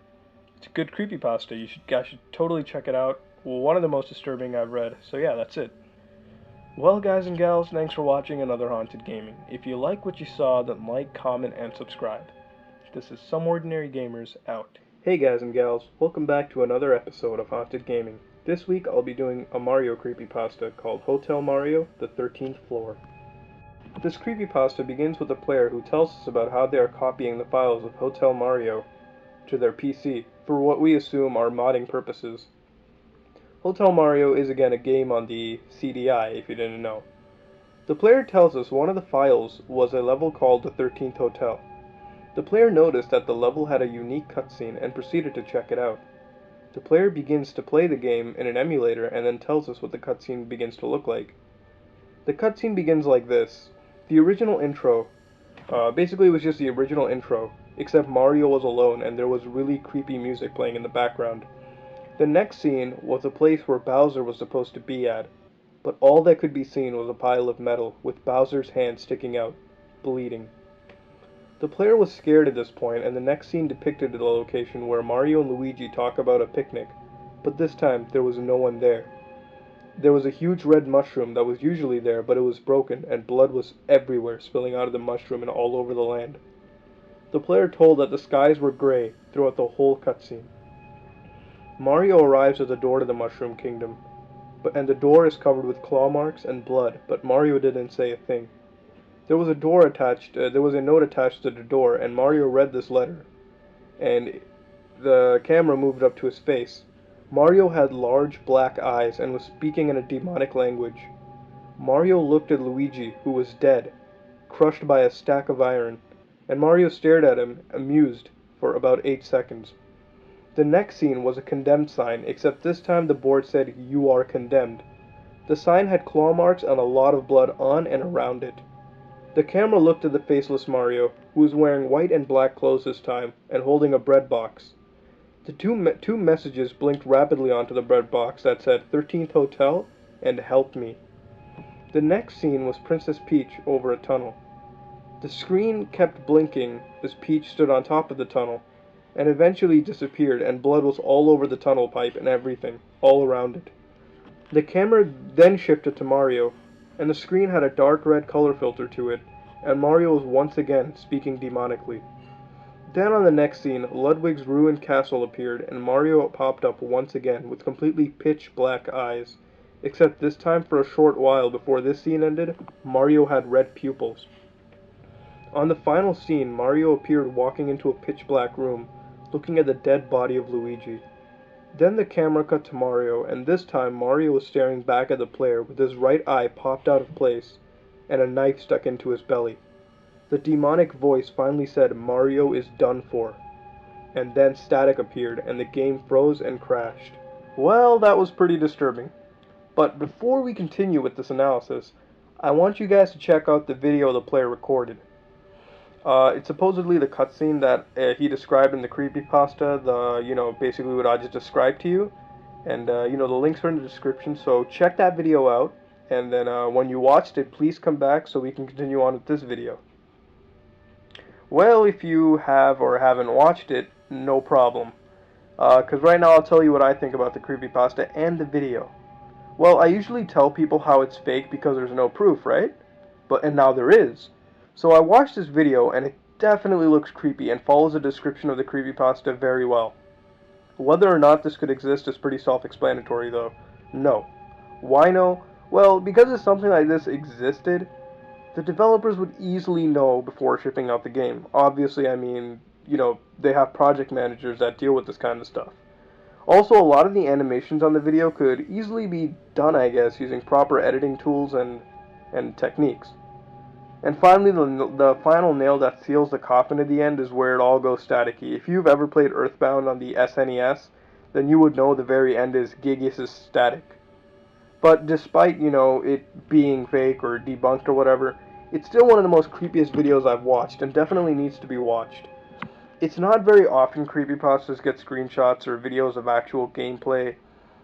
it's a good creepypasta. Guys should totally check it out. One of the most disturbing I've read. So yeah, that's it. Well, guys and gals, thanks for watching another Haunted Gaming. If you like what you saw, then like, comment, and subscribe. This is Some Ordinary Gamers out. Hey guys and gals, welcome back to another episode of Haunted Gaming. This week I'll be doing a Mario creepypasta called Hotel Mario, the 13th Floor. This creepypasta begins with a player who tells us about how they are copying the files of Hotel Mario to their PC for what we assume are modding purposes. Hotel Mario is again a game on the CDI, if you didn't know. The player tells us one of the files was a level called the 13th Hotel. The player noticed that the level had a unique cutscene and proceeded to check it out. The player begins to play the game in an emulator and then tells us what the cutscene begins to look like. The cutscene begins like this. The original intro, basically it was just the original intro, except Mario was alone and there was really creepy music playing in the background. The next scene was a place where Bowser was supposed to be at, but all that could be seen was a pile of metal with Bowser's hand sticking out, bleeding. The player was scared at this point, and the next scene depicted the location where Mario and Luigi talk about a picnic, but this time there was no one there. There was a huge red mushroom that was usually there, but it was broken, and blood was everywhere, spilling out of the mushroom and all over the land. The player told that the skies were gray throughout the whole cutscene. Mario arrives at the door to the Mushroom Kingdom, and the door is covered with claw marks and blood, but Mario didn't say a thing. There was a note attached to the door, and Mario read this letter, and the camera moved up to his face. Mario had large black eyes and was speaking in a demonic language. Mario looked at Luigi, who was dead, crushed by a stack of iron, and Mario stared at him, amused, for about 8 seconds. The next scene was a condemned sign, except this time the board said, "You are condemned." The sign had claw marks and a lot of blood on and around it. The camera looked at the faceless Mario, who was wearing white and black clothes this time, and holding a bread box. The two messages blinked rapidly onto the bread box that said 13th Hotel and Help Me. The next scene was Princess Peach over a tunnel. The screen kept blinking as Peach stood on top of the tunnel, and eventually disappeared, and blood was all over the tunnel pipe and everything, all around it. The camera then shifted to Mario, and the screen had a dark red color filter to it, and Mario was once again speaking demonically. Then on the next scene, Ludwig's ruined castle appeared, and Mario popped up once again with completely pitch black eyes, except this time for a short while before this scene ended, Mario had red pupils. On the final scene, Mario appeared walking into a pitch black room, looking at the dead body of Luigi. Then the camera cut to Mario, and this time Mario was staring back at the player with his right eye popped out of place, and a knife stuck into his belly. The demonic voice finally said, "Mario is done for." And then static appeared, and the game froze and crashed. Well, that was pretty disturbing. But before we continue with this analysis, I want you guys to check out the video the player recorded. It's supposedly the cutscene that he described in the creepypasta, basically what I just described to you. And, the links are in the description, so check that video out. And then when you watched it, please come back so we can continue on with this video. Well, if you have or haven't watched it, no problem. Because right now I'll tell you what I think about the creepypasta and the video. Well, I usually tell people how it's fake because there's no proof, right? And now there is. So I watched this video, and it definitely looks creepy and follows the description of the creepypasta very well. Whether or not this could exist is pretty self-explanatory, though. No. Why no? Well, because if something like this existed, the developers would easily know before shipping out the game. Obviously, I mean, they have project managers that deal with this kind of stuff. Also, a lot of the animations on the video could easily be done, I guess, using proper editing tools and techniques. And finally, the final nail that seals the coffin at the end is where it all goes staticky. If you've ever played Earthbound on the SNES, then you would know the very end is Gigas is static. But despite, it being fake or debunked or whatever, it's still one of the most creepiest videos I've watched and definitely needs to be watched. It's not very often creepypastas get screenshots or videos of actual gameplay,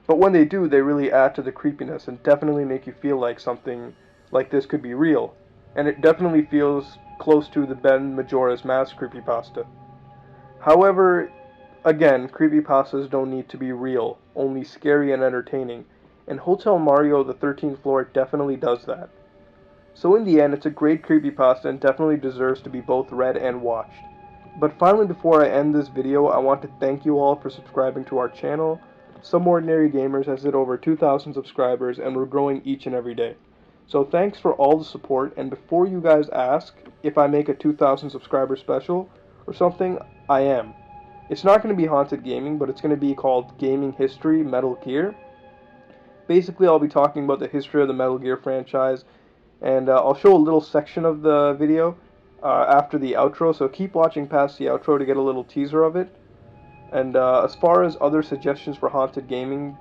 but when they do, they really add to the creepiness and definitely make you feel like something like this could be real. And it definitely feels close to the Ben Majora's Mask creepypasta. However, again, creepypastas don't need to be real, only scary and entertaining, and Hotel Mario the 13th Floor definitely does that. So in the end, it's a great creepypasta and definitely deserves to be both read and watched. But finally, before I end this video, I want to thank you all for subscribing to our channel. Some Ordinary Gamers has hit over 2,000 subscribers, and we're growing each and every day. So thanks for all the support, and before you guys ask if I make a 2,000 subscriber special or something, I am. It's not going to be Haunted Gaming, but it's going to be called Gaming History Metal Gear. Basically, I'll be talking about the history of the Metal Gear franchise, and I'll show a little section of the video after the outro, so keep watching past the outro to get a little teaser of it. And as far as other suggestions for Haunted Gaming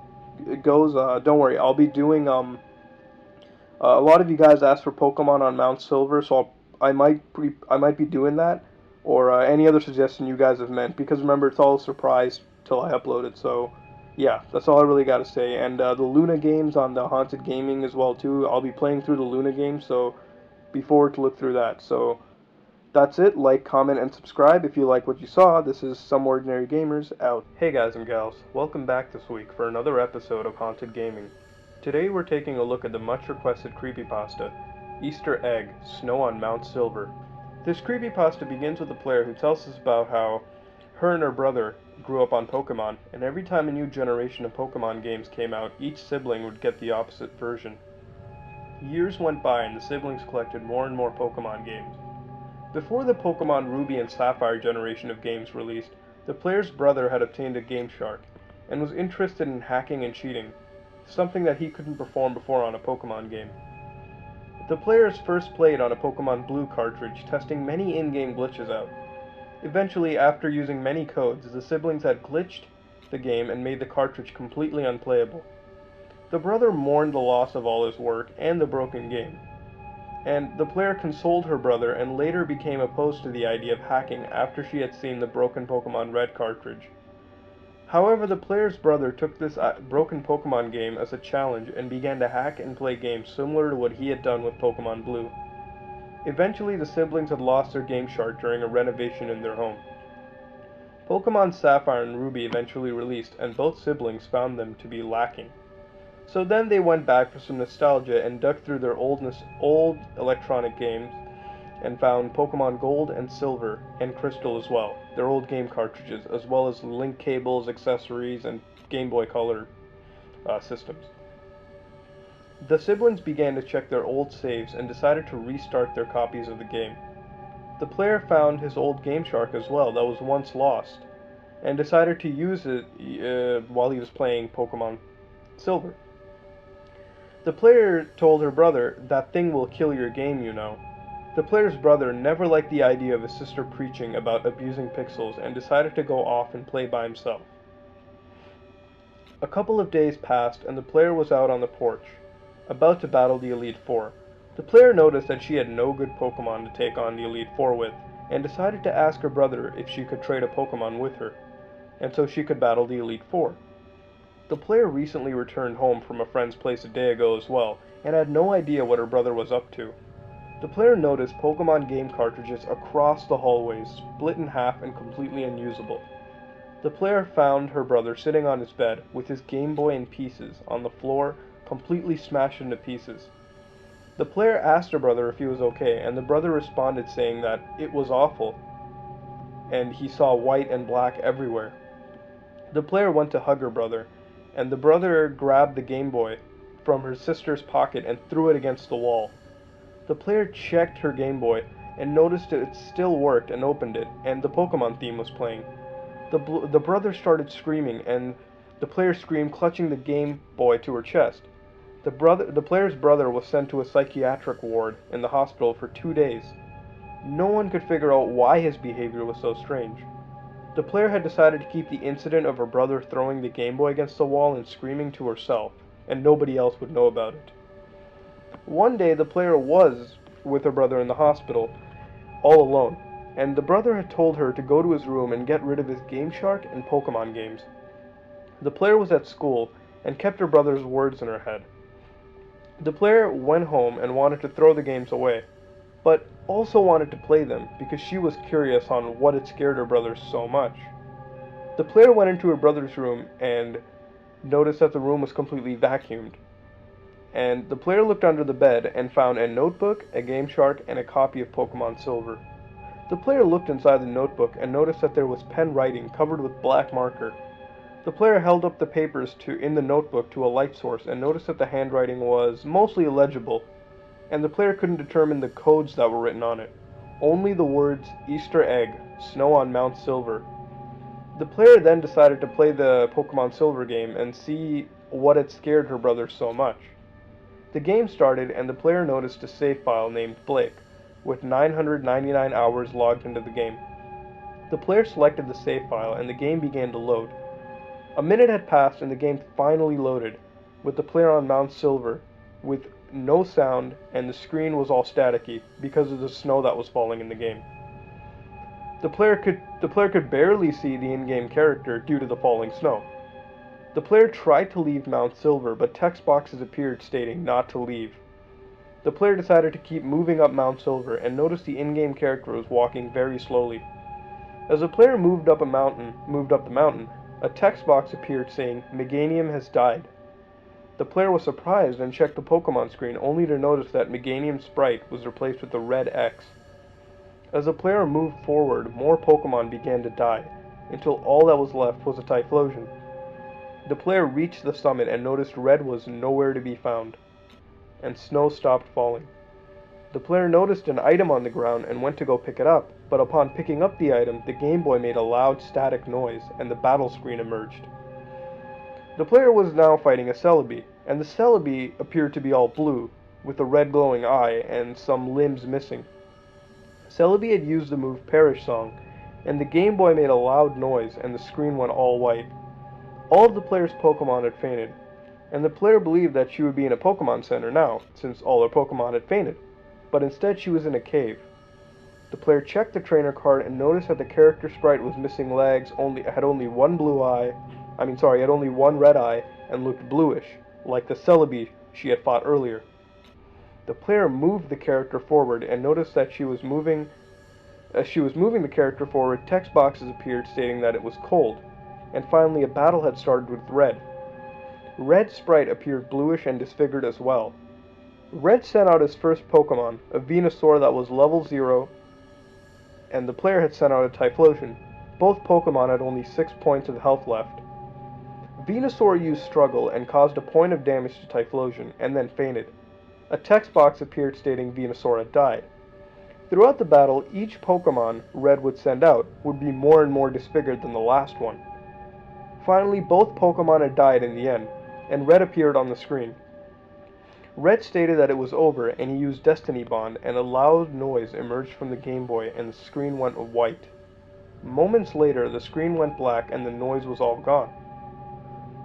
goes, don't worry, I'll be doing a lot of you guys asked for Pokemon on Mount Silver, so I might be doing that, or any other suggestion you guys have meant. Because remember, it's all a surprise till I upload it. So yeah, that's all I really got to say. And the Luna games on the Haunted Gaming as well too. I'll be playing through the Luna games, so be forward to look through that. So that's it. Like, comment, and subscribe if you like what you saw. This is Some Ordinary Gamers out. Hey guys and gals, welcome back this week for another episode of Haunted Gaming. Today we're taking a look at the much requested creepypasta, Easter Egg, Snow on Mount Silver. This creepypasta begins with a player who tells us about how her and her brother grew up on Pokemon, and every time a new generation of Pokemon games came out, each sibling would get the opposite version. Years went by and the siblings collected more and more Pokemon games. Before the Pokemon Ruby and Sapphire generation of games released, the player's brother had obtained a Game Shark, and was interested in hacking and cheating, something that he couldn't perform before on a Pokemon game. The players first played on a Pokemon Blue cartridge, testing many in-game glitches out. Eventually, after using many codes, the siblings had glitched the game and made the cartridge completely unplayable. The brother mourned the loss of all his work and the broken game, and the player consoled her brother and later became opposed to the idea of hacking after she had seen the broken Pokemon Red cartridge. However, the player's brother took this broken Pokemon game as a challenge and began to hack and play games similar to what he had done with Pokemon Blue. Eventually, the siblings had lost their Game Shark during a renovation in their home. Pokemon Sapphire and Ruby eventually released, and both siblings found them to be lacking. So then they went back for some nostalgia and dug through their old electronic games and found Pokemon Gold and Silver, and Crystal as well, their old game cartridges, as well as link cables, accessories, and Game Boy Color systems. The siblings began to check their old saves and decided to restart their copies of the game. The player found his old Game Shark as well that was once lost, and decided to use it while he was playing Pokemon Silver. The player told her brother, "That thing will kill your game, you know." The player's brother never liked the idea of his sister preaching about abusing pixels and decided to go off and play by himself. A couple of days passed and the player was out on the porch, about to battle the Elite Four. The player noticed that she had no good Pokemon to take on the Elite Four with, and decided to ask her brother if she could trade a Pokemon with her, and so she could battle the Elite Four. The player recently returned home from a friend's place a day ago as well, and had no idea what her brother was up to. The player noticed Pokemon game cartridges across the hallways, split in half and completely unusable. The player found her brother sitting on his bed, with his Game Boy in pieces, on the floor, completely smashed into pieces. The player asked her brother if he was okay, and the brother responded saying that it was awful, and he saw white and black everywhere. The player went to hug her brother, and the brother grabbed the Game Boy from her sister's pocket and threw it against the wall. The player checked her Game Boy and noticed that it still worked and opened it, and the Pokemon theme was playing. The brother started screaming, and the player screamed, clutching the Game Boy to her chest. The player's brother was sent to a psychiatric ward in the hospital for 2 days. No one could figure out why his behavior was so strange. The player had decided to keep the incident of her brother throwing the Game Boy against the wall and screaming to herself, and nobody else would know about it. One day, the player was with her brother in the hospital, all alone, and the brother had told her to go to his room and get rid of his Game Shark and Pokemon games. The player was at school and kept her brother's words in her head. The player went home and wanted to throw the games away, but also wanted to play them because she was curious on what had scared her brother so much. The player went into her brother's room and noticed that the room was completely vacuumed. And the player looked under the bed and found a notebook, a Game Shark, and a copy of Pokemon Silver. The player looked inside the notebook and noticed that there was pen writing covered with black marker. The player held up the papers in the notebook to a light source and noticed that the handwriting was mostly illegible, and the player couldn't determine the codes that were written on it. Only the words Easter egg, snow on Mount Silver. The player then decided to play the Pokemon Silver game and see what had scared her brother so much. The game started and the player noticed a save file named Blake, with 999 hours logged into the game. The player selected the save file and the game began to load. A minute had passed and the game finally loaded, with the player on Mount Silver, with no sound, and the screen was all staticky because of the snow that was falling in the game. The player could barely see the in-game character due to the falling snow. The player tried to leave Mount Silver, but text boxes appeared stating not to leave. The player decided to keep moving up Mount Silver and noticed the in-game character was walking very slowly. As the player moved up the mountain, a text box appeared saying, "Meganium has died." The player was surprised and checked the Pokemon screen only to notice that Meganium's sprite was replaced with a red X. As the player moved forward, more Pokemon began to die, until all that was left was a Typhlosion. The player reached the summit and noticed Red was nowhere to be found, and snow stopped falling. The player noticed an item on the ground and went to go pick it up, but upon picking up the item, the Game Boy made a loud static noise, and the battle screen emerged. The player was now fighting a Celebi, and the Celebi appeared to be all blue, with a red glowing eye and some limbs missing. Celebi had used the move Perish Song, and the Game Boy made a loud noise and the screen went all white. All of the player's Pokemon had fainted, and the player believed that she would be in a Pokemon Center now, since all her Pokemon had fainted, but instead she was in a cave. The player checked the trainer card and noticed that the character sprite was missing legs, had only one red eye, and looked bluish, like the Celebi she had fought earlier. The player moved the character forward and noticed that as she was moving the character forward, text boxes appeared stating that it was cold, and finally a battle had started with Red. Red's sprite appeared bluish and disfigured as well. Red sent out his first Pokemon, a Venusaur that was level 0, and the player had sent out a Typhlosion. Both Pokemon had only 6 points of health left. Venusaur used Struggle and caused a point of damage to Typhlosion, and then fainted. A text box appeared stating Venusaur had died. Throughout the battle, each Pokemon Red would send out would be more and more disfigured than the last one. Finally, both Pokemon had died in the end, and Red appeared on the screen. Red stated that it was over, and he used Destiny Bond, and a loud noise emerged from the Game Boy, and the screen went white. Moments later, the screen went black, and the noise was all gone.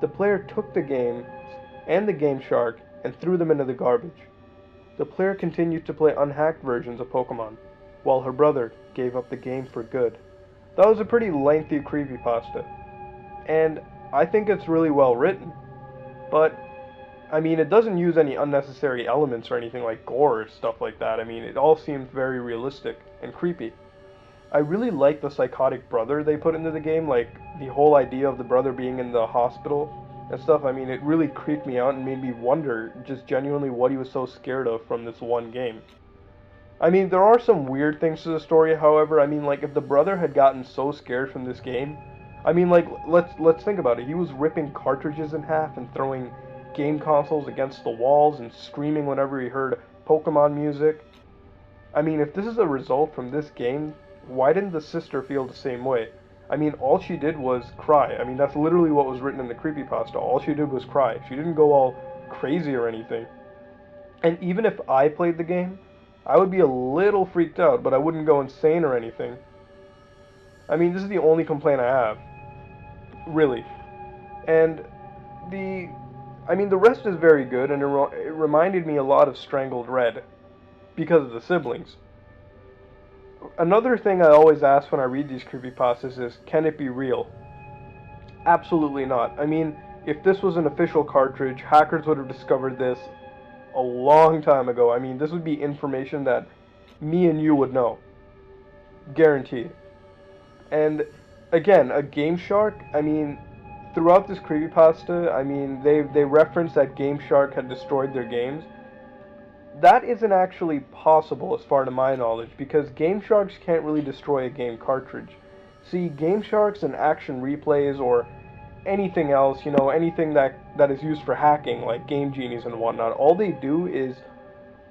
The player took the game and the Game Shark and threw them into the garbage. The player continued to play unhacked versions of Pokemon, while her brother gave up the game for good. That was a pretty lengthy creepypasta, and I think it's really well written, but I mean, it doesn't use any unnecessary elements or anything like gore or stuff like that. I mean, it all seems very realistic and creepy. I really like the psychotic brother they put into the game, like the whole idea of the brother being in the hospital and stuff. I mean, it really creeped me out and made me wonder just genuinely what he was so scared of from this one game. I mean, there are some weird things to the story, however. I mean, like, if the brother had gotten so scared from this game, I mean, like, let's think about it. He was ripping cartridges in half and throwing game consoles against the walls and screaming whenever he heard Pokemon music. I mean, if this is a result from this game, why didn't the sister feel the same way? I mean, all she did was cry. I mean, that's literally what was written in the creepypasta. All she did was cry. She didn't go all crazy or anything. And even if I played the game, I would be a little freaked out, but I wouldn't go insane or anything. I mean, this is the only complaint I have, really. And the, I mean, the rest is very good, and it reminded me a lot of Strangled Red because of the siblings. Another thing I always ask when I read these creepypastas is, can it be real? Absolutely not. I mean, if this was an official cartridge, hackers would have discovered this a long time ago. I mean, this would be information that me and you would know. Guaranteed. And again, a Game Shark, I mean, throughout this creepypasta, I mean, they reference that Game Shark had destroyed their games. That isn't actually possible as far to my knowledge, because Game Sharks can't really destroy a game cartridge. See, Game Sharks and Action Replays or anything else, anything that is used for hacking, like Game Genies and whatnot, all they do is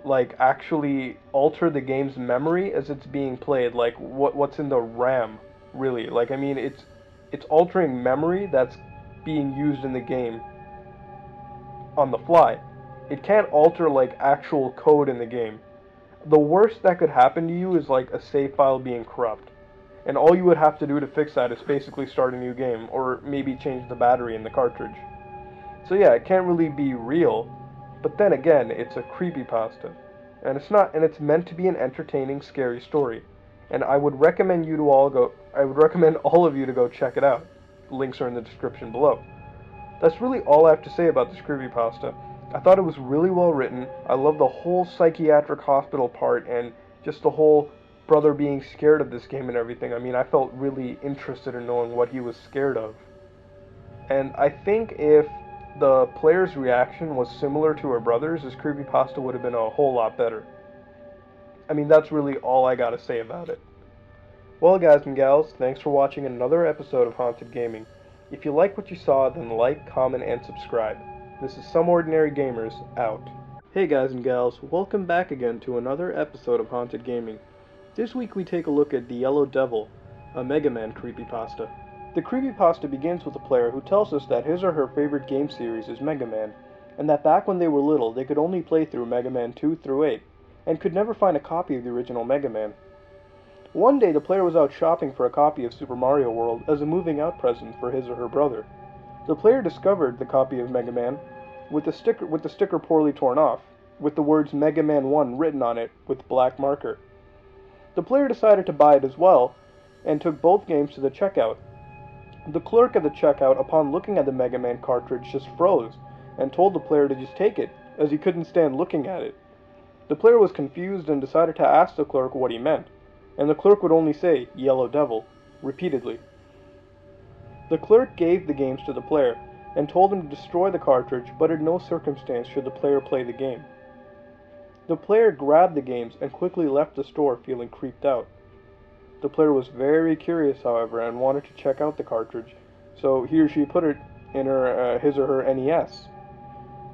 like actually alter the game's memory as it's being played, like what's in the RAM, really. Like, I mean, it's altering memory that's being used in the game on the fly. It can't alter like actual code in the game. The worst that could happen to you is like a save file being corrupt. And all you would have to do to fix that is basically start a new game, or maybe change the battery in the cartridge. So yeah, it can't really be real, but then again, it's a creepypasta. And it's meant to be an entertaining, scary story. And I would recommend all of you to go check it out. Links are in the description below. That's really all I have to say about this creepypasta. I thought it was really well written. I love the whole psychiatric hospital part and just the whole brother being scared of this game and everything. I mean, I felt really interested in knowing what he was scared of. And I think if the player's reaction was similar to her brother's, this creepypasta would have been a whole lot better. I mean, that's really all I gotta say about it. Well, guys and gals, thanks for watching another episode of Haunted Gaming. If you like what you saw, then like, comment, and subscribe. This is SomeOrdinaryGamers, out. Hey guys and gals, welcome back again to another episode of Haunted Gaming. This week we take a look at The Yellow Devil, a Mega Man creepypasta. The creepypasta begins with a player who tells us that his or her favorite game series is Mega Man, and that back when they were little they could only play through Mega Man 2 through 8, and could never find a copy of the original Mega Man. One day the player was out shopping for a copy of Super Mario World as a moving out present for his or her brother. The player discovered the copy of Mega Man with the sticker poorly torn off, with the words Mega Man 1 written on it with black marker. The player decided to buy it as well, and took both games to the checkout. The clerk at the checkout, upon looking at the Mega Man cartridge, just froze, and told the player to just take it, as he couldn't stand looking at it. The player was confused and decided to ask the clerk what he meant, and the clerk would only say, "Yellow Devil," repeatedly. The clerk gave the games to the player, and told him to destroy the cartridge, but in no circumstance should the player play the game. The player grabbed the games and quickly left the store, feeling creeped out. The player was very curious, however, and wanted to check out the cartridge, so he or she put it in his or her NES.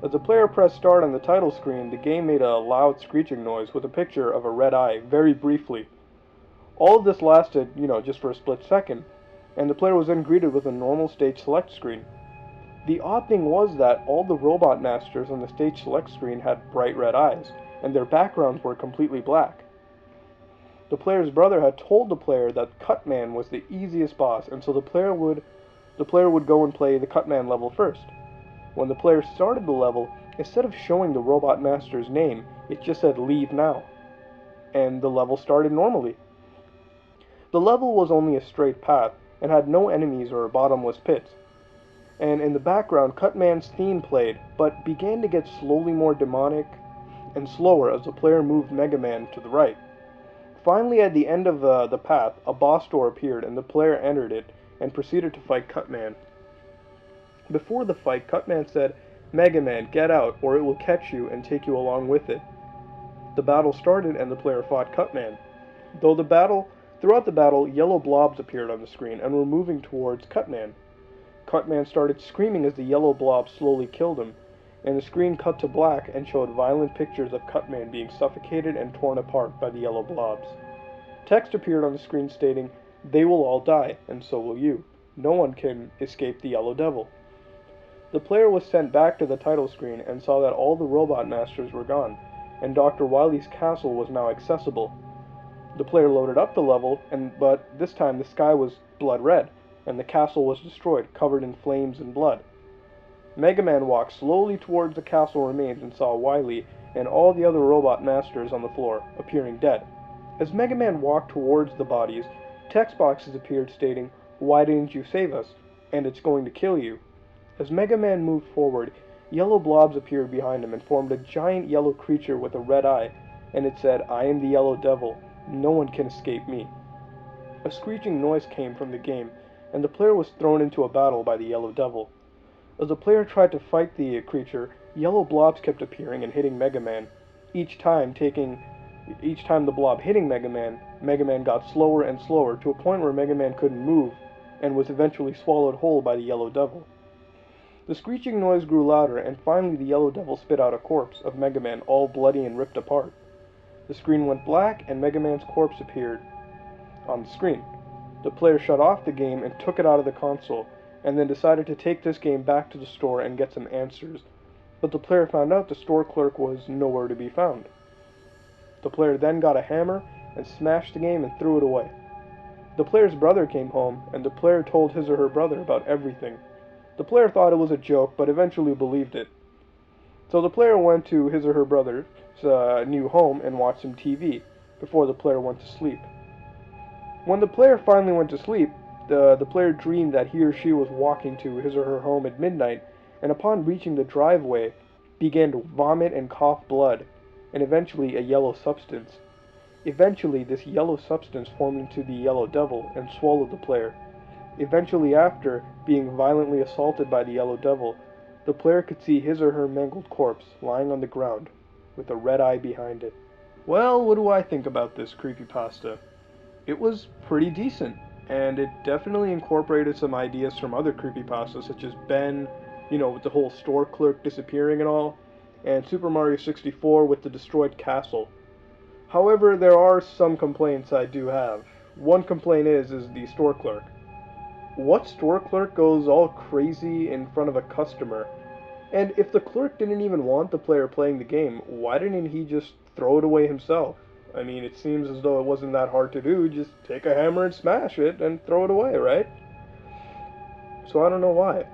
As the player pressed start on the title screen, the game made a loud screeching noise with a picture of a red eye, very briefly. All of this lasted, just for a split second, and the player was then greeted with a normal stage select screen. The odd thing was that all the robot masters on the stage select screen had bright red eyes, and their backgrounds were completely black. The player's brother had told the player that Cutman was the easiest boss, and so the player would go and play the Cutman level first. When the player started the level, instead of showing the robot master's name, it just said "Leave now," and the level started normally. The level was only a straight path, and had no enemies or bottomless pits. And in the background, Cutman's theme played, but began to get slowly more demonic and slower as the player moved Mega Man to the right. Finally, at the end of the path, a boss door appeared, and the player entered it and proceeded to fight Cutman. Before the fight, Cutman said, "Mega Man, get out, or it will catch you and take you along with it." The battle started, and the player fought Cutman. Throughout the battle, yellow blobs appeared on the screen and were moving towards Cutman. Cutman started screaming as the yellow blobs slowly killed him, and the screen cut to black and showed violent pictures of Cutman being suffocated and torn apart by the yellow blobs. Text appeared on the screen stating, "They will all die, and so will you. No one can escape the Yellow Devil." The player was sent back to the title screen and saw that all the robot masters were gone, and Dr. Wily's castle was now accessible. The player loaded up the level, but this time the sky was blood red, and the castle was destroyed, covered in flames and blood. Mega Man walked slowly towards the castle remains and saw Wily and all the other robot masters on the floor, appearing dead. As Mega Man walked towards the bodies, text boxes appeared stating, "Why didn't you save us?" and "It's going to kill you." As Mega Man moved forward, yellow blobs appeared behind him and formed a giant yellow creature with a red eye, and it said, "I am the Yellow Devil. No one can escape me." A screeching noise came from the game, and the player was thrown into a battle by the Yellow Devil. As the player tried to fight the creature, yellow blobs kept appearing and hitting Mega Man. Each time the blob hitting Mega Man got slower and slower to a point where Mega Man couldn't move and was eventually swallowed whole by the Yellow Devil. The screeching noise grew louder, and finally the Yellow Devil spit out a corpse of Mega Man all bloody and ripped apart. The screen went black and Mega Man's corpse appeared on the screen. The player shut off the game and took it out of the console, and then decided to take this game back to the store and get some answers. But the player found out the store clerk was nowhere to be found. The player then got a hammer and smashed the game and threw it away. The player's brother came home, and the player told his or her brother about everything. The player thought it was a joke, but eventually believed it. So the player went to his or her brother's new home and watched some TV before the player went to sleep. When the player finally went to sleep, the player dreamed that he or she was walking to his or her home at midnight, and upon reaching the driveway, began to vomit and cough blood, and eventually a yellow substance. Eventually, this yellow substance formed into the Yellow Devil and swallowed the player. Eventually, after being violently assaulted by the Yellow Devil, the player could see his or her mangled corpse lying on the ground, with a red eye behind it. Well, what do I think about this creepypasta? It was pretty decent, and it definitely incorporated some ideas from other creepypastas, such as Ben, with the whole store clerk disappearing and all, and Super Mario 64 with the destroyed castle. However, there are some complaints I do have. One complaint is the store clerk. What store clerk goes all crazy in front of a customer? And if the clerk didn't even want the player playing the game, why didn't he just throw it away himself? I mean, it seems as though it wasn't that hard to do. Just take a hammer and smash it and throw it away, right? So I don't know why.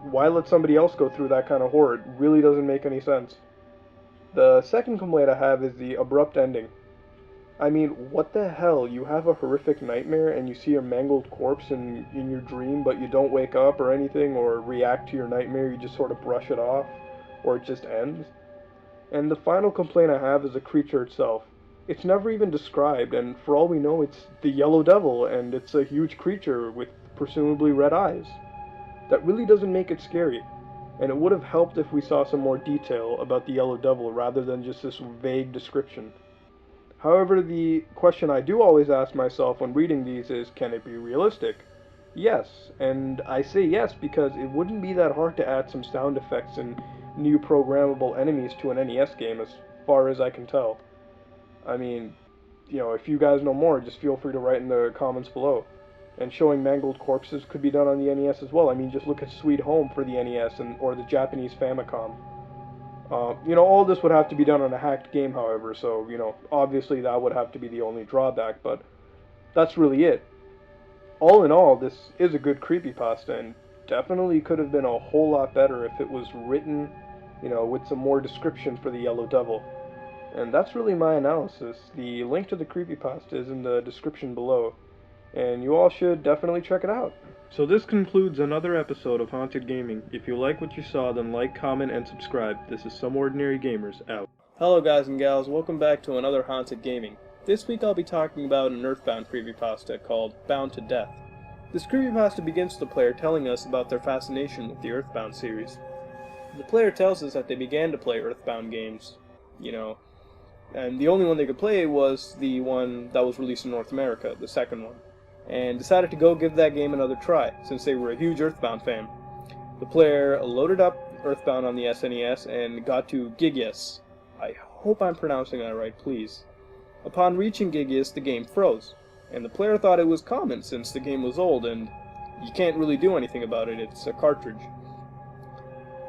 Why let somebody else go through that kind of horror? It really doesn't make any sense. The second complaint I have is the abrupt ending. I mean, what the hell? You have a horrific nightmare and you see a mangled corpse in your dream, but you don't wake up or anything or react to your nightmare, you just sort of brush it off, or it just ends. And the final complaint I have is the creature itself. It's never even described, and for all we know, it's the Yellow Devil, and it's a huge creature with presumably red eyes. That really doesn't make it scary, and it would have helped if we saw some more detail about the Yellow Devil rather than just this vague description. However, the question I do always ask myself when reading these is, can it be realistic? Yes, and I say yes because it wouldn't be that hard to add some sound effects and new programmable enemies to an NES game as far as I can tell. I mean, if you guys know more, just feel free to write in the comments below. And showing mangled corpses could be done on the NES as well. I mean, just look at Sweet Home for the NES or the Japanese Famicom. All this would have to be done on a hacked game, however, so, obviously that would have to be the only drawback, but that's really it. All in all, this is a good creepypasta, and definitely could have been a whole lot better if it was written, with some more description for the Yellow Devil. And that's really my analysis. The link to the creepypasta is in the description below, and you all should definitely check it out. So this concludes another episode of Haunted Gaming. If you like what you saw, then like, comment, and subscribe. This is SomeOrdinaryGamers, out. Hello guys and gals, welcome back to another Haunted Gaming. This week I'll be talking about an Earthbound creepypasta called Bound to Death. This creepypasta begins with the player telling us about their fascination with the Earthbound series. The player tells us that they began to play Earthbound games, and the only one they could play was the one that was released in North America, the second one, and decided to go give that game another try, since they were a huge Earthbound fan. The player loaded up Earthbound on the SNES and got to Gigius. I hope I'm pronouncing that right, please. Upon reaching Gigius, the game froze, and the player thought it was common since the game was old and you can't really do anything about it, it's a cartridge.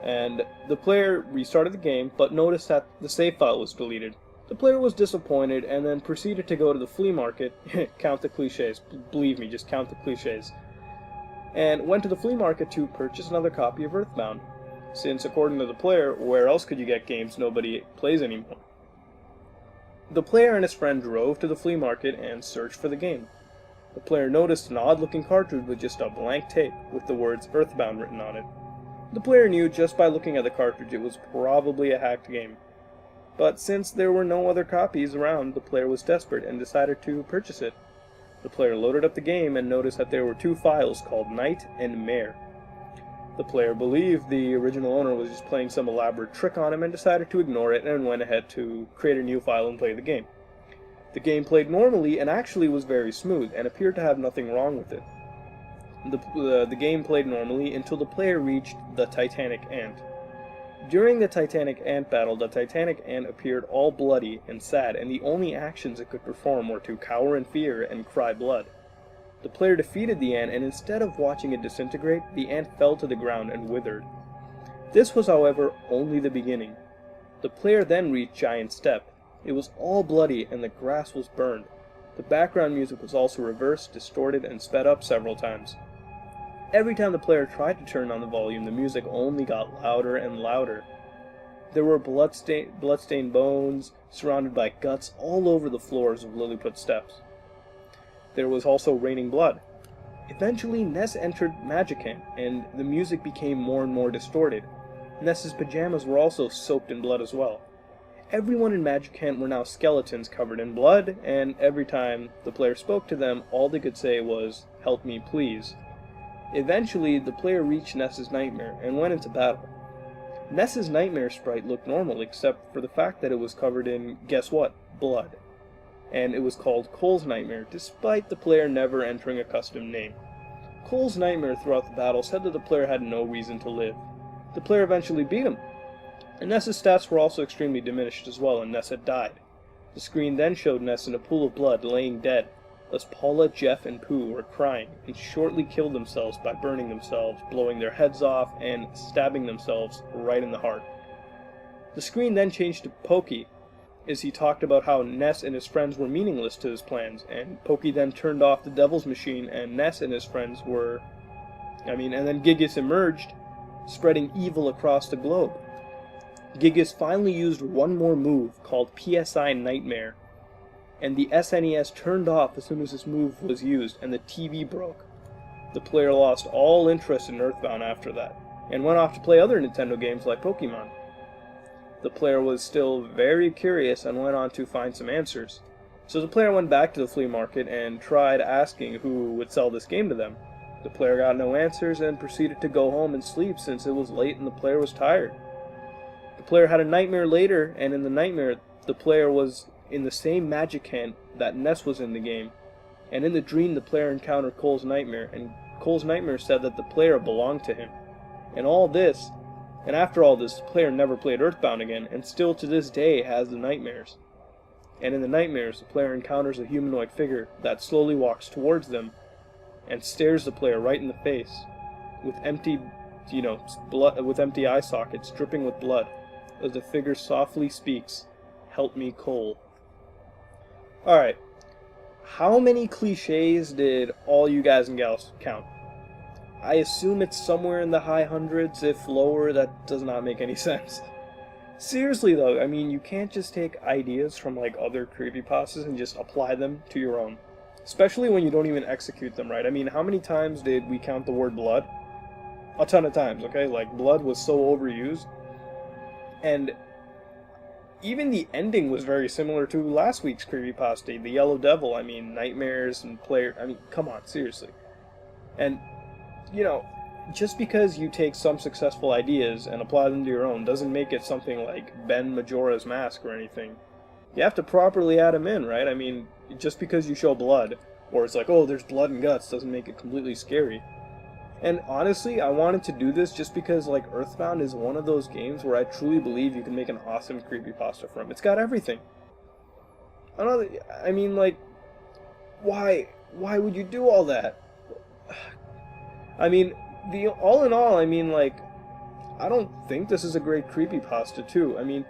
and the player restarted the game, but noticed that the save file was deleted. The player was disappointed and then proceeded to go to the flea market, count the cliches, believe me, just count the cliches, and went to the flea market to purchase another copy of Earthbound, since according to the player, where else could you get games nobody plays anymore? The player and his friend drove to the flea market and searched for the game. The player noticed an odd-looking cartridge with just a blank tape with the words Earthbound written on it. The player knew just by looking at the cartridge it was probably a hacked game. But since there were no other copies around, the player was desperate and decided to purchase it. The player loaded up the game and noticed that there were two files called Night and Mare. The player believed the original owner was just playing some elaborate trick on him and decided to ignore it and went ahead to create a new file and play the game. The game played normally and actually was very smooth and appeared to have nothing wrong with it. The game played normally until the player reached the Titanic Ant. During the Titanic Ant battle, the Titanic Ant appeared all bloody and sad, and the only actions it could perform were to cower in fear and cry blood. The player defeated the ant, and instead of watching it disintegrate, the ant fell to the ground and withered. This was, however, only the beginning. The player then reached Giant Step. It was all bloody, and the grass was burned. The background music was also reversed, distorted, and sped up several times. Every time the player tried to turn on the volume, the music only got louder and louder. There were bloodstained bones, surrounded by guts all over the floors of Lilliput Steps. There was also raining blood. Eventually, Ness entered Magicant, and the music became more and more distorted. Ness's pajamas were also soaked in blood as well. Everyone in Magicant were now skeletons covered in blood, and every time the player spoke to them, all they could say was, "Help me, please." Eventually, the player reached Ness's nightmare and went into battle. Ness's nightmare sprite looked normal except for the fact that it was covered in, guess what, blood. And it was called Cole's Nightmare, despite the player never entering a custom name. Cole's Nightmare throughout the battle said that the player had no reason to live. The player eventually beat him, and Ness's stats were also extremely diminished as well, and Ness had died. The screen then showed Ness in a pool of blood, laying dead. Thus Paula, Jeff, and Pooh were crying, and shortly killed themselves by burning themselves, blowing their heads off, and stabbing themselves right in the heart. The screen then changed to Pokey, as he talked about how Ness and his friends were meaningless to his plans, and Pokey then turned off the Devil's Machine, and Ness and his friends were... and then Gigas emerged, spreading evil across the globe. Gigas finally used one more move, called PSI Nightmare, and the SNES turned off as soon as this move was used, and the TV broke. The player lost all interest in Earthbound after that, and went off to play other Nintendo games like Pokemon. The player was still very curious and went on to find some answers. So the player went back to the flea market and tried asking who would sell this game to them. The player got no answers and proceeded to go home and sleep since it was late and the player was tired. The player had a nightmare later, and in the nightmare, the player was in the same Magicant that Ness was in the game. And in the dream, the player encountered Cole's Nightmare, and Cole's Nightmare said that the player belonged to him. And after all this, the player never played Earthbound again, and still to this day has the nightmares. And in the nightmares, the player encounters a humanoid figure that slowly walks towards them, and stares the player right in the face, with empty eye sockets dripping with blood, as the figure softly speaks, "Help me, Cole." Alright, how many cliches did all you guys and gals count? I assume it's somewhere in the high hundreds. If lower, that does not make any sense. Seriously though, you can't just take ideas from other creepypastas and just apply them to your own. Especially when you don't even execute them right. How many times did we count the word blood? A ton of times, okay? Blood was so overused. And even the ending was very similar to last week's creepypasta, the Yellow Devil. Nightmares and player... come on, seriously. And, just because you take some successful ideas and apply them to your own doesn't make it something like Ben Majora's Mask or anything. You have to properly add them in, right? Just because you show blood, or it's oh, there's blood and guts, doesn't make it completely scary. And honestly, I wanted to do this just because, Earthbound is one of those games where I truly believe you can make an awesome creepypasta from. It's got everything. Why would you do all that? All in all, I don't think this is a great creepypasta too. I mean,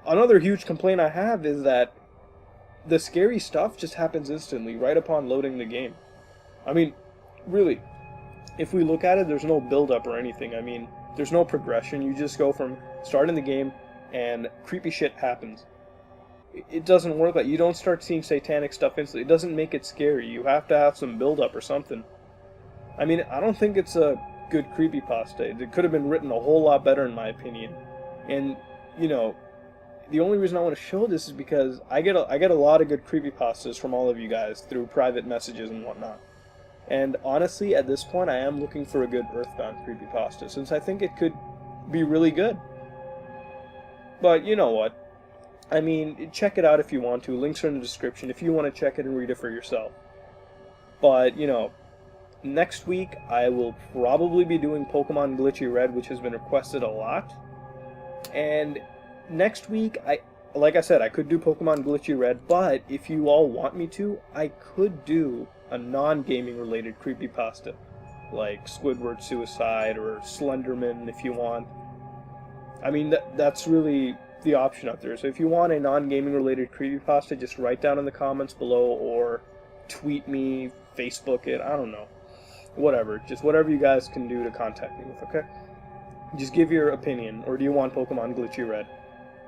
another huge complaint I have is that the scary stuff just happens instantly, right upon loading the game. I mean, really, if we look at it, there's no build-up or anything. I mean, there's no progression. You just go from starting the game, and creepy shit happens. It doesn't work like you don't start seeing satanic stuff instantly. It doesn't make it scary. You have to have some build-up or something. I mean, I don't think it's a good creepypasta. It could have been written a whole lot better, in my opinion. And, you know, the only reason I want to show this is because I get a lot of good creepypastas from all of you guys through private messages and whatnot. And honestly, at this point, I am looking for a good Earthbound creepypasta, since I think it could be really good. But you know what? I mean, check it out if you want to. Links are in the description if you want to check it and read it for yourself. But, you know, next week I will probably be doing Pokemon Glitchy Red, which has been requested a lot. And next week, like I said, I could do Pokemon Glitchy Red, but if you all want me to, I could do a non-gaming related creepypasta, like Squidward Suicide or Slenderman if you want. I mean, that's really the option out there. So if you want a non-gaming related creepypasta, just write down in the comments below or tweet me, Facebook it, I don't know. Whatever. Just whatever you guys can do to contact me with, okay? Just give your opinion, or do you want Pokemon Glitchy Red?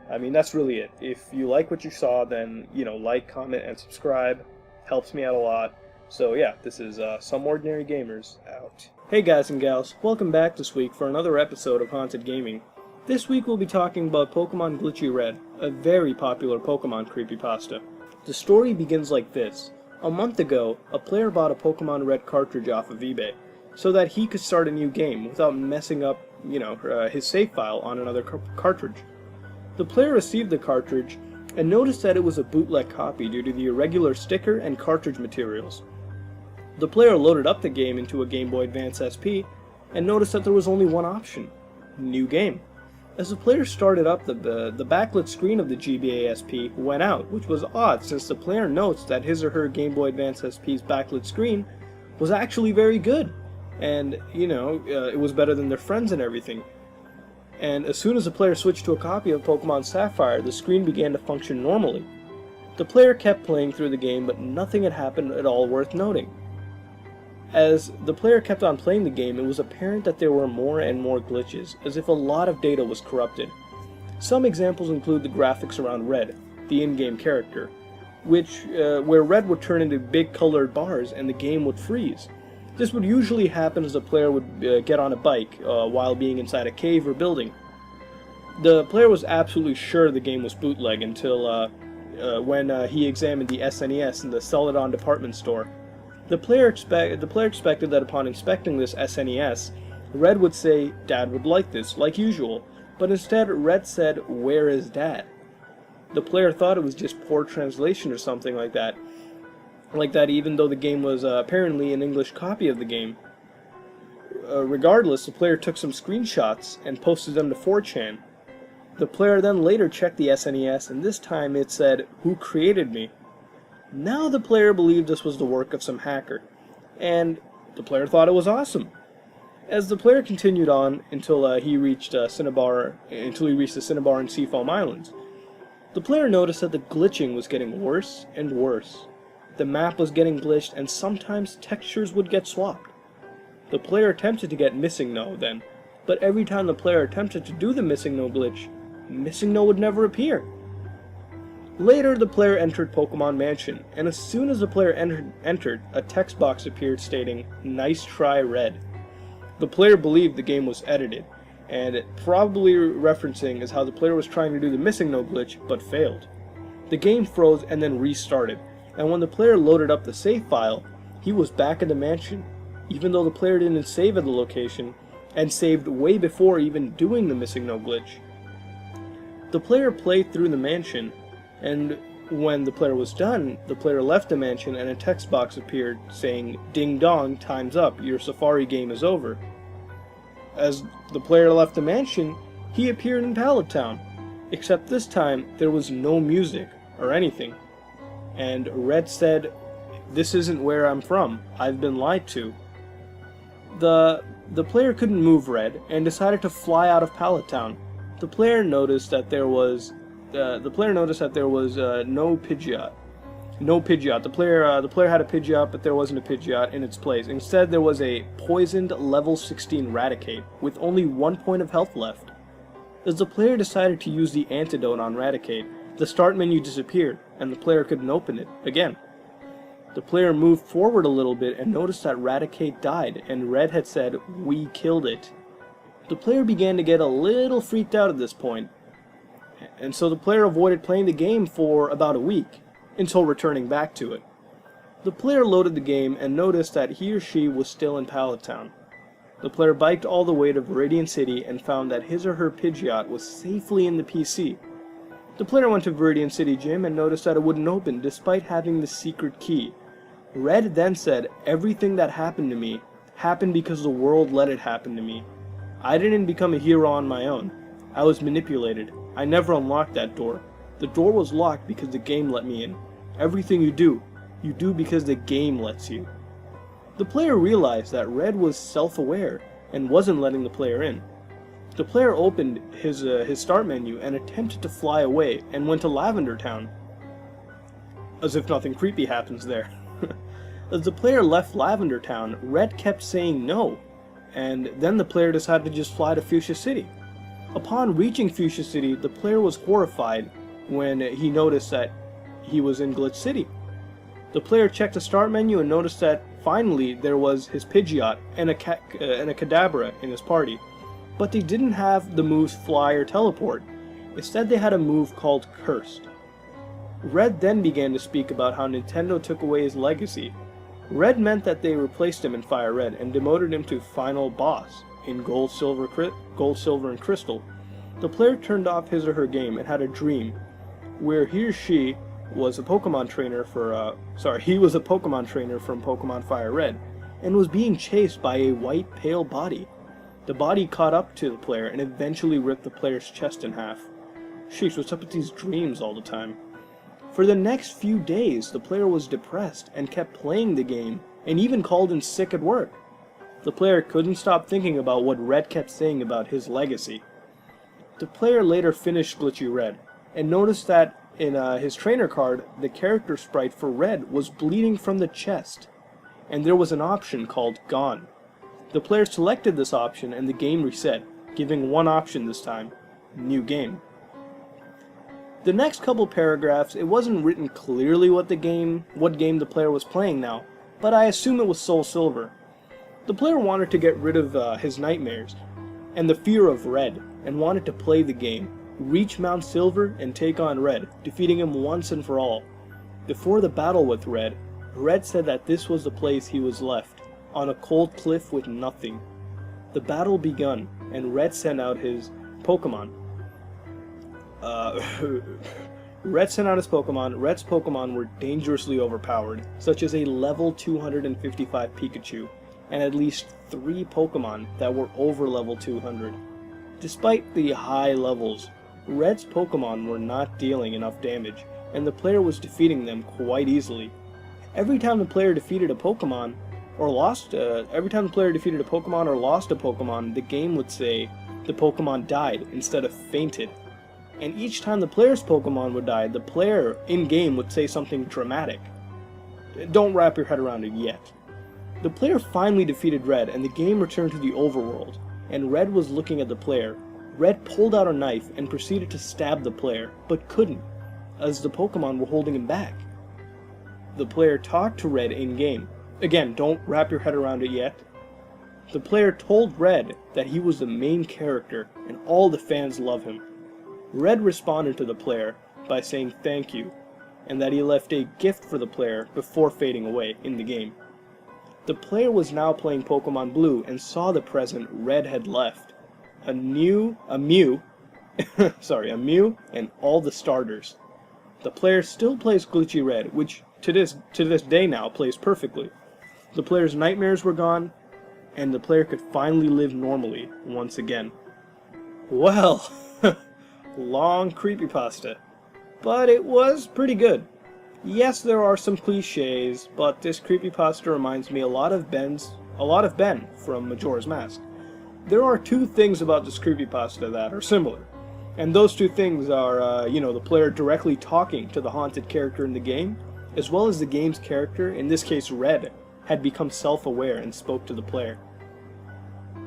I mean, that's really it. If you like what you saw, then, you know, like, comment, and subscribe. Helps me out a lot. So yeah, this is SomeOrdinaryGamers out. Hey guys and gals, welcome back this week for another episode of Haunted Gaming. This week we'll be talking about Pokemon Glitchy Red, a very popular Pokemon creepypasta. The story begins like this. A month ago, a player bought a Pokemon Red cartridge off of eBay, so that he could start a new game without messing up, you know, his save file on another cartridge. The player received the cartridge and noticed that it was a bootleg copy due to the irregular sticker and cartridge materials. The player loaded up the game into a Game Boy Advance SP and noticed that there was only one option: New Game. As the player started up, the backlit screen of the GBA SP went out, which was odd since the player notes that his or her Game Boy Advance SP's backlit screen was actually very good. And, you know, it was better than their friends and everything. And as soon as the player switched to a copy of Pokemon Sapphire, the screen began to function normally. The player kept playing through the game, but nothing had happened at all worth noting. As the player kept on playing the game, it was apparent that there were more and more glitches, as if a lot of data was corrupted. Some examples include the graphics around Red, the in-game character, where Red would turn into big colored bars and the game would freeze. This would usually happen as the player would get on a bike while being inside a cave or building. The player was absolutely sure the game was bootleg until when he examined the SNES in the Celadon department store. The player expected that upon inspecting this SNES, Red would say, "Dad would like this," like usual, but instead Red said, "Where is Dad?" The player thought it was just poor translation or something like that, even though the game was apparently an English copy of the game. Regardless, the player took some screenshots and posted them to 4chan. The player then later checked the SNES, and this time it said, "Who created me?" Now the player believed this was the work of some hacker, and the player thought it was awesome. As the player continued on until he reached the Cinnabar and Seafoam Islands, the player noticed that the glitching was getting worse and worse. The map was getting glitched, and sometimes textures would get swapped. The player attempted to get Missing No then, but every time the player attempted to do the Missing No glitch, Missing No would never appear. Later, the player entered Pokemon Mansion, and as soon as the player entered, a text box appeared stating, "Nice try, Red." The player believed the game was edited, and probably referencing as how the player was trying to do the Missing No glitch, but failed. The game froze and then restarted, and when the player loaded up the save file, he was back in the mansion, even though the player didn't save at the location, and saved way before even doing the Missing No glitch. The player played through the mansion, and when the player was done, the player left the mansion and a text box appeared saying, "Ding dong, time's up, your Safari game is over." As the player left the mansion, he appeared in Pallet Town, except this time there was no music or anything. And Red said, "This isn't where I'm from, I've been lied to." The The player couldn't move Red and decided to fly out of Pallet Town. The player noticed that there was no Pidgeot. No Pidgeot. The player had a Pidgeot, but there wasn't a Pidgeot in its place. Instead, there was a poisoned level 16 Raticate with only 1 point of health left. As the player decided to use the antidote on Raticate, the start menu disappeared, and the player couldn't open it again. The player moved forward a little bit and noticed that Raticate died, and Red had said, "We killed it." The player began to get a little freaked out at this point, and so the player avoided playing the game for about a week, until returning back to it. The player loaded the game and noticed that he or she was still in Pallet Town. The player biked all the way to Viridian City and found that his or her Pidgeot was safely in the PC. The player went to Viridian City Gym and noticed that it wouldn't open despite having the secret key. Red then said, "Everything that happened to me happened because the world let it happen to me. I didn't become a hero on my own. I was manipulated. I never unlocked that door. The door was locked because the game let me in. Everything you do because the game lets you." The player realized that Red was self-aware and wasn't letting the player in. The player opened his start menu and attempted to fly away and went to Lavender Town. As if nothing creepy happens there. As the player left Lavender Town, Red kept saying no, and then the player decided to just fly to Fuchsia City. Upon reaching Fuchsia City, the player was horrified when he noticed that he was in Glitch City. The player checked the start menu and noticed that finally there was his Pidgeot and a Kadabra in his party, but they didn't have the moves Fly or Teleport. Instead, they had a move called Cursed. Red then began to speak about how Nintendo took away his legacy. Red meant that they replaced him in Fire Red and demoted him to Final Boss in Gold, Silver, and Crystal. The player turned off his or her game and had a dream where he or she was a Pokemon trainer he was a Pokemon trainer from Pokemon Fire Red and was being chased by a white pale body. The body caught up to the player and eventually ripped the player's chest in half. Sheesh, what's up with these dreams all the time? For the next few days, the player was depressed and kept playing the game, and even called in sick at work. The player couldn't stop thinking about what Red kept saying about his legacy. The player later finished Glitchy Red, and noticed that in his trainer card, the character sprite for Red was bleeding from the chest, and there was an option called Gone. The player selected this option and the game reset, giving one option this time, New Game. The next couple paragraphs, it wasn't written clearly what game the player was playing now, but I assume it was Soul Silver. The player wanted to get rid of his nightmares and the fear of Red, and wanted to play the game, reach Mount Silver, and take on Red, defeating him once and for all. Before the battle with Red, Red said that this was the place he was left, on a cold cliff with nothing. The battle begun, and Red sent out his Pokemon. Red's Pokemon were dangerously overpowered, such as a level 255 Pikachu, and at least 3 Pokemon that were over level 200. Despite the high levels, Red's Pokemon were not dealing enough damage, and the player was defeating them quite easily. Every time the player defeated a Pokemon, or lost a Pokemon, the game would say the Pokemon died instead of fainted. And each time the player's Pokemon would die, the player in-game would say something dramatic. Don't wrap your head around it yet. The player finally defeated Red, and the game returned to the overworld, and Red was looking at the player. Red pulled out a knife and proceeded to stab the player, but couldn't, as the Pokemon were holding him back. The player talked to Red in-game. Again, don't wrap your head around it yet. The player told Red that he was the main character, and all the fans love him. Red responded to the player by saying thank you, and that he left a gift for the player before fading away in the game. The player was now playing Pokemon Blue and saw the present Red had left. A Mew, and all the starters. The player still plays Glitchy Red, which to this day now plays perfectly. The player's nightmares were gone, and the player could finally live normally once again. Well, long creepypasta, but it was pretty good. Yes, there are some cliches, but this creepypasta reminds me a lot of Ben's a lot of Ben from Majora's Mask. There are two things about this creepypasta that are similar. And those two things are, the player directly talking to the haunted character in the game, as well as the game's character, in this case Red, had become self-aware and spoke to the player.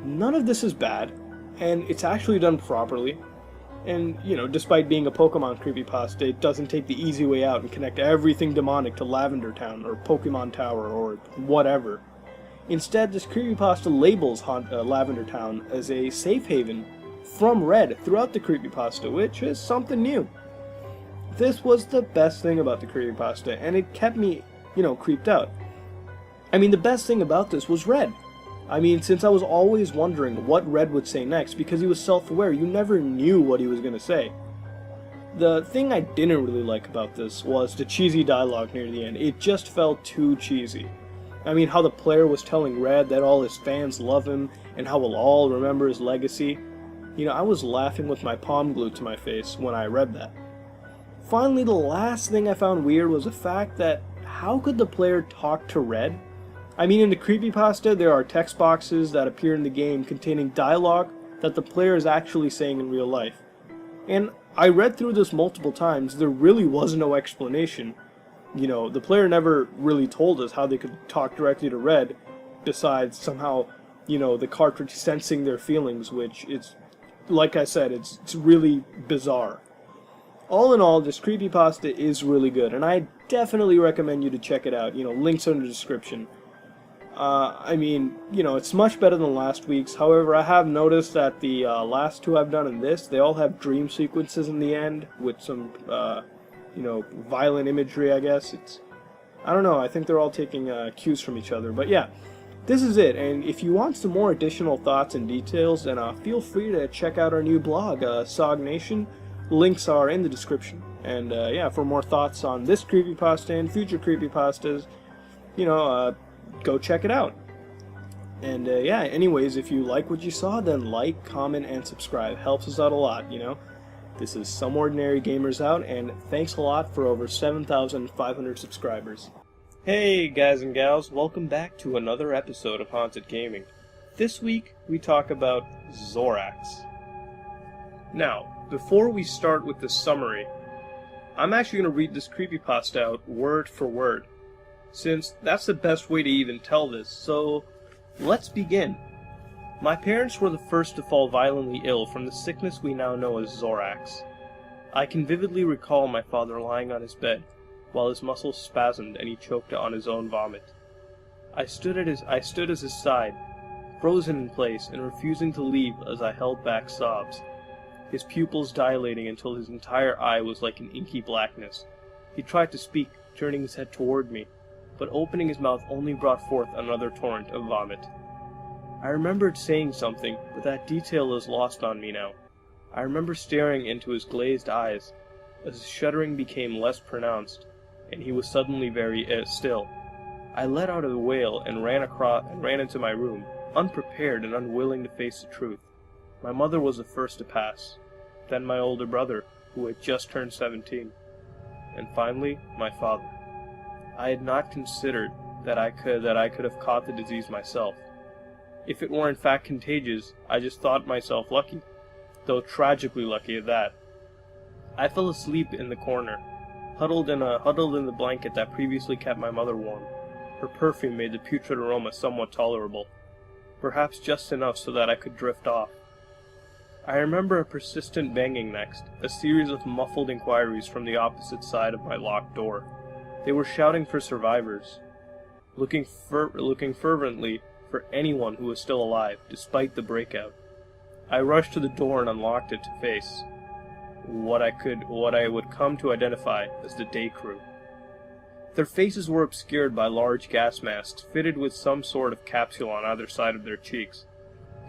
None of this is bad, and it's actually done properly. And, despite being a Pokemon creepypasta, it doesn't take the easy way out and connect everything demonic to Lavender Town, or Pokemon Tower, or whatever. Instead, this creepypasta labels Lavender Town as a safe haven from Red throughout the creepypasta, which is something new. This was the best thing about the creepypasta, and it kept me, creeped out. I mean, the best thing about this was Red. Since I was always wondering what Red would say next, because he was self-aware, you never knew what he was going to say. The thing I didn't really like about this was the cheesy dialogue near the end. It just felt too cheesy. How the player was telling Red that all his fans love him, and how we'll all remember his legacy. I was laughing with my palm glued to my face when I read that. Finally, the last thing I found weird was the fact that how could the player talk to Red? In the creepypasta, there are text boxes that appear in the game containing dialogue that the player is actually saying in real life. And I read through this multiple times, there really was no explanation. The player never really told us how they could talk directly to Red, besides somehow, the cartridge sensing their feelings, which is, like I said, it's really bizarre. All in all, this creepypasta is really good, and I definitely recommend you to check it out. Links are in the description. It's much better than last week's. However, I have noticed that the last two I've done in this, they all have dream sequences in the end with some, violent imagery, I guess. I don't know, I think they're all taking cues from each other. But yeah, this is it. And if you want some more additional thoughts and details, then feel free to check out our new blog, SOG Nation. Links are in the description. And for more thoughts on this creepypasta and future creepypastas, go check it out. And anyways, if you like what you saw, then like, comment, and subscribe. Helps us out a lot, This is SomeOrdinaryGamers out, and thanks a lot for over 7,500 subscribers. Hey guys and gals, welcome back to another episode of Haunted Gaming. This week, we talk about Zorax. Now, before we start with the summary, I'm actually going to read this creepypasta out word for word, since that's the best way to even tell this, so let's begin. My parents were the first to fall violently ill from the sickness we now know as Zorax. I can vividly recall my father lying on his bed, while his muscles spasmed and he choked on his own vomit. I stood at his side, frozen in place and refusing to leave as I held back sobs, his pupils dilating until his entire eye was like an inky blackness. He tried to speak, turning his head toward me, but opening his mouth only brought forth another torrent of vomit. I remembered saying something, but that detail is lost on me now. I remember staring into his glazed eyes, as his shuddering became less pronounced, and he was suddenly very still. I let out a wail and ran into my room, unprepared and unwilling to face the truth. My mother was the first to pass, then my older brother, who had just turned 17, and finally, my father. I had not considered that I could have caught the disease myself. If it were in fact contagious, I just thought myself lucky, though tragically lucky at that. I fell asleep in the corner, huddled in the blanket that previously kept my mother warm. Her perfume made the putrid aroma somewhat tolerable, perhaps just enough so that I could drift off. I remember a persistent banging next, a series of muffled inquiries from the opposite side of my locked door. They were shouting for survivors, looking fervently for anyone who was still alive, despite the breakout. I rushed to the door and unlocked it to face what I would come to identify as the day crew. Their faces were obscured by large gas masks fitted with some sort of capsule on either side of their cheeks.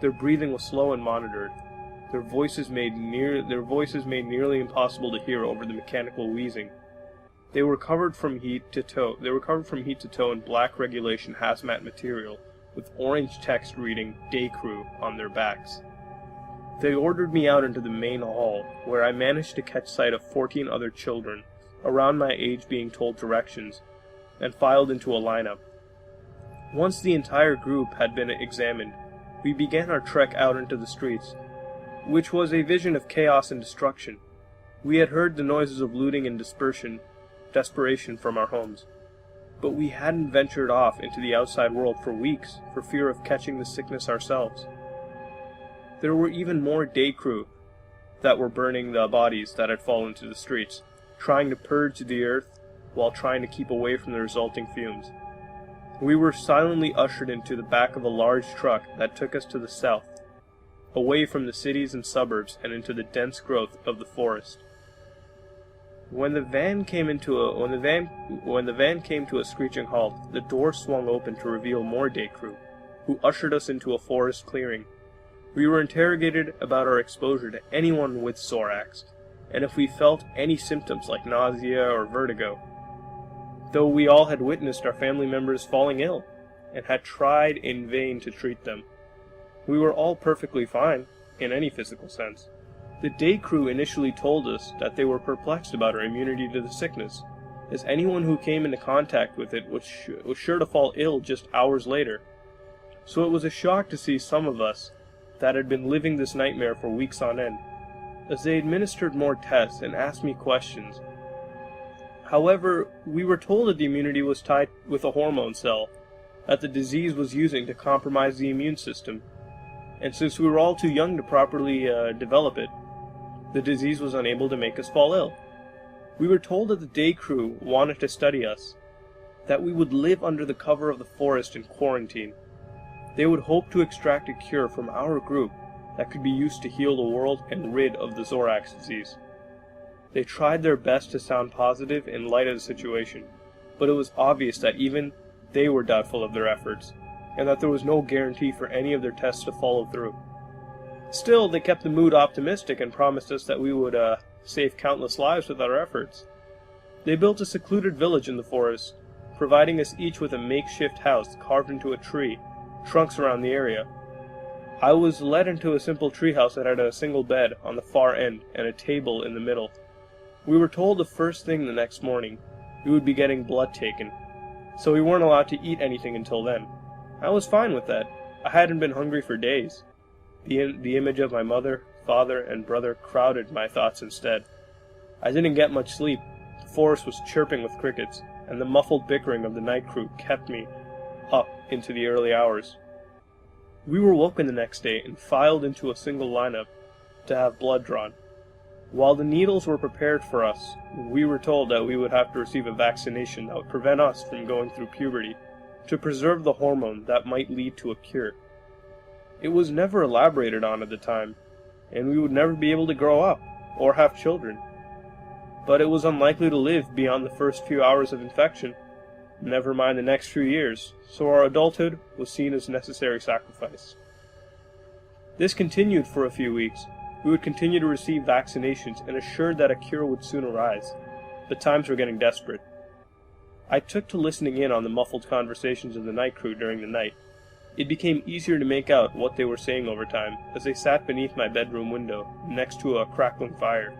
Their breathing was slow and monitored. Their voices made nearly impossible to hear over the mechanical wheezing. They were covered from head to toe in black regulation hazmat material, with orange text reading "Day Crew" on their backs. They ordered me out into the main hall, where I managed to catch sight of 14 other children, around my age being told directions, and filed into a lineup. Once the entire group had been examined, we began our trek out into the streets, which was a vision of chaos and destruction. We had heard the noises of looting and desperation from our homes, but we hadn't ventured off into the outside world for weeks for fear of catching the sickness ourselves. There were even more day crew that were burning the bodies that had fallen to the streets, trying to purge the earth while trying to keep away from the resulting fumes. We were silently ushered into the back of a large truck that took us to the south, away from the cities and suburbs and into the dense growth of the forest. When the van came to a screeching halt, the door swung open to reveal more day crew, who ushered us into a forest clearing. We were interrogated about our exposure to anyone with Zorax, and if we felt any symptoms like nausea or vertigo, though we all had witnessed our family members falling ill, and had tried in vain to treat them. We were all perfectly fine, in any physical sense. The day crew initially told us that they were perplexed about our immunity to the sickness, as anyone who came into contact with it was sure to fall ill just hours later. So it was a shock to see some of us that had been living this nightmare for weeks on end, as they administered more tests and asked me questions. However, we were told that the immunity was tied with a hormone cell that the disease was using to compromise the immune system, and since we were all too young to properly develop it, the disease was unable to make us fall ill. We were told that the day crew wanted to study us, that we would live under the cover of the forest in quarantine. They would hope to extract a cure from our group that could be used to heal the world and rid of the Zorax disease. They tried their best to sound positive in light of the situation, but it was obvious that even they were doubtful of their efforts, and that there was no guarantee for any of their tests to follow through. Still, they kept the mood optimistic and promised us that we would save countless lives with our efforts. They built a secluded village in the forest, providing us each with a makeshift house carved into a tree, trunks around the area. I was led into a simple treehouse that had a single bed on the far end and a table in the middle. We were told the first thing the next morning we would be getting blood taken, so we weren't allowed to eat anything until then. I was fine with that. I hadn't been hungry for days. The image of my mother, father, and brother crowded my thoughts instead. I didn't get much sleep. The forest was chirping with crickets, and the muffled bickering of the night crew kept me up into the early hours. We were woken the next day and filed into a single lineup to have blood drawn. While the needles were prepared for us, we were told that we would have to receive a vaccination that would prevent us from going through puberty, to preserve the hormone that might lead to a cure. It was never elaborated on at the time, and we would never be able to grow up, or have children. But it was unlikely to live beyond the first few hours of infection, never mind the next few years, so our adulthood was seen as necessary sacrifice. This continued for a few weeks. We would continue to receive vaccinations and assured that a cure would soon arise. The times were getting desperate. I took to listening in on the muffled conversations of the night crew during the night. It became easier to make out what they were saying over time, as they sat beneath my bedroom window, next to a crackling fire.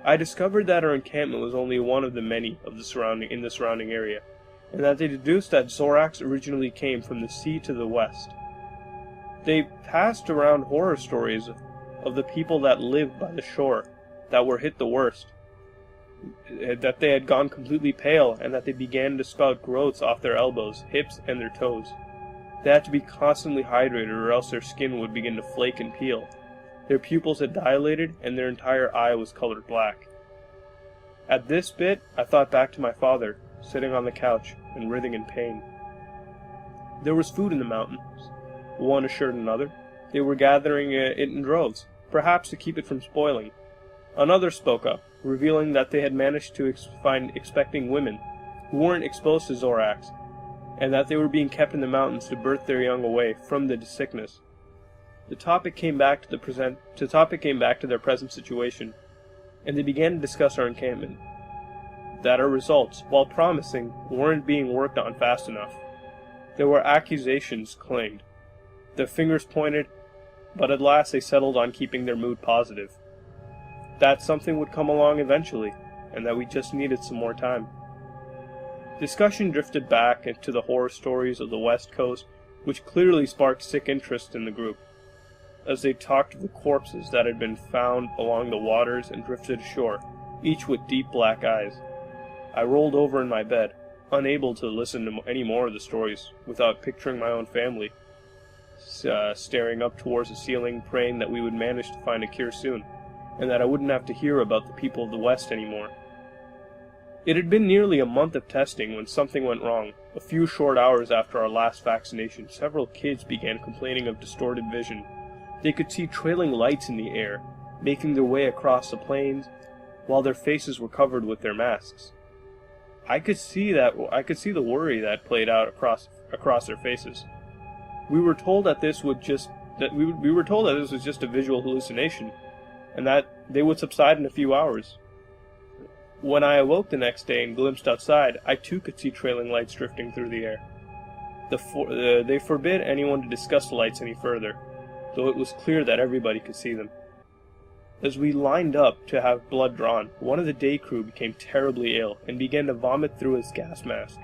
I discovered that our encampment was only one of the many in the surrounding area, and that they deduced that Zorax originally came from the sea to the west. They passed around horror stories of the people that lived by the shore, that were hit the worst, that they had gone completely pale, and that they began to spout growths off their elbows, hips, and their toes. They had to be constantly hydrated, or else their skin would begin to flake and peel. Their pupils had dilated, and their entire eye was colored black. At this bit, I thought back to my father, sitting on the couch and writhing in pain. There was food in the mountains, one assured another. They were gathering it in droves, perhaps to keep it from spoiling. Another spoke up, revealing that they had managed to find expecting women who weren't exposed to Zorax, and that they were being kept in the mountains to birth their young away from the sickness. The topic came back to their present situation, and they began to discuss our encampment. That our results, while promising, weren't being worked on fast enough. There were accusations claimed. Their fingers pointed, but at last they settled on keeping their mood positive. That something would come along eventually, and that we just needed some more time. Discussion drifted back into the horror stories of the West Coast, which clearly sparked sick interest in the group, as they talked of the corpses that had been found along the waters and drifted ashore, each with deep black eyes. I rolled over in my bed, unable to listen to any more of the stories, without picturing my own family, staring up towards the ceiling, praying that we would manage to find a cure soon, and that I wouldn't have to hear about the people of the West anymore. It had been nearly a month of testing when something went wrong. A few short hours after our last vaccination, several kids began complaining of distorted vision. They could see trailing lights in the air, making their way across the plains, while their faces were covered with their masks. I could see the worry that played out across their faces. We were told that this was just a visual hallucination, and that they would subside in a few hours. When I awoke the next day and glimpsed outside, I too could see trailing lights drifting through the air. They forbid anyone to discuss the lights any further, though it was clear that everybody could see them. As we lined up to have blood drawn, one of the day crew became terribly ill and began to vomit through his gas mask.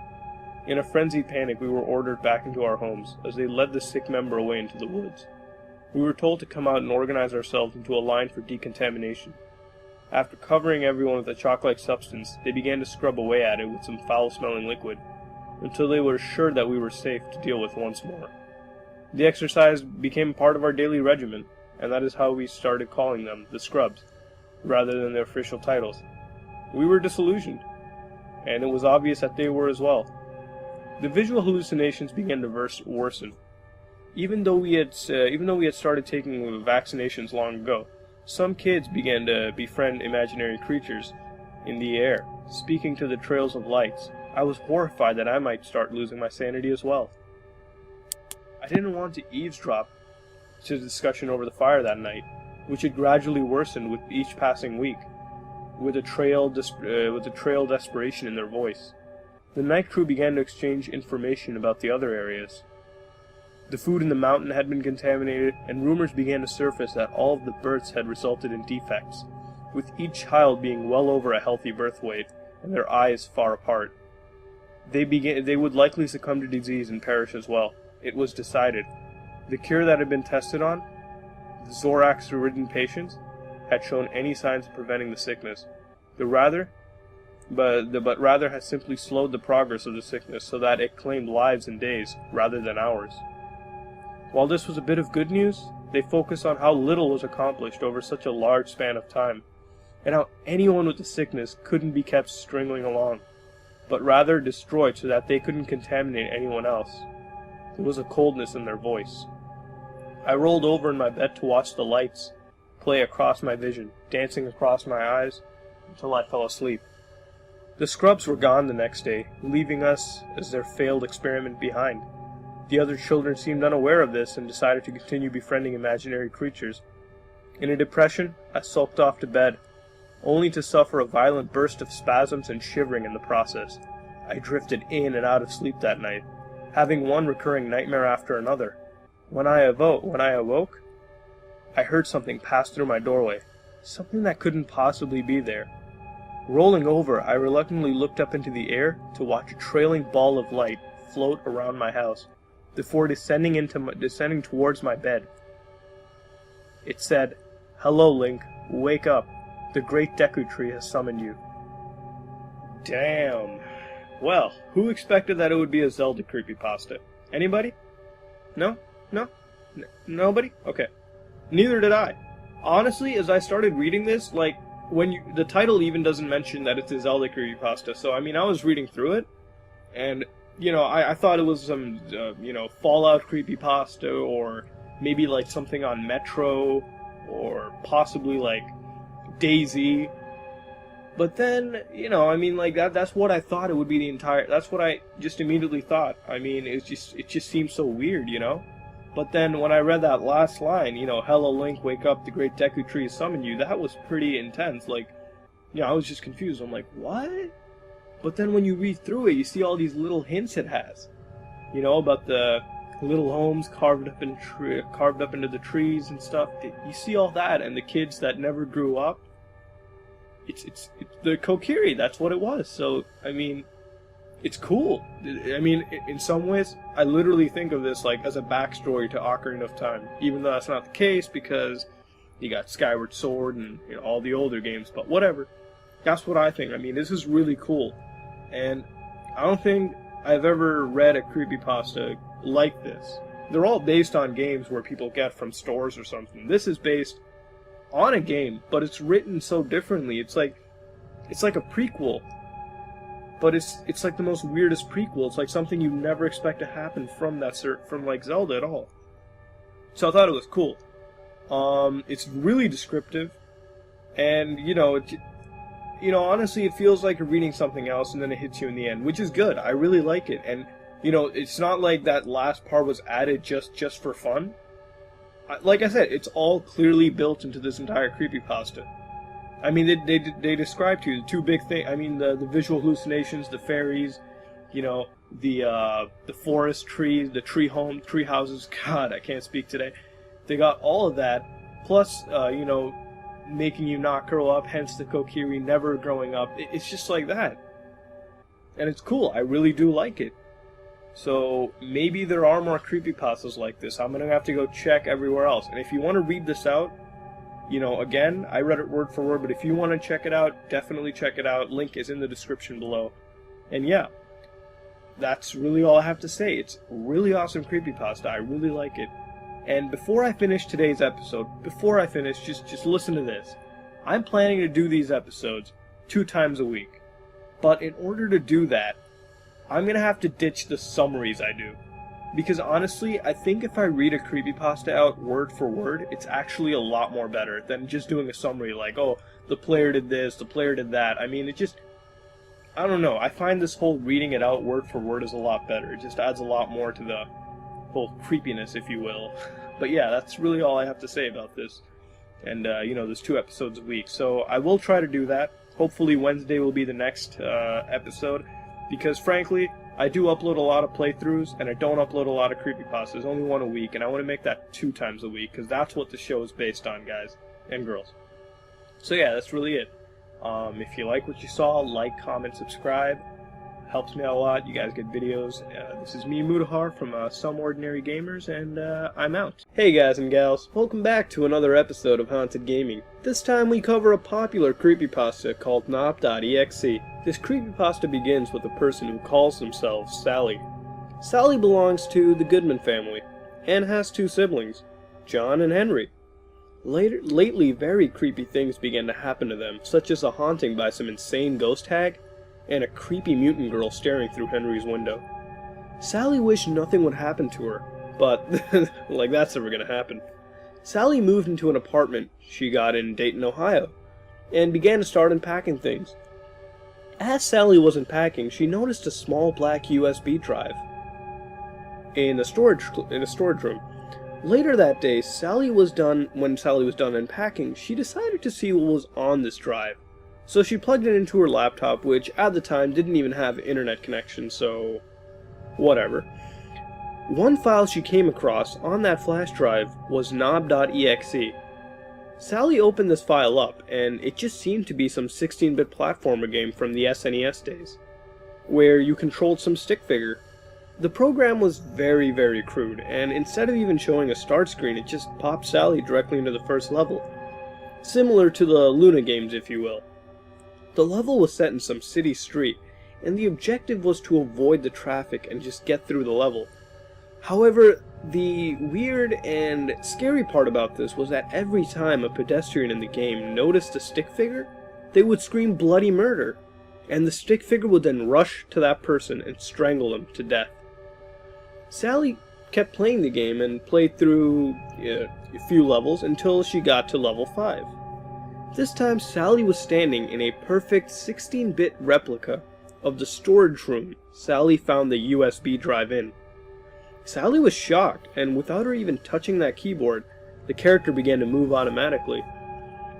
In a frenzied panic, we were ordered back into our homes, as they led the sick member away into the woods. We were told to come out and organize ourselves into a line for decontamination. After covering everyone with a chalk-like substance, they began to scrub away at it with some foul-smelling liquid, until they were assured that we were safe to deal with once more. The exercise became part of our daily regimen, and that is how we started calling them the Scrubs, rather than their official titles. We were disillusioned, and it was obvious that they were as well. The visual hallucinations began to worsen. Even though we had started taking vaccinations long ago, some kids began to befriend imaginary creatures in the air, speaking to the trails of lights. I was horrified that I might start losing my sanity as well. I didn't want to eavesdrop to the discussion over the fire that night, which had gradually worsened with each passing week, with a trail desperation in their voice. The night crew began to exchange information about the other areas. The food in the mountain had been contaminated, and rumors began to surface that all of the births had resulted in defects, with each child being well over a healthy birth weight, and their eyes far apart. They would likely succumb to disease and perish as well. It was decided. The cure that had been tested on, the Zorax-ridden patients, had shown any signs of preventing the sickness. Rather had simply slowed the progress of the sickness so that it claimed lives in days rather than hours. While this was a bit of good news, they focused on how little was accomplished over such a large span of time, and how anyone with the sickness couldn't be kept stringing along, but rather destroyed so that they couldn't contaminate anyone else. There was a coldness in their voice. I rolled over in my bed to watch the lights play across my vision, dancing across my eyes, until I fell asleep. The Scrubs were gone the next day, leaving us as their failed experiment behind. The other children seemed unaware of this and decided to continue befriending imaginary creatures. In a depression, I sulked off to bed, only to suffer a violent burst of spasms and shivering in the process. I drifted in and out of sleep that night, having one recurring nightmare after another. When I awoke, I heard something pass through my doorway, something that couldn't possibly be there. Rolling over, I reluctantly looked up into the air to watch a trailing ball of light float around my house, before descending towards my bed. It said, "Hello, Link. Wake up. The great Deku Tree has summoned you." Damn. Well, who expected that it would be a Zelda creepypasta? Anybody? No? Nobody? Okay. Neither did I. Honestly, as I started reading this, the title even doesn't mention that it's a Zelda creepypasta, so I was reading through it, and I thought it was some, Fallout creepypasta, or maybe something on Metro, or possibly DayZ. But then, that's what I thought it would be that's what I just immediately thought. It just seems so weird, But then when I read that last line, "Hello Link, wake up, the great Deku Tree has summoned you," that was pretty intense. I was just confused. I'm like, what? But then when you read through it, you see all these little hints it has. About the little homes carved up into the trees and stuff. You see all that, and the kids that never grew up. It's the Kokiri, that's what it was. So, it's cool. I mean, in some ways, I literally think of this like as a backstory to Ocarina of Time, even though that's not the case because you got Skyward Sword and all the older games. But whatever, that's what I think. I mean, this is really cool, and I don't think I've ever read a creepypasta like this. They're all based on games where people get from stores or something. This is based on a game, but it's written so differently. It's like a prequel, but it's like the most weirdest prequel. It's like something you never expect to happen from like Zelda at all. So I thought it was cool. It's really descriptive, and honestly, it feels like you're reading something else, and then it hits you in the end, which is good. I really like it, and it's not like that last part was added just for fun. Like I said, it's all clearly built into this entire creepypasta. I mean, they describe to you the two big things. I mean, the visual hallucinations, the fairies, the forest trees, the tree houses. God, I can't speak today. They got all of that, plus, making you not grow up, hence the Kokiri, never growing up. It's just like that. And it's cool. I really do like it. So maybe there are more creepypastas like this. I'm going to have to go check everywhere else. And if you want to read this out, again, I read it word for word, but if you want to check it out, definitely check it out. Link is in the description below. And yeah, that's really all I have to say. It's a really awesome creepypasta. I really like it. And before I finish today's episode, just listen to this. I'm planning to do these episodes 2 times a week. But in order to do that, I'm going to have to ditch the summaries I do. Because honestly, I think if I read a creepypasta out word for word, it's actually a lot more better than just doing a summary like, oh, the player did this, the player did that. I mean, I don't know. I find this whole reading it out word for word is a lot better. It just adds a lot more to the whole creepiness, if you will. But yeah, that's really all I have to say about this. And, there's 2 episodes a week. So I will try to do that. Hopefully Wednesday will be the next episode. Because frankly, I do upload a lot of playthroughs, and I don't upload a lot of creepypastas. Only 1 a week, and I want to make that 2 times a week, because that's what the show is based on, guys and girls. So yeah, that's really it. If you like what you saw, like, comment, subscribe. Helps me out a lot. You guys get videos. This is me, Mutahar, from SomeOrdinaryGamers, and I'm out. Hey guys and gals, welcome back to another episode of Haunted Gaming. This time we cover a popular creepypasta called Knob.exe. This creepypasta begins with a person who calls themselves Sally. Sally belongs to the Goodman family, and has 2 siblings, John and Henry. Lately, very creepy things began to happen to them, such as a haunting by some insane ghost hag, and a creepy mutant girl staring through Henry's window. Sally wished nothing would happen to her, but, like that's never gonna happen. Sally moved into an apartment she got in Dayton, Ohio, and began to start unpacking things. As Sally was unpacking, she noticed a small black USB drive in a storage room. Later that day, when Sally was done unpacking, she decided to see what was on this drive. So she plugged it into her laptop, which at the time didn't even have internet connection, so whatever. One file she came across on that flash drive was knob.exe. Sally opened this file up, and it just seemed to be some 16-bit platformer game from the SNES days, where you controlled some stick figure. The program was very, very crude, and instead of even showing a start screen, it just popped Sally directly into the first level. Similar to the Luna games, if you will. The level was set in some city street, and the objective was to avoid the traffic and just get through the level. However, the weird and scary part about this was that every time a pedestrian in the game noticed a stick figure, they would scream bloody murder, and the stick figure would then rush to that person and strangle them to death. Sally kept playing the game and played through a few levels until she got to level 5. This time, Sally was standing in a perfect 16-bit replica of the storage room Sally found the USB drive in. Sally was shocked, and without her even touching that keyboard, the character began to move automatically.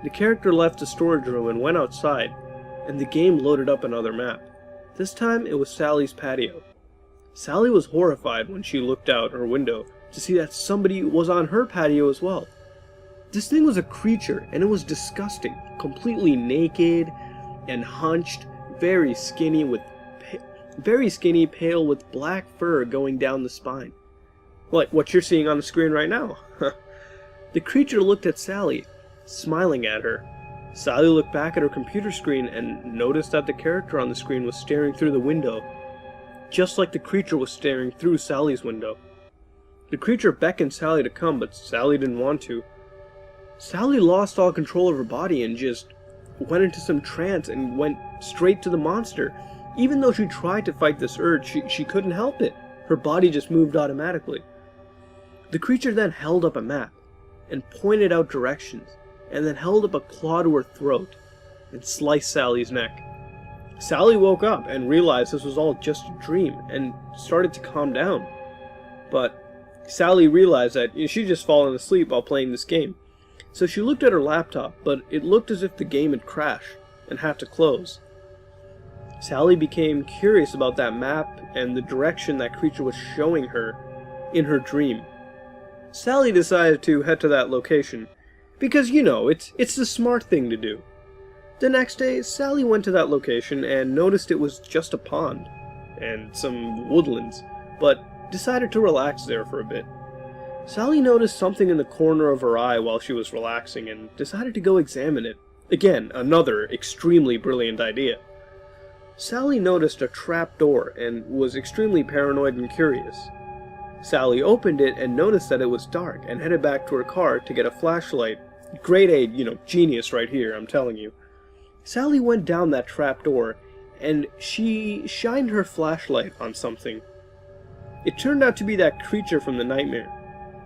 The character left the storage room and went outside, and the game loaded up another map. This time, it was Sally's patio. Sally was horrified when she looked out her window to see that somebody was on her patio as well. This thing was a creature, and it was disgusting, completely naked and hunched, very skinny with Very skinny, pale, with black fur going down the spine. Like what you're seeing on the screen right now. The creature looked at Sally, smiling at her. Sally looked back at her computer screen and noticed that the character on the screen was staring through the window, just like the creature was staring through Sally's window. The creature beckoned Sally to come, but Sally didn't want to. Sally lost all control of her body and just went into some trance and went straight to the monster. Even though she tried to fight this urge, she couldn't help it. Her body just moved automatically. The creature then held up a map and pointed out directions, and then held up a claw to her throat and sliced Sally's neck. Sally woke up and realized this was all just a dream and started to calm down. But Sally realized that she'd just fallen asleep while playing this game. So she looked at her laptop, but it looked as if the game had crashed and had to close. Sally became curious about that map and the direction that creature was showing her in her dream. Sally decided to head to that location, because it's the smart thing to do. The next day, Sally went to that location and noticed it was just a pond and some woodlands, but decided to relax there for a bit. Sally noticed something in the corner of her eye while she was relaxing and decided to go examine it. Again, another extremely brilliant idea. Sally noticed a trap door and was extremely paranoid and curious. Sally opened it and noticed that it was dark and headed back to her car to get a flashlight. Grade A, genius right here, I'm telling you. Sally went down that trap door and she shined her flashlight on something. It turned out to be that creature from the nightmare.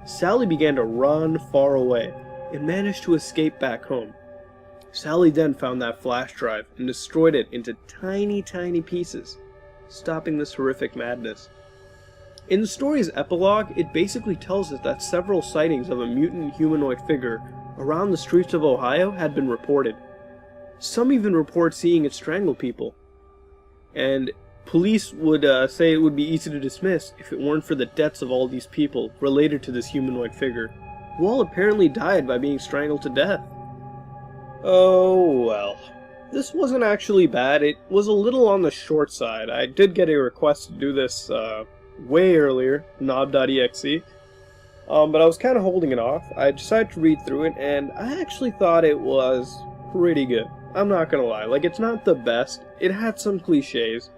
Sally began to run far away and managed to escape back home. Sally then found that flash drive and destroyed it into tiny, tiny pieces, stopping this horrific madness. In the story's epilogue, it basically tells us that several sightings of a mutant humanoid figure around the streets of Ohio had been reported. Some even report seeing it strangle people. And police would say it would be easy to dismiss if it weren't for the deaths of all these people related to this humanoid figure, who all apparently died by being strangled to death. Oh well. This wasn't actually bad. It was a little on the short side. I did get a request to do this way earlier, knob.exe, but I was kind of holding it off. I decided to read through it, and I actually thought it was pretty good. I'm not gonna lie. Like, it's not the best. It had some cliches,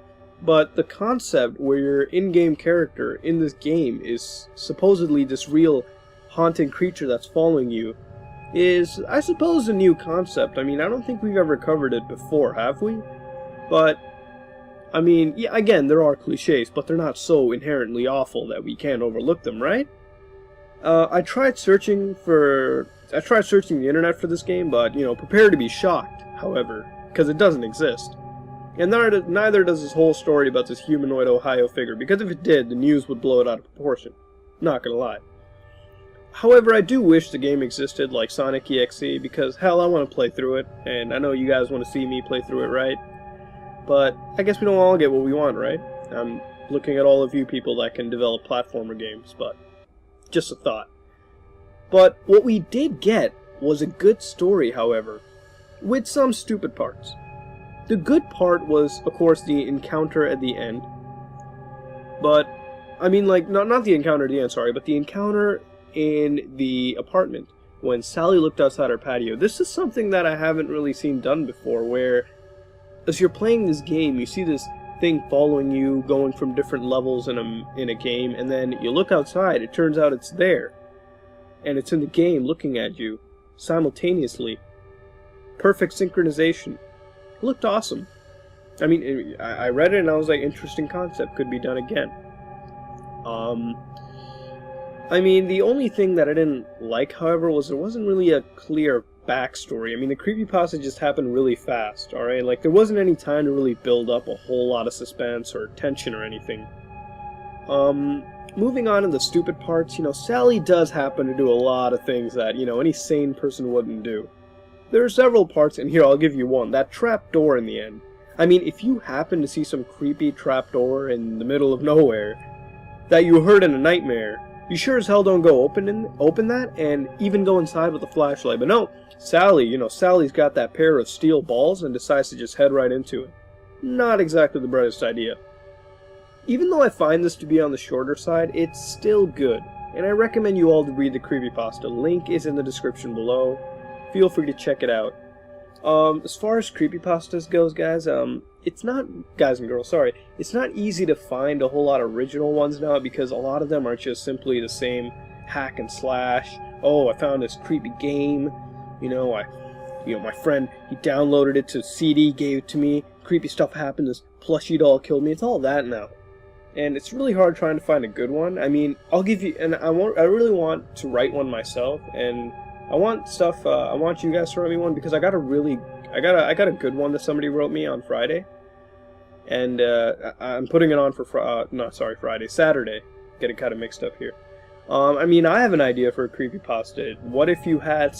but the concept where your in-game character in this game is supposedly this real haunted creature that's following you is, I suppose, a new concept. I mean, I don't think we've ever covered it before, have we? But I mean, yeah, again, there are cliches, but they're not so inherently awful that we can't overlook them, right? I tried searching the internet for this game, but, prepare to be shocked, however, because it doesn't exist. And neither does this whole story about this humanoid Ohio figure, because if it did, the news would blow it out of proportion. Not gonna lie. However, I do wish the game existed like Sonic EXE, because, hell, I want to play through it, and I know you guys want to see me play through it, right? But I guess we don't all get what we want, right? I'm looking at all of you people that can develop platformer games, but just a thought. But what we did get was a good story, however, with some stupid parts. The good part was, of course, the encounter at the end. But, I mean, like, not the encounter at the end, sorry, but the encounter in the apartment when Sally looked outside her patio. This is something that I haven't really seen done before, where as you're playing this game, you see this thing following you, going from different levels in a game, and then you look outside, it turns out it's there. And it's in the game looking at you, simultaneously. Perfect synchronization. It looked awesome. I mean, I read it and I was like, interesting concept, could be done again. I mean, the only thing that I didn't like, however, was there wasn't really a clear backstory. I mean, the creepypasta just happened really fast, alright? Like, there wasn't any time to really build up a whole lot of suspense or tension or anything. Moving on to the stupid parts, Sally does happen to do a lot of things that, any sane person wouldn't do. There are several parts, and here, I'll give you one. That trap door in the end. I mean, if you happen to see some creepy trap door in the middle of nowhere that you heard in a nightmare, you sure as hell don't go open that and even go inside with a flashlight. But no, Sally, Sally's got that pair of steel balls and decides to just head right into it. Not exactly the brightest idea. Even though I find this to be on the shorter side, it's still good, and I recommend you all to read the creepypasta. Link is in the description below. Feel free to check it out. As far as creepypastas goes, guys, it's not, guys and girls, sorry, it's not easy to find a whole lot of original ones now because a lot of them are just simply the same hack and slash. Oh, I found this creepy game, my friend, he downloaded it to CD, gave it to me, creepy stuff happened, this plushie doll killed me, it's all that now. And it's really hard trying to find a good one. I mean, I'll give you, and I really want to write one myself, and I want you guys to write me one because I got a good one that somebody wrote me on Friday, and I'm putting it on for Saturday. Get it kind of mixed up here. I mean, I have an idea for a creepypasta. What if you had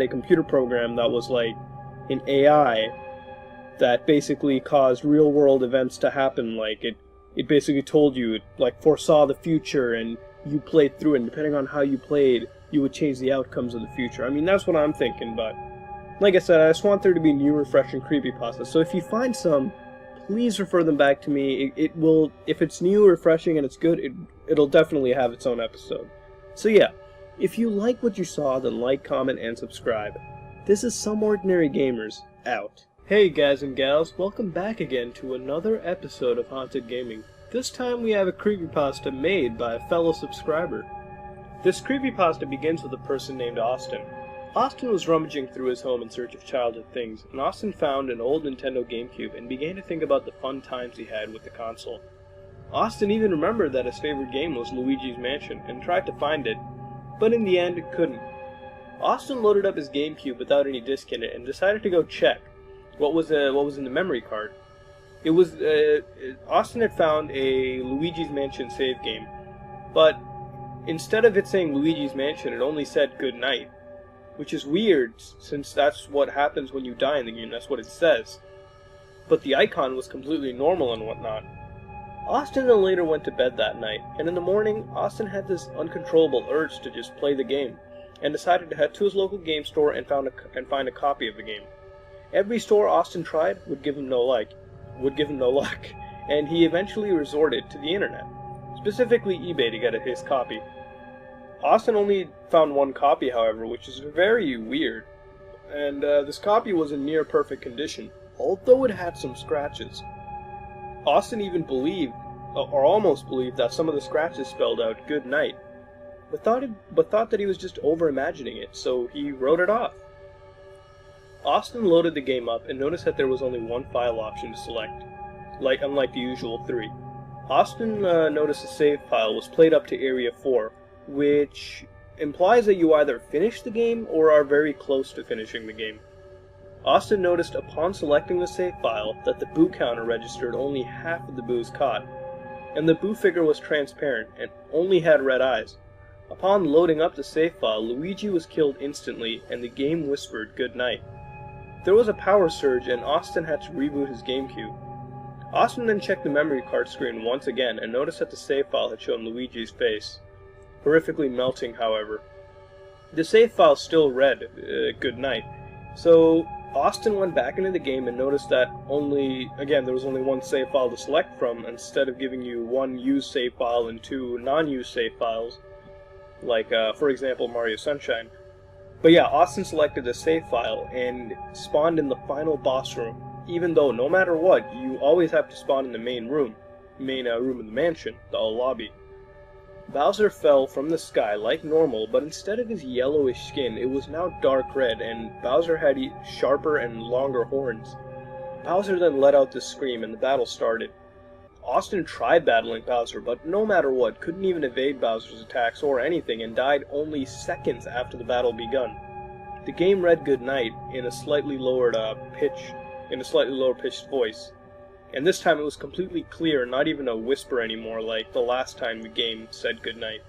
a computer program that was like an AI that basically caused real world events to happen? Like it basically told you, it like foresaw the future, and you played through it, and depending on how you played, you would change the outcomes of the future. I mean, that's what I'm thinking, but like I said, I just want there to be new, refreshing creepypastas. So if you find some, please refer them back to me. It will, if it's new, refreshing, and it's good, it'll definitely have its own episode. So yeah, if you like what you saw, then like, comment, and subscribe. This is Some Ordinary Gamers, out. Hey guys and gals, welcome back again to another episode of Haunted Gaming. This time we have a creepypasta made by a fellow subscriber. This creepypasta begins with a person named Austin. Austin was rummaging through his home in search of childhood things, and Austin found an old Nintendo GameCube and began to think about the fun times he had with the console. Austin even remembered that his favorite game was Luigi's Mansion and tried to find it, but in the end couldn't. Austin loaded up his GameCube without any disc in it and decided to go check what was in the memory card. It was Austin had found a Luigi's Mansion save game, but instead of it saying Luigi's Mansion, it only said good night, which is weird since that's what happens when you die in the game, that's what it says. But the icon was completely normal and whatnot. Austin then later went to bed that night, and in the morning, Austin had this uncontrollable urge to just play the game, and decided to head to his local game store and find a copy of the game. Every store Austin tried would give him no luck, and he eventually resorted to the internet, specifically eBay, to get his copy. Austin only found one copy, however, which is very weird, and this copy was in near perfect condition, although it had some scratches. Austin even believed, or almost believed, that some of the scratches spelled out good night, but thought that he was just over-imagining it, so he wrote it off. Austin loaded the game up and noticed that there was only one file option to select, unlike the usual three. Austin noticed the save file was played up to Area 4, which implies that you either finish the game or are very close to finishing the game. Austin noticed upon selecting the save file that the boo counter registered only half of the boos caught, and the boo figure was transparent and only had red eyes. Upon loading up the save file, Luigi was killed instantly and the game whispered good night. There was a power surge and Austin had to reboot his GameCube. Austin then checked the memory card screen once again and noticed that the save file had shown Luigi's face, horrifically melting, however. The save file still read good night, so Austin went back into the game and noticed that there was only one save file to select from instead of giving you one used save file and two non-used save files, like for example Mario Sunshine. But yeah, Austin selected the save file and spawned in the final boss room, even though no matter what, you always have to spawn in the main room of the mansion, the lobby. Bowser fell from the sky like normal, but instead of his yellowish skin, it was now dark red, and Bowser had sharper and longer horns. Bowser then let out this scream, and the battle started. Austin tried battling Bowser, but no matter what, couldn't even evade Bowser's attacks or anything, and died only seconds after the battle begun. The game read goodnight in a slightly lower pitched voice, and this time it was completely clear, not even a whisper anymore like the last time the game said goodnight.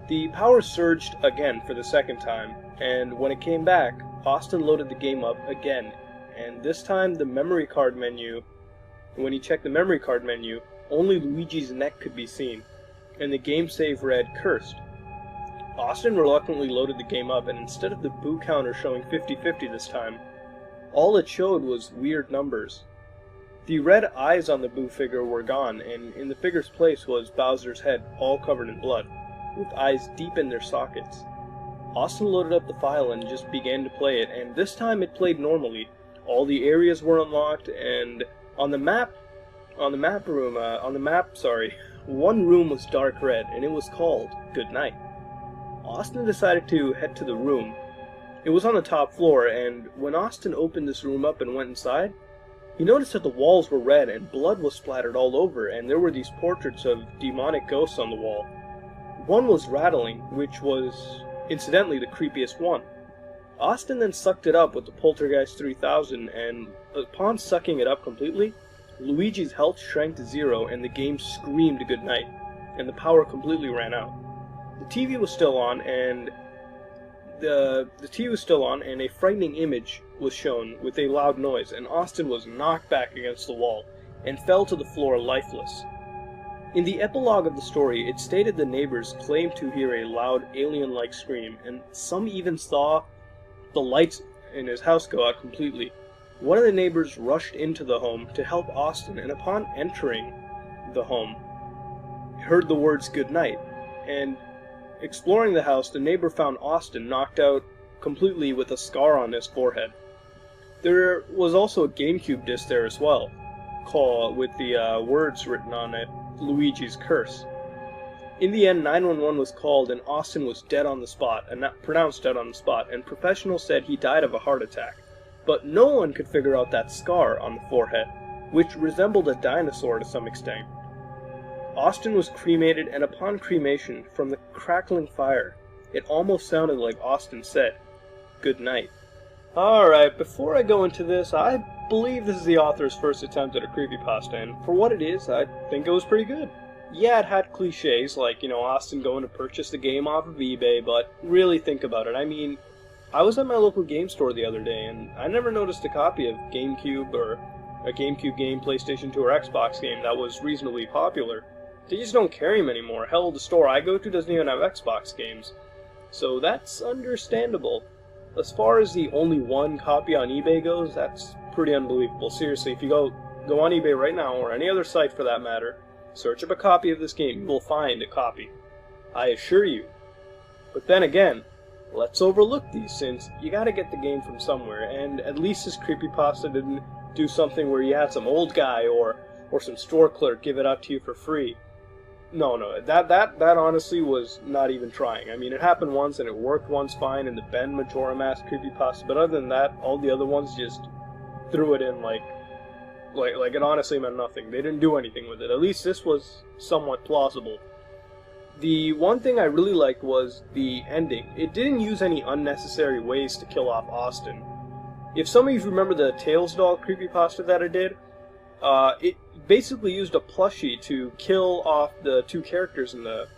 The power surged again for the second time, and when it came back, Austin loaded the game up again, and this time when he checked the memory card menu, only Luigi's neck could be seen, and the game save read cursed. Austin reluctantly loaded the game up, and instead of the boo counter showing 50-50 this time, all it showed was weird numbers. The red eyes on the Boo figure were gone, and in the figure's place was Bowser's head, all covered in blood, with eyes deep in their sockets. Austin loaded up the file and just began to play it, and this time it played normally. All the areas were unlocked, and on the map, one room was dark red, and it was called Good Night. Austin decided to head to the room. It was on the top floor, and when Austin opened this room up and went inside, he noticed that the walls were red and blood was splattered all over, and there were these portraits of demonic ghosts on the wall. One was rattling, which was, incidentally, the creepiest one. Austin then sucked it up with the Poltergeist 3000, and upon sucking it up completely, Luigi's health shrank to 0 and the game screamed good night, and the power completely ran out. The TV was still on, and a frightening image was shown with a loud noise, and Austin was knocked back against the wall and fell to the floor lifeless. In the epilogue of the story, it stated the neighbors claimed to hear a loud alien-like scream, and some even saw the lights in his house go out completely. One of the neighbors rushed into the home to help Austin, and upon entering the home, heard the words "good night," and exploring the house, the neighbor found Austin knocked out completely with a scar on his forehead. There was also a GameCube disc there as well, with the words written on it, Luigi's Curse. In the end, 911 was called and Austin was dead on the spot, and pronounced dead on the spot, and professionals said he died of a heart attack. But no one could figure out that scar on the forehead, which resembled a dinosaur to some extent. Austin was cremated, and upon cremation, from the crackling fire, it almost sounded like Austin said, "Good night." Alright, before I go into this, I believe this is the author's first attempt at a creepypasta, and for what it is, I think it was pretty good. Yeah, it had cliches, like, Austin going to purchase the game off of eBay, but really think about it. I mean, I was at my local game store the other day, and I never noticed a copy of GameCube or a GameCube game, PlayStation 2, or Xbox game that was reasonably popular. They just don't carry them anymore. Hell, the store I go to doesn't even have Xbox games. So that's understandable. As far as the only one copy on eBay goes, that's pretty unbelievable. Seriously, if you go on eBay right now, or any other site for that matter, search up a copy of this game, you will find a copy. I assure you. But then again, let's overlook these, since you gotta get the game from somewhere, and at least this creepypasta didn't do something where you had some old guy or some store clerk give it out to you for free. No, that honestly was not even trying. I mean, it happened once and it worked once fine in the Ben Majora's creepypasta, but other than that, all the other ones just threw it in like it honestly meant nothing. They didn't do anything with it. At least this was somewhat plausible. The one thing I really liked was the ending. It didn't use any unnecessary ways to kill off Austin. If some of you remember the Tails doll creepypasta that I did, it basically used a plushie to kill off the two characters in the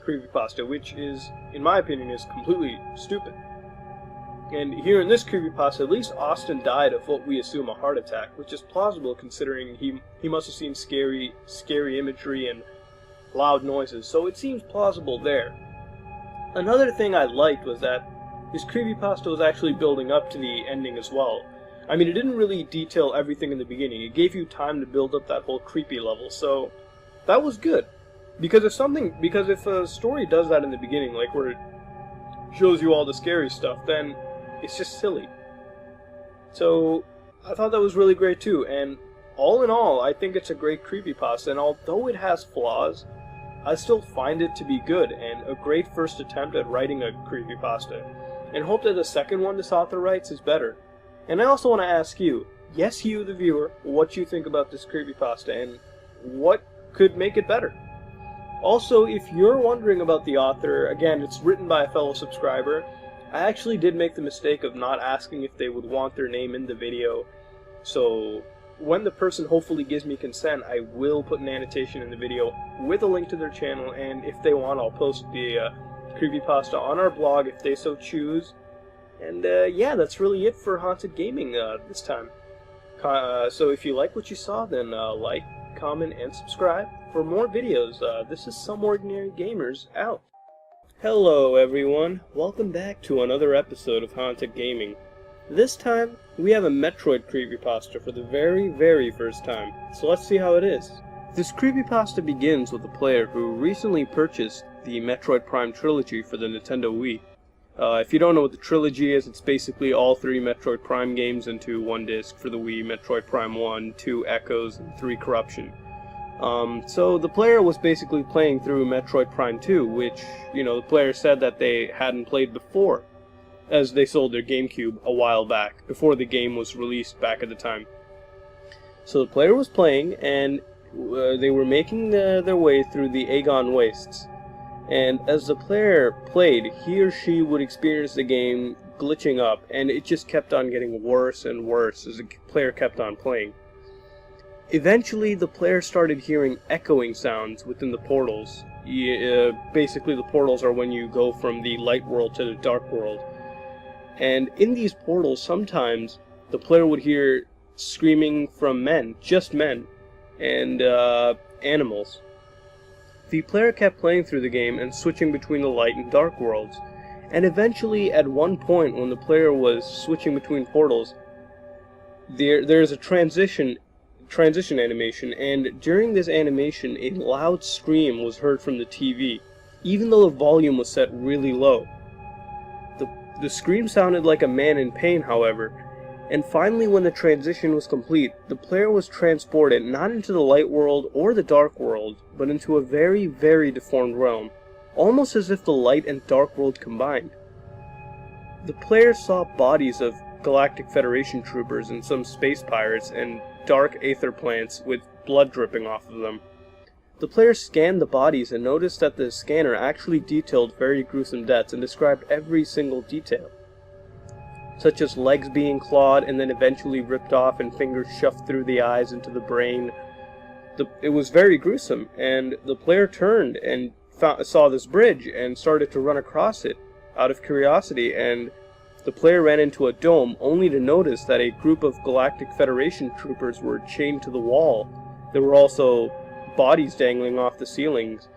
creepypasta, which is, in my opinion, is completely stupid. And here in this creepypasta, at least Austin died of what we assume a heart attack, which is plausible considering he must have seen scary imagery and loud noises, so it seems plausible there. Another thing I liked was that this creepypasta was actually building up to the ending as well. I mean, it didn't really detail everything in the beginning. It gave you time to build up that whole creepy level, so that was good. Because if a story does that in the beginning, like where it shows you all the scary stuff, then it's just silly. So I thought that was really great too, and all in all, I think it's a great creepypasta, and although it has flaws, I still find it to be good and a great first attempt at writing a creepypasta, and hope that the second one this author writes is better. And I also want to ask you, yes, you the viewer, what you think about this creepypasta and what could make it better. Also, if you're wondering about the author, again, it's written by a fellow subscriber. I actually did make the mistake of not asking if they would want their name in the video, so when the person hopefully gives me consent, I will put an annotation in the video with a link to their channel, and if they want, I'll post the creepypasta on our blog if they so choose. And yeah, that's really it for Haunted Gaming this time. So if you like what you saw, then like, comment, and subscribe for more videos. This is SomeOrdinaryGamers out. Hello everyone, welcome back to another episode of Haunted Gaming. This time, we have a Metroid creepypasta for the very, very first time, so let's see how it is. This creepypasta begins with a player who recently purchased the Metroid Prime trilogy for the Nintendo Wii. If you don't know what the trilogy is, it's basically all 3 Metroid Prime games into one disc for the Wii: Metroid Prime 1, 2 Echoes, and 3 Corruption. So the player was basically playing through Metroid Prime 2, which, the player said that they hadn't played before, as they sold their GameCube a while back, before the game was released back at the time. So the player was playing, and they were making their way through the Aegon Wastes. And as the player played, he or she would experience the game glitching up, and it just kept on getting worse and worse as the player kept on playing. Eventually, the player started hearing echoing sounds within the portals. Basically, the portals are when you go from the light world to the dark world. And in these portals, sometimes the player would hear screaming from men, just men, and animals. The player kept playing through the game and switching between the light and dark worlds, and eventually at one point when the player was switching between portals, there's a transition animation, and during this animation a loud scream was heard from the TV, even though the volume was set really low. The scream sounded like a man in pain, however, and finally when the transition was complete, the player was transported not into the light world or the dark world, but into a very, very deformed realm, almost as if the light and dark world combined. The player saw bodies of Galactic Federation troopers and some space pirates and dark aether plants with blood dripping off of them. The player scanned the bodies and noticed that the scanner actually detailed very gruesome deaths and described every single detail, such as legs being clawed and then eventually ripped off and fingers shoved through the eyes into the brain. It was very gruesome, and the player turned and saw this bridge and started to run across it out of curiosity, and the player ran into a dome only to notice that a group of Galactic Federation troopers were chained to the wall. There were also bodies dangling off the ceilings,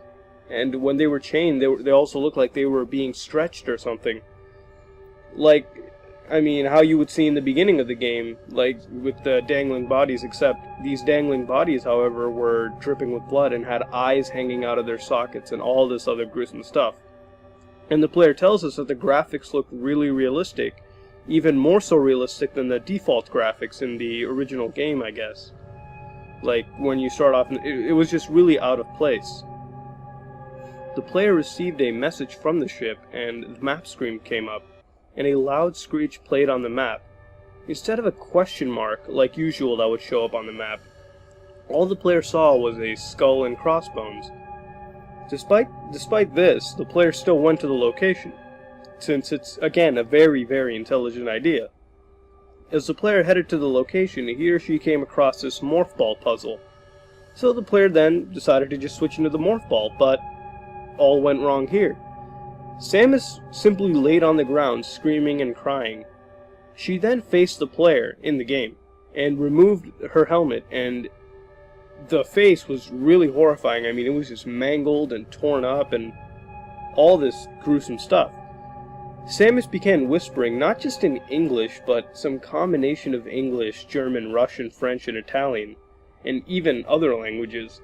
and when they were chained, they also looked like they were being stretched or something. How you would see in the beginning of the game, with the dangling bodies, except these dangling bodies, however, were dripping with blood and had eyes hanging out of their sockets and all this other gruesome stuff. And the player tells us that the graphics look really realistic, even more so realistic than the default graphics in the original game, I guess. When you start off, it was just really out of place. The player received a message from the ship, and the map screen came up, and a loud screech played on the map. Instead of a question mark, like usual that would show up on the map, all the player saw was a skull and crossbones. Despite this, the player still went to the location, since it's, again, a very, very intelligent idea. As the player headed to the location, he or she came across this morph ball puzzle. So the player then decided to just switch into the morph ball, but all went wrong here. Samus simply laid on the ground, screaming and crying. She then faced the player in the game, and removed her helmet, and the face was really horrifying. It was just mangled and torn up, and all this gruesome stuff. Samus began whispering, not just in English, but some combination of English, German, Russian, French, and Italian, and even other languages.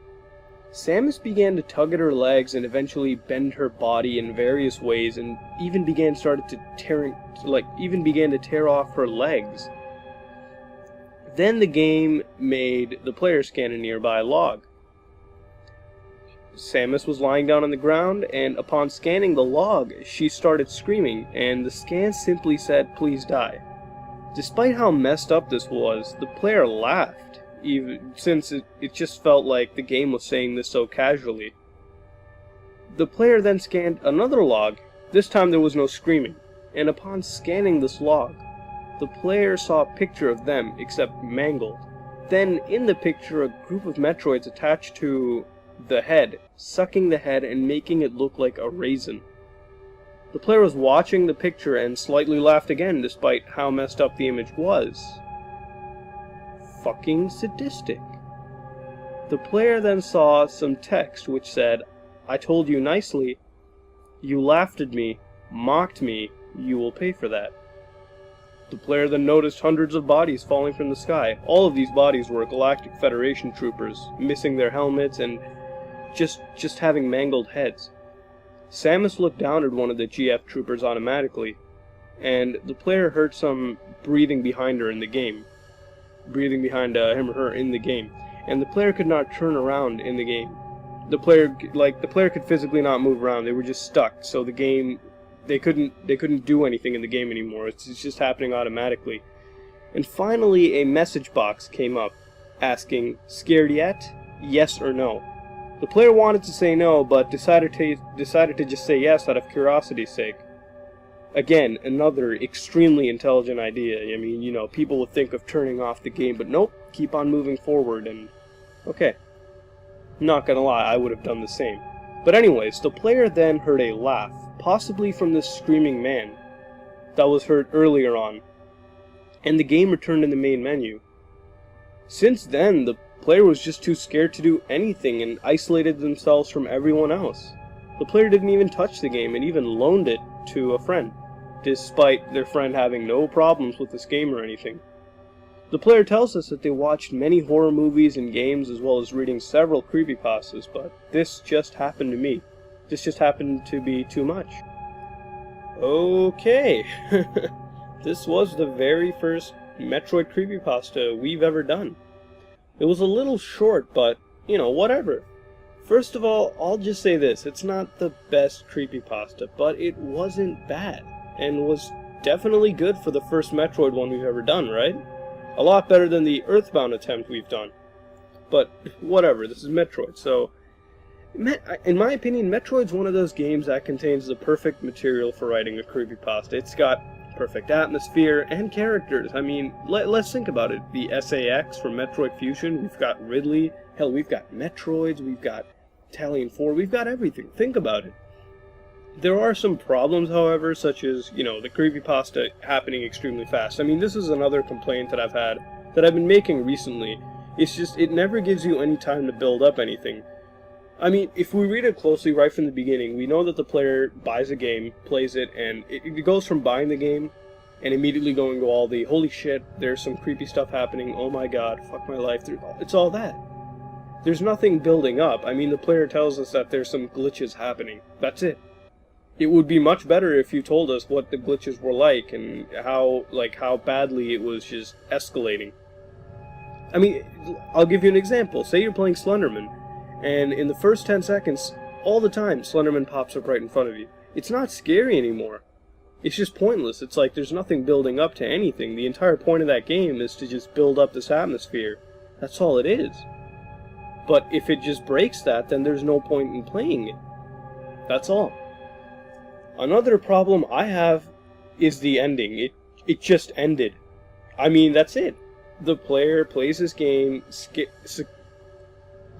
Samus began to tug at her legs and eventually bend her body in various ways, and even began to tear off her legs. Then the game made the player scan a nearby log. Samus was lying down on the ground, and upon scanning the log, she started screaming, and the scan simply said, "Please die." Despite how messed up this was, the player laughed, even since it just felt like the game was saying this so casually. The player then scanned another log. This time there was no screaming, and upon scanning this log, the player saw a picture of them, except mangled. Then, in the picture, a group of Metroids attached to the head, sucking the head and making it look like a raisin. The player was watching the picture and slightly laughed again, despite how messed up the image was. Fucking sadistic. The player then saw some text which said, "I told you nicely. You laughed at me, mocked me, you will pay for that." The player then noticed hundreds of bodies falling from the sky. All of these bodies were Galactic Federation troopers, missing their helmets and just having mangled heads. Samus looked down at one of the GF troopers automatically, and the player heard some breathing behind her in the game. Breathing behind him or her in the game. And the player could not turn around in the game. The player could physically not move around. They were just stuck. So the game, they couldn't do anything in the game anymore. It's just happening automatically. And finally, a message box came up asking, "Scared yet? Yes or no?" The player wanted to say no, but decided to just say yes out of curiosity's sake. Again, another extremely intelligent idea. I mean, you know, people would think of turning off the game, but nope, keep on moving forward, and okay. Not gonna lie, I would have done the same. But anyways, the player then heard a laugh, possibly from this screaming man that was heard earlier on, and the game returned in the main menu. Since then, the player was just too scared to do anything and isolated themselves from everyone else. The player didn't even touch the game and even loaned it to a friend, despite their friend having no problems with this game or anything. The player tells us that they watched many horror movies and games as well as reading several creepypastas, but this just happened to me. This just happened to be too much. Okay, this was the very first Metroid creepypasta we've ever done. It was a little short, but, you know, whatever. First of all, I'll just say this, it's not the best creepypasta, but it wasn't bad, and was definitely good for the first Metroid one we've ever done, right? A lot better than the Earthbound attempt we've done. But, whatever, this is Metroid, so... in my opinion, Metroid's one of those games that contains the perfect material for writing a creepypasta. It's got perfect atmosphere and characters. I mean, let's think about it. The SAX from Metroid Fusion, we've got Ridley, hell, we've got Metroids, we've got Italian 4, we've got everything. Think about it. There are some problems, however, such as, you know, the creepypasta happening extremely fast. I mean, this is another complaint that I've been making recently. It's just, it never gives you any time to build up anything. I mean, if we read it closely right from the beginning, we know that the player buys a game, plays it, and it goes from buying the game and immediately going to all the, holy shit, there's some creepy stuff happening, oh my god, fuck my life, it's all that. There's nothing building up. I mean, the player tells us that there's some glitches happening. That's it. It would be much better if you told us what the glitches were like and how badly it was just escalating. I mean, I'll give you an example. Say you're playing Slenderman, and in the first 10 seconds, all the time, Slenderman pops up right in front of you. It's not scary anymore. It's just pointless. It's like there's nothing building up to anything. The entire point of that game is to just build up this atmosphere. That's all it is. But if it just breaks that, then there's no point in playing it. That's all. Another problem I have is the ending. It just ended. I mean, that's it. The player plays this game,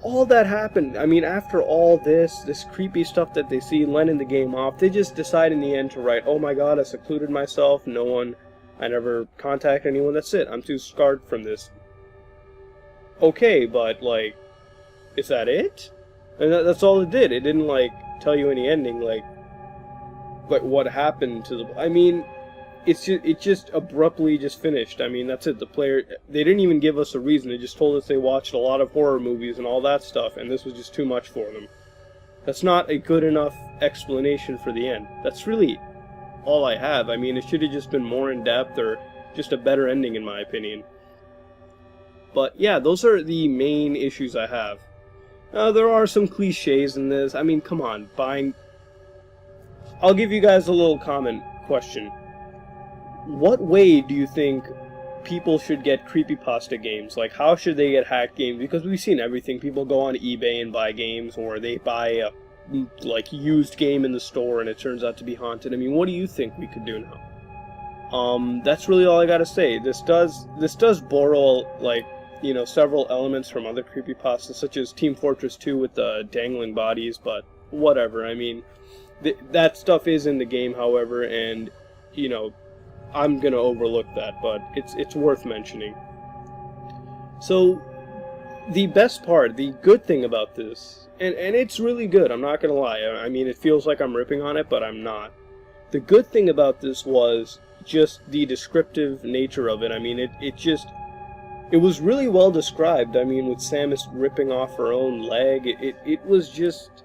all that happened. I mean, after all this creepy stuff that they see letting the game off, they just decide in the end to write, oh my god, I secluded myself, I never contact anyone, that's it, I'm too scarred from this. Okay, but, like, is that it? And that's all it did. It didn't, like, tell you any ending, like what happened to the... I mean, it just abruptly just finished. I mean, that's it. The player... They didn't even give us a reason. They just told us they watched a lot of horror movies and all that stuff, and this was just too much for them. That's not a good enough explanation for the end. That's really all I have. I mean, it should have just been more in-depth, or just a better ending, in my opinion. But, yeah, those are the main issues I have. There are some cliches in this. I mean, come on, buying... I'll give you guys a little comment question. What way do you think people should get creepypasta games? Like, how should they get hacked games? Because we've seen everything. People go on eBay and buy games, or they buy a, like, used game in the store and it turns out to be haunted. I mean, what do you think we could do now? That's really all I gotta say. This does borrow, like, you know, several elements from other creepypastas, such as Team Fortress 2 with the dangling bodies, but whatever. I mean, that stuff is in the game, however, and, you know, I'm gonna overlook that, but it's worth mentioning. So, the best part, the good thing about this, and it's really good, I'm not gonna lie, I mean, it feels like I'm ripping on it, but I'm not. The good thing about this was, just the descriptive nature of it. I mean, it was really well described. I mean, with Samus ripping off her own leg, it was just,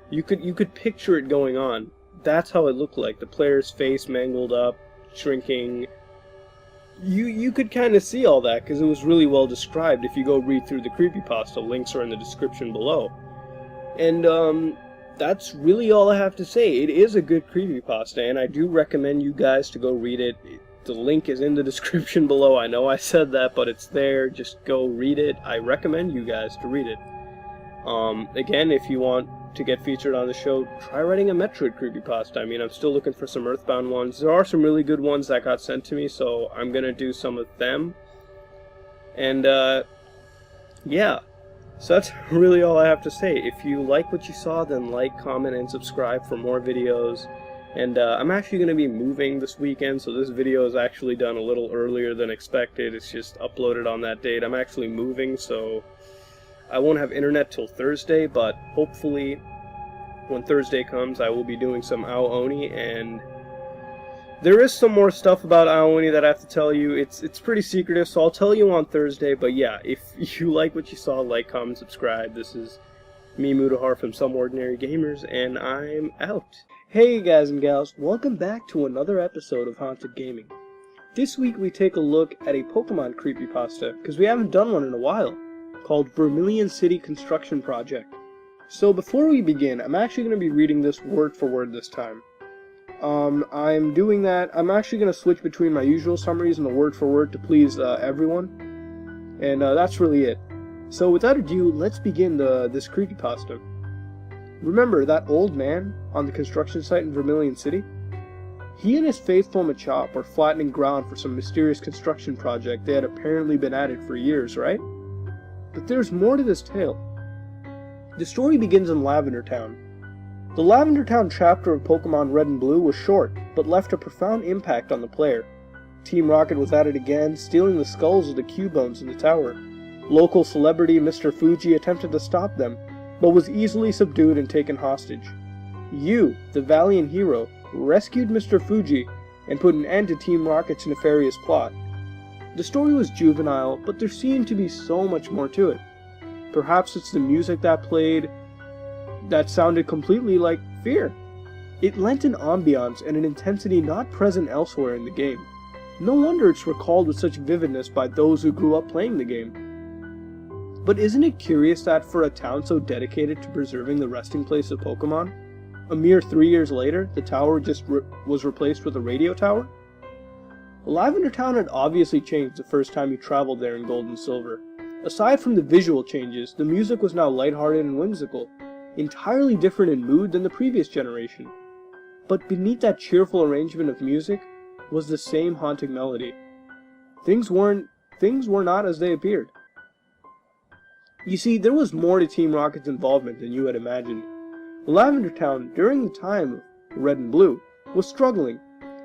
you could picture it going on. That's how it looked like. The player's face mangled up, shrinking. You could kind of see all that because it was really well described. If you go read through the creepypasta, links are in the description below. And that's really all I have to say. It is a good creepypasta, and I do recommend you guys to go read it. The link is in the description below. I know I said that, but it's there. Just go read it. I recommend you guys to read it. Again, if you want to get featured on the show, try writing a Metroid creepypasta. I mean, I'm still looking for some Earthbound ones. There are some really good ones that got sent to me, so I'm gonna do some of them. And, yeah. So that's really all I have to say. If you like what you saw, then like, comment, and subscribe for more videos. And I'm actually going to be moving this weekend, so this video is actually done a little earlier than expected. It's just uploaded on that date. I'm actually moving, so I won't have internet till Thursday, but hopefully when Thursday comes I will be doing some Ao Oni, and there is some more stuff about Ao Oni that I have to tell you. It's pretty secretive, so I'll tell you on Thursday. But yeah, if you like what you saw, like, comment, subscribe. This is me, Mutahar, from SomeOrdinaryGamers, and I'm out. Hey guys and gals, welcome back to another episode of Haunted Gaming. This week we take a look at a Pokemon creepypasta, because we haven't done one in a while, called Vermilion City Construction Project. So before we begin, I'm actually going to be reading this word for word this time. I'm doing that. I'm actually going to switch between my usual summaries and the word for word to please everyone. And that's really it. So without ado, let's begin this creepypasta. Remember that old man on the construction site in Vermilion City? He and his faithful Machop were flattening ground for some mysterious construction project they had apparently been at it for years, right? But there's more to this tale. The story begins in Lavender Town. The Lavender Town chapter of Pokemon Red and Blue was short, but left a profound impact on the player. Team Rocket was at it again, stealing the skulls of the Cubones in the tower. Local celebrity Mr. Fuji attempted to stop them, but was easily subdued and taken hostage. You, the valiant hero, rescued Mr. Fuji and put an end to Team Rocket's nefarious plot. The story was juvenile, but there seemed to be so much more to it. Perhaps it's the music that played that sounded completely like fear. It lent an ambiance and an intensity not present elsewhere in the game. No wonder it's recalled with such vividness by those who grew up playing the game. But isn't it curious that for a town so dedicated to preserving the resting place of Pokemon, a mere 3 years later, the tower just was replaced with a radio tower? Lavender Town had obviously changed the first time you traveled there in Gold and Silver. Aside from the visual changes, the music was now lighthearted and whimsical, entirely different in mood than the previous generation. But beneath that cheerful arrangement of music was the same haunting melody. Things were not as they appeared. You see, there was more to Team Rocket's involvement than you had imagined. Lavender Town, during the time of Red and Blue, was struggling.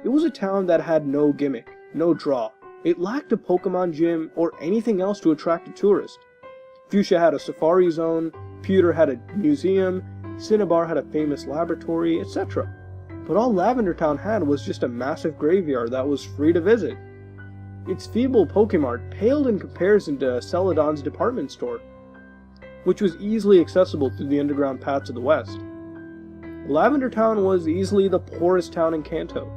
It was a town that had no gimmick, no draw. It lacked a Pokemon gym or anything else to attract a tourist. Fuchsia had a safari zone, Pewter had a museum, Cinnabar had a famous laboratory, etc. But all Lavender Town had was just a massive graveyard that was free to visit. Its feeble Pokemart paled in comparison to Celadon's department store, which was easily accessible through the underground path to the west. Lavender Town was easily the poorest town in Kanto.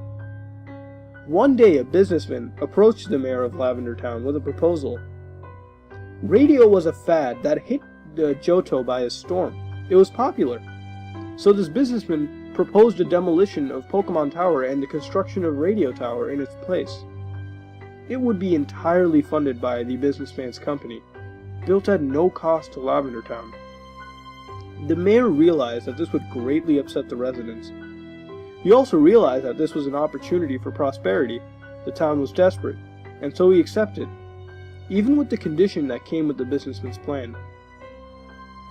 One day a businessman approached the mayor of Lavender Town with a proposal. Radio was a fad that hit Johto by a storm. It was popular. So this businessman proposed a demolition of Pokemon Tower and the construction of Radio Tower in its place. It would be entirely funded by the businessman's company, built at no cost to Lavender Town. The mayor realized that this would greatly upset the residents. He also realized that this was an opportunity for prosperity. The town was desperate, and so he accepted, even with the condition that came with the businessman's plan.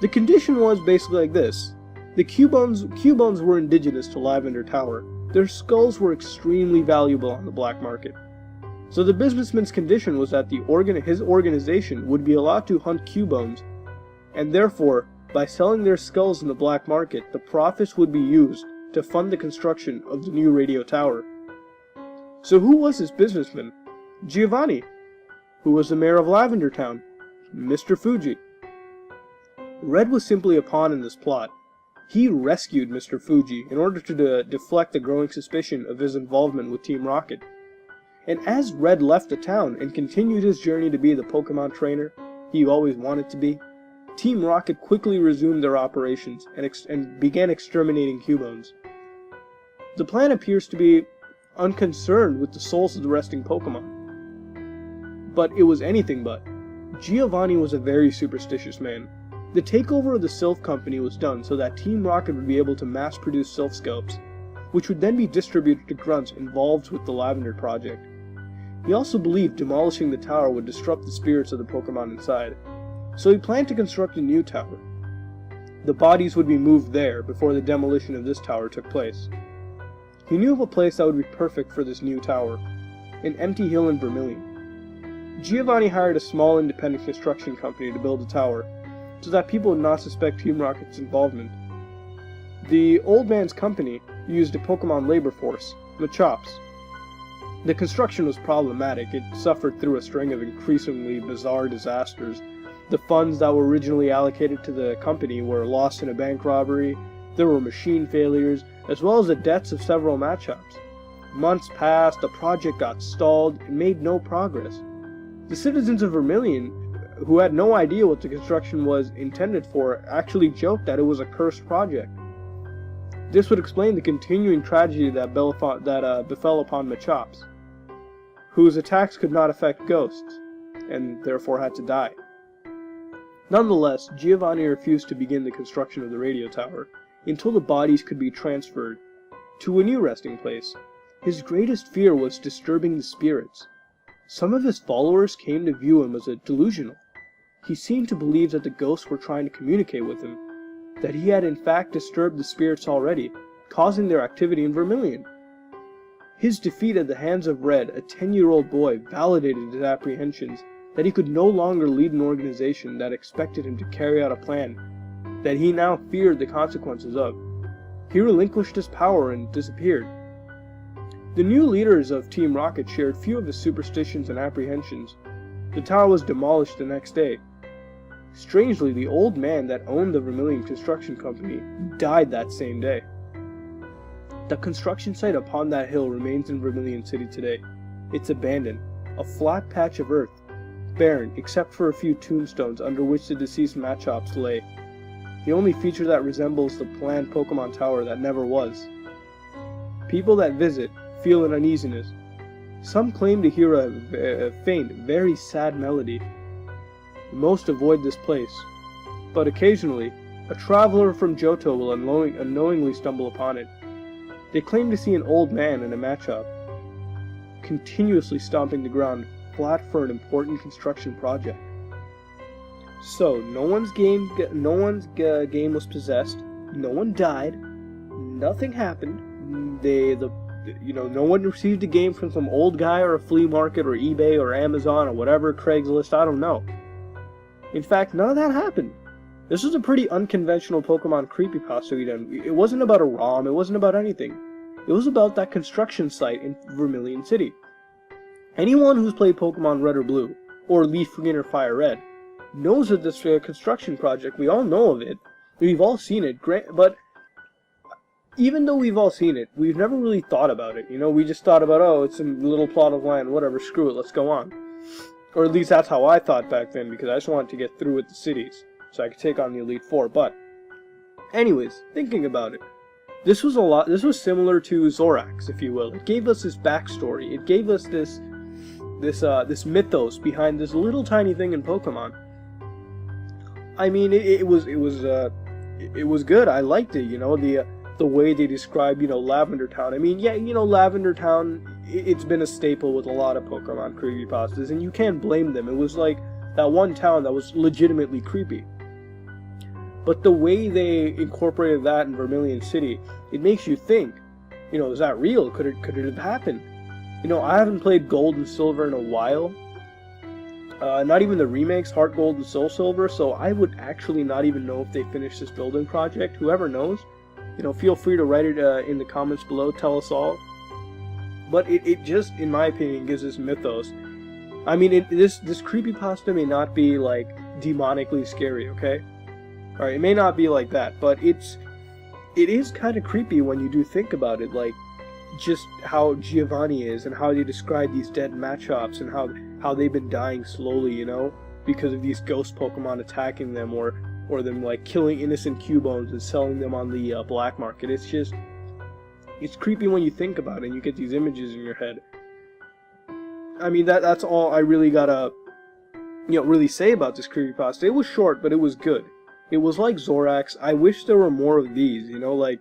The condition was basically like this. The Cubones were indigenous to Lavender Tower. Their skulls were extremely valuable on the black market. So the businessman's condition was that his organization would be allowed to hunt Cubones, and therefore, by selling their skulls in the black market, the profits would be used to fund the construction of the new radio tower. So who was this businessman? Giovanni. Who was the mayor of Lavender Town? Mr. Fuji. Red was simply a pawn in this plot. He rescued Mr. Fuji in order to deflect the growing suspicion of his involvement with Team Rocket. And as Red left the town and continued his journey to be the Pokemon trainer he always wanted to be, Team Rocket quickly resumed their operations and began exterminating Cubones. The plan appears to be unconcerned with the souls of the resting Pokemon. But it was anything but. Giovanni was a very superstitious man. The takeover of the Sylph Company was done so that Team Rocket would be able to mass-produce Sylph Scopes, which would then be distributed to grunts involved with the Lavender Project. He also believed demolishing the tower would disrupt the spirits of the Pokemon inside, so he planned to construct a new tower. The bodies would be moved there before the demolition of this tower took place. He knew of a place that would be perfect for this new tower, an empty hill in Vermilion. Giovanni hired a small independent construction company to build a tower, so that people would not suspect Team Rocket's involvement. The old man's company used a Pokemon labor force, Machops. The construction was problematic. It suffered through a string of increasingly bizarre disasters. The funds that were originally allocated to the company were lost in a bank robbery, there were machine failures, as well as the deaths of several Machops. Months passed, the project got stalled, and made no progress. The citizens of Vermilion, who had no idea what the construction was intended for, actually joked that it was a cursed project. This would explain the continuing tragedy that befell upon Machops, whose attacks could not affect ghosts, and therefore had to die. Nonetheless, Giovanni refused to begin the construction of the radio tower until the bodies could be transferred to a new resting place. His greatest fear was disturbing the spirits. Some of his followers came to view him as delusional. He seemed to believe that the ghosts were trying to communicate with him, that he had in fact disturbed the spirits already, causing their activity in Vermilion. His defeat at the hands of Red, a 10-year-old boy, validated his apprehensions that he could no longer lead an organization that expected him to carry out a plan that he now feared the consequences of. He relinquished his power and disappeared. The new leaders of Team Rocket shared few of his superstitions and apprehensions. The tower was demolished the next day. Strangely, the old man that owned the Vermilion Construction Company died that same day. The construction site upon that hill remains in Vermilion City today. It's abandoned, a flat patch of earth, barren except for a few tombstones under which the deceased Machops lay. The only feature that resembles the planned Pokemon Tower that never was. People that visit feel an uneasiness. Some claim to hear a faint, very sad melody. Most avoid this place, but occasionally, a traveler from Johto will unknowingly stumble upon it. They claim to see an old man in a Machop, continuously stomping the ground, flat for an important construction project. So, no one's game was possessed, no one died, nothing happened, no one received a game from some old guy or a flea market or eBay or Amazon or whatever, Craigslist, I don't know. In fact, none of that happened. This was a pretty unconventional Pokemon creepypasta we done. It wasn't about a ROM, it wasn't about anything. It was about that construction site in Vermilion City. Anyone who's played Pokemon Red or Blue, or Leaf Green or Fire Red, knows of this construction project. We all know of it. We've all seen it. But even though we've all seen it, we've never really thought about it. We just thought about, oh, it's a little plot of land, whatever, screw it, let's go on. Or at least that's how I thought back then, because I just wanted to get through with the cities, so I could take on the Elite Four. But, anyways, thinking about it, this was similar to Zorax, if you will. It gave us this backstory. It gave us this mythos behind this little tiny thing in Pokemon. I mean, it was good. I liked it. The way they describe, Lavender Town. I mean, yeah, Lavender Town, it's been a staple with a lot of Pokemon creepypastas, and you can't blame them. It was like that one town that was legitimately creepy. But the way they incorporated that in Vermilion City, it makes you think, is that real? Could it have happened? I haven't played Gold and Silver in a while. Not even the remakes, Heart Gold and Soul Silver, so I would actually not even know if they finished this building project. Whoever knows, feel free to write it in the comments below, tell us all. but it just, in my opinion, gives this mythos. I mean, this creepypasta may not be, like, demonically scary, okay? Alright, it may not be like that, but it is kind of creepy when you do think about it, like, just how Giovanni is, and how they describe these dead Machops, and how they've been dying slowly, you know, because of these ghost Pokemon attacking them, or them, like, killing innocent Cubones and selling them on the black market. It's creepy when you think about it, and you get these images in your head. I mean, that's all I really gotta, really say about this creepypasta. It was short, but it was good. It was like Zorax. I wish there were more of these, like,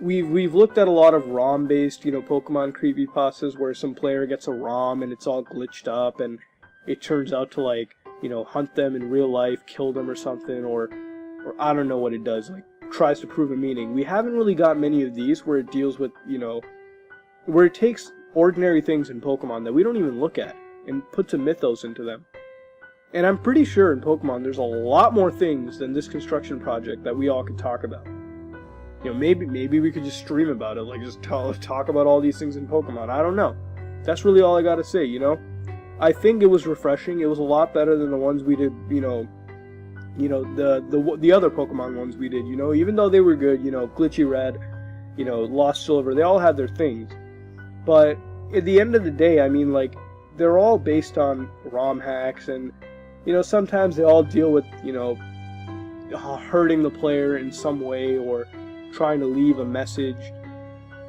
we've looked at a lot of ROM-based, Pokemon creepypastas where some player gets a ROM and it's all glitched up, and it turns out to, like, hunt them in real life, kill them or something, or I don't know what it does, like, tries to prove a meaning. We haven't really got many of these where it deals with, where it takes ordinary things in Pokemon that we don't even look at and puts a mythos into them. And I'm pretty sure in Pokemon there's a lot more things than this construction project that we all could talk about. Maybe we could just stream about it, like just talk about all these things in Pokemon. I don't know. That's really all I gotta say, I think it was refreshing. It was a lot better than the ones we did, the other Pokemon ones we did, even though they were good, Glitchy Red, Lost Silver, they all had their things. But at the end of the day, I mean, like, they're all based on ROM hacks, and, sometimes they all deal with, hurting the player in some way or trying to leave a message.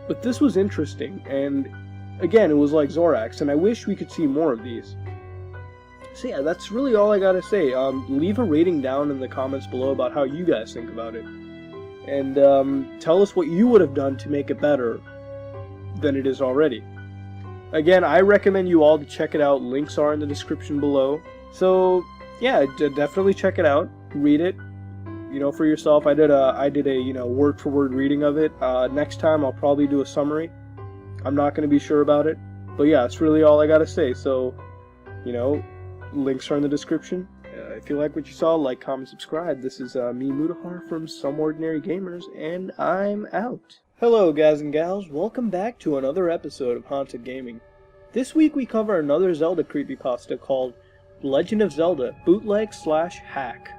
But this was interesting, and again, it was like Zorax, and I wish we could see more of these. So yeah, that's really all I gotta say. Leave a rating down in the comments below about how you guys think about it. And tell us what you would have done to make it better than it is already. Again, I recommend you all to check it out. Links are in the description below. So yeah, definitely check it out. Read it, for yourself. I did a word for word reading of it. Next time I'll probably do a summary. I'm not going to be sure about it, but yeah, that's really all I gotta say. So, links are in the description. If you like what you saw, like, comment, subscribe. This is me, Mutahar, from SomeOrdinaryGamers, and I'm out. Hello, guys and gals. Welcome back to another episode of Haunted Gaming. This week we cover another Zelda creepypasta called Legend of Zelda Bootleg/Hack.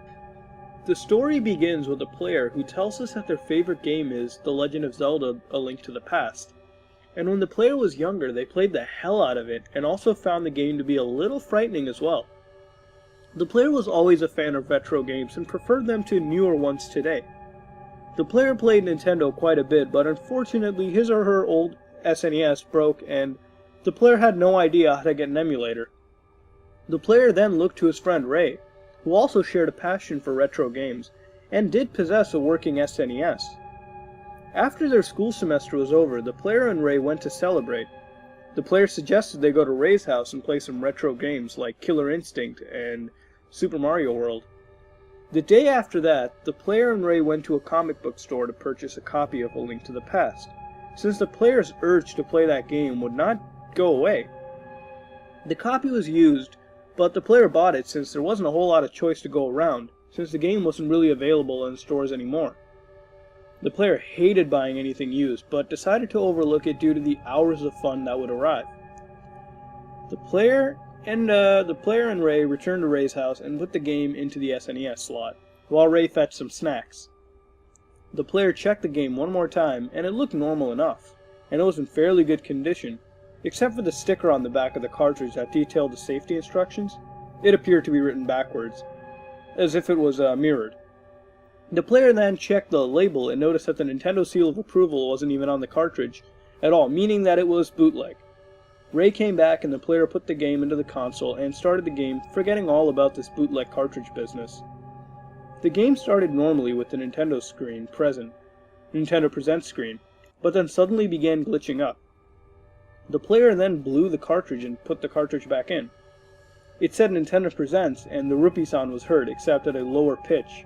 The story begins with a player who tells us that their favorite game is The Legend of Zelda: A Link to the Past. And when the player was younger, they played the hell out of it, and also found the game to be a little frightening as well. The player was always a fan of retro games and preferred them to newer ones today. The player played Nintendo quite a bit, but unfortunately his or her old SNES broke, and the player had no idea how to get an emulator. The player then looked to his friend Ray, who also shared a passion for retro games, and did possess a working SNES. After their school semester was over, the player and Ray went to celebrate. The player suggested they go to Ray's house and play some retro games like Killer Instinct and Super Mario World. The day after that, the player and Ray went to a comic book store to purchase a copy of A Link to the Past, since the player's urge to play that game would not go away. The copy was used, but the player bought it since there wasn't a whole lot of choice to go around, since the game wasn't really available in stores anymore. The player hated buying anything used, but decided to overlook it due to the hours of fun that would arrive. The player and Ray returned to Ray's house and put the game into the SNES slot, while Ray fetched some snacks. The player checked the game one more time, and it looked normal enough, and it was in fairly good condition, except for the sticker on the back of the cartridge that detailed the safety instructions. It appeared to be written backwards, as if it was mirrored. The player then checked the label and noticed that the Nintendo seal of approval wasn't even on the cartridge at all, meaning that it was bootleg. Ray came back and the player put the game into the console and started the game, forgetting all about this bootleg cartridge business. The game started normally with the Nintendo Presents screen, but then suddenly began glitching up. The player then blew the cartridge and put the cartridge back in. It said Nintendo Presents, and the rupee sound was heard, except at a lower pitch.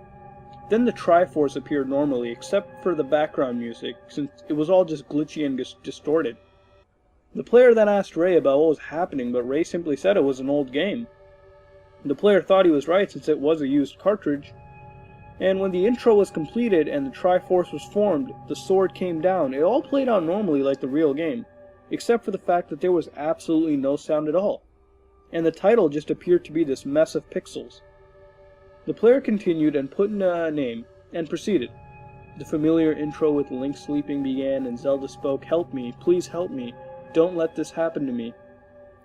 Then the Triforce appeared normally, except for the background music, since it was all just glitchy and distorted. The player then asked Ray about what was happening, but Ray simply said it was an old game. The player thought he was right since it was a used cartridge, and when the intro was completed and the Triforce was formed, the sword came down. It all played out normally like the real game. except for the fact that there was absolutely no sound at all, and the title just appeared to be this mess of pixels. The player continued and put in a name, and proceeded. The familiar intro with Link sleeping began, and Zelda spoke, "Help me, please help me, don't let this happen to me."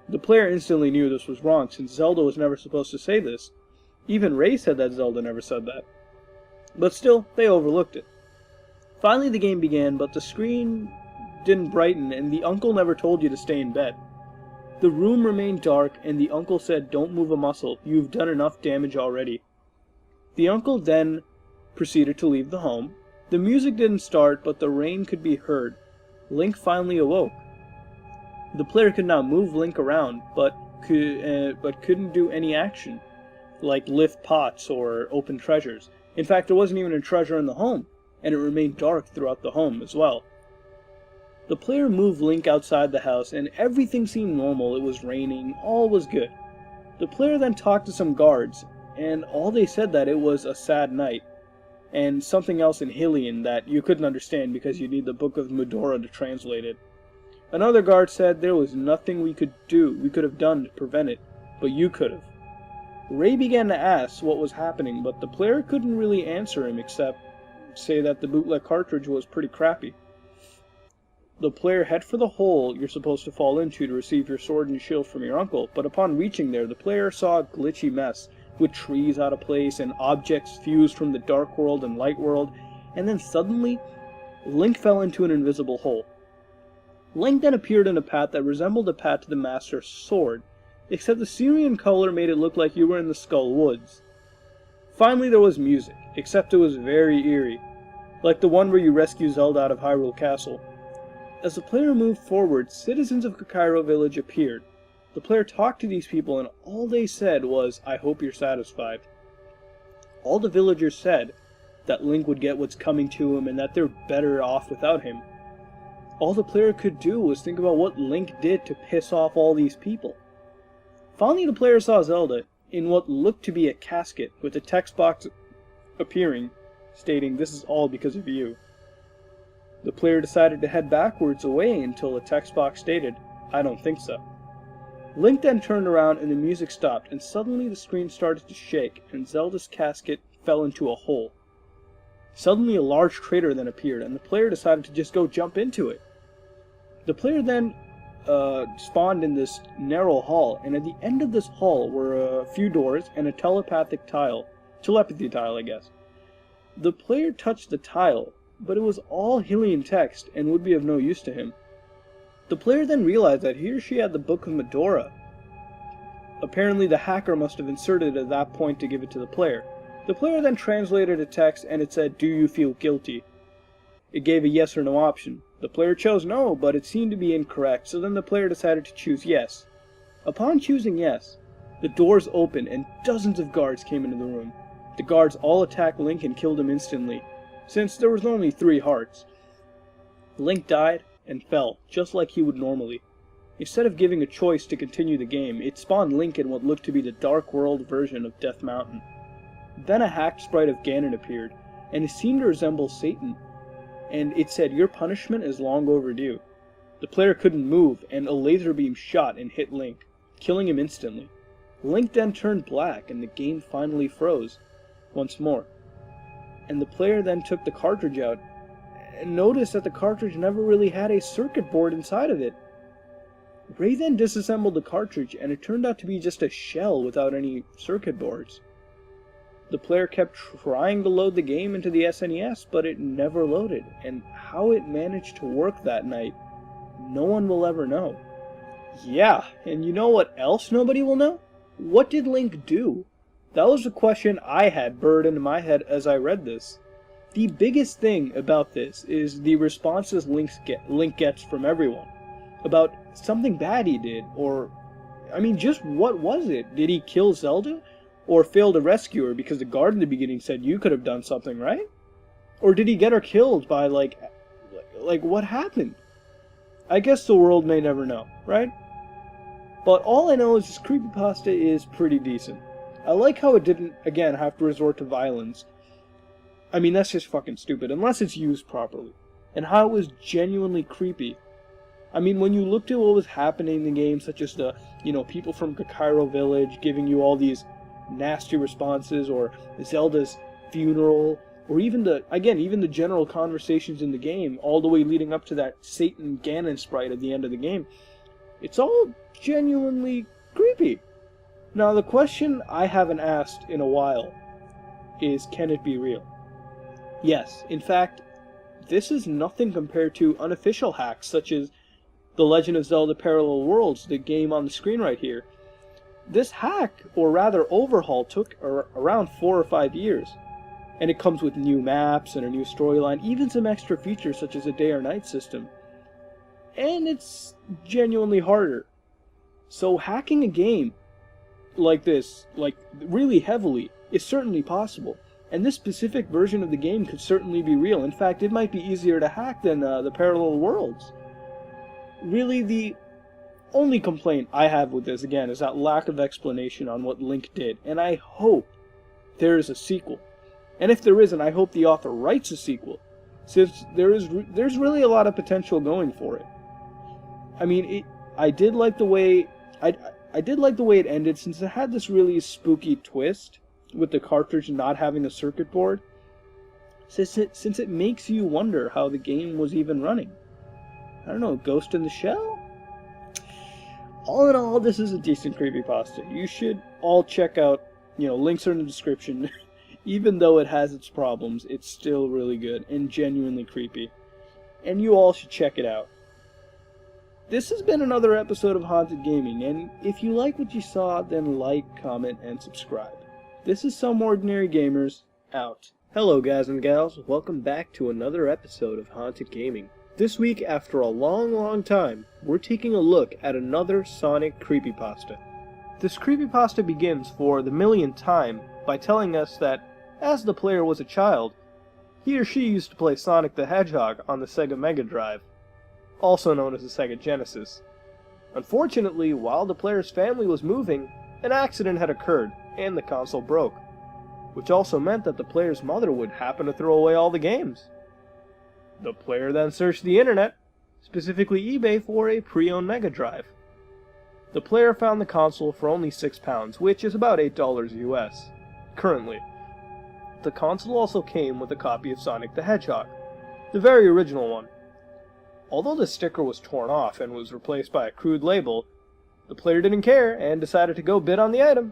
The player instantly knew this was wrong, since Zelda was never supposed to say this. Even Ray said that Zelda never said that. But still, they overlooked it. Finally the game began, but the screen didn't brighten, and the uncle never told you to stay in bed. The room remained dark, and the uncle said, "Don't move a muscle, you've done enough damage already." The uncle then proceeded to leave the home. The music didn't start, but the rain could be heard. Link finally awoke. The player could now move Link around, but couldn't do any action, like lift pots or open treasures. In fact, there wasn't even a treasure in the home, and it remained dark throughout the home as well. The player moved Link outside the house, and everything seemed normal. It was raining, all was good. The player then talked to some guards, and all they said that it was a sad night, and something else in Hylian that you couldn't understand because you need the Book of Medora to translate it. Another guard said there was nothing we could have done to prevent it, but you could have. Ray began to ask what was happening, but the player couldn't really answer him except say that the bootleg cartridge was pretty crappy. The player head for the hole you're supposed to fall into to receive your sword and shield from your uncle, but upon reaching there, the player saw a glitchy mess, with trees out of place and objects fused from the dark world and light world, and then suddenly, Link fell into an invisible hole. Link then appeared in a path that resembled a path to the Master's sword, except the Syrian color made it look like you were in the Skull Woods. Finally there was music, except it was very eerie, like the one where you rescue Zelda out of Hyrule Castle. As the player moved forward, citizens of Kakairo Village appeared. The player talked to these people, and all they said was, "I hope you're satisfied." All the villagers said that Link would get what's coming to him and that they're better off without him. All the player could do was think about what Link did to piss off all these people. Finally the player saw Zelda in what looked to be a casket, with a text box appearing stating, "This is all because of you." The player decided to head backwards away until the text box stated, "I don't think so." Link then turned around and the music stopped, and suddenly the screen started to shake and Zelda's casket fell into a hole. Suddenly a large crater then appeared, and the player decided to just go jump into it. The player then spawned in this narrow hall, and at the end of this hall were a few doors and a telepathy tile, I guess. The player touched the tile, but it was all Hylian text and would be of no use to him. The player then realized that he or she had the Book of Medora. Apparently the hacker must have inserted it at that point to give it to the player. The player then translated a text and it said, "Do you feel guilty?" It gave a yes or no option. The player chose no, but it seemed to be incorrect, so then the player decided to choose yes. Upon choosing yes, the doors opened and dozens of guards came into the room. The guards all attacked Link and killed him instantly, since there was only 3 hearts. Link died and fell, just like he would normally. Instead of giving a choice to continue the game, it spawned Link in what looked to be the Dark World version of Death Mountain. Then a hacked sprite of Ganon appeared, and it seemed to resemble Satan, and it said, "Your punishment is long overdue." The player couldn't move, and a laser beam shot and hit Link, killing him instantly. Link then turned black, and the game finally froze once more. And the player then took the cartridge out, and noticed that the cartridge never really had a circuit board inside of it. Ray then disassembled the cartridge, and it turned out to be just a shell without any circuit boards. The player kept trying to load the game into the SNES, but it never loaded, and how it managed to work that night, no one will ever know. Yeah, and you know what else nobody will know? What did Link do? That was the question I had burned into my head as I read this. The biggest thing about this is the responses Link gets from everyone about something bad he did, or, I mean, just what was it? Did he kill Zelda? Or fail to rescue her because the guard in the beginning said you could have done something, right? Or did he get her killed by, like what happened? I guess the world may never know, right? But all I know is this creepypasta is pretty decent. I like how it didn't, again, have to resort to violence. I mean, that's just fucking stupid, unless it's used properly. And how it was genuinely creepy. I mean, when you looked at what was happening in the game, such as the, people from Kakairo Village giving you all these nasty responses, or Zelda's funeral, or even the general conversations in the game, all the way leading up to that Satan Ganon sprite at the end of the game, it's all genuinely creepy. Now, the question I haven't asked in a while is, can it be real? Yes, in fact, this is nothing compared to unofficial hacks such as The Legend of Zelda Parallel Worlds, the game on the screen right here. This hack, or rather overhaul, took around 4 or 5 years. And it comes with new maps and a new storyline, even some extra features such as a day or night system. And it's genuinely harder. So hacking a game like this, really heavily, is certainly possible. And this specific version of the game could certainly be real. In fact, it might be easier to hack than the Parallel Worlds. Really, the only complaint I have with this, again, is that lack of explanation on what Link did. And I hope there is a sequel. And if there isn't, I hope the author writes a sequel, since there's really a lot of potential going for it. I mean, I did like the way it ended, since it had this really spooky twist with the cartridge not having a circuit board, since it makes you wonder how the game was even running. I don't know, Ghost in the Shell? All in all, this is a decent creepypasta. You should all check out, links are in the description. Even though it has its problems, it's still really good and genuinely creepy. And you all should check it out. This has been another episode of Haunted Gaming, and if you like what you saw, then like, comment, and subscribe. This is Some Ordinary Gamers, out. Hello guys and gals, welcome back to another episode of Haunted Gaming. This week, after a long time, we're taking a look at another Sonic creepypasta. This creepypasta begins for the millionth time by telling us that, as the player was a child, he or she used to play Sonic the Hedgehog on the Sega Mega Drive, also known as the Sega Genesis. Unfortunately, while the player's family was moving, an accident had occurred, and the console broke, which also meant that the player's mother would happen to throw away all the games. The player then searched the internet, specifically eBay, for a pre-owned Mega Drive. The player found the console for only £6, which is about $8 US, currently. The console also came with a copy of Sonic the Hedgehog, the very original one. Although the sticker was torn off and was replaced by a crude label, the player didn't care and decided to go bid on the item.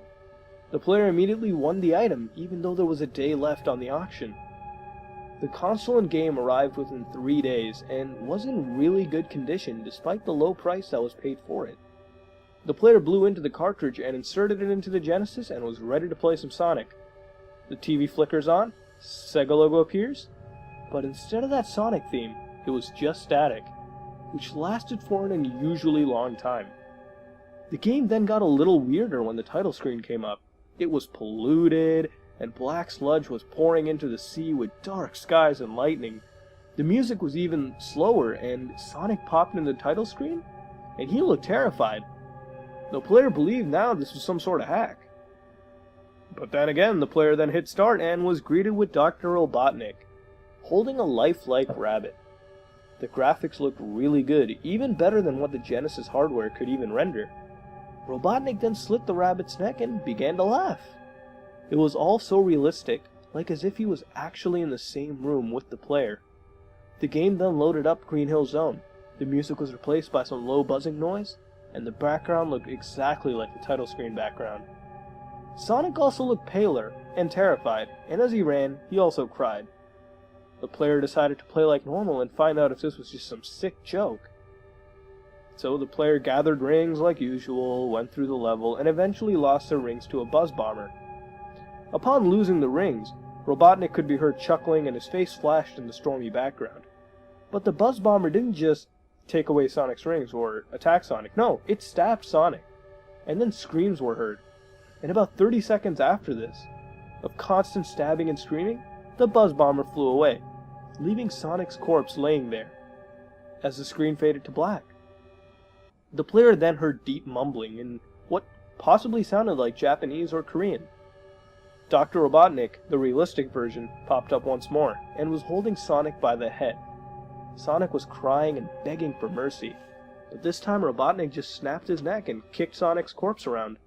The player immediately won the item, even though there was a day left on the auction. The console and game arrived within 3 days and was in really good condition despite the low price that was paid for it. The player blew into the cartridge and inserted it into the Genesis and was ready to play some Sonic. The TV flickers on, Sega logo appears, but instead of that Sonic theme, it was just static, which lasted for an unusually long time. The game then got a little weirder when the title screen came up. It was polluted, and black sludge was pouring into the sea with dark skies and lightning. The music was even slower, and Sonic popped into the title screen, and he looked terrified. The player believed now this was some sort of hack. But then again, the player then hit start and was greeted with Dr. Robotnik, holding a lifelike rabbit. The graphics looked really good, even better than what the Genesis hardware could even render. Robotnik then slit the rabbit's neck and began to laugh. It was all so realistic, like as if he was actually in the same room with the player. The game then loaded up Green Hill Zone. The music was replaced by some low buzzing noise, and the background looked exactly like the title screen background. Sonic also looked paler and terrified, and as he ran, he also cried. The player decided to play like normal and find out if this was just some sick joke. So the player gathered rings like usual, went through the level, and eventually lost their rings to a buzz bomber. Upon losing the rings, Robotnik could be heard chuckling and his face flashed in the stormy background. But the buzz bomber didn't just take away Sonic's rings or attack Sonic. No, it stabbed Sonic. And then screams were heard. And about 30 seconds after this, of constant stabbing and screaming, the buzz bomber flew away, leaving Sonic's corpse laying there, as the screen faded to black. The player then heard deep mumbling in what possibly sounded like Japanese or Korean. Dr. Robotnik, the realistic version, popped up once more, and was holding Sonic by the head. Sonic was crying and begging for mercy, But this time Robotnik just snapped his neck and kicked Sonic's corpse around.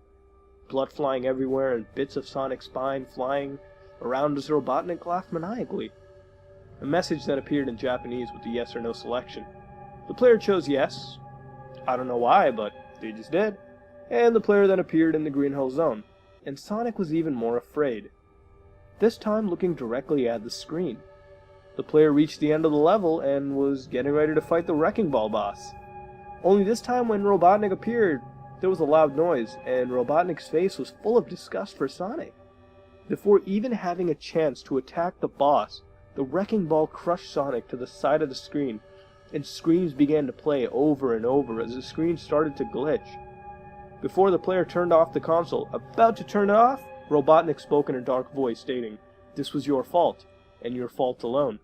Blood flying everywhere and bits of Sonic's spine flying around as Robotnik laughed maniacally. A message then appeared in Japanese with the yes or no selection. The player chose yes. I don't know why, but they just did. And the player then appeared in the green hill zone. And Sonic was even more afraid. This time looking directly at the screen. The player reached the end of the level and was getting ready to fight the Wrecking Ball boss. Only this time when Robotnik appeared, there was a loud noise, and Robotnik's face was full of disgust for Sonic. Before even having a chance to attack the boss, the Wrecking Ball crushed Sonic to the side of the screen, and screams began to play over and over as the screen started to glitch. Before the player turned off the console, about to turn it off, Robotnik spoke in a dark voice stating, "This was your fault, and your fault alone."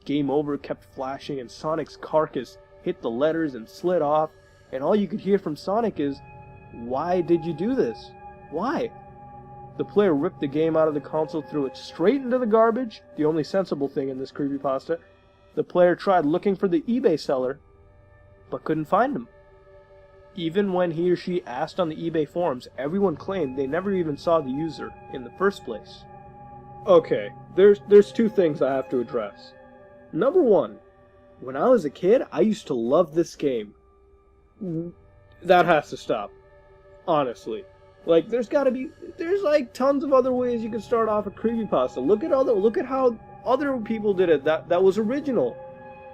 Game Over kept flashing and Sonic's carcass hit the letters and slid off, and all you could hear from Sonic is, "Why did you do this? Why?" The player ripped the game out of the console, threw it straight into the garbage, the only sensible thing in this creepypasta. The player tried looking for the eBay seller, but couldn't find him. Even when he or she asked on the eBay forums, everyone claimed they never even saw the user in the first place. Okay, there's two things I have to address. Number one, when I was a kid, I used to love this game. That has to stop. Honestly. Like, there's like tons of other ways you could start off a creepypasta. Look at how other people did it. That was original.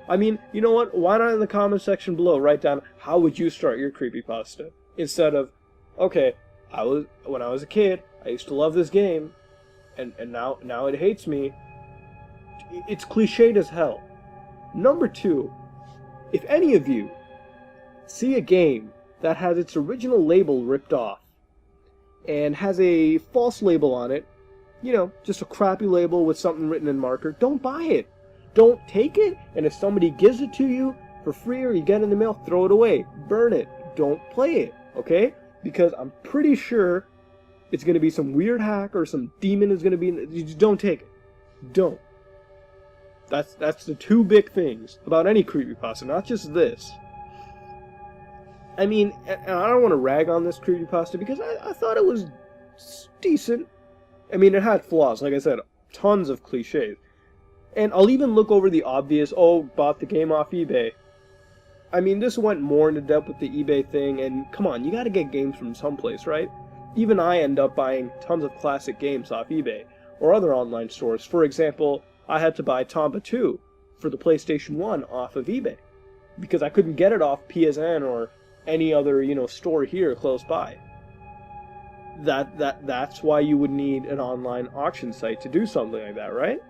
I mean, you know what? Why not in the comment section below write down how would you start your creepypasta? Instead of, okay, when I was a kid, I used to love this game, and now it hates me. It's cliched as hell. Number two, if any of you see a game that has its original label ripped off, and has a false label on it, you know, just a crappy label with something written in marker, don't buy it. Don't take it, and if somebody gives it to you for free or you get it in the mail, throw it away. Burn it. Don't play it, okay? Because I'm pretty sure it's going to be some weird hack or some demon is going to be in it. You just don't take it. Don't. That's the two big things about any creepypasta, not just this. I mean, and I don't want to rag on this creepypasta because I thought it was decent. I mean, it had flaws, like I said, tons of cliches. And I'll even look over the obvious, bought the game off eBay. I mean, this went more into depth with the eBay thing, and come on, you gotta get games from someplace, right? Even I end up buying tons of classic games off eBay, or other online stores. For example, I had to buy Tomba 2 for the PlayStation 1 off of eBay, because I couldn't get it off PSN or any other, store here close by. That's why you would need an online auction site to do something like that, right?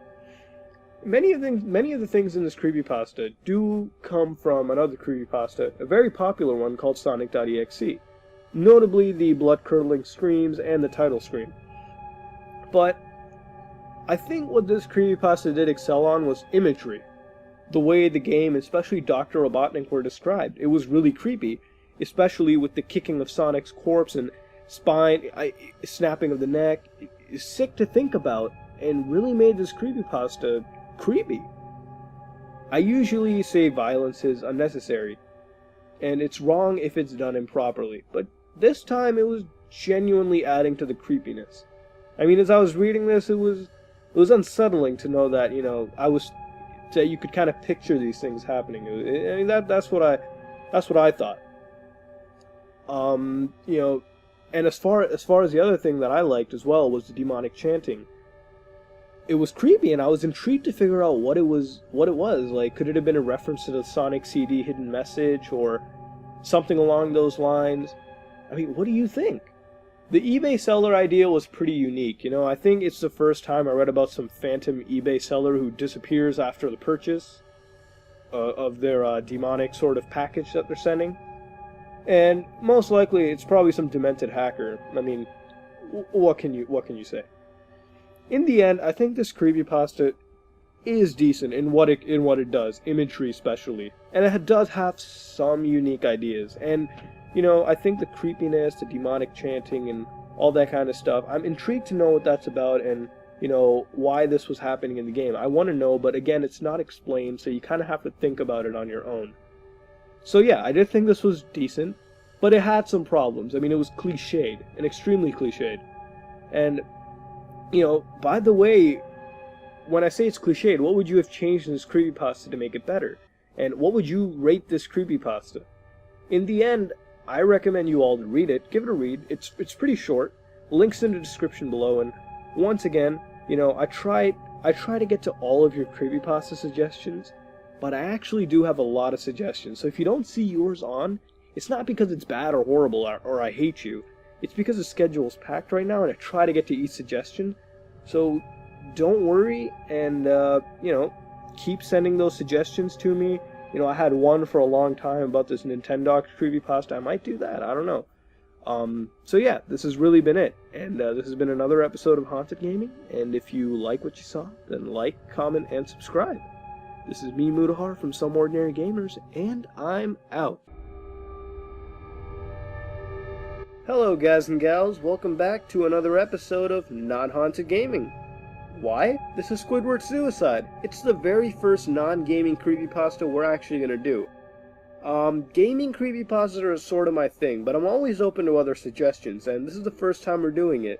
Many of the things in this creepypasta do come from another creepypasta, a very popular one called Sonic.exe, notably the blood-curdling screams and the title screen. But I think what this creepypasta did excel on was imagery. The way the game, especially Dr. Robotnik, were described. It was really creepy, especially with the kicking of Sonic's corpse and spine, snapping of the neck. It's sick to think about, and really made this creepypasta creepy. I usually say violence is unnecessary, and it's wrong if it's done improperly, but this time it was genuinely adding to the creepiness. I mean, as I was reading this, it was unsettling to know that, that you could kind of picture these things happening. I mean, that's what I thought. And as far as the other thing that I liked as well was the demonic chanting. It was creepy, and I was intrigued to figure out what it was. Like, could it have been a reference to the Sonic CD hidden message, or something along those lines? I mean, what do you think? The eBay seller idea was pretty unique. I think it's the first time I read about some phantom eBay seller who disappears after the purchase of their demonic sort of package that they're sending. And most likely, it's probably some demented hacker. I mean, what can you say? In the end, I think this creepypasta is decent in what it does, imagery especially, and it does have some unique ideas. And I think the creepiness, the demonic chanting, and all that kind of stuff, I'm intrigued to know what that's about and why this was happening in the game. I want to know, but again, it's not explained, so you kind of have to think about it on your own. So yeah, I did think this was decent, but it had some problems. I mean, it was cliched, and extremely cliched. And, by the way, when I say it's cliched, what would you have changed in this creepypasta to make it better? And what would you rate this creepypasta? In the end, I recommend you all to read it. Give it a read. It's pretty short. Links in the description below. And once again, I try to get to all of your creepypasta suggestions, but I actually do have a lot of suggestions. So if you don't see yours on, it's not because it's bad or horrible or I hate you. It's because the schedule is packed right now, and I try to get to each suggestion. So don't worry, and keep sending those suggestions to me. I had one for a long time about this Nintendo creepypasta. I might do that. I don't know. So yeah, this has really been it, and this has been another episode of Haunted Gaming. And if you like what you saw, then like, comment, and subscribe. This is me, Mutahar, from SomeOrdinaryGamers, and I'm out. Hello, guys and gals. Welcome back to another episode of Not Haunted Gaming. Why? This is Squidward Suicide. It's the very first non-gaming creepypasta we're actually going to do. Gaming creepypastas are sort of my thing, but I'm always open to other suggestions, and this is the first time we're doing it.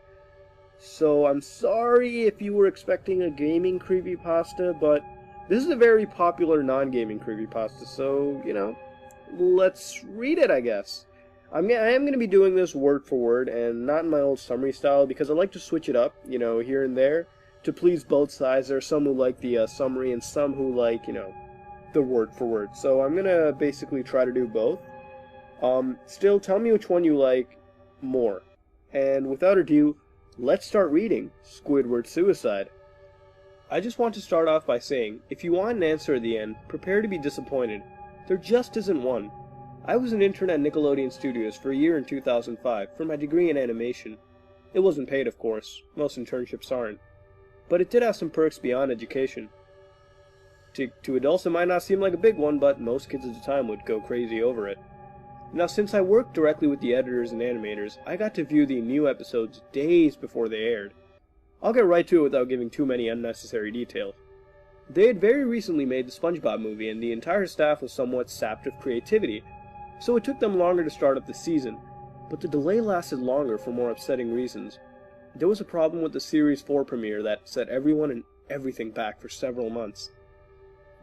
So I'm sorry if you were expecting a gaming creepypasta, but this is a very popular non-gaming creepypasta, so, let's read it, I guess. I am going to be doing this word for word, and not in my old summary style, because I like to switch it up, here and there, to please both sides. There are some who like the summary, and some who like, the word for word. So I'm going to basically try to do both. Still, tell me which one you like more. And without ado, let's start reading Squidward Suicide. I just want to start off by saying, if you want an answer at the end, prepare to be disappointed. There just isn't one. I was an intern at Nickelodeon Studios for a year in 2005 for my degree in animation. It wasn't paid, of course. Most internships aren't. But it did have some perks beyond education. To adults it might not seem like a big one, but most kids at the time would go crazy over it. Now, since I worked directly with the editors and animators, I got to view the new episodes days before they aired. I'll get right to it without giving too many unnecessary details. They had very recently made the SpongeBob movie, and the entire staff was somewhat sapped of creativity, so it took them longer to start up the season, but the delay lasted longer for more upsetting reasons. There was a problem with the Series 4 premiere that set everyone and everything back for several months.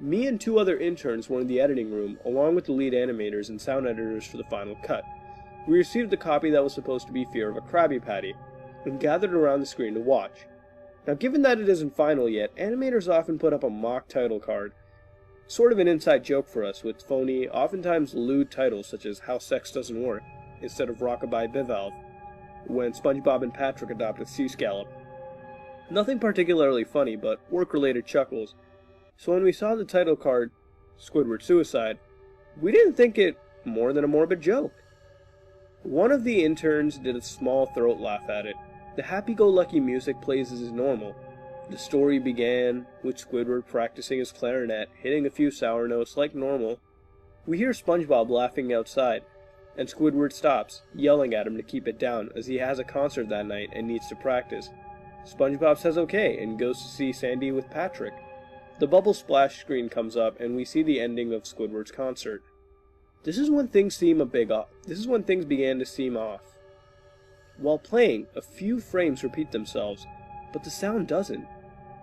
Me and 2 other interns were in the editing room, along with the lead animators and sound editors for the final cut. We received the copy that was supposed to be Fear of a Krabby Patty, and gathered around the screen to watch. Now, given that it isn't final yet, animators often put up a mock title card, sort of an inside joke for us, with phony, oftentimes lewd titles such as How Sex Doesn't Work, instead of Rockabye Bivalve, when SpongeBob and Patrick adopted Sea Scallop. Nothing particularly funny, but work-related chuckles. So when we saw the title card, Squidward Suicide, we didn't think it more than a morbid joke. One of the interns did a small throat laugh at it. The happy-go-lucky music plays as is normal. The story began with Squidward practicing his clarinet, hitting a few sour notes like normal. We hear SpongeBob laughing outside, and Squidward stops, yelling at him to keep it down as he has a concert that night and needs to practice. SpongeBob says okay and goes to see Sandy with Patrick. The bubble splash screen comes up and we see the ending of Squidward's concert. This is when things began to seem off. While playing, a few frames repeat themselves, but the sound doesn't.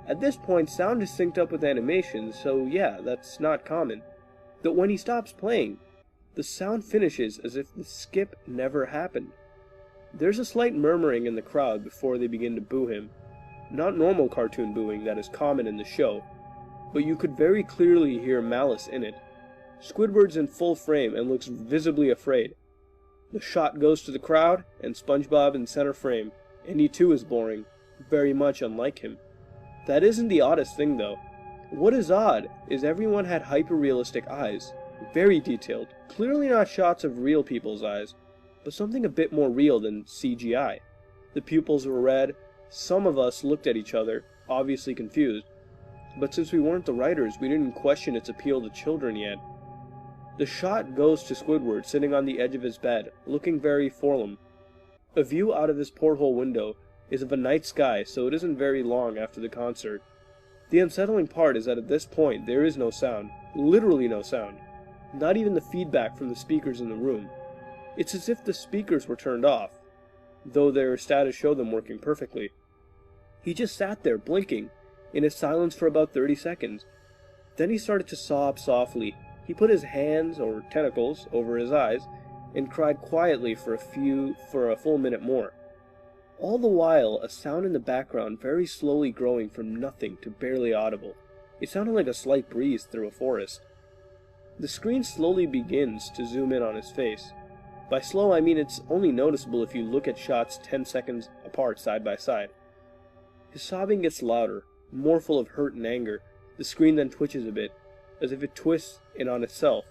At this point, sound is synced up with animation, so yeah, that's not common. But when he stops playing, the sound finishes as if the skip never happened. There's a slight murmuring in the crowd before they begin to boo him. Not normal cartoon booing that is common in the show, but you could very clearly hear malice in it. Squidward's in full frame and looks visibly afraid. The shot goes to the crowd, and SpongeBob in center frame, and he too is boring, very much unlike him. That isn't the oddest thing though. What is odd is everyone had hyper-realistic eyes, very detailed, clearly not shots of real people's eyes, but something a bit more real than CGI. The pupils were red. Some of us looked at each other, obviously confused, but since we weren't the writers, we didn't question its appeal to children yet. The shot goes to Squidward sitting on the edge of his bed, looking very forlorn. A view out of his porthole window is of a night sky, so it isn't very long after the concert. The unsettling part is that at this point there is no sound, literally no sound. not even the feedback from the speakers in the room. It's as if the speakers were turned off, though their status showed them working perfectly. He just sat there, blinking, in his silence for about 30 seconds. Then he started to sob softly. He put his hands, or tentacles, over his eyes, and cried quietly for a full minute more. All the while, a sound in the background very slowly growing from nothing to barely audible. It sounded like a slight breeze through a forest. The screen slowly begins to zoom in on his face. By slow, I mean it's only noticeable if you look at shots 10 seconds apart side by side. His sobbing gets louder, more full of hurt and anger. The screen then twitches a bit, as if it twists in on itself,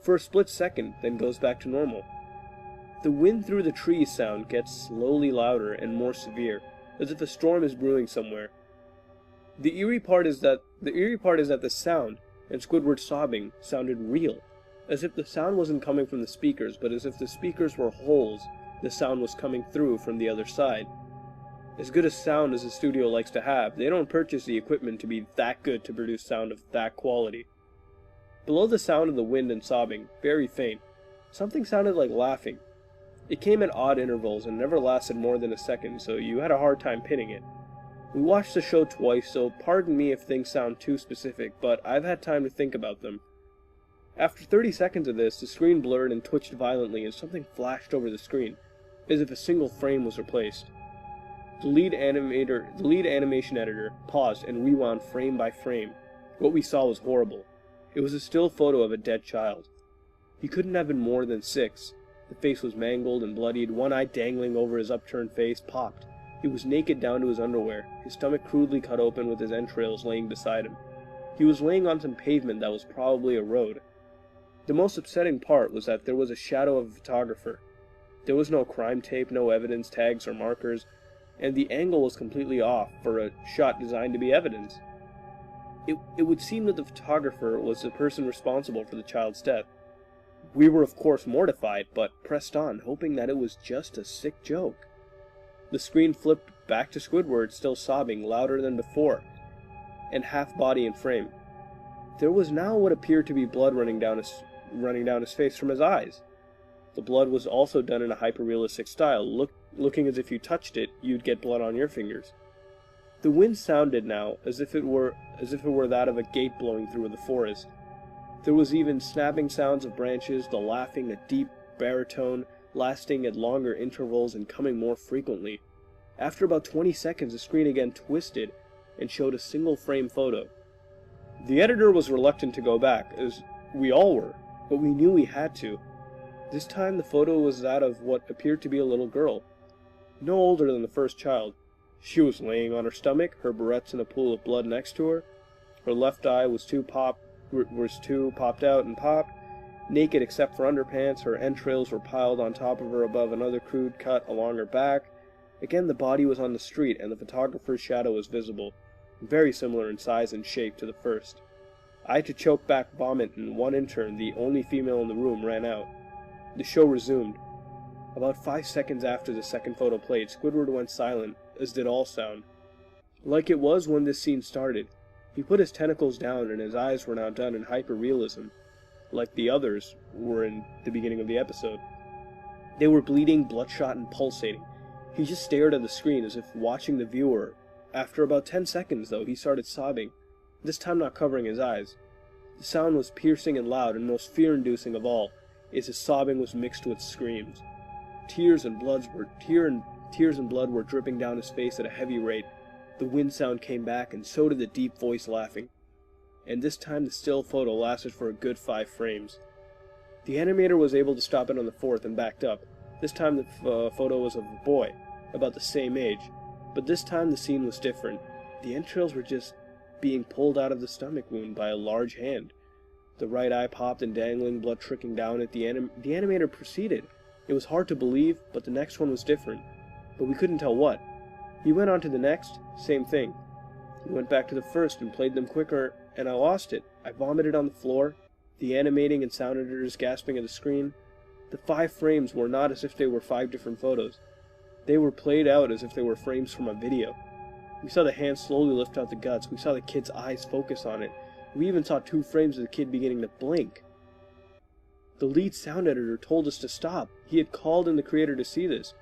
for a split second, then goes back to normal. The wind through the trees sound gets slowly louder and more severe, as if a storm is brewing somewhere. The eerie part is that the sound and Squidward's sobbing sounded real, as if the sound wasn't coming from the speakers, but as if the speakers were holes the sound was coming through from the other side. As good a sound as the studio likes to have, they don't purchase the equipment to be that good to produce sound of that quality. Below the sound of the wind and sobbing, very faint, something sounded like laughing. It came at odd intervals and never lasted more than a second, so you had a hard time pinning it. We watched the show twice, so pardon me if things sound too specific, but I've had time to think about them. After 30 seconds of this, the screen blurred and twitched violently and something flashed over the screen, as if a single frame was replaced. The lead animation editor paused and rewound frame by frame. What we saw was horrible. It was a still photo of a dead child. He couldn't have been more than 6. The face was mangled and bloodied, one eye dangling over his upturned face, popped. He was naked down to his underwear, his stomach crudely cut open with his entrails laying beside him. He was laying on some pavement that was probably a road. The most upsetting part was that there was a shadow of a photographer. There was no crime tape, no evidence tags or markers, and the angle was completely off for a shot designed to be evidence. It would seem that the photographer was the person responsible for the child's death. We were of course mortified, but pressed on, hoping that it was just a sick joke. The screen flipped back to Squidward, still sobbing, louder than before, and half body in frame. There was now what appeared to be blood running down his face from his eyes. The blood was also done in a hyper-realistic style, looking as if you touched it, you'd get blood on your fingers. The wind sounded now as if it were that of a gate blowing through the forest. There was even snapping sounds of branches, the laughing, a deep baritone, lasting at longer intervals and coming more frequently. After about 20 seconds, the screen again twisted and showed a single frame photo. The editor was reluctant to go back, as we all were, but we knew we had to. This time the photo was that of what appeared to be a little girl, no older than the first child. She was laying on her stomach, her barrettes in a pool of blood next to her. Her left eye was too popped out and popped. Naked except for underpants, her entrails were piled on top of her above another crude cut along her back. Again, the body was on the street, and the photographer's shadow was visible, very similar in size and shape to the first. I had to choke back vomit, and one intern, the only female in the room, ran out. The show resumed. About 5 seconds after the second photo played, Squidward went silent, as did all sound. Like it was when this scene started. He put his tentacles down, and his eyes were now done in hyper-realism, like the others were in the beginning of the episode. They were bleeding, bloodshot, and pulsating. He just stared at the screen as if watching the viewer. After about 10 seconds, though, he started sobbing, this time not covering his eyes. The sound was piercing and loud, and most fear-inducing of all, is his sobbing was mixed with screams. Tears and blood were dripping down his face at a heavy rate. The wind sound came back, and so did the deep voice laughing. And this time the still photo lasted for a good 5 frames. The animator was able to stop it on the 4th and backed up. This time the photo was of a boy, about the same age, but this time the scene was different. The entrails were just being pulled out of the stomach wound by a large hand. The right eye popped and dangling, blood trickling down it. The animator proceeded. It was hard to believe, but the next one was different. But we couldn't tell what. He went on to the next, same thing. He went back to the first and played them quicker, and I lost it. I vomited on the floor, the animating and sound editors gasping at the screen. The 5 frames were not as if they were 5 different photos. They were played out as if they were frames from a video. We saw the hand slowly lift out the guts. We saw the kid's eyes focus on it. We even saw 2 frames of the kid beginning to blink. The lead sound editor told us to stop. He had called in the creator to see this.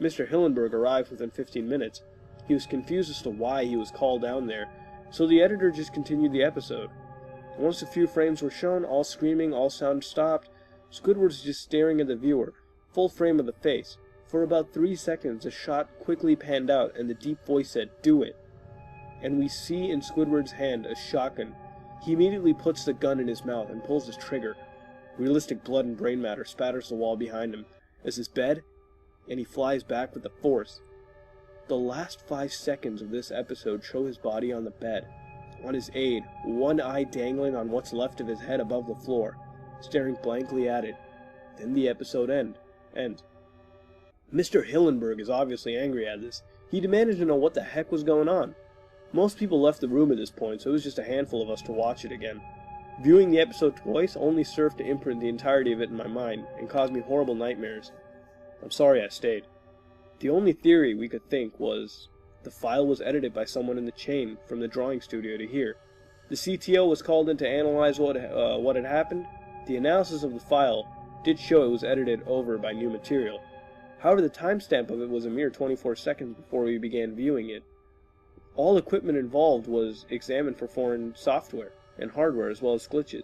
Mr. Hillenberg arrived within 15 minutes. He was confused as to why he was called down there, so the editor just continued the episode. Once a few frames were shown, all screaming, all sound stopped, Squidward was just staring at the viewer, full frame of the face. For about 3 seconds, the shot quickly panned out, and the deep voice said, "Do it." And we see in Squidward's hand a shotgun. He immediately puts the gun in his mouth and pulls his trigger. Realistic blood and brain matter spatters the wall behind him as his bed, and he flies back with the force. The last 5 seconds of this episode show his body on the bed, on his aid, one eye dangling on what's left of his head above the floor, staring blankly at it. Then the episode ends. Mr. Hillenberg is obviously angry at this. He demanded to know what the heck was going on. Most people left the room at this point, so it was just a handful of us to watch it again. Viewing the episode twice only served to imprint the entirety of it in my mind, and caused me horrible nightmares. I'm sorry I stayed. The only theory we could think was the file was edited by someone in the chain from the drawing studio to here. The CTO was called in to analyze what had happened. The analysis of the file did show it was edited over by new material. However, the timestamp of it was a mere 24 seconds before we began viewing it. All equipment involved was examined for foreign software and hardware as well as glitches,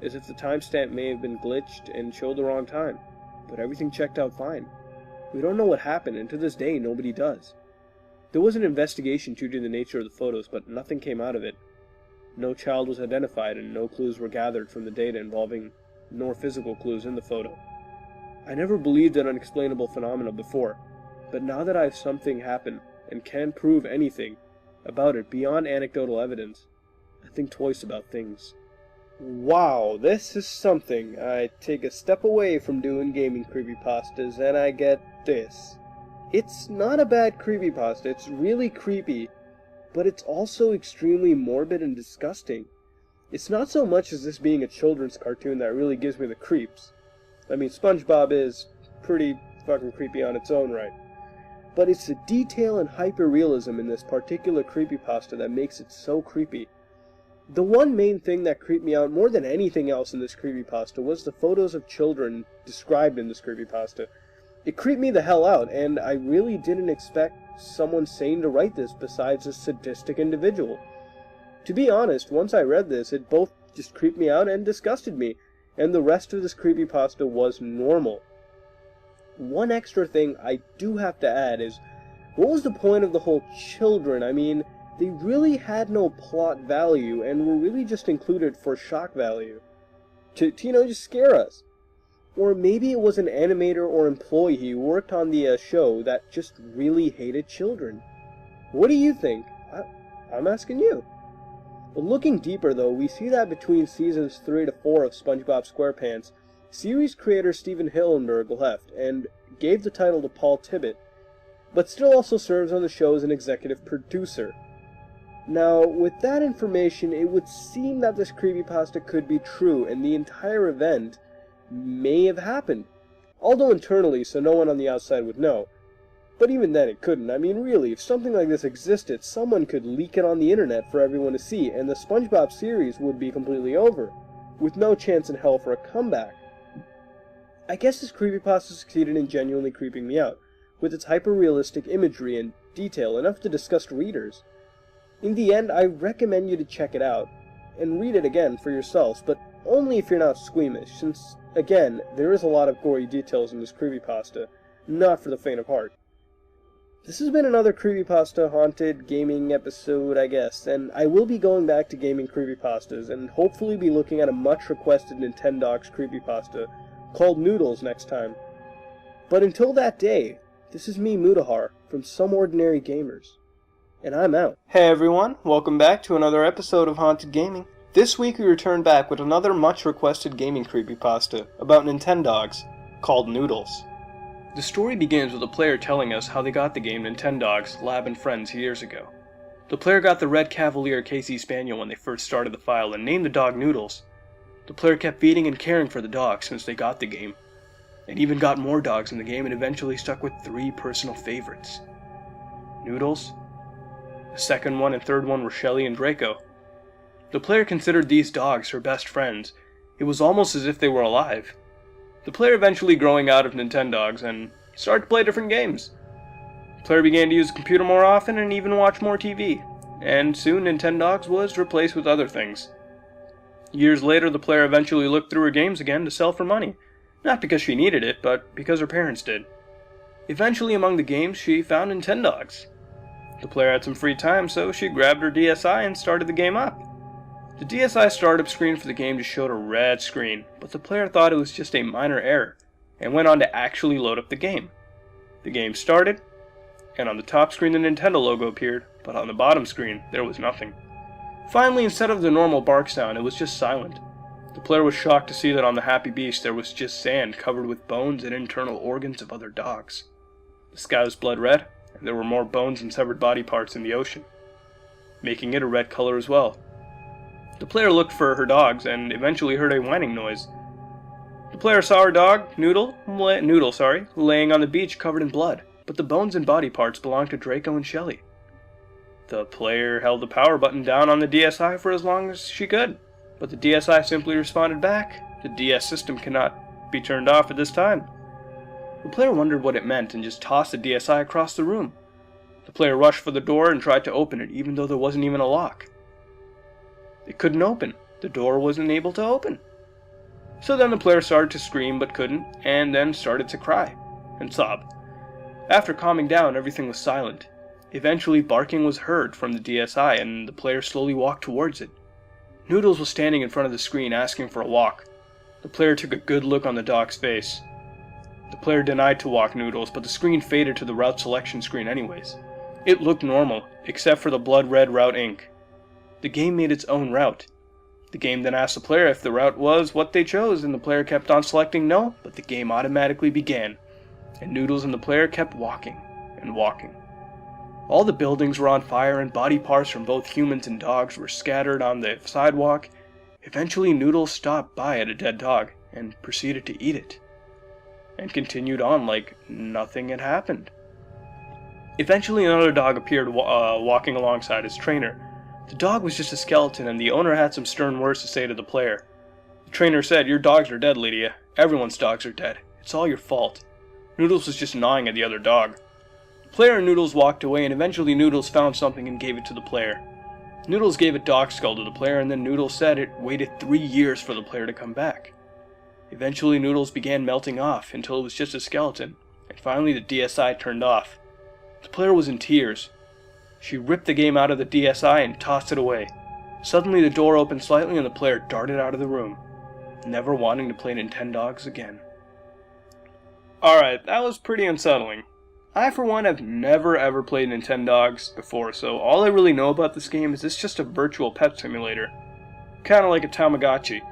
as if the timestamp may have been glitched and showed the wrong time, but everything checked out fine. We don't know what happened, and to this day nobody does. There was an investigation due to the nature of the photos, but nothing came out of it. No child was identified and no clues were gathered from the data involving, nor physical clues in the photo. I never believed in unexplainable phenomena before, but now that I have something happen and can prove anything about it beyond anecdotal evidence, I think twice about things. Wow, this is something. I take a step away from doing gaming creepypastas and I get this. It's not a bad creepypasta, it's really creepy, but it's also extremely morbid and disgusting. It's not so much as this being a children's cartoon that really gives me the creeps. I mean, SpongeBob is pretty fucking creepy on its own right. But it's the detail and hyper-realism in this particular creepypasta that makes it so creepy. The one main thing that creeped me out more than anything else in this creepypasta was the photos of children described in this creepypasta. It creeped me the hell out, and I really didn't expect someone sane to write this besides a sadistic individual. To be honest, once I read this, it both just creeped me out and disgusted me, and the rest of this creepypasta was normal. One extra thing I do have to add is, what was the point of the whole children? I mean, they really had no plot value and were really just included for shock value. To just scare us. Or maybe it was an animator or employee who worked on the show that just really hated children. What do you think? I'm asking you. But looking deeper though, we see that between seasons 3 to 4 of SpongeBob SquarePants, series creator Stephen Hillenberg left and gave the title to Paul Tibbitt, but still also serves on the show as an executive producer. Now, with that information, it would seem that this creepypasta could be true and the entire event may have happened, although internally so no one on the outside would know. But even then it couldn't. I mean, really, if something like this existed, someone could leak it on the internet for everyone to see, and the SpongeBob series would be completely over, with no chance in hell for a comeback. I guess this creepypasta succeeded in genuinely creeping me out, with its hyper-realistic imagery and detail enough to disgust readers. In the end, I recommend you to check it out, and read it again for yourselves, but only if you're not squeamish, since, again, there is a lot of gory details in this creepypasta, not for the faint of heart. This has been another creepypasta haunted gaming episode, I guess, and I will be going back to gaming creepypastas, and hopefully be looking at a much requested Nintendogs creepypasta called Noodles next time. But until that day, this is me, Mutahar, from SomeOrdinaryGamers, and I'm out. Hey everyone, welcome back to another episode of Haunted Gaming. This week we return back with another much requested gaming creepypasta about Nintendogs called Noodles. The story begins with a player telling us how they got the game Nintendogs Lab and Friends years ago. The player got the Red Cavalier KC Spaniel when they first started the file and named the dog Noodles. The player kept feeding and caring for the dog since they got the game, and even got more dogs in the game and eventually stuck with 3 personal favorites. Noodles, the second one and third one were Shelly and Draco. The player considered these dogs her best friends. It was almost as if they were alive. the player eventually growing out of Nintendogs and started to play different games. The player began to use the computer more often and even watch more TV, and soon Nintendogs was replaced with other things. Years later, the player eventually looked through her games again to sell for money, not because she needed it, but because her parents did. Eventually, among the games, she found Nintendogs. The player had some free time, so she grabbed her DSi and started the game up. The DSi startup screen for the game just showed a red screen, but the player thought it was just a minor error, and went on to actually load up the game. The game started, and on the top screen the Nintendo logo appeared, but on the bottom screen there was nothing. Finally, instead of the normal bark sound, it was just silent. The player was shocked to see that on the Happy Beach there was just sand covered with bones and internal organs of other dogs. The sky was blood red, and there were more bones and severed body parts in the ocean, making it a red color as well. The player looked for her dogs and eventually heard a whining noise. The player saw her dog, Noodle, laying on the beach covered in blood, but the bones and body parts belonged to Draco and Shelly. The player held the power button down on the DSi for as long as she could, but the DSi simply responded back, "The DS system cannot be turned off at this time." The player wondered what it meant and just tossed the DSi across the room. The player rushed for the door and tried to open it, even though there wasn't even a lock. It couldn't open. The door wasn't able to open. So then the player started to scream but couldn't, and then started to cry and sob. After calming down, everything was silent. Eventually, barking was heard from the DSi, and the player slowly walked towards it. Noodles was standing in front of the screen asking for a walk. The player took a good look on the dog's face. The player denied to walk Noodles, but the screen faded to the route selection screen anyways. It looked normal, except for the blood red route ink. The game made its own route. The game then asked the player if the route was what they chose, and the player kept on selecting no, but the game automatically began, and Noodles and the player kept walking and walking. All the buildings were on fire and body parts from both humans and dogs were scattered on the sidewalk. Eventually Noodles stopped by at a dead dog and proceeded to eat it, and continued on like nothing had happened. Eventually another dog appeared walking alongside his trainer. The dog was just a skeleton, and the owner had some stern words to say to the player. The trainer said, "Your dogs are dead, Lydia. Everyone's dogs are dead. It's all your fault." Noodles was just gnawing at the other dog. The player and Noodles walked away, and eventually Noodles found something and gave it to the player. Noodles gave a dog skull to the player, and then Noodles said it waited 3 years for the player to come back. Eventually Noodles began melting off until it was just a skeleton, and finally the DSi turned off. The player was in tears. She ripped the game out of the DSi and tossed it away. Suddenly the door opened slightly and the player darted out of the room, never wanting to play Nintendogs again. Alright, that was pretty unsettling. I for one have never ever played Nintendogs before, so all I really know about this game is it's just a virtual pet simulator. Kinda like a Tamagotchi.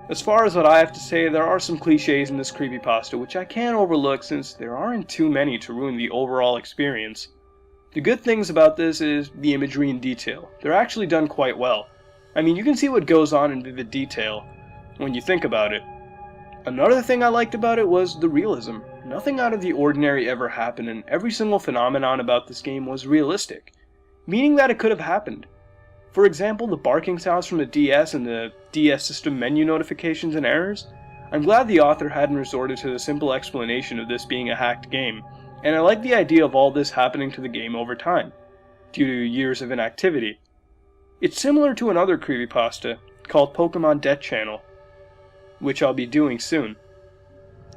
As far as what I have to say, there are some cliches in this creepypasta which I can't overlook since there aren't too many to ruin the overall experience. The good things about this is the imagery and detail. They're actually done quite well. I mean, you can see what goes on in vivid detail when you think about it. Another thing I liked about it was the realism. Nothing out of the ordinary ever happened, and every single phenomenon about this game was realistic, meaning that it could have happened. For example, the barking sounds from the DS and the DS system menu notifications and errors. I'm glad the author hadn't resorted to the simple explanation of this being a hacked game, and I like the idea of all this happening to the game over time, due to years of inactivity. It's similar to another creepypasta called Pokemon Death Channel, which I'll be doing soon.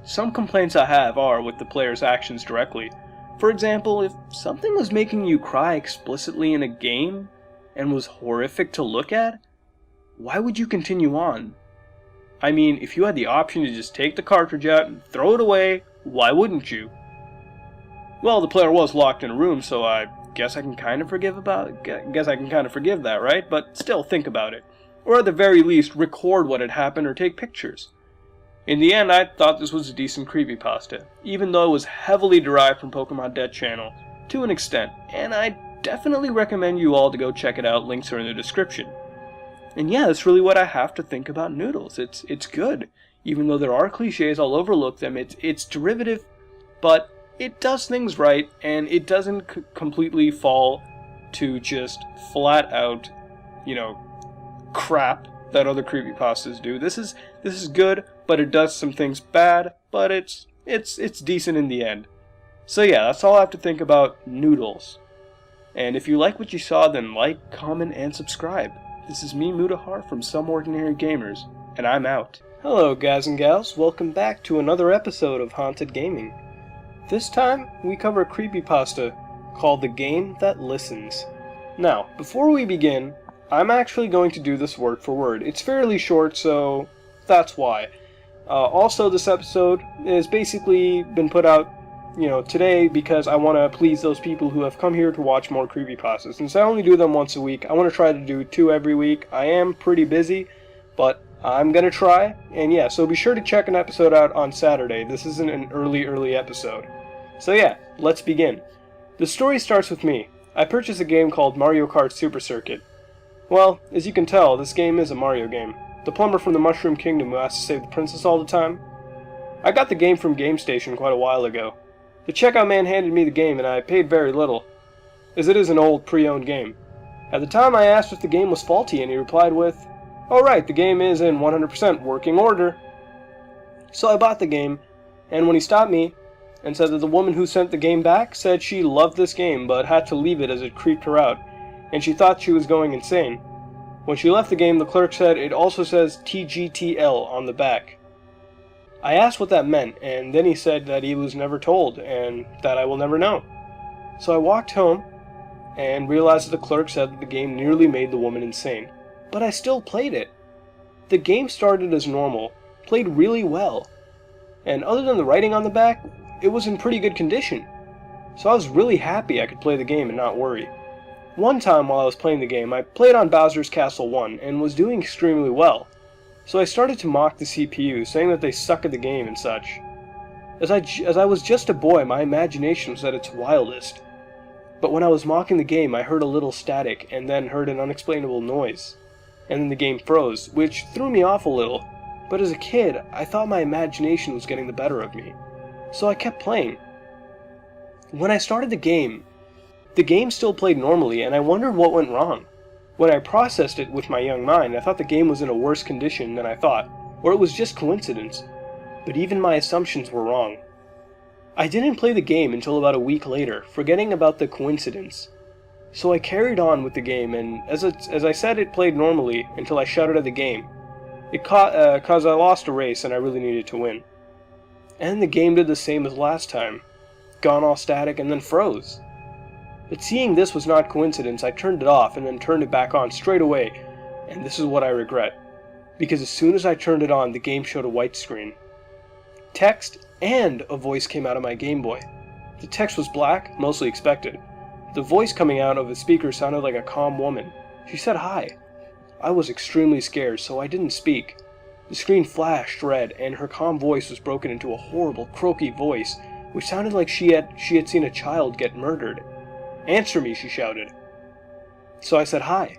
Some complaints I have are with the player's actions directly. For example, if something was making you cry explicitly in a game, and was horrific to look at, why would you continue on? I mean, if you had the option to just take the cartridge out and throw it away, why wouldn't you? Well, the player was locked in a room, so I guess I can kind of forgive that, right? But still, think about it. Or at the very least, record what had happened or take pictures. In the end, I thought this was a decent creepypasta, even though it was heavily derived from Pokemon Death Channel, to an extent, and I definitely recommend you all to go check it out, links are in the description. And yeah, that's really what I have to think about Noodles. It's good. Even though there are cliches, I'll overlook them. It's derivative, but it does things right, and it doesn't completely fall to just flat out, crap that other creepypastas do. This is good, but it does some things bad, but it's decent in the end. So yeah, that's all I have to think about Noodles. And if you like what you saw, then like, comment, and subscribe. This is me, Mutahar, from SomeOrdinaryGamers, and I'm out. Hello, guys and gals. Welcome back to another episode of Haunted Gaming. This time, we cover a creepypasta called The Game That Listens. Now, before we begin, I'm actually going to do this word for word. It's fairly short, so that's why. Also, this episode has basically been put out, today because I want to please those people who have come here to watch more creepypastas. Since I only do them once a week, I want to try to do 2 every week. I am pretty busy, but I'm gonna try. And yeah, so be sure to check an episode out on Saturday. This isn't an early episode. So yeah, let's begin. The story starts with me. I purchased a game called Mario Kart Super Circuit. Well, as you can tell, this game is a Mario game. The plumber from the Mushroom Kingdom who has to save the princess all the time. I got the game from GameStation quite a while ago. The checkout man handed me the game and I paid very little, as it is an old pre-owned game. At the time I asked if the game was faulty and he replied with, "Oh right, the game is in 100% working order." So I bought the game, and when he stopped me and said that the woman who sent the game back said she loved this game but had to leave it as it creeped her out, and she thought she was going insane. When she left the game, the clerk said it also says TGTL on the back. I asked what that meant, and then he said that he was never told, and that I will never know. So I walked home, and realized that the clerk said that the game nearly made the woman insane. But I still played it. The game started as normal, played really well, and other than the writing on the back, it was in pretty good condition. So I was really happy I could play the game and not worry. One time while I was playing the game, I played on Bowser's Castle 1 and was doing extremely well. So I started to mock the CPU, saying that they suck at the game and such. As I was just a boy, my imagination was at its wildest. But when I was mocking the game, I heard a little static and then heard an unexplainable noise. And then the game froze, which threw me off a little. But as a kid, I thought my imagination was getting the better of me. So I kept playing. When I started the game still played normally, and I wondered what went wrong. When I processed it with my young mind, I thought the game was in a worse condition than I thought, or it was just coincidence. But even my assumptions were wrong. I didn't play the game until about a week later, forgetting about the coincidence. So I carried on with the game, and as I said, it played normally until I shouted at the game. Cause I lost a race and I really needed to win. And the game did the same as last time. Gone all static and then froze. But seeing this was not coincidence, I turned it off and then turned it back on straight away, and this is what I regret. Because as soon as I turned it on, the game showed a white screen. Text and a voice came out of my Game Boy. The text was black, mostly expected. The voice coming out of the speaker sounded like a calm woman. She said hi. I was extremely scared, so I didn't speak. The screen flashed red, and her calm voice was broken into a horrible, croaky voice, which sounded like she had seen a child get murdered. "Answer me," she shouted. So I said hi.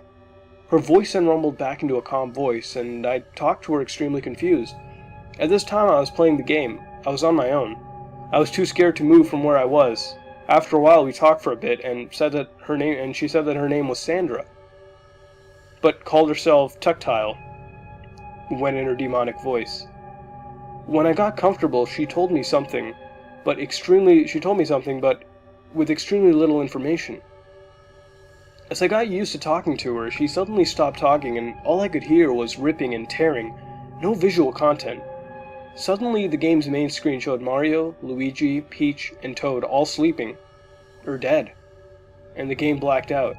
Her voice then rumbled back into a calm voice, and I talked to her extremely confused. At this time I was playing the game. I was on my own. I was too scared to move from where I was. After a while we talked for a bit, and she said that her name was Sandra, but called herself Tactile, went in her demonic voice. When I got comfortable, she told me something, but with extremely little information. As I got used to talking to her, she suddenly stopped talking and all I could hear was ripping and tearing, no visual content. Suddenly the game's main screen showed Mario, Luigi, Peach, and Toad all sleeping, or dead, and the game blacked out.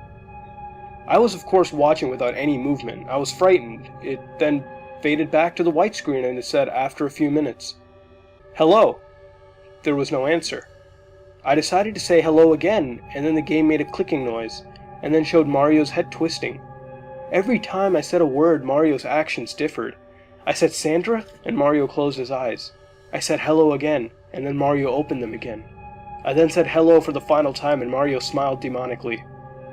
I was of course watching without any movement. I was frightened. It then faded back to the white screen and it said after a few minutes, "Hello." There was no answer. I decided to say hello again, and then the game made a clicking noise, and then showed Mario's head twisting. Every time I said a word, Mario's actions differed. I said Sandra, and Mario closed his eyes. I said hello again, and then Mario opened them again. I then said hello for the final time, and Mario smiled demonically.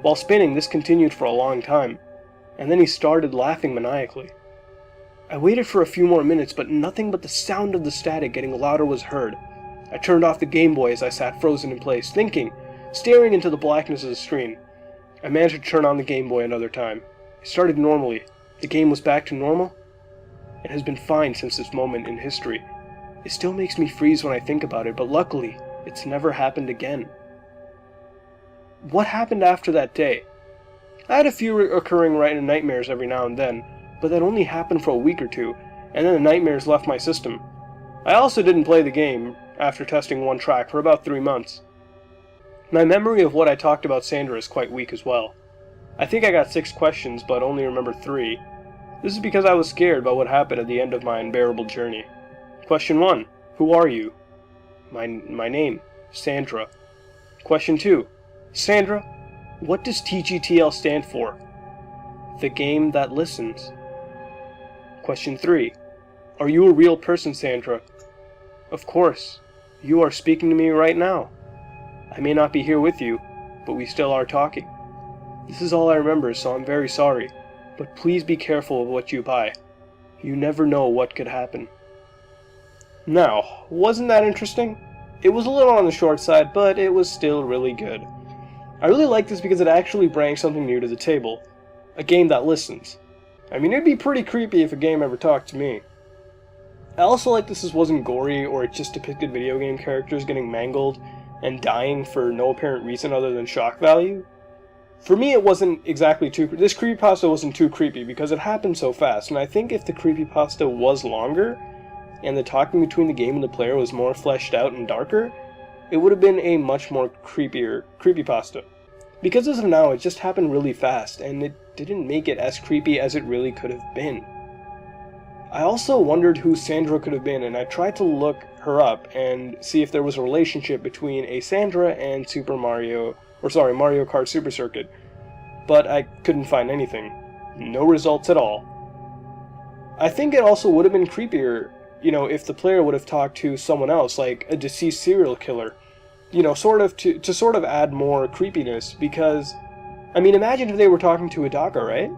While spinning, this continued for a long time, and then he started laughing maniacally. I waited for a few more minutes, but nothing but the sound of the static getting louder was heard. I turned off the Game Boy as I sat frozen in place, thinking, staring into the blackness of the screen. I managed to turn on the Game Boy another time. It started normally. The game was back to normal. and has been fine since this moment in history. It still makes me freeze when I think about it, but luckily, it's never happened again. What happened after that day? I had a few recurring nightmares every now and then, but that only happened for a week or two, and then the nightmares left my system. I also didn't play the game after testing one track for about 3 months. My memory of what I talked about Sandra is quite weak as well. I think I got 6 questions, but only remember 3. This is because I was scared about what happened at the end of my unbearable journey. Question 1. Who are you? My name, Sandra. Question 2. Sandra, what does TGTL stand for? The game that listens. Question 3. Are you a real person, Sandra? Of course. You are speaking to me right now. I may not be here with you, but we still are talking. This is all I remember, so I'm very sorry, but please be careful of what you buy. You never know what could happen. Now, wasn't that interesting? It was a little on the short side, but it was still really good. I really like this because it actually brings something new to the table. A game that listens. I mean, it'd be pretty creepy if a game ever talked to me. I also like this wasn't gory, or it just depicted video game characters getting mangled and dying for no apparent reason other than shock value. For me, it wasn't exactly this creepypasta wasn't too creepy because it happened so fast, and I think if the creepypasta was longer, and the talking between the game and the player was more fleshed out and darker, it would have been a much more creepypasta. Because as of now, it just happened really fast, and it didn't make it as creepy as it really could have been. I also wondered who Sandra could have been, and I tried to look her up and see if there was a relationship between a Sandra and Mario Kart Super Circuit, but I couldn't find anything. No results at all. I think it also would have been creepier, if the player would have talked to someone else, like a deceased serial killer, to sort of add more creepiness, because, imagine if they were talking to a Daka, right?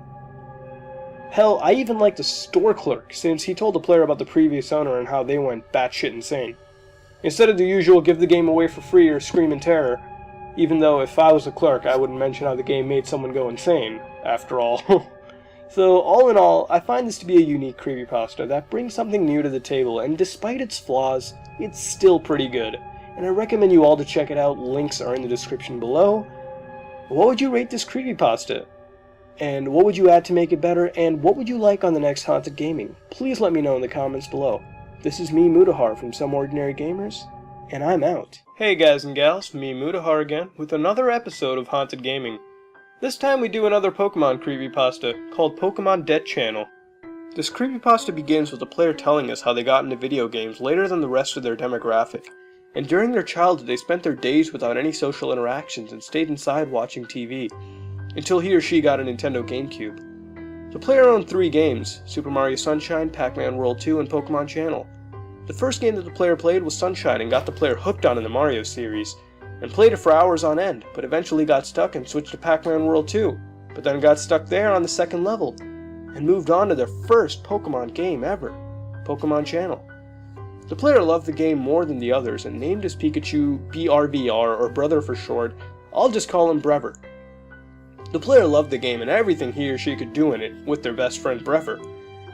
Hell, I even liked the store clerk, since he told the player about the previous owner and how they went batshit insane. Instead of the usual give the game away for free or scream in terror, even though if I was the clerk I wouldn't mention how the game made someone go insane, after all. So, all in all, I find this to be a unique creepypasta that brings something new to the table, and despite its flaws, it's still pretty good, and I recommend you all to check it out. Links are in the description below. What would you rate this creepypasta? And what would you add to make it better, and what would you like on the next Haunted Gaming? Please let me know in the comments below. This is me, Mutahar, from SomeOrdinaryGamers, and I'm out. Hey guys and gals, me Mutahar again, with another episode of Haunted Gaming. This time we do another Pokemon creepypasta, called Pokemon Debt Channel. This creepypasta begins with the player telling us how they got into video games later than the rest of their demographic, and during their childhood they spent their days without any social interactions and stayed inside watching TV, until he or she got a Nintendo GameCube. The player owned 3 games, Super Mario Sunshine, Pac-Man World 2, and Pokemon Channel. The first game that the player played was Sunshine and got the player hooked on in the Mario series, and played it for hours on end, but eventually got stuck and switched to Pac-Man World 2, but then got stuck there on the second level, and moved on to their first Pokemon game ever, Pokemon Channel. The player loved the game more than the others and named his Pikachu BRVR, or Brother for short. I'll just call him Brever. The player loved the game and everything he or she could do in it with their best friend Brever,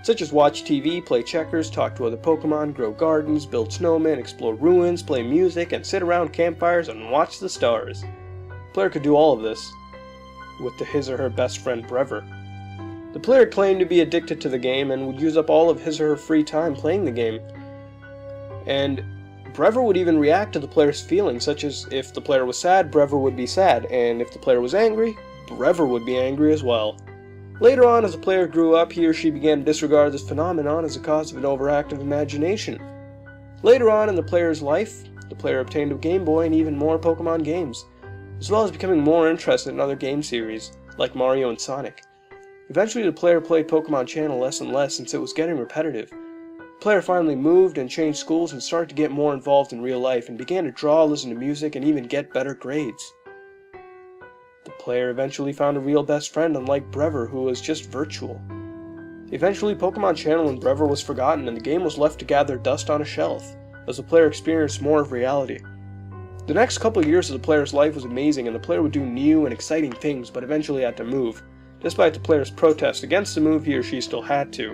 such as watch TV, play checkers, talk to other Pokemon, grow gardens, build snowmen, explore ruins, play music, and sit around campfires and watch the stars. The player could do all of this with his or her best friend Brever. The player claimed to be addicted to the game and would use up all of his or her free time playing the game. And Brever would even react to the player's feelings, such as if the player was sad, Brever would be sad, and if the player was angry, Brever would be angry as well. Later on, as the player grew up, he or she began to disregard this phenomenon as a cause of an overactive imagination. Later on in the player's life, the player obtained a Game Boy and even more Pokemon games, as well as becoming more interested in other game series, like Mario and Sonic. Eventually the player played Pokemon Channel less and less since it was getting repetitive. The player finally moved and changed schools and started to get more involved in real life and began to draw, listen to music, and even get better grades. The player eventually found a real best friend unlike Brever, who was just virtual. Eventually Pokemon Channel and Brever was forgotten and the game was left to gather dust on a shelf, as the player experienced more of reality. The next couple years of the player's life was amazing and the player would do new and exciting things, but eventually had to move. Despite the player's protest against the move, he or she still had to.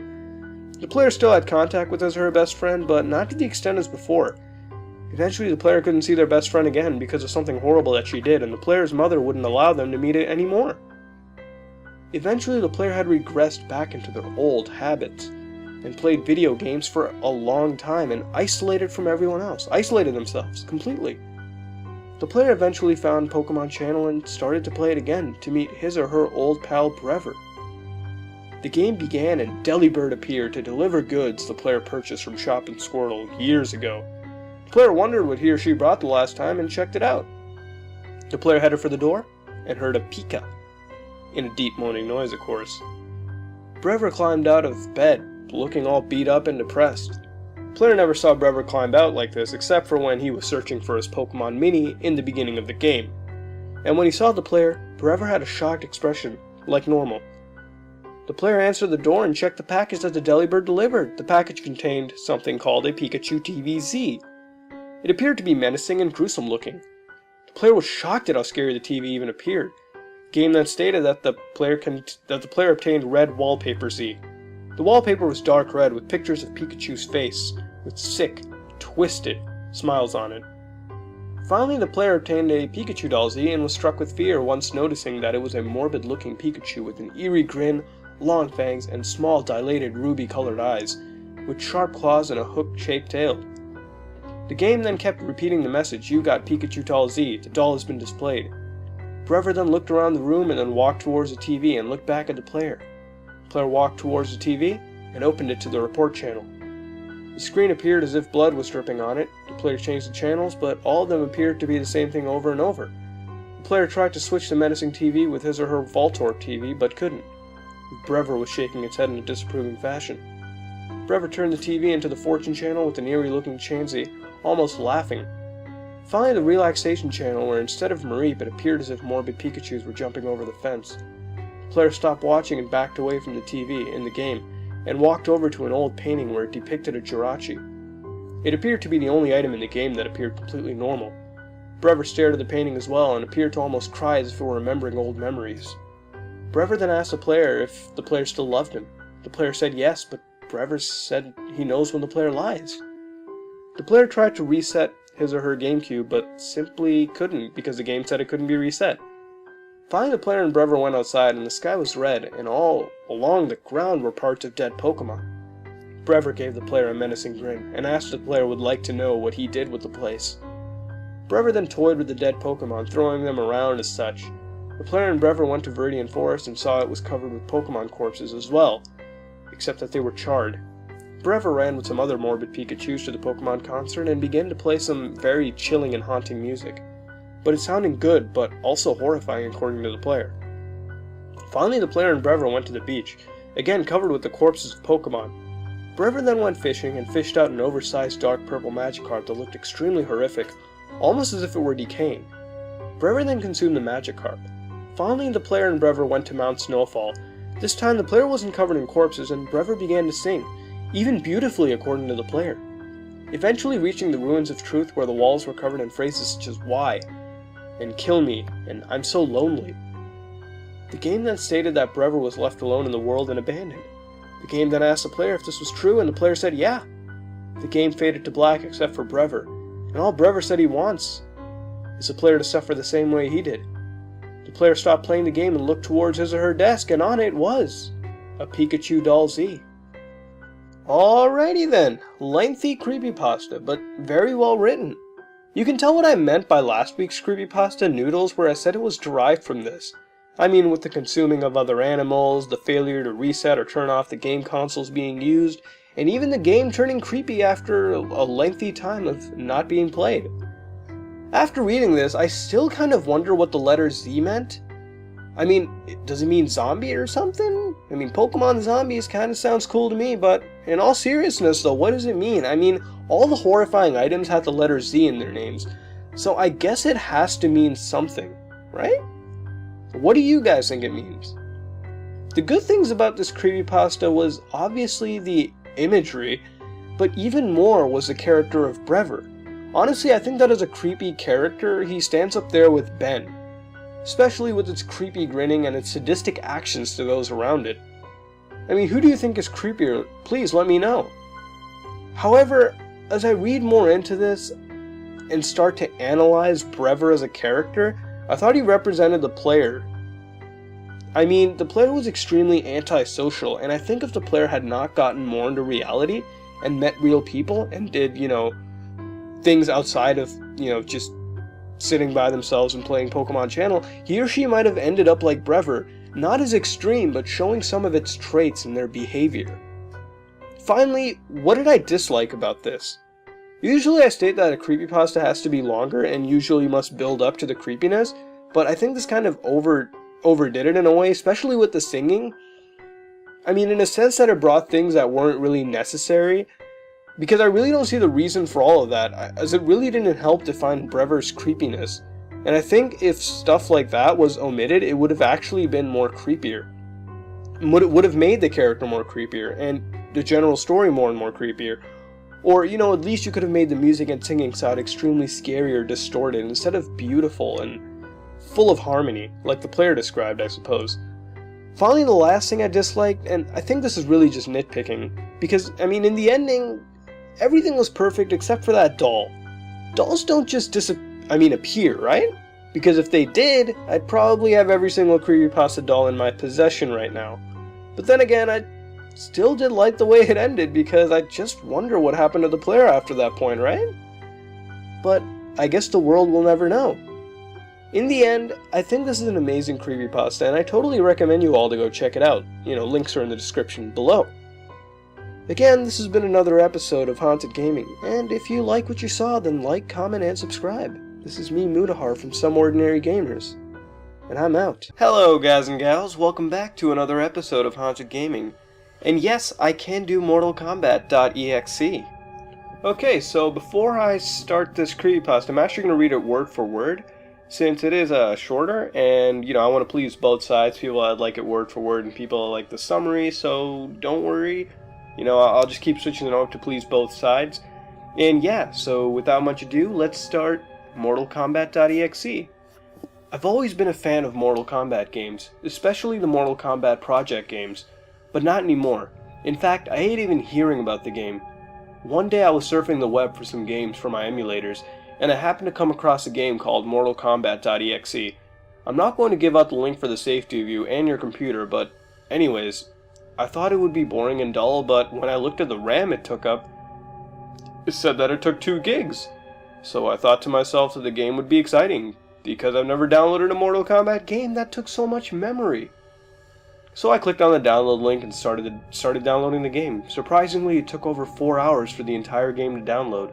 The player still had contact with his or her best friend, but not to the extent as before. Eventually, the player couldn't see their best friend again because of something horrible that she did, and the player's mother wouldn't allow them to meet it anymore. Eventually, the player had regressed back into their old habits and played video games for a long time and isolated from everyone else, isolated themselves completely. The player eventually found Pokemon Channel and started to play it again to meet his or her old pal Brever. The game began and Delibird appeared to deliver goods the player purchased from Shop and Squirtle years ago. The player wondered what he or she brought the last time and checked it out. The player headed for the door and heard a Pika, in a deep moaning noise of course. Brever climbed out of bed, looking all beat up and depressed. The player never saw Brever climb out like this except for when he was searching for his Pokemon Mini in the beginning of the game. And when he saw the player, Brever had a shocked expression, like normal. The player answered the door and checked the package that the Delibird delivered. The package contained something called a Pikachu TV-Z. It appeared to be menacing and gruesome looking. The player was shocked at how scary the TV even appeared. The game then stated that the player obtained red wallpaper Z. The wallpaper was dark red with pictures of Pikachu's face, with sick, twisted smiles on it. Finally, the player obtained a Pikachu doll Z and was struck with fear once noticing that it was a morbid-looking Pikachu with an eerie grin, long fangs, and small dilated ruby-colored eyes, with sharp claws and a hook-shaped tail. The game then kept repeating the message, "You got Pikachu doll Z, the doll has been displayed." Brever then looked around the room and then walked towards the TV and looked back at the player. The player walked towards the TV and opened it to the report channel. The screen appeared as if blood was dripping on it. The player changed the channels, but all of them appeared to be the same thing over and over. The player tried to switch the menacing TV with his or her Voltorb TV, but couldn't. Brever was shaking its head in a disapproving fashion. Brever turned the TV into the Fortune channel with an eerie-looking Chansey, almost laughing. Finally, the Relaxation channel, where instead of Mareep, it appeared as if morbid Pikachus were jumping over the fence. The player stopped watching and backed away from the TV in the game, and walked over to an old painting where it depicted a Jirachi. It appeared to be the only item in the game that appeared completely normal. Brever stared at the painting as well, and appeared to almost cry as if it were remembering old memories. Brever then asked the player if the player still loved him. The player said yes, but Brever said he knows when the player lies. The player tried to reset his or her GameCube, but simply couldn't because the game said it couldn't be reset. Finally, the player and Brever went outside, and the sky was red, and all along the ground were parts of dead Pokemon. Brever gave the player a menacing grin, and asked if the player would like to know what he did with the place. Brever then toyed with the dead Pokemon, throwing them around as such. The player and Brever went to Viridian Forest and saw it was covered with Pokemon corpses as well, except that they were charred. Brever ran with some other morbid Pikachus to the Pokemon concert and began to play some very chilling and haunting music. But it sounded good, but also horrifying according to the player. Finally, the player and Brever went to the beach, again covered with the corpses of Pokemon. Brever then went fishing and fished out an oversized dark purple Magikarp that looked extremely horrific, almost as if it were decaying. Brever then consumed the Magikarp. Finally, the player and Brever went to Mount Snowfall. This time, the player wasn't covered in corpses, and Brever began to sing, even beautifully according to the player. Eventually reaching the Ruins of Truth where the walls were covered in phrases such as "Why?" and "Kill me," and "I'm so lonely." The game then stated that Brever was left alone in the world and abandoned. The game then asked the player if this was true, and the player said yeah. The game faded to black except for Brever, and all Brever said he wants is the player to suffer the same way he did. The player stopped playing the game and looked towards his or her desk, and on it was a Pikachu doll Z. Alrighty then, lengthy creepypasta, but very well written. You can tell what I meant by last week's creepypasta Noodles, where I said it was derived from this. I mean, with the consuming of other animals, the failure to reset or turn off the game consoles being used, and even the game turning creepy after a lengthy time of not being played. After reading this, I still kind of wonder what the letter Z meant. I mean, does it mean zombie or something? I mean, Pokemon zombies kind of sounds cool to me, but in all seriousness though, what does it mean? I mean, all the horrifying items have the letter Z in their names, so I guess it has to mean something, right? What do you guys think it means? The good things about this creepypasta was obviously the imagery, but even more was the character of Brever. Honestly, I think that as a creepy character, he stands up there with Ben, especially with its creepy grinning and its sadistic actions to those around it. I mean, who do you think is creepier? Please let me know. However, as I read more into this and start to analyze Brever as a character, I thought he represented the player. I mean, the player was extremely antisocial, and I think if the player had not gotten more into reality and met real people and did, things outside of, just sitting by themselves and playing Pokemon Channel, he or she might have ended up like Brever, not as extreme, but showing some of its traits in their behavior. Finally, what did I dislike about this? Usually I state that a creepypasta has to be longer and usually must build up to the creepiness, but I think this kind of overdid it in a way, especially with the singing. I mean, in a sense that it brought things that weren't really necessary, because I really don't see the reason for all of that, as it really didn't help define Brever's creepiness. And I think if stuff like that was omitted, it would have actually been more creepier. It would have made the character more creepier, and the general story more and more creepier. Or, at least you could have made the music and singing sound extremely scary or distorted, instead of beautiful and full of harmony, like the player described, I suppose. Finally, the last thing I disliked, and I think this is really just nitpicking, because, I mean, in the ending, everything was perfect except for that doll. Dolls don't just appear, right? Because if they did, I'd probably have every single creepypasta doll in my possession right now. But then again, I still did like the way it ended, because I just wonder what happened to the player after that point, right? But I guess the world will never know. In the end, I think this is an amazing creepypasta, and I totally recommend you all to go check it out. Links are in the description below. Again, this has been another episode of Haunted Gaming, and if you like what you saw, then like, comment, and subscribe. This is me, Mutahar, from SomeOrdinaryGamers, and I'm out. Hello, guys and gals, welcome back to another episode of Haunted Gaming. And yes, I can do Mortal Kombat.exe. Okay, so before I start this creepypasta, I'm actually going to read it word for word, since it is shorter, and, I want to please both sides. People that like it word for word, and people that like the summary, so don't worry. I'll just keep switching it up to please both sides. And yeah, so without much ado, let's start Mortal Kombat.exe. I've always been a fan of Mortal Kombat games, especially the Mortal Kombat Project games, but not anymore. In fact, I hate even hearing about the game. One day I was surfing the web for some games for my emulators, and I happened to come across a game called Mortal Kombat.exe. I'm not going to give out the link for the safety of you and your computer, but anyways, I thought it would be boring and dull, but when I looked at the RAM it took up, it said that it took 2 gigs. So I thought to myself that the game would be exciting, because I've never downloaded a Mortal Kombat game that took so much memory. So I clicked on the download link and started downloading the game. Surprisingly, it took over 4 hours for the entire game to download.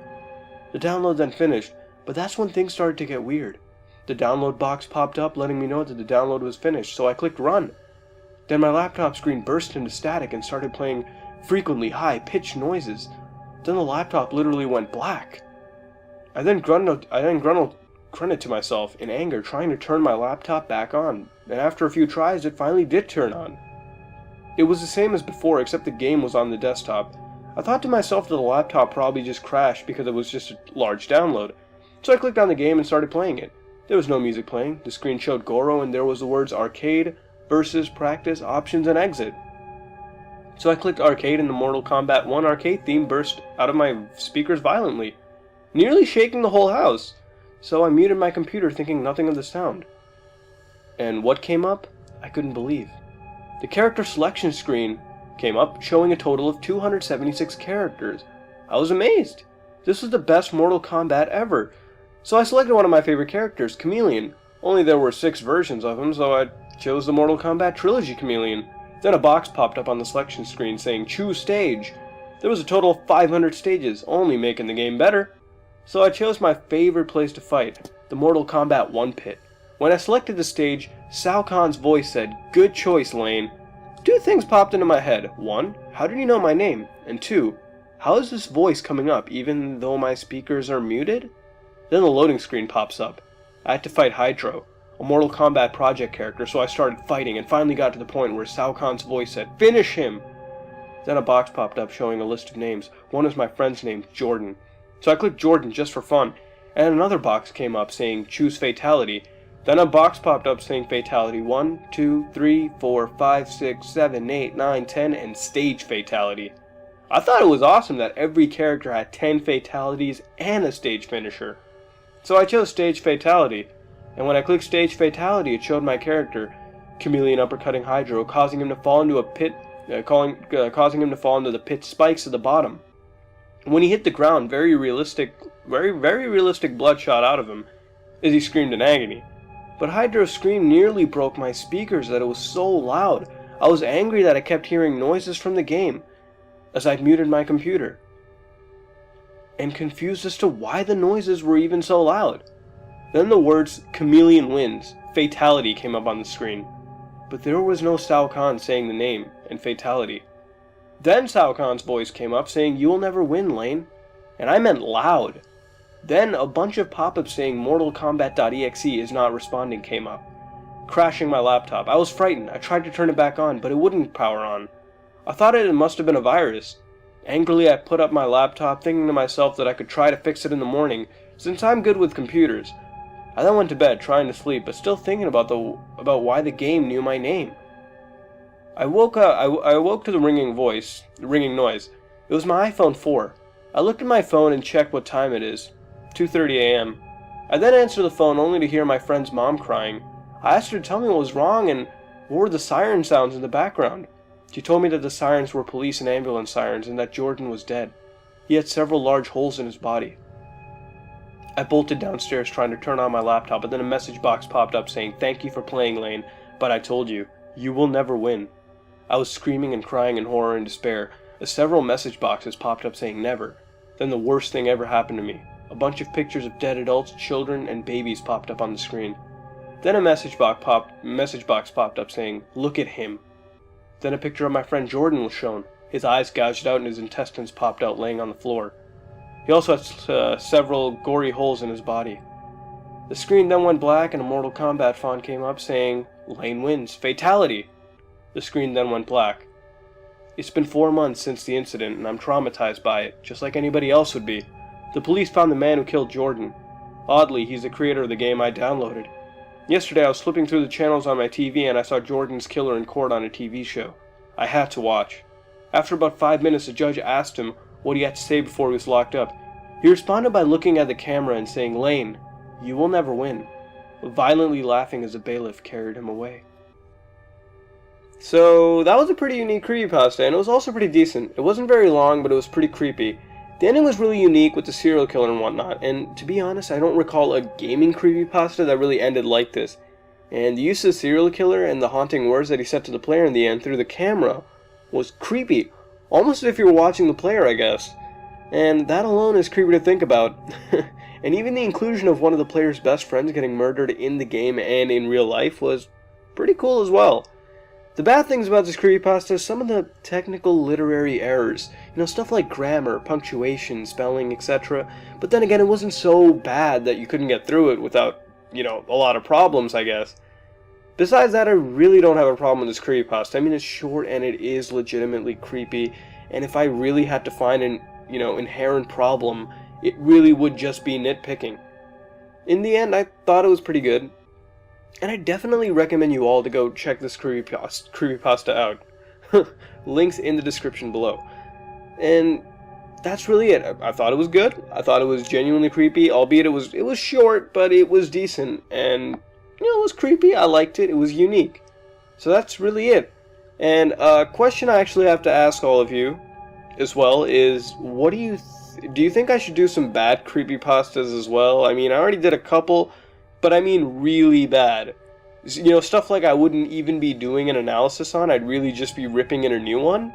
The download then finished, but that's when things started to get weird. The download box popped up letting me know that the download was finished, so I clicked run. Then my laptop screen burst into static and started playing frequently high-pitched noises. Then the laptop literally went black. I then grunted to myself in anger, trying to turn my laptop back on, and after a few tries it finally did turn on. It was the same as before, except the game was on the desktop. I thought to myself that the laptop probably just crashed because it was just a large download. So I clicked on the game and started playing it. There was no music playing, the screen showed Goro, and there was the words arcade, versus, practice, options, and exit. So I clicked arcade, and the Mortal Kombat 1 arcade theme burst out of my speakers violently, nearly shaking the whole house. So I muted my computer, thinking nothing of the sound. And what came up? I couldn't believe. The character selection screen came up, showing a total of 276 characters. I was amazed. This was the best Mortal Kombat ever. So I selected one of my favorite characters, Chameleon. Only there were 6 versions of him, so I chose the Mortal Kombat Trilogy Chameleon. Then a box popped up on the selection screen saying, choose stage. There was a total of 500 stages, only making the game better. So I chose my favorite place to fight, the Mortal Kombat 1 pit. When I selected the stage, Shao Kahn's voice said, good choice, Lane. 2 things popped into my head. 1, how did he know my name? And 2, how is this voice coming up even though my speakers are muted? Then the loading screen pops up. I had to fight Hydro, a Mortal Kombat Project character, so I started fighting and finally got to the point where Shao Kahn's voice said, finish him! Then a box popped up showing a list of names. One is my friend's name, Jordan. So I clicked Jordan just for fun, and another box came up saying, choose fatality. Then a box popped up saying fatality 1, 2, 3, 4, 5, 6, 7, 8, 9, 10, and stage fatality. I thought it was awesome that every character had 10 fatalities and a stage finisher. So I chose stage fatality, and when I clicked stage fatality it showed my character, Chameleon uppercutting Hydro, causing him to fall into a pit, causing him to fall into the pit spikes at the bottom. When he hit the ground, very realistic blood shot out of him as he screamed in agony. But Hydro's scream nearly broke my speakers that it was so loud. I was angry that I kept hearing noises from the game as I muted my computer, and confused as to why the noises were even so loud. Then the words "Chameleon wins, fatality" came up on the screen, but there was no Shao Kahn saying the name and fatality. Then Shao Kahn's voice came up saying, "You will never win, Lane," and I meant loud. Then a bunch of pop-ups saying Mortal Kombat.exe is not responding came up, crashing my laptop. I was frightened. I tried to turn it back on, but it wouldn't power on. I thought it must have been a virus. Angrily, I put up my laptop, thinking to myself that I could try to fix it in the morning, since I'm good with computers. I then went to bed, trying to sleep, but still thinking about why the game knew my name. I woke to the ringing noise. It was my iPhone 4. I looked at my phone and checked what time it is. 2:30 a.m. I then answered the phone only to hear my friend's mom crying. I asked her to tell me what was wrong and what were the siren sounds in the background. She told me that the sirens were police and ambulance sirens and that Jordan was dead. He had several large holes in his body. I bolted downstairs trying to turn on my laptop, but then a message box popped up saying, "Thank you for playing, Lane, but I told you, you will never win." I was screaming and crying in horror and despair as several message boxes popped up saying never. Then the worst thing ever happened to me. A bunch of pictures of dead adults, children, and babies popped up on the screen. Then a message box popped up saying, "Look at him." Then a picture of my friend Jordan was shown. His eyes gouged out and his intestines popped out laying on the floor. He also had several gory holes in his body. The screen then went black and a Mortal Kombat font came up saying, "Lane wins, fatality." The screen then went black. It's been 4 months since the incident and I'm traumatized by it, just like anybody else would be. The police found the man who killed Jordan. Oddly, he's the creator of the game I downloaded. Yesterday I was flipping through the channels on my TV and I saw Jordan's killer in court on a TV show. I had to watch. After about 5 minutes, the judge asked him what he had to say before he was locked up. He responded by looking at the camera and saying, "Lane, you will never win," violently laughing as the bailiff carried him away. So that was a pretty unique creepypasta, and it was also pretty decent. It wasn't very long, but it was pretty creepy. The ending was really unique with the serial killer and whatnot, and to be honest, I don't recall a gaming creepypasta that really ended like this. And the use of the serial killer and the haunting words that he said to the player in the end through the camera was creepy, almost as if you were watching the player, I guess. And that alone is creepy to think about. And even the inclusion of one of the player's best friends getting murdered in the game and in real life was pretty cool as well. The bad things about this creepypasta is some of the technical literary errors. Stuff like grammar, punctuation, spelling, etc. But then again, it wasn't so bad that you couldn't get through it without, a lot of problems, I guess. Besides that, I really don't have a problem with this creepypasta. I mean, it's short and it is legitimately creepy. And if I really had to find an, inherent problem, it really would just be nitpicking. In the end, I thought it was pretty good. And I definitely recommend you all to go check this creepypasta out. Links in the description below. And that's really it. I thought it was good. I thought it was genuinely creepy, albeit it was short, but it was decent. And, it was creepy. I liked it. It was unique. So that's really it. And a question I actually have to ask all of you as well is, what do you think I should do some bad creepypastas as well? I mean, I already did a couple, but I mean really bad. Stuff like I wouldn't even be doing an analysis on, I'd really just be ripping in a new one.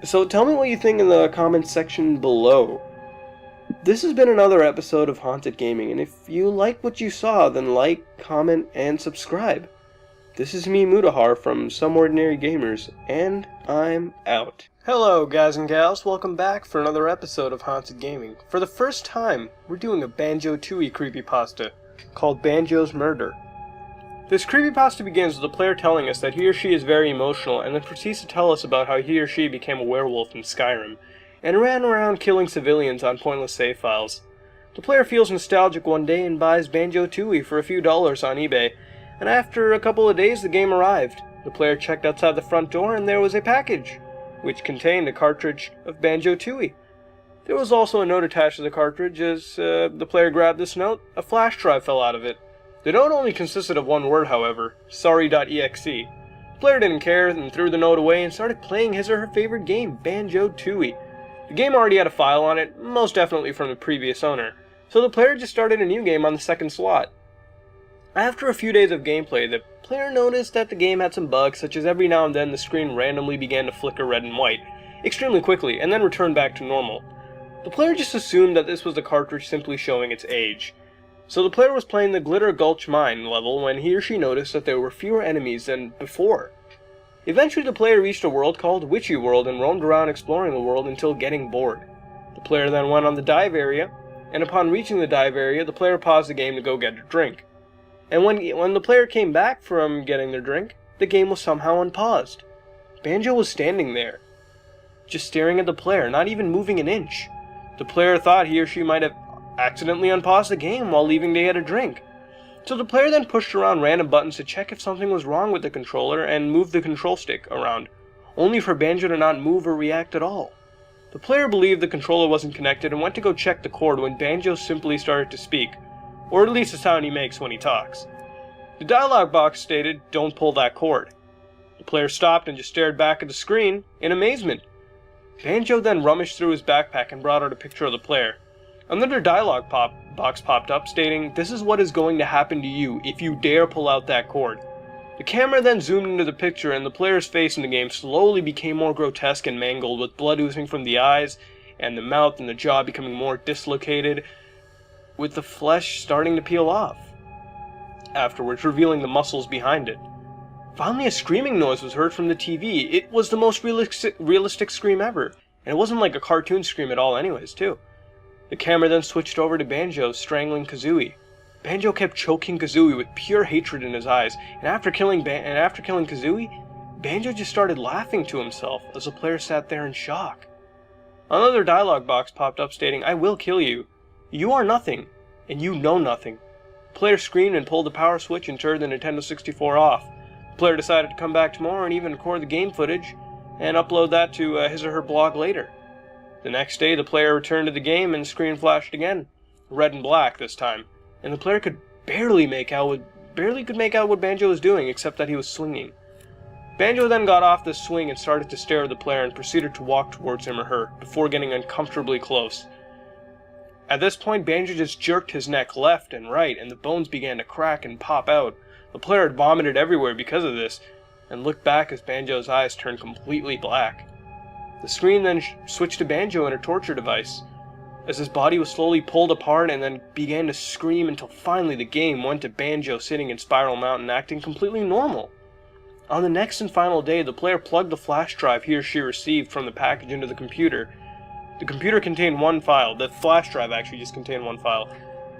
So tell me what you think in the comments section below. This has been another episode of Haunted Gaming, and if you like what you saw, then like, comment, and subscribe. This is me, Mutahar, from SomeOrdinaryGamers, and I'm out. Hello, guys and gals. Welcome back for another episode of Haunted Gaming. For the first time, we're doing a Banjo-Tooie creepypasta called Banjo's Murder. This creepypasta begins with the player telling us that he or she is very emotional, and then proceeds to tell us about how he or she became a werewolf in Skyrim, and ran around killing civilians on pointless save files. The player feels nostalgic one day and buys Banjo-Tooie for a few dollars on eBay, and after a couple of days the game arrived. The player checked outside the front door and there was a package, which contained a cartridge of Banjo-Tooie. There was also a note attached to the cartridge. As the player grabbed this note, a flash drive fell out of it. The note only consisted of one word, however, sorry.exe. The player didn't care and threw the note away and started playing his or her favorite game, Banjo-Tooie. The game already had a file on it, most definitely from the previous owner, so the player just started a new game on the second slot. After a few days of gameplay, the player noticed that the game had some bugs, such as every now and then the screen randomly began to flicker red and white, extremely quickly, and then returned back to normal. The player just assumed that this was the cartridge simply showing its age. So the player was playing the Glitter Gulch Mine level when he or she noticed that there were fewer enemies than before. Eventually the player reached a world called Witchy World and roamed around exploring the world until getting bored. The player then went on the dive area, and upon reaching the dive area, the player paused the game to go get a drink. And when the player came back from getting their drink, the game was somehow unpaused. Banjo was standing there, just staring at the player, not even moving an inch. The player thought he or she might have accidentally unpaused the game while leaving to get a drink. So the player then pushed around random buttons to check if something was wrong with the controller and moved the control stick around, only for Banjo to not move or react at all. The player believed the controller wasn't connected and went to go check the cord when Banjo simply started to speak, or at least the sound he makes when he talks. The dialog box stated, "Don't pull that cord." The player stopped and just stared back at the screen in amazement. Banjo then rummaged through his backpack and brought out a picture of the player. Another dialog box popped up stating, "This is what is going to happen to you if you dare pull out that cord." The camera then zoomed into the picture and the player's face in the game slowly became more grotesque and mangled, with blood oozing from the eyes and the mouth and the jaw becoming more dislocated, with the flesh starting to peel off, afterwards revealing the muscles behind it. Finally, a screaming noise was heard from the TV. It was the most realistic scream ever, and it wasn't like a cartoon scream at all anyways, too. The camera then switched over to Banjo strangling Kazooie. Banjo kept choking Kazooie with pure hatred in his eyes, and after killing Kazooie, Banjo just started laughing to himself as the player sat there in shock. Another dialog box popped up stating, "I will kill you. You are nothing, and you know nothing." The player screamed and pulled the power switch and turned the Nintendo 64 off. The player decided to come back tomorrow and even record the game footage and upload that to his or her blog later. The next day, the player returned to the game and the screen flashed again, red and black this time, and the player could barely make out what Banjo was doing, except that he was swinging. Banjo then got off this swing and started to stare at the player and proceeded to walk towards him or her, before getting uncomfortably close. At this point, Banjo just jerked his neck left and right, and the bones began to crack and pop out. The player had vomited everywhere because of this, and looked back as Banjo's eyes turned completely black. The screen then switched to Banjo in a torture device, as his body was slowly pulled apart and then began to scream until finally the game went to Banjo sitting in Spiral Mountain acting completely normal. On the next and final day, the player plugged the flash drive he or she received from the package into the computer. The computer contained one file, the flash drive actually just contained one file,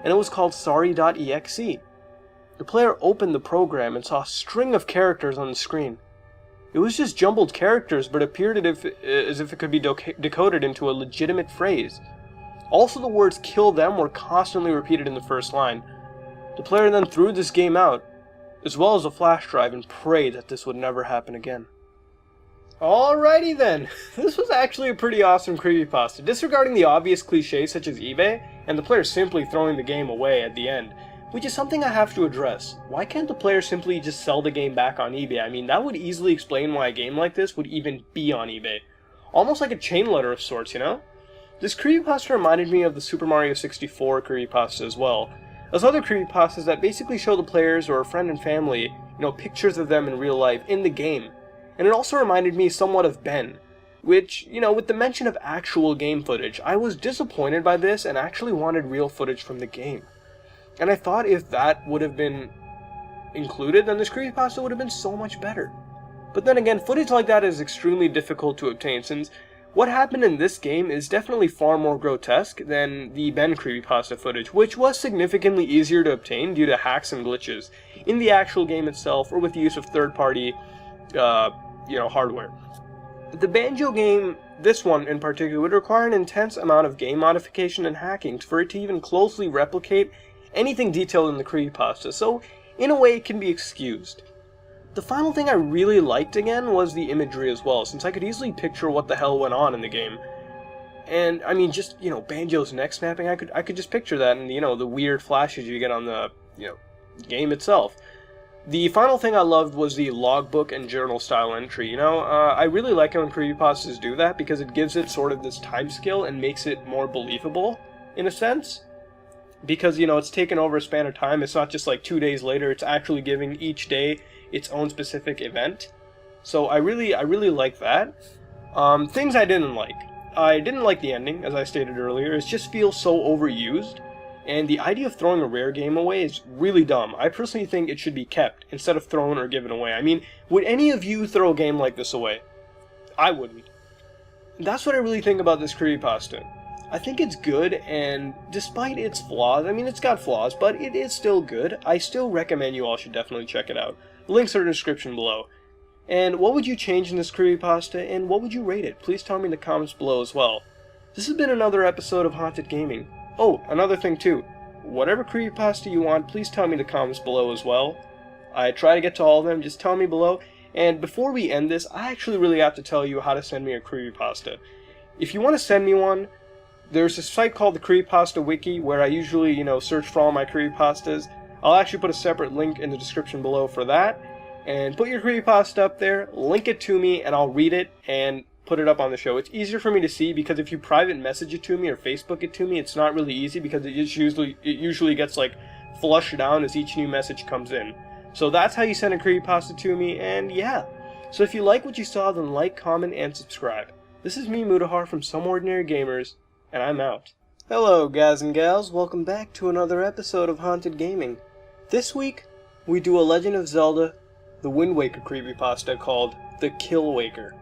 and it was called sorry.exe. The player opened the program and saw a string of characters on the screen. It was just jumbled characters, but appeared as if it could be decoded into a legitimate phrase. Also, the words "kill them" were constantly repeated in the first line. The player then threw this game out, as well as the flash drive, and prayed that this would never happen again. Alrighty then, this was actually a pretty awesome creepypasta, disregarding the obvious cliches such as eBay, and the player simply throwing the game away at the end, which is something I have to address. Why can't the player simply just sell the game back on eBay? I mean, that would easily explain why a game like this would even be on eBay. Almost like a chain letter of sorts, you know? This creepypasta reminded me of the Super Mario 64 creepypasta as well. There's other creepypastas that basically show the players or a friend and family, pictures of them in real life in the game. And it also reminded me somewhat of Ben, which, with the mention of actual game footage, I was disappointed by this and actually wanted real footage from the game. And I thought if that would have been included, then this creepypasta would have been so much better. But then again, footage like that is extremely difficult to obtain, since what happened in this game is definitely far more grotesque than the Ben creepypasta footage, which was significantly easier to obtain due to hacks and glitches in the actual game itself or with the use of third-party, hardware. The Banjo game, this one in particular, would require an intense amount of game modification and hacking for it to even closely replicate anything detailed in the creepypasta, so in a way it can be excused. The final thing I really liked again was the imagery as well, since I could easily picture what the hell went on in the game. And I mean, just, Banjo's neck snapping, I could just picture that, and the weird flashes you get on the, game itself. The final thing I loved was the logbook and journal style entry. I really like it when creepypastas do that because it gives it sort of this time scale and makes it more believable, in a sense. Because, it's taken over a span of time. It's not just like 2 days later. It's actually giving each day its own specific event. So I really like that. Things I didn't like. I didn't like the ending, as I stated earlier. It just feels so overused. And the idea of throwing a rare game away is really dumb. I personally think it should be kept, instead of thrown or given away. I mean, would any of you throw a game like this away? I wouldn't. That's what I really think about this creepypasta. I think it's good, and despite its flaws, I mean, it's got flaws, but it is still good. I still recommend you all should definitely check it out. Links are in the description below. And what would you change in this creepypasta, and what would you rate it? Please tell me in the comments below as well. This has been another episode of Haunted Gaming. Oh, another thing too. Whatever creepypasta you want, please tell me in the comments below as well. I try to get to all of them, just tell me below. And before we end this, I actually really have to tell you how to send me a creepypasta. If you want to send me one, there's a site called the Creepypasta Wiki where I usually, search for all my creepypastas. I'll actually put a separate link in the description below for that. And put your creepypasta up there, link it to me, and I'll read it and put it up on the show. It's easier for me to see because if you private message it to me or Facebook it to me, it's not really easy because it usually gets like flushed down as each new message comes in. So that's how you send a creepypasta to me, and yeah. So if you like what you saw, then like, comment, and subscribe. This is me, Mutahar, from SomeOrdinaryGamers, and I'm out. Hello, guys and gals. Welcome back to another episode of Haunted Gaming. This week, we do a Legend of Zelda The Wind Waker creepypasta called The Kill Waker.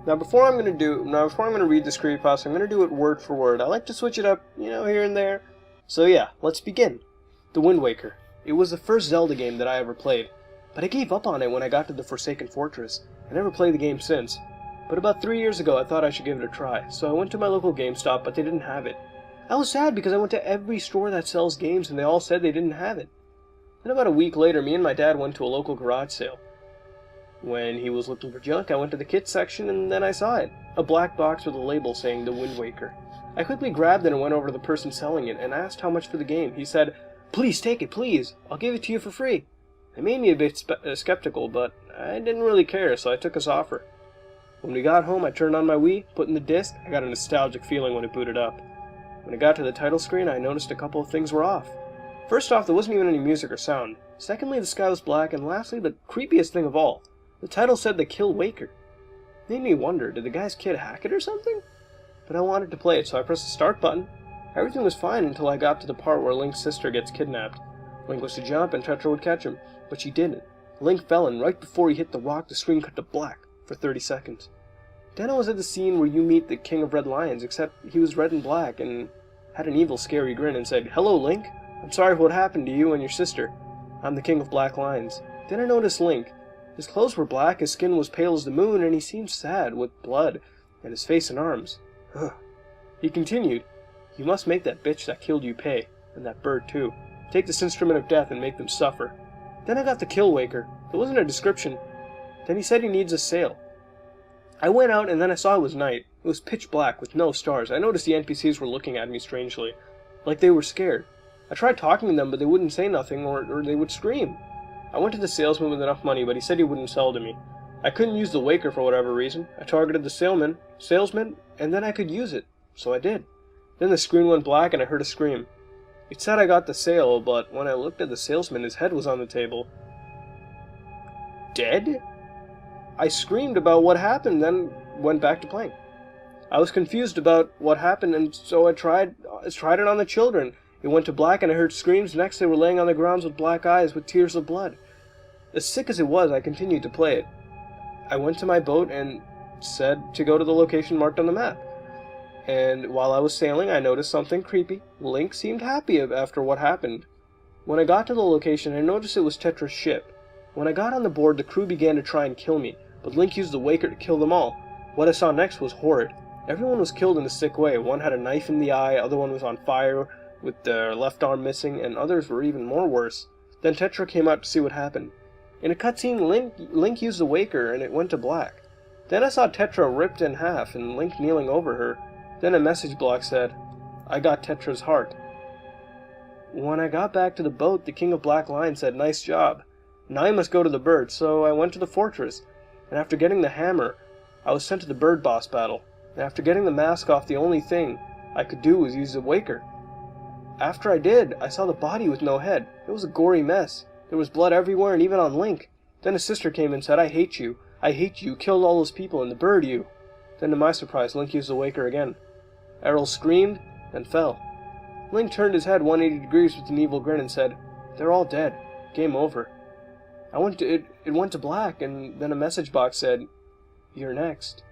Now before I'm going to read this creepypasta, I'm going to do it word for word. I like to switch it up, here and there. So yeah, let's begin. The Wind Waker. It was the first Zelda game that I ever played, but I gave up on it when I got to the Forsaken Fortress. I never played the game since. But about 3 years ago I thought I should give it a try, so I went to my local GameStop, but they didn't have it. I was sad because I went to every store that sells games and they all said they didn't have it. Then about a week later, me and my dad went to a local garage sale. When he was looking for junk, I went to the kit section and then I saw it. A black box with a label saying The Wind Waker. I quickly grabbed it and went over to the person selling it and asked how much for the game. He said, "Please take it, please. I'll give it to you for free." It made me a bit skeptical, but I didn't really care, so I took his offer. When we got home, I turned on my Wii, put in the disc. I got a nostalgic feeling when it booted up. When I got to the title screen, I noticed a couple of things were off. First off, there wasn't even any music or sound. Secondly, the sky was black, and lastly, the creepiest thing of all, the title said The Kill Waker. It made me wonder, did the guy's kid hack it or something? But I wanted to play it, so I pressed the start button. Everything was fine until I got to the part where Link's sister gets kidnapped. Link was to jump and Tetra would catch him, but she didn't. Link fell, and right before he hit the rock, the screen cut to black for 30 seconds. Then I was at the scene where you meet the King of Red Lions, except he was red and black and had an evil, scary grin and said, "Hello, Link. I'm sorry for what happened to you and your sister. I'm the King of Black Lions." Then I noticed Link. His clothes were black, his skin was pale as the moon, and he seemed sad, with blood, and his face and arms. Ugh. He continued, "You must make that bitch that killed you pay, and that bird too. Take this instrument of death and make them suffer." Then I got the Kill Waker. There wasn't a description. Then he said he needs a sail. I went out and then I saw it was night. It was pitch black with no stars. I noticed the NPCs were looking at me strangely, like they were scared. I tried talking to them, but they wouldn't say nothing, or they would scream. I went to the salesman with enough money, but he said he wouldn't sell to me. I couldn't use the Waker for whatever reason. I targeted the salesman, and then I could use it. So I did. Then the screen went black and I heard a scream. It said I got the sale, but when I looked at the salesman, his head was on the table. Dead? I screamed about what happened, then went back to playing. I was confused about what happened, and so I tried it on the children. It went to black and I heard screams. Next they were laying on the ground with black eyes with tears of blood. As sick as it was, I continued to play it. I went to my boat and said to go to the location marked on the map. And while I was sailing, I noticed something creepy. Link seemed happy after what happened. When I got to the location, I noticed it was Tetra's ship. When I got on the board, the crew began to try and kill me, but Link used the Waker to kill them all. What I saw next was horrid. Everyone was killed in a sick way. One had a knife in the eye, other one was on fire with their left arm missing, and others were even more worse. Then Tetra came out to see what happened. In a cutscene, Link used the Waker and it went to black. Then I saw Tetra ripped in half and Link kneeling over her. Then a message block said, "I got Tetra's heart." When I got back to the boat, the King of Black Lion said, "Nice job. Now you must go to the bird," so I went to the fortress, and after getting the hammer, I was sent to the bird boss battle. And after getting the mask off, the only thing I could do was use the Waker. After I did, I saw the body with no head. It was a gory mess. There was blood everywhere and even on Link. Then his sister came and said, "I hate you. I hate you. Killed all those people and the bird you." Then to my surprise, Link used the Waker again. Errol screamed and fell. Link turned his head 180 degrees with an evil grin and said, "They're all dead. Game over." It went to black, and then a message box said, "You're next."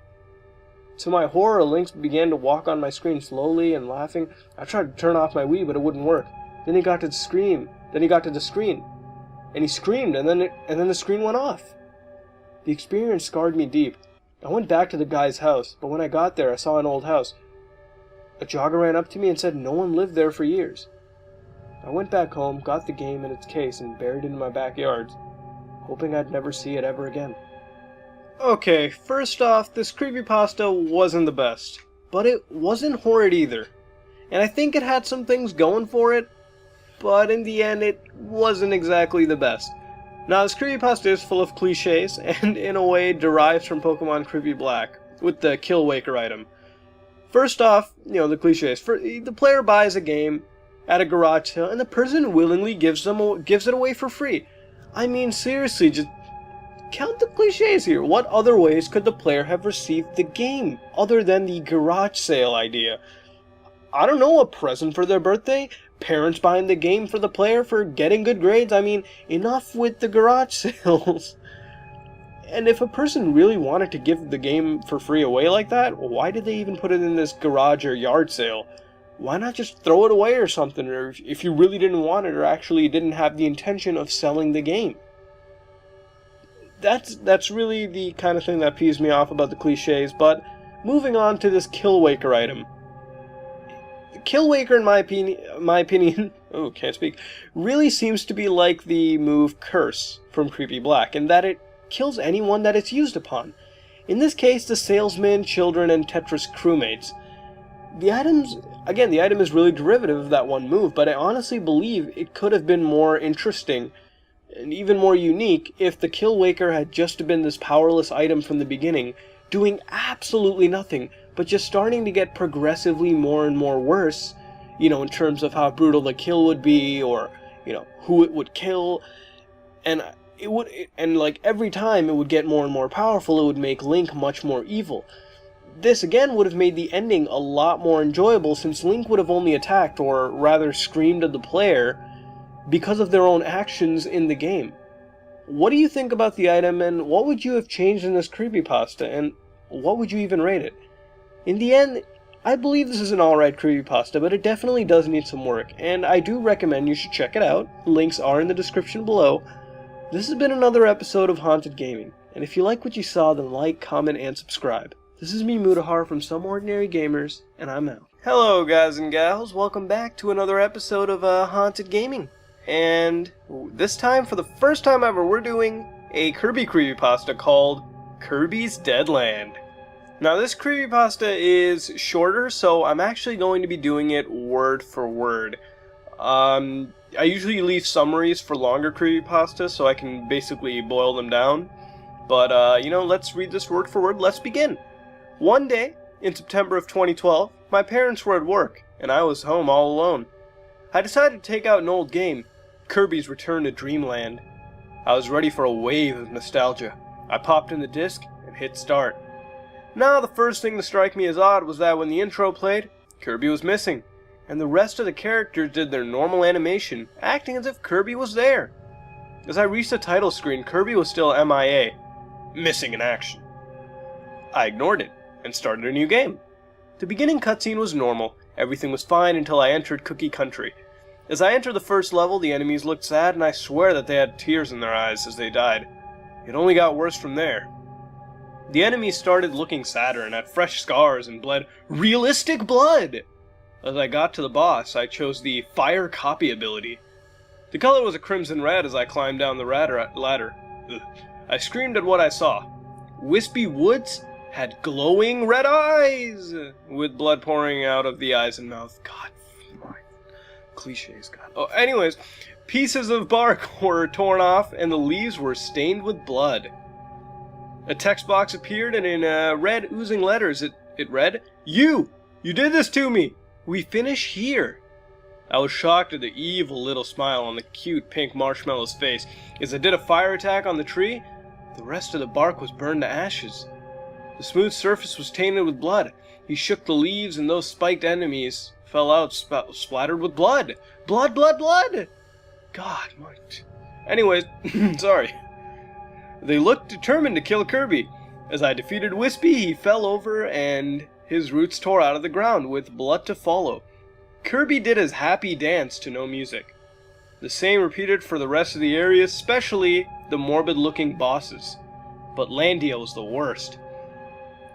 To my horror, Link began to walk on my screen slowly and laughing. I tried to turn off my Wii, but it wouldn't work. Then he got to the screen. And he screamed, and then the screen went off. The experience scarred me deep. I went back to the guy's house, but when I got there, I saw an old house. A jogger ran up to me and said no one lived there for years. I went back home, got the game in its case, and buried it in my backyard, hoping I'd never see it ever again. Okay, first off, this creepypasta wasn't the best, but it wasn't horrid either. And I think it had some things going for it, but in the end it wasn't exactly the best. Now, this creepypasta is full of cliches, and in a way derives from Pokemon Creepy Black, with the Kill Waker item. First off, the cliches. The player buys a game at a garage sale, and the person willingly gives it away for free. I mean, seriously, just count the cliches here. What other ways could the player have received the game, other than the garage sale idea? I don't know, a present for their birthday? Parents buying the game for the player for getting good grades? I mean, enough with the garage sales. And if a person really wanted to give the game for free away like that, why did they even put it in this garage or yard sale? Why not just throw it away or something, or if you really didn't want it or actually didn't have the intention of selling the game? That's really the kind of thing that peeves me off about the cliches, but moving on to this Kill Waker item. Kill Waker, in my opinion, oh, can't speak, really seems to be like the move Curse from Creepy Black, in that it kills anyone that it's used upon. In this case, the salesman, children, and Tetris crewmates. The item is really derivative of that one move, but I honestly believe it could have been more interesting and even more unique if the Kill Waker had just been this powerless item from the beginning, doing absolutely nothing, but just starting to get progressively more and more worse, in terms of how brutal the kill would be, or, who it would kill, and every time it would get more and more powerful, it would make Link much more evil. This again would have made the ending a lot more enjoyable, since Link would have only attacked, or rather screamed at the player, because of their own actions in the game. What do you think about the item, and what would you have changed in this creepypasta, and what would you even rate it? In the end, I believe this is an alright creepypasta, but it definitely does need some work, and I do recommend you should check it out. Links are in the description below. This has been another episode of Haunted Gaming, and if you like what you saw, then like, comment, and subscribe. This is me, Mutahar, from SomeOrdinaryGamers, and I'm out. Hello, guys and gals. Welcome back to another episode of Haunted Gaming. And this time, for the first time ever, we're doing a Kirby creepypasta called Kirby's Dead Land. Now, this creepypasta is shorter, so I'm actually going to be doing it word for word. I usually leave summaries for longer creepypastas, so I can basically boil them down. But, let's read this word for word. Let's begin. One day, in September of 2012, my parents were at work, and I was home all alone. I decided to take out an old game, Kirby's Return to Dreamland. I was ready for a wave of nostalgia. I popped in the disc and hit start. Now, the first thing to strike me as odd was that when the intro played, Kirby was missing, and the rest of the characters did their normal animation, acting as if Kirby was there. As I reached the title screen, Kirby was still MIA, missing in action. I ignored it, and started a new game. The beginning cutscene was normal, everything was fine until I entered Cookie Country. As I entered the first level, the enemies looked sad, and I swear that they had tears in their eyes as they died. It only got worse from there. The enemies started looking sadder and had fresh scars and bled realistic blood. As I got to the boss, I chose the Fire Copy ability. The color was a crimson red as I climbed down the ladder. Ugh. I screamed at what I saw. Wispy Woods had glowing red eyes, with blood pouring out of the eyes and mouth. God, my cliches, God. Oh, anyways, pieces of bark were torn off and the leaves were stained with blood. A text box appeared and in red oozing letters it read, You did this to me! We finish here! I was shocked at the evil little smile on the cute pink marshmallow's face. As I did a fire attack on the tree, the rest of the bark was burned to ashes. The smooth surface was tainted with blood. He shook the leaves and those spiked enemies fell out splattered with blood. Blood, blood, blood! God, what? Anyways, sorry. They looked determined to kill Kirby. As I defeated Wispy, he fell over and his roots tore out of the ground with blood to follow. Kirby did his happy dance to no music. The same repeated for the rest of the area, especially the morbid-looking bosses. But Landia was the worst.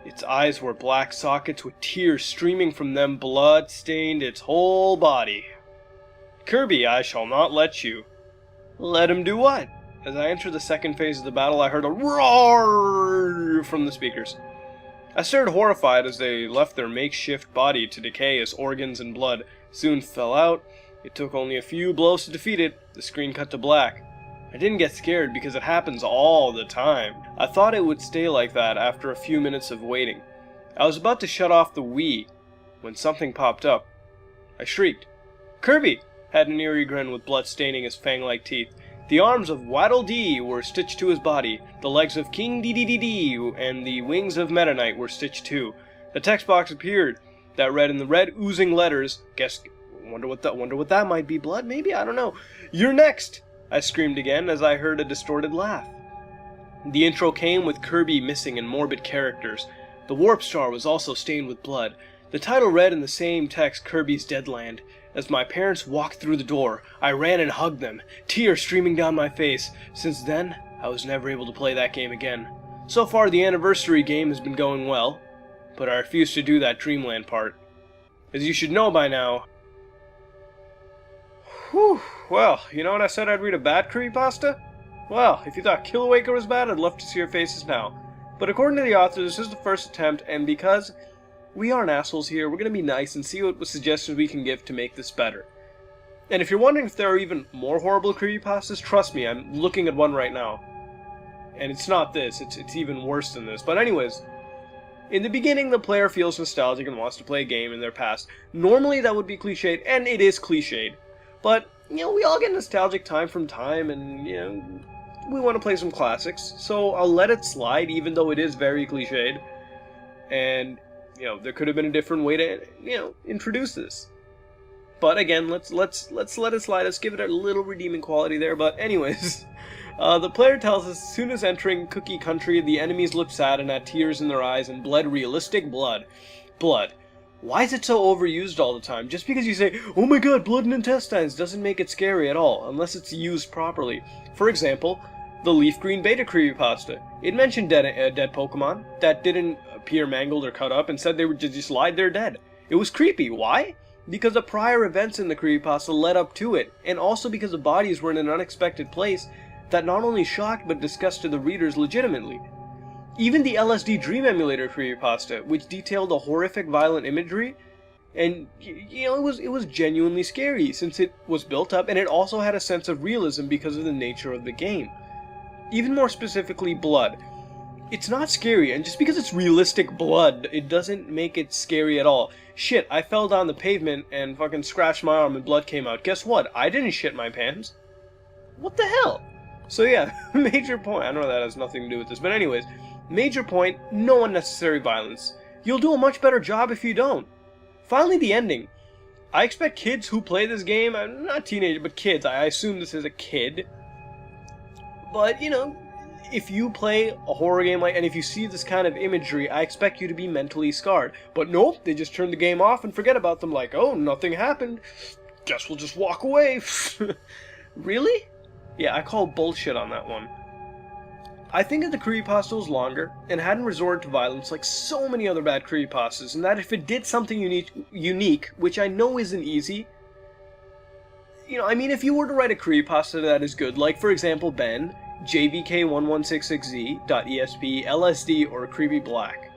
Its eyes were black sockets with tears streaming from them. Blood stained its whole body. Kirby, I shall not let you. Let him do what? As I entered the second phase of the battle, I heard a roar from the speakers. I stared horrified as they left their makeshift body to decay as organs and blood soon fell out. It took only a few blows to defeat it. The screen cut to black. I didn't get scared because it happens all the time. I thought it would stay like that after a few minutes of waiting. I was about to shut off the Wii when something popped up. I shrieked. Kirby had an eerie grin with blood staining his fang-like teeth. The arms of Waddle Dee were stitched to his body. The legs of King Dedede and the wings of Meta Knight were stitched too. The text box appeared that read in the red oozing letters. Wonder what that might be. Blood, maybe? I don't know. You're next! I screamed again as I heard a distorted laugh. The intro came with Kirby missing and morbid characters. The Warp Star was also stained with blood. The title read in the same text, Kirby's Dead Land. As my parents walked through the door, I ran and hugged them, tears streaming down my face. Since then, I was never able to play that game again. So far, the anniversary game has been going well, but I refuse to do that Dreamland part. As you should know by now... Whew, well, you know what I said I'd read a bad creepypasta? Well, if you thought Killawaker was bad, I'd love to see your faces now. But according to the author, this is the first attempt, and because we aren't assholes here, we're going to be nice and see what suggestions we can give to make this better. And if you're wondering if there are even more horrible creepypastas, trust me, I'm looking at one right now. And it's not this, it's even worse than this. But anyways, in the beginning, the player feels nostalgic and wants to play a game in their past. Normally that would be cliched, and it is cliched. But, you know, we all get nostalgic time from time, and, you know, we want to play some classics. So I'll let it slide, even though it is very cliched. And, you know, there could have been a different way to, you know, introduce this. But again, let's let it slide. Let's give it a little redeeming quality there. But anyways, the player tells us as soon as entering Cookie Country, the enemies looked sad and had tears in their eyes and bled realistic blood. Blood. Why is it so overused all the time? Just because you say, oh my god, blood and intestines, doesn't make it scary at all, unless it's used properly. For example, the Leaf Green Beta creepypasta. It mentioned dead Pokemon that didn't appear mangled or cut up and said they were just lied they're dead. It was creepy. Why? Because the prior events in the creepypasta led up to it, and also because the bodies were in an unexpected place that not only shocked but disgusted the readers legitimately. Even the LSD Dream Emulator creepypasta, which detailed the horrific violent imagery, and you know, it was genuinely scary since it was built up, and it also had a sense of realism because of the nature of the game. Even more specifically, blood. It's not scary, and just because it's realistic blood, it doesn't make it scary at all. Shit, I fell down the pavement and fucking scratched my arm and blood came out. Guess what? I didn't shit my pants. What the hell? So yeah, major point. I know that has nothing to do with this, but anyways, major point, no unnecessary violence. You'll do a much better job if you don't. Finally, the ending. I expect kids who play this game, not teenagers, but kids, I assume this is a kid. But, you know, if you play a horror game and if you see this kind of imagery, I expect you to be mentally scarred. But nope, they just turn the game off and forget about them like, oh, nothing happened. Guess we'll just walk away. Really? Yeah, I call bullshit on that one. I think if the creepypasta was longer and hadn't resorted to violence like so many other bad creepypastas, and that if it did something unique, which I know isn't easy, I mean, if you were to write a creepypasta that is good, like for example Ben, JVK1166Z.ESP, LSD, or Creepy Black,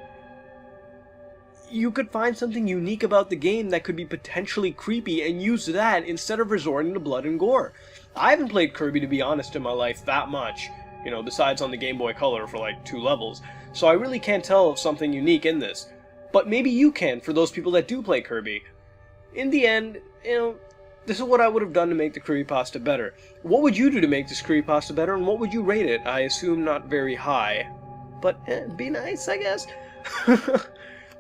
you could find something unique about the game that could be potentially creepy and use that instead of resorting to blood and gore. I haven't played Kirby, to be honest, in my life that much, besides on the Game Boy Color for like 2 levels, so I really can't tell of something unique in this. But maybe you can, for those people that do play Kirby. In the end, this is what I would have done to make the creepypasta better. What would you do to make this creepypasta better, and what would you rate it? I assume not very high, but be nice, I guess.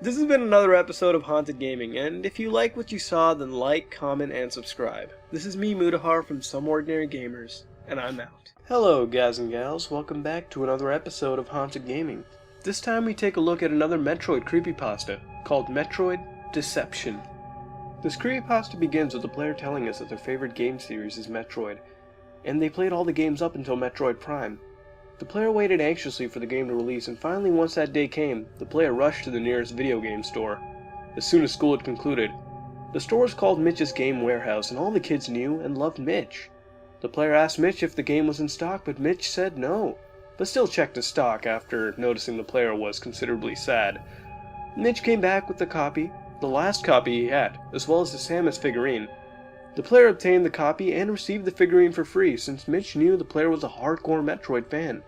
This has been another episode of Haunted Gaming, and if you like what you saw, then like, comment, and subscribe. This is me, Mutahar, from SomeOrdinaryGamers, and I'm out. Hello, guys and gals. Welcome back to another episode of Haunted Gaming. This time we take a look at another Metroid creepypasta, called Metroid Deception. This creepypasta begins with the player telling us that their favorite game series is Metroid, and they played all the games up until Metroid Prime. The player waited anxiously for the game to release, and finally once that day came, the player rushed to the nearest video game store. As soon as school had concluded, the store was called Mitch's Game Warehouse, and all the kids knew and loved Mitch. The player asked Mitch if the game was in stock, but Mitch said no, but still checked his stock after noticing the player was considerably sad. Mitch came back with the copy, the last copy he had, as well as the Samus figurine. The player obtained the copy and received the figurine for free, since Mitch knew the player was a hardcore Metroid fan.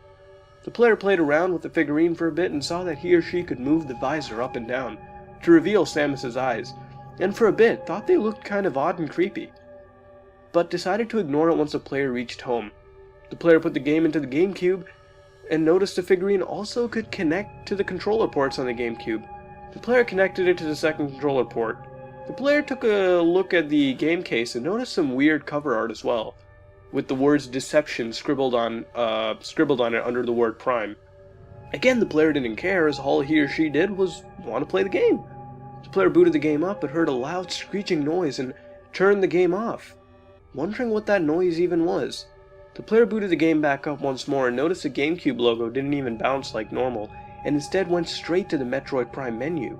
The player played around with the figurine for a bit and saw that he or she could move the visor up and down to reveal Samus's eyes, and for a bit thought they looked kind of odd and creepy, but decided to ignore it once the player reached home. The player put the game into the GameCube and noticed the figurine also could connect to the controller ports on the GameCube. The player connected it to the second controller port. The player took a look at the game case and noticed some weird cover art as well, with the words Deception scribbled on it under the word Prime. Again, the player didn't care, as all he or she did was want to play the game. The player booted the game up but heard a loud screeching noise and turned the game off, wondering what that noise even was. The player booted the game back up once more and noticed the GameCube logo didn't even bounce like normal, and instead went straight to the Metroid Prime menu.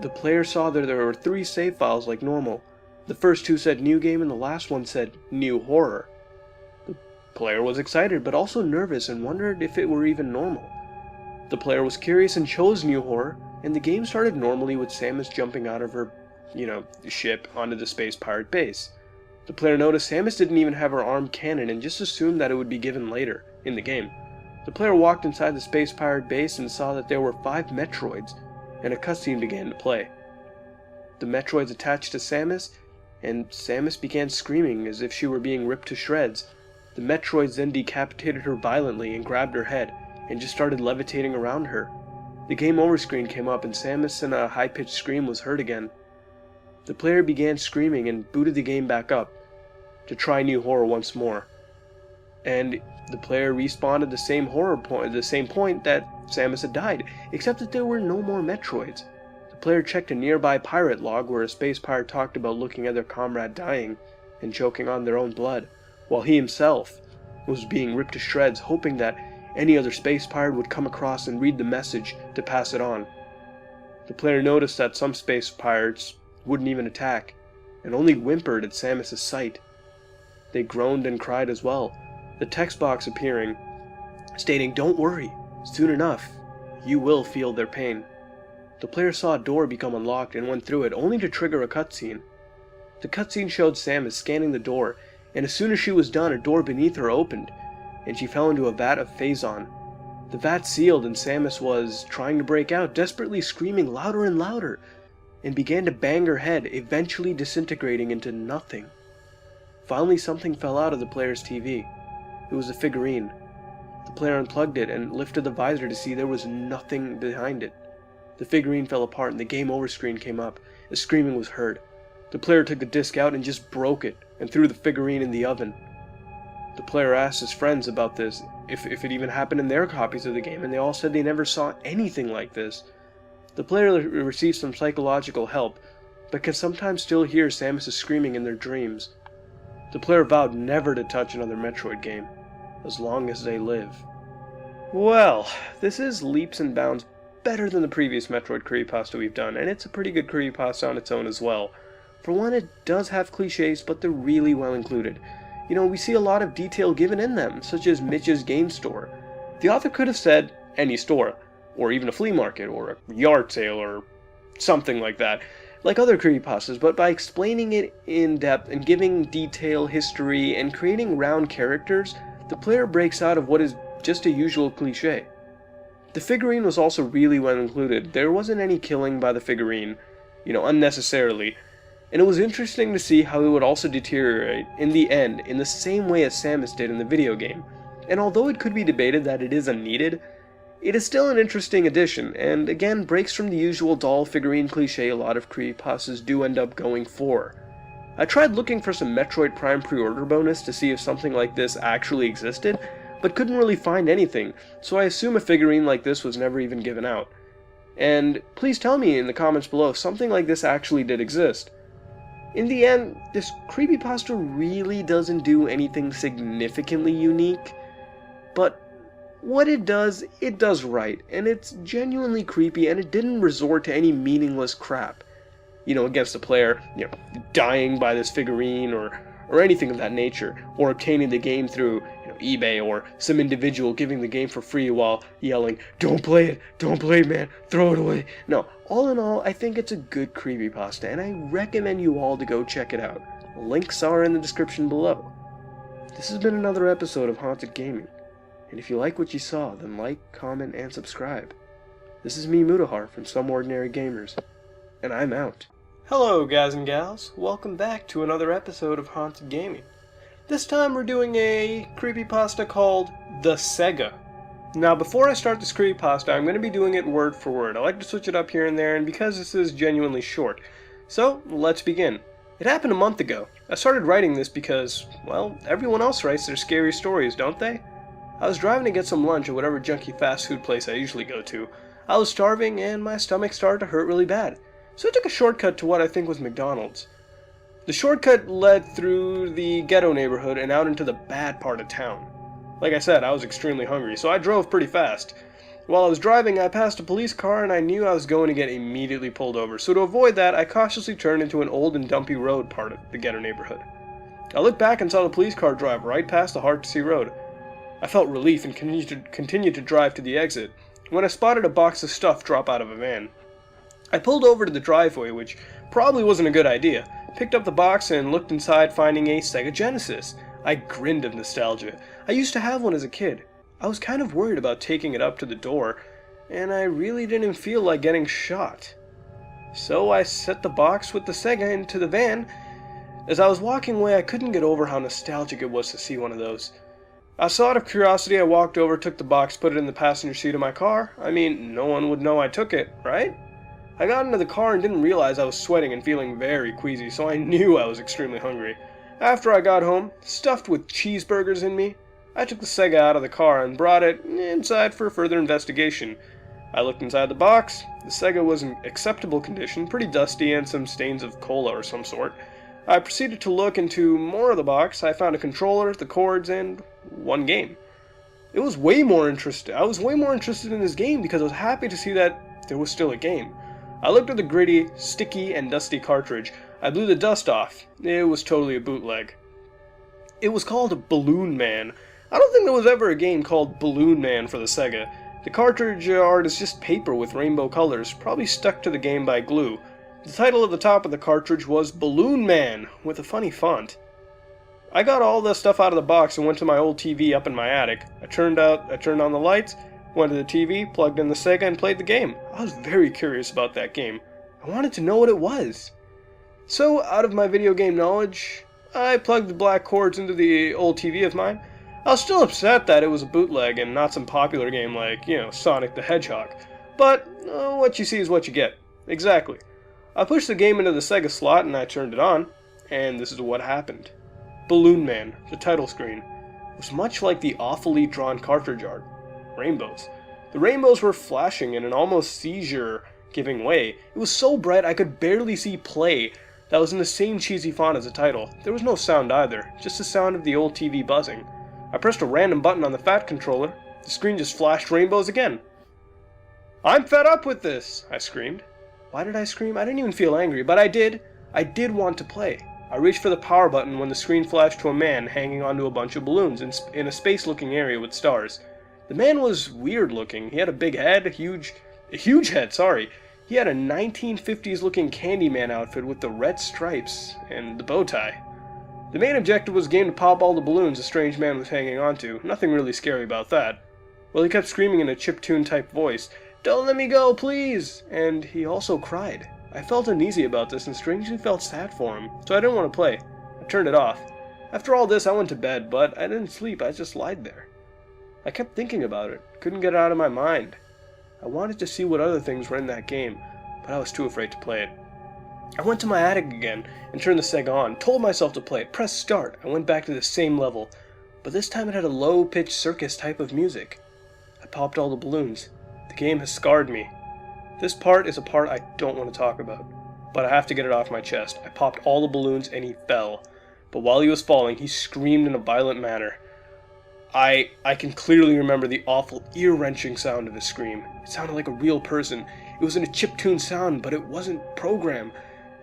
The player saw that there were 3 save files like normal. The first 2 said New Game and the last one said New Horror. The player was excited but also nervous and wondered if it were even normal. The player was curious and chose New Horror, and the game started normally with Samus jumping out of her, ship onto the Space Pirate base. The player noticed Samus didn't even have her arm cannon and just assumed that it would be given later in the game. The player walked inside the Space Pirate base and saw that there were 5 Metroids, and a cutscene began to play. The Metroids attached to Samus, and Samus began screaming as if she were being ripped to shreds. The Metroids then decapitated her violently and grabbed her head, and just started levitating around her. The game over screen came up and Samus in a high-pitched scream was heard again. The player began screaming and booted the game back up to try New Horror once more. And the player respawned at the same point that Samus had died, except that there were no more Metroids. The player checked a nearby pirate log where a space pirate talked about looking at their comrade dying and choking on their own blood, while he himself was being ripped to shreds, hoping that any other space pirate would come across and read the message to pass it on. The player noticed that some space pirates wouldn't even attack, and only whimpered at Samus' sight. They groaned and cried as well, the text box appearing, stating, "Don't worry, soon enough, you will feel their pain." The player saw a door become unlocked and went through it, only to trigger a cutscene. The cutscene showed Samus scanning the door, and as soon as she was done, a door beneath her opened, and she fell into a vat of Phazon. The vat sealed, and Samus was trying to break out, desperately screaming louder and louder, and began to bang her head, eventually disintegrating into nothing. Finally, something fell out of the player's TV. It was a figurine. The player unplugged it and lifted the visor to see there was nothing behind it. The figurine fell apart and the game over screen came up, as screaming was heard. The player took the disc out and just broke it, and threw the figurine in the oven. The player asked his friends about this, if it even happened in their copies of the game, and they all said they never saw anything like this. The player received some psychological help, but can sometimes still hear Samus screaming in their dreams. The player vowed never to touch another Metroid game, as long as they live. Well, this is leaps and bounds better than the previous Metroid creepypasta we've done, and it's a pretty good creepypasta on its own as well. For one, it does have cliches, but they're really well included. We see a lot of detail given in them, such as Mitch's game store. The author could have said any store, or even a flea market, or a yard sale, or something like that, like other creepypastas, but by explaining it in depth and giving detail, history, and creating round characters, the player breaks out of what is just a usual cliche. The figurine was also really well included. There wasn't any killing by the figurine, unnecessarily, and it was interesting to see how it would also deteriorate in the end in the same way as Samus did in the video game. And although it could be debated that it is unneeded, it is still an interesting addition, and again breaks from the usual doll figurine cliche a lot of creepypastas do end up going for. I tried looking for some Metroid Prime pre-order bonus to see if something like this actually existed, but couldn't really find anything, so I assume a figurine like this was never even given out. And please tell me in the comments below if something like this actually did exist. In the end, this creepypasta really doesn't do anything significantly unique, but what it does right, and it's genuinely creepy, and it didn't resort to any meaningless crap, against the player, dying by this figurine, or anything of that nature, or obtaining the game through, eBay, or some individual giving the game for free while yelling, don't play it, man, throw it away. No, all in all, I think it's a good creepypasta, and I recommend you all to go check it out. Links are in the description below. This has been another episode of Haunted Gaming. And if you like what you saw, then like, comment, and subscribe. This is me, Mutahar, from SomeOrdinaryGamers, and I'm out. Hello, guys and gals. Welcome back to another episode of Haunted Gaming. This time we're doing a creepypasta called The Sega. Now, before I start this creepypasta, I'm going to be doing it word for word. I like to switch it up here and there, and because this is genuinely short. So, let's begin. It happened a month ago. I started writing this because, well, everyone else writes their scary stories, don't they? I was driving to get some lunch at whatever junky fast food place I usually go to. I was starving and my stomach started to hurt really bad. So I took a shortcut to what I think was McDonald's. The shortcut led through the ghetto neighborhood and out into the bad part of town. Like I said, I was extremely hungry, so I drove pretty fast. While I was driving, I passed a police car and I knew I was going to get immediately pulled over. So to avoid that, I cautiously turned into an old and dumpy road part of the ghetto neighborhood. I looked back and saw the police car drive right past the hard-to-see road. I felt relief and continued to drive to the exit, when I spotted a box of stuff drop out of a van. I pulled over to the driveway, which probably wasn't a good idea, picked up the box and looked inside, finding a Sega Genesis. I grinned of nostalgia. I used to have one as a kid. I was kind of worried about taking it up to the door, and I really didn't feel like getting shot. So I set the box with the Sega into the van. As I was walking away, I couldn't get over how nostalgic it was to see one of those. Out of curiosity, I walked over, took the box, put it in the passenger seat of my car. I mean, no one would know I took it, right? I got into the car and didn't realize I was sweating and feeling very queasy, so I knew I was extremely hungry. After I got home, stuffed with cheeseburgers in me, I took the Sega out of the car and brought it inside for further investigation. I looked inside the box. The Sega was in acceptable condition, pretty dusty and some stains of cola or some sort. I proceeded to look into more of the box. I found a controller, the cords, and one game. I was way more interested in this game because I was happy to see that there was still a game. I looked at the gritty, sticky, and dusty cartridge. I blew the dust off. It was totally a bootleg. It was called Balloon Man. I don't think there was ever a game called Balloon Man for the Sega. The cartridge art is just paper with rainbow colors, probably stuck to the game by glue. The title at the top of the cartridge was Balloon Man, with a funny font. I got all the stuff out of the box and went to my old TV up in my attic. I turned on the lights, went to the TV, plugged in the Sega, and played the game. I was very curious about that game. I wanted to know what it was. So, out of my video game knowledge, I plugged the black cords into the old TV of mine. I was still upset that it was a bootleg and not some popular game like, Sonic the Hedgehog. But, what you see is what you get. Exactly. I pushed the game into the Sega slot and I turned it on, and this is what happened. Balloon Man, the title screen, was much like the awfully drawn cartridge art. Rainbows. The rainbows were flashing in an almost seizure-giving way. It was so bright I could barely see play. That was in the same cheesy font as the title. There was no sound either, just the sound of the old TV buzzing. I pressed a random button on the fat controller, The screen just flashed rainbows again. "I'm fed up with this!" I screamed. Why did I scream? I didn't even feel angry, but I did. I did want to play. I reached for the power button when the screen flashed to a man hanging onto a bunch of balloons in a space-looking area with stars. The man was weird-looking. He had a big head, a huge head, sorry. He had a 1950s-looking Candyman outfit with the red stripes and the bow tie. The main objective was game to pop all the balloons the strange man was hanging onto. Nothing really scary about that. Well, he kept screaming in a chiptune-type voice, "Don't let me go, please!" And he also cried. I felt uneasy about this and strangely felt sad for him, so I didn't want to play. I turned it off. After all this, I went to bed, but I didn't sleep, I just lied there. I kept thinking about it, couldn't get it out of my mind. I wanted to see what other things were in that game, but I was too afraid to play it. I went to my attic again and turned the Sega on, told myself to play it, pressed start. I went back to the same level, but this time it had a low-pitched circus type of music. I popped all the balloons. The game has scarred me. This part is a part I don't want to talk about, but I have to get it off my chest. I popped all the balloons and he fell, but while he was falling, he screamed in a violent manner. I can clearly remember the awful, ear-wrenching sound of his scream. It sounded like a real person. It was in a chiptune sound, but it wasn't programmed.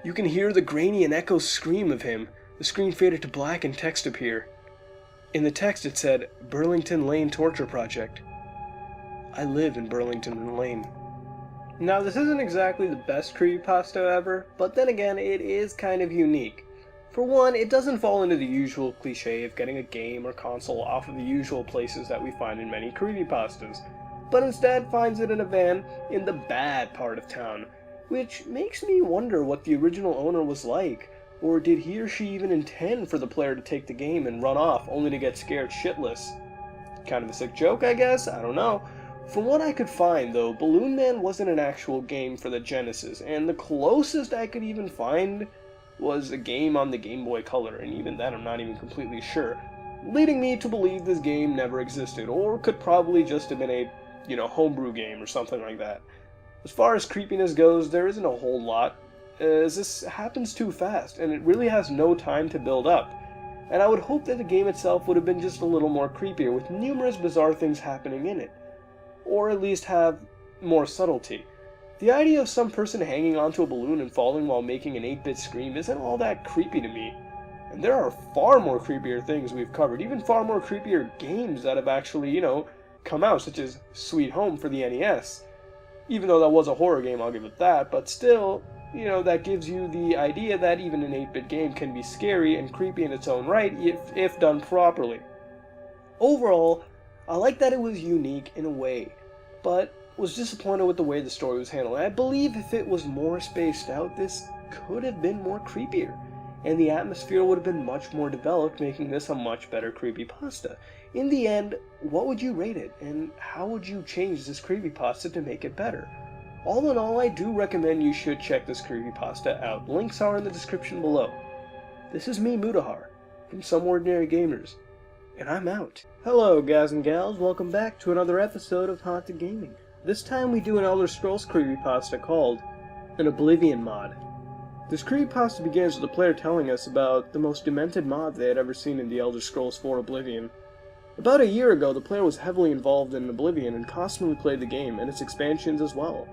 You can hear the grainy and echo scream of him. The screen faded to black and text appeared. In the text it said, "Burlington Lane Torture Project." I live in Burlington Lane. Now, this isn't exactly the best creepypasta ever, but then again, it is kind of unique. For one, it doesn't fall into the usual cliche of getting a game or console off of the usual places that we find in many creepypastas, but instead finds it in a van in the bad part of town, which makes me wonder what the original owner was like, or did he or she even intend for the player to take the game and run off only to get scared shitless? Kind of a sick joke, I guess? I don't know. From what I could find, though, Balloon Man wasn't an actual game for the Genesis, and the closest I could even find was a game on the Game Boy Color, and even then I'm not even completely sure, leading me to believe this game never existed, or could probably just have been a, homebrew game or something like that. As far as creepiness goes, there isn't a whole lot, as this happens too fast, and it really has no time to build up. And I would hope that the game itself would have been just a little more creepier, with numerous bizarre things happening in it. Or at least have more subtlety. The idea of some person hanging onto a balloon and falling while making an 8-bit scream isn't all that creepy to me. And there are far more creepier things we've covered, even far more creepier games that have actually, come out, such as Sweet Home for the NES. Even though that was a horror game, I'll give it that, but still, that gives you the idea that even an 8-bit game can be scary and creepy in its own right if done properly. Overall, I like that it was unique in a way, but was disappointed with the way the story was handled. I believe if it was more spaced out, this could have been more creepier, and the atmosphere would have been much more developed, making this a much better creepypasta. In the end, what would you rate it, and how would you change this creepypasta to make it better? All in all, I do recommend you should check this creepypasta out. Links are in the description below. This is me, Mutahar, from SomeOrdinaryGamers, and I'm out. Hello, guys and gals, welcome back to another episode of Haunted Gaming. This time we do an Elder Scrolls creepypasta called an Oblivion mod. This creepypasta begins with the player telling us about the most demented mod they had ever seen in the Elder Scrolls 4 Oblivion. About a year ago, the player was heavily involved in Oblivion and constantly played the game and its expansions as well,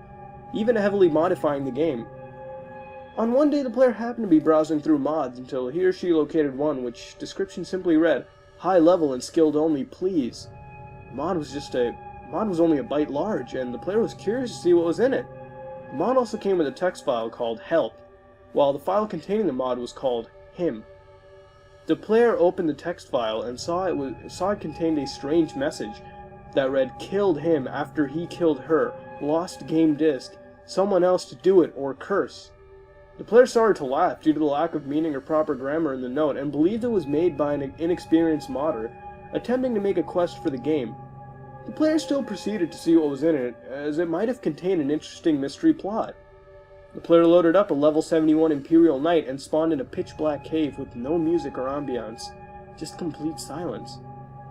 even heavily modifying the game. On one day, the player happened to be browsing through mods until he or she located one which description simply read, "High level and skilled only, please." The mod was only a byte large, and the player was curious to see what was in it. The mod also came with a text file called Help, while the file containing the mod was called Him. The player opened the text file and saw it contained a strange message that read, "Killed him after he killed her, lost game disc, someone else to do it or curse." The player started to laugh due to the lack of meaning or proper grammar in the note and believed it was made by an inexperienced modder attempting to make a quest for the game. The player still proceeded to see what was in it, as it might have contained an interesting mystery plot. The player loaded up a level 71 Imperial Knight and spawned in a pitch-black cave with no music or ambiance, just complete silence.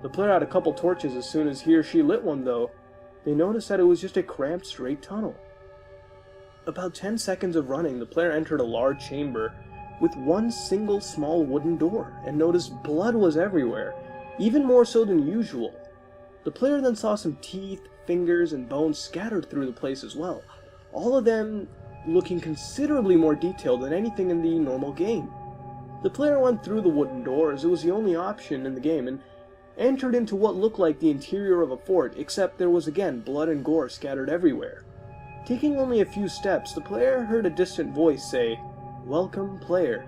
The player had a couple torches. As soon as he or she lit one, though, they noticed that it was just a cramped, straight tunnel. About 10 seconds of running, the player entered a large chamber with one single small wooden door, and noticed blood was everywhere, even more so than usual. The player then saw some teeth, fingers, and bones scattered through the place as well, all of them looking considerably more detailed than anything in the normal game. The player went through the wooden door, as it was the only option in the game, and entered into what looked like the interior of a fort, except there was again blood and gore scattered everywhere. Taking only a few steps, the player heard a distant voice say, "Welcome, player."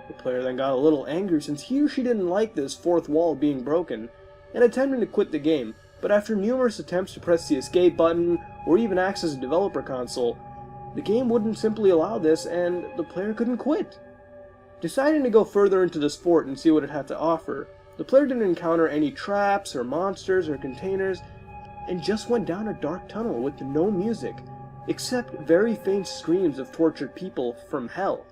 The player then got a little angry since he or she didn't like this fourth wall being broken, and attempted to quit the game, but after numerous attempts to press the escape button or even access a developer console, the game wouldn't simply allow this and the player couldn't quit. Deciding to go further into this fort and see what it had to offer, the player didn't encounter any traps or monsters or containers, and just went down a dark tunnel with no music, except very faint screams of tortured people from hell.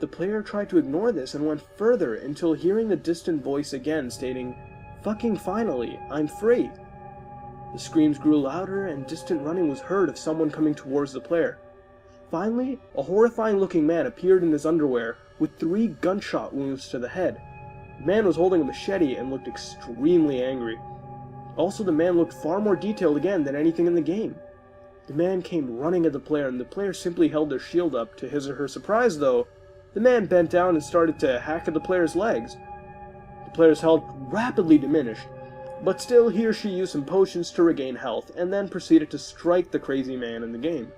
The player tried to ignore this and went further until hearing the distant voice again stating, "Fucking finally, I'm free." The screams grew louder and distant running was heard of someone coming towards the player. Finally, a horrifying looking man appeared in his underwear with 3 gunshot wounds to the head. The man was holding a machete and looked extremely angry. Also, the man looked far more detailed again than anything in the game. The man came running at the player and the player simply held their shield up. To his or her surprise though, the man bent down and started to hack at the player's legs. The player's health rapidly diminished, but still he or she used some potions to regain health and then proceeded to strike the crazy man in the game.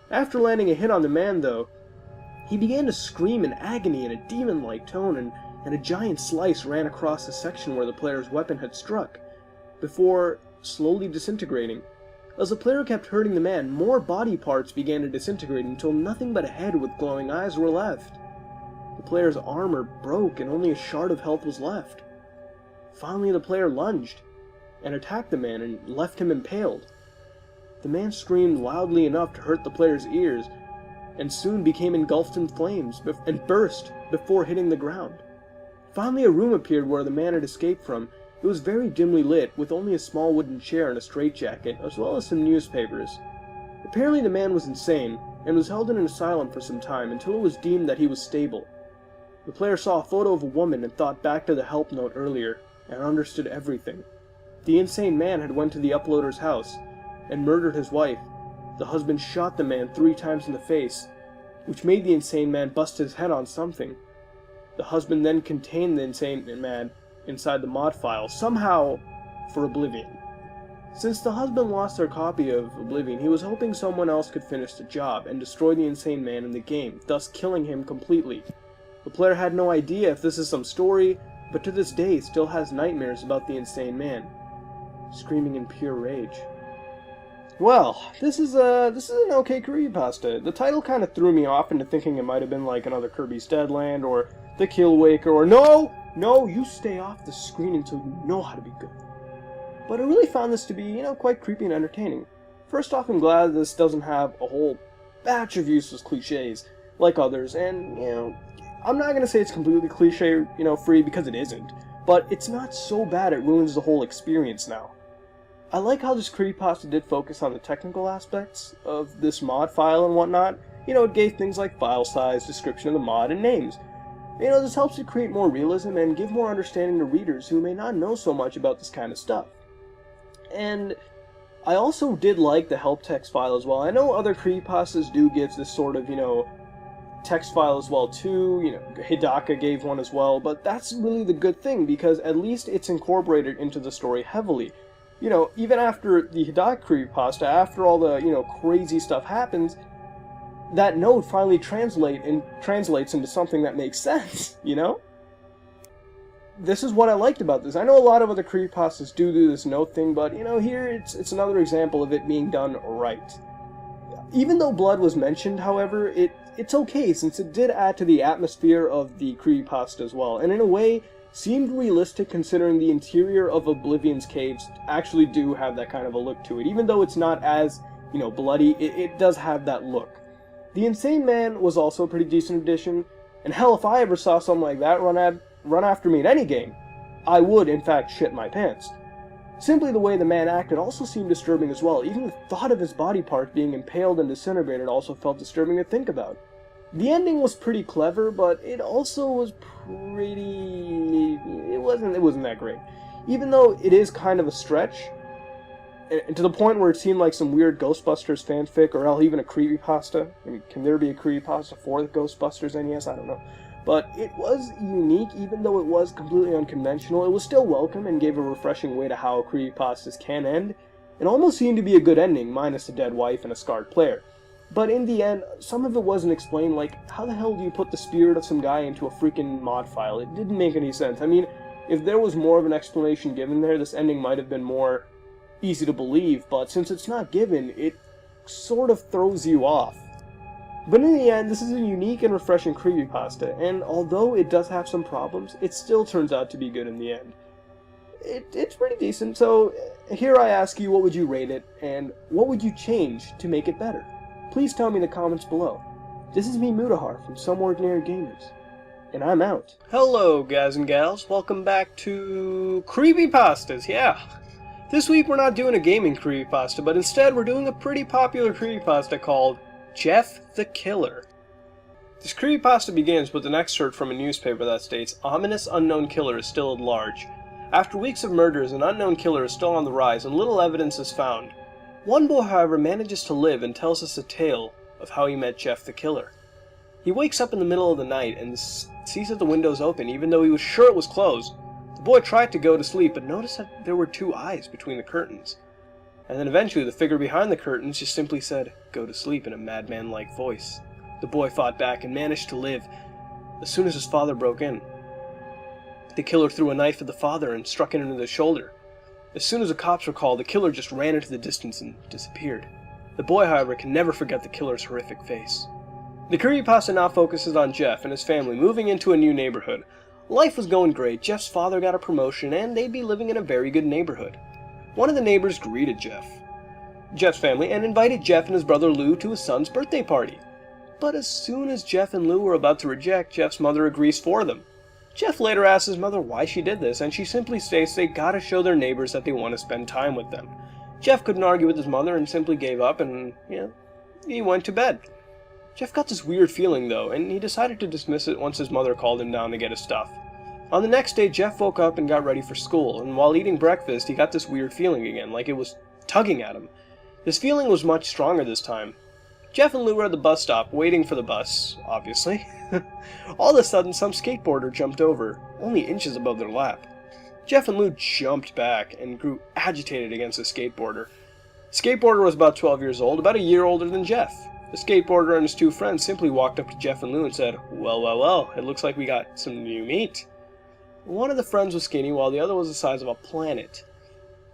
After landing a hit on the man though, he began to scream in agony in a demon-like tone and a giant slice ran across the section where the player's weapon had struck, before slowly disintegrating. As the player kept hurting the man, more body parts began to disintegrate until nothing but a head with glowing eyes were left. The player's armor broke and only a shard of health was left. Finally the player lunged and attacked the man and left him impaled. The man screamed loudly enough to hurt the player's ears and soon became engulfed in flames and burst before hitting the ground. Finally a room appeared where the man had escaped from. It was very dimly lit, with only a small wooden chair and a straitjacket, as well as some newspapers. Apparently the man was insane, and was held in an asylum for some time until it was deemed that he was stable. The player saw a photo of a woman and thought back to the help note earlier, and understood everything. The insane man had went to the uploader's house, and murdered his wife. The husband shot the man 3 times in the face, which made the insane man bust his head on something. The husband then contained the insane man inside the mod file, somehow for Oblivion. Since the husband lost their copy of Oblivion, he was hoping someone else could finish the job and destroy the insane man in the game, thus killing him completely. The player had no idea if this is some story, but to this day still has nightmares about the insane man, screaming in pure rage. Well, this is an okay creepypasta. The title kind of threw me off into thinking it might have been like another Kirby's Dead Land or The Killwaker or No, you stay off the screen until you know how to be good. But I really found this to be, quite creepy and entertaining. First off, I'm glad this doesn't have a whole batch of useless cliches like others, and, I'm not going to say it's completely cliche, free, because it isn't, but it's not so bad it ruins the whole experience now. I like how this creepypasta did focus on the technical aspects of this mod file and whatnot. It gave things like file size, description of the mod, and names. This helps to create more realism and give more understanding to readers who may not know so much about this kind of stuff. And I also did like the help text file as well. I know other creepypastas do give this sort of, text file as well too. Hidaka gave one as well, but that's really the good thing because at least it's incorporated into the story heavily. Even after the Hidaka creepypasta, after all the, crazy stuff happens, that note finally translates into something that makes sense, This is what I liked about this. I know a lot of other creepypastas do this note thing, but, here it's another example of it being done right. Even though blood was mentioned, however, it's okay since it did add to the atmosphere of the creepypasta as well, and in a way, seemed realistic considering the interior of Oblivion's caves actually do have that kind of a look to it. Even though it's not as, bloody, it does have that look. The Insane Man was also a pretty decent addition, and hell, if I ever saw something like that run after me in any game, I would, in fact, shit my pants. Simply the way the man acted also seemed disturbing as well. Even the thought of his body parts being impaled and disintegrated also felt disturbing to think about. The ending was pretty clever, but it also was pretty... It wasn't that great. even though it is kind of a stretch, and to the point where it seemed like some weird Ghostbusters fanfic, or hell, even a creepypasta. I mean, can there be a creepypasta for the Ghostbusters NES? I don't know. But it was unique, even though it was completely unconventional. It was still welcome and gave a refreshing way to how creepypastas can end. It almost seemed to be a good ending, minus a dead wife and a scarred player. But in the end, some of it wasn't explained, like, how the hell do you put the spirit of some guy into a freaking mod file? It didn't make any sense. I mean, if there was more of an explanation given there, this ending might have been more easy to believe, but since it's not given, it sort of throws you off. But in the end, this is a unique and refreshing creepypasta, and although it does have some problems, it still turns out to be good in the end. It's pretty decent, so here I ask you, what would you rate it, and what would you change to make it better? Please tell me in the comments below. This is me, Mutahar, from SomeOrdinaryGamers, and I'm out. Hello, guys and gals. Welcome back to creepypastas, yeah. This week we're not doing a gaming creepypasta, but instead we're doing a pretty popular creepypasta called Jeff the Killer. This creepypasta begins with an excerpt from a newspaper that states, "Ominous unknown killer is still at large. After weeks of murders, an unknown killer is still on the rise and little evidence is found. One boy, however, manages to live and tells us a tale of how he met Jeff the Killer. He wakes up in the middle of the night and sees that the window's open, even though he was sure it was closed. The boy tried to go to sleep, but noticed that there were two eyes between the curtains. And then eventually the figure behind the curtains just simply said, 'Go to sleep,' in a madman-like voice. The boy fought back and managed to live. As soon as his father broke in, the killer threw a knife at the father and struck him in the shoulder. As soon as the cops were called, the killer just ran into the distance and disappeared. The boy, however, can never forget the killer's horrific face." The creepypasta now focuses on Jeff and his family moving into a new neighborhood. Life was going great, Jeff's father got a promotion, and they'd be living in a very good neighborhood. One of the neighbors greeted Jeff's family, and invited Jeff and his brother Lou to his son's birthday party. But as soon as Jeff and Lou were about to reject, Jeff's mother agrees for them. Jeff later asks his mother why she did this, and she simply states they gotta show their neighbors that they want to spend time with them. Jeff couldn't argue with his mother and simply gave up and, he went to bed. Jeff got this weird feeling though, and he decided to dismiss it once his mother called him down to get his stuff. On the next day, Jeff woke up and got ready for school, and while eating breakfast, he got this weird feeling again, like it was tugging at him. This feeling was much stronger this time. Jeff and Lou were at the bus stop, waiting for the bus, obviously. All of a sudden, some skateboarder jumped over, only inches above their lap. Jeff and Lou jumped back and grew agitated against the skateboarder. The skateboarder was about 12 years old, about a year older than Jeff. The skateboarder and his two friends simply walked up to Jeff and Lou and said, well, it looks like we got some new meat." One of the friends was skinny, while the other was the size of a planet.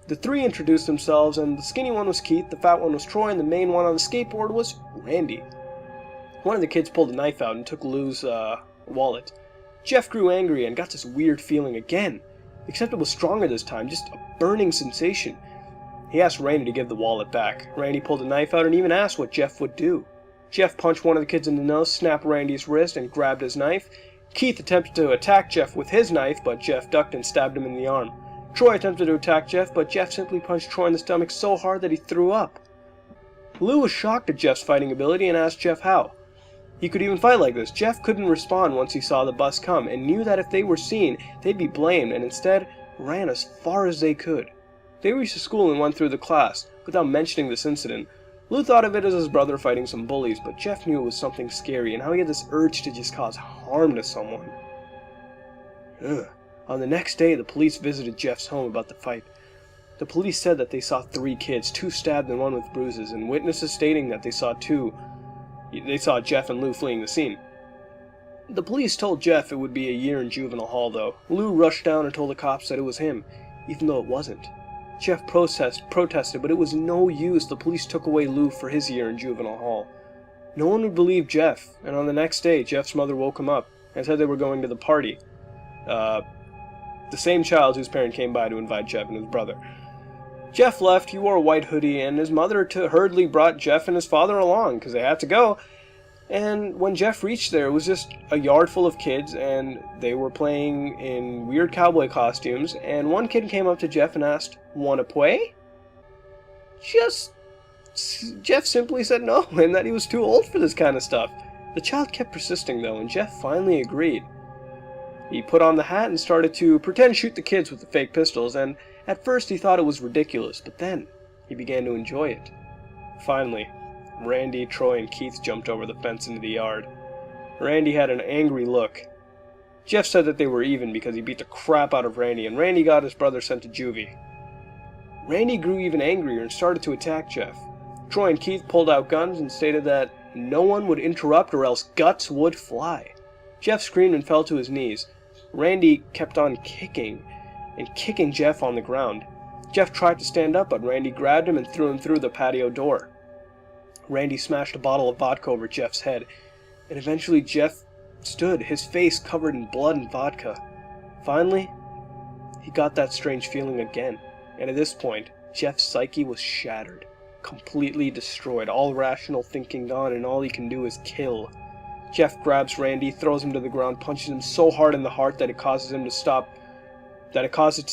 The three introduced themselves, and the skinny one was Keith, the fat one was Troy, and the main one on the skateboard was Randy. One of the kids pulled a knife out and took Lou's wallet. Jeff grew angry and got this weird feeling again, except it was stronger this time, just a burning sensation. He asked Randy to give the wallet back. Randy pulled a knife out and even asked what Jeff would do. Jeff punched one of the kids in the nose, snapped Randy's wrist, and grabbed his knife. Keith attempted to attack Jeff with his knife, but Jeff ducked and stabbed him in the arm. Troy attempted to attack Jeff, but Jeff simply punched Troy in the stomach so hard that he threw up. Lou was shocked at Jeff's fighting ability and asked Jeff how he could even fight like this. Jeff couldn't respond once he saw the bus come, and knew that if they were seen, they'd be blamed, and instead ran as far as they could. They reached the school and went through the class, without mentioning this incident. Lou thought of it as his brother fighting some bullies, but Jeff knew it was something scary, and how he had this urge to just cause harm to someone. On the next day, the police visited Jeff's home about the fight. The police said that they saw 3 kids, 2 stabbed and 1 with bruises, and witnesses stating that they saw Jeff and Lou fleeing the scene. The police told Jeff it would be a year in juvenile hall, though. Lou rushed down and told the cops that it was him, even though it wasn't. Jeff protested, but it was no use. The police took away Lou for his year in juvenile hall. No one would believe Jeff, and on the next day, Jeff's mother woke him up and said they were going to the party. The same child whose parent came by to invite Jeff and his brother. Jeff left, he wore a white hoodie, and his mother hurriedly brought Jeff and his father along, because they had to go. And when Jeff reached there, it was just a yard full of kids, and they were playing in weird cowboy costumes, and one kid came up to Jeff and asked, "Wanna play?" Jeff simply said no, and that he was too old for this kind of stuff. The child kept persisting though, and Jeff finally agreed. He put on the hat and started to pretend shoot the kids with the fake pistols, and at first he thought it was ridiculous, but then he began to enjoy it. Finally, Randy, Troy, and Keith jumped over the fence into the yard. Randy had an angry look. Jeff said that they were even because he beat the crap out of Randy, and Randy got his brother sent to juvie. Randy grew even angrier and started to attack Jeff. Troy and Keith pulled out guns and stated that no one would interrupt or else guts would fly. Jeff screamed and fell to his knees. Randy kept on kicking Jeff on the ground. Jeff tried to stand up, but Randy grabbed him and threw him through the patio door. Randy smashed a bottle of vodka over Jeff's head, and eventually Jeff stood, his face covered in blood and vodka. Finally, he got that strange feeling again, and at this point, Jeff's psyche was shattered, completely destroyed, all rational thinking gone, and all he can do is kill. Jeff grabs Randy, throws him to the ground, punches him so hard in the heart that it causes it to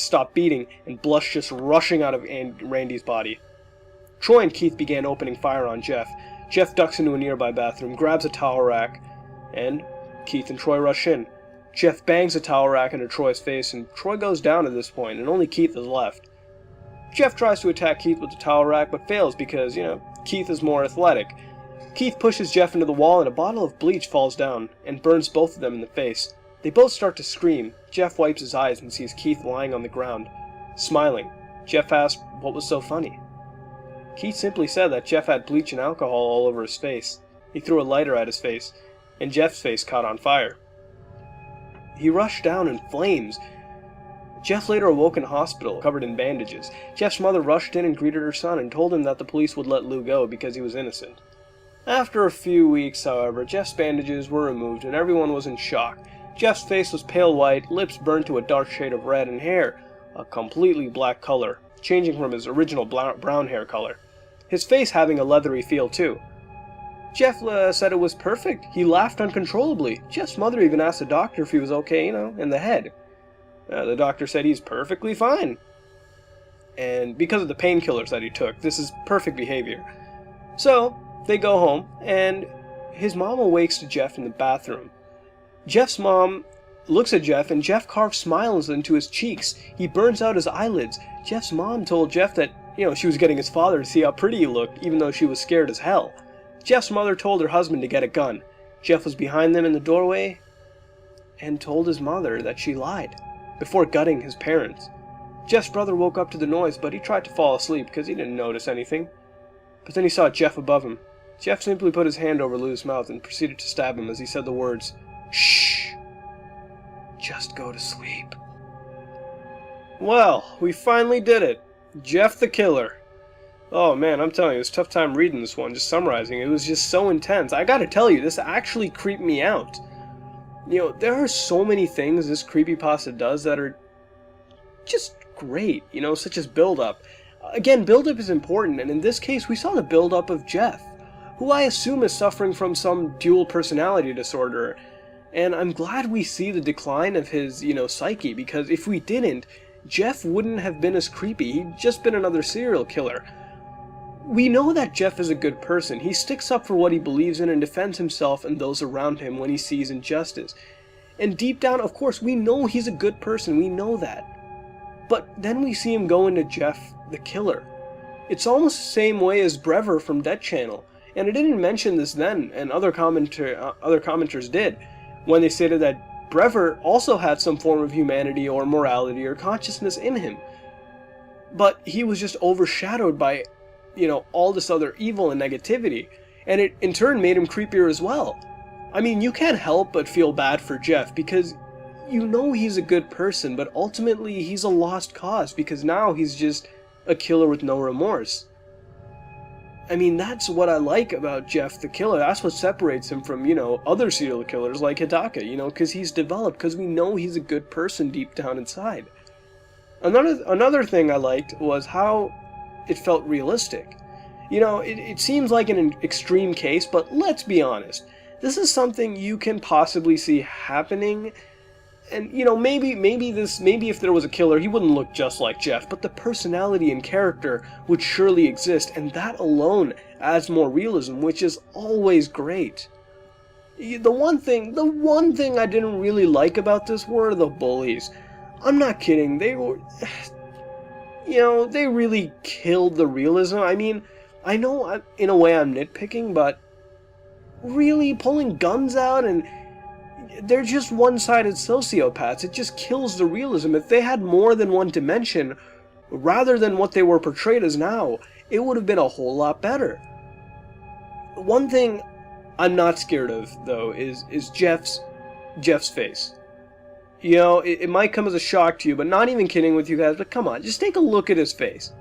stop beating, and blood just rushing out of Randy's body. Troy and Keith began opening fire on Jeff. Jeff ducks into a nearby bathroom, grabs a towel rack, and Keith and Troy rush in. Jeff bangs a towel rack into Troy's face, and Troy goes down at this point, and only Keith is left. Jeff tries to attack Keith with the towel rack, but fails because, Keith is more athletic. Keith pushes Jeff into the wall, and a bottle of bleach falls down and burns both of them in the face. They both start to scream. Jeff wipes his eyes and sees Keith lying on the ground, smiling. Jeff asks what was so funny. Keith simply said that Jeff had bleach and alcohol all over his face. He threw a lighter at his face, and Jeff's face caught on fire. He rushed down in flames. Jeff later awoke in hospital, covered in bandages. Jeff's mother rushed in and greeted her son and told him that the police would let Lou go because he was innocent. After a few weeks, however, Jeff's bandages were removed and everyone was in shock. Jeff's face was pale white, lips burned to a dark shade of red, and hair a completely black color, changing from his original brown hair color. His face having a leathery feel too. Jeff said it was perfect. He laughed uncontrollably. Jeff's mother even asked the doctor if he was okay, in the head. The doctor said he's perfectly fine. And because of the painkillers that he took, this is perfect behavior. So, they go home, and his mom awakes to Jeff in the bathroom. Jeff's mom looks at Jeff, and Jeff carves smiles into his cheeks. He burns out his eyelids. Jeff's mom told Jeff that, she was getting his father to see how pretty he looked, even though she was scared as hell. Jeff's mother told her husband to get a gun. Jeff was behind them in the doorway and told his mother that she lied, before gutting his parents. Jeff's brother woke up to the noise, but he tried to fall asleep because he didn't notice anything. But then he saw Jeff above him. Jeff simply put his hand over Lou's mouth and proceeded to stab him as he said the words, "Shh! Just go to sleep." Well, we finally did it. Jeff the Killer. Oh man, I'm telling you, it was a tough time reading this one, just summarizing. It was just so intense. I gotta tell you, this actually creeped me out. There are so many things this creepypasta does that are just great, such as build-up. Again, build-up is important, and in this case, we saw the build-up of Jeff, who I assume is suffering from some dual personality disorder. And I'm glad we see the decline of his, psyche, because if we didn't, Jeff wouldn't have been as creepy. He'd just been another serial killer. We know that Jeff is a good person. He sticks up for what he believes in and defends himself and those around him when he sees injustice. And deep down, of course, we know he's a good person. We know that. But then we see him go into Jeff the Killer. It's almost the same way as Brever from Dead Channel. And I didn't mention this then, and other commenters did, when they stated that Brever also had some form of humanity or morality or consciousness in him. But he was just overshadowed by, all this other evil and negativity. And it in turn made him creepier as well. I mean, you can't help but feel bad for Jeff because he's a good person, but ultimately he's a lost cause because now he's just a killer with no remorse. I mean, that's what I like about Jeff the Killer. That's what separates him from, other serial killers like Hidaka, because he's developed, because we know he's a good person deep down inside. Another thing I liked was how it felt realistic. It seems like an extreme case, but let's be honest. This is something you can possibly see happening. And, maybe if there was a killer, he wouldn't look just like Jeff, but the personality and character would surely exist, and that alone adds more realism, which is always great. The one thing I didn't really like about this were the bullies. I'm not kidding. They were, they really killed the realism. I mean, I know in a way I'm nitpicking, but really pulling guns out, and they're just one-sided sociopaths. It just kills the realism. If they had more than one dimension, rather than what they were portrayed as now, it would have been a whole lot better. One thing I'm not scared of, though, is Jeff's face. It might come as a shock to you, but not even kidding with you guys, but come on, just take a look at his face.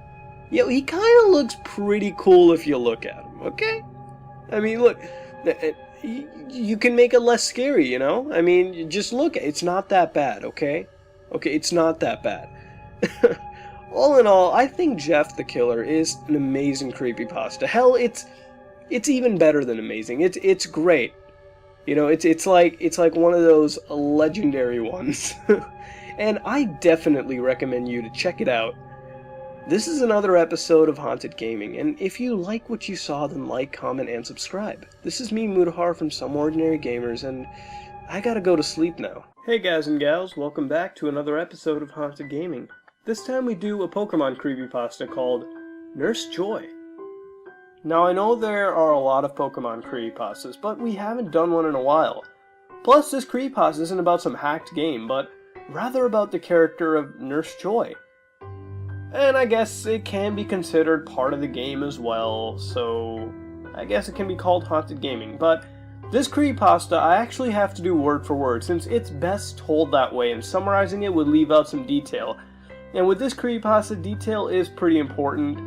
He kind of looks pretty cool if you look at him, okay? I mean, look, you can make it less scary, I mean, just look, it's not that bad, okay? Okay, it's not that bad. All in all, I think Jeff the Killer is an amazing creepypasta. Hell, it's even better than amazing. It's great. It's like one of those legendary ones. And I definitely recommend you to check it out. This is another episode of Haunted Gaming, and if you like what you saw, then like, comment, and subscribe. This is me, Mutahar from SomeOrdinaryGamers, and I gotta go to sleep now. Hey guys and gals, welcome back to another episode of Haunted Gaming. This time we do a Pokemon creepypasta called Nurse Joy. Now I know there are a lot of Pokemon creepypastas, but we haven't done one in a while. Plus this creepypasta isn't about some hacked game, but rather about the character of Nurse Joy. And I guess it can be considered part of the game as well, so I guess it can be called Haunted Gaming. But this creepypasta I actually have to do word for word, since it's best told that way, and summarizing it would leave out some detail. And with this creepypasta, detail is pretty important,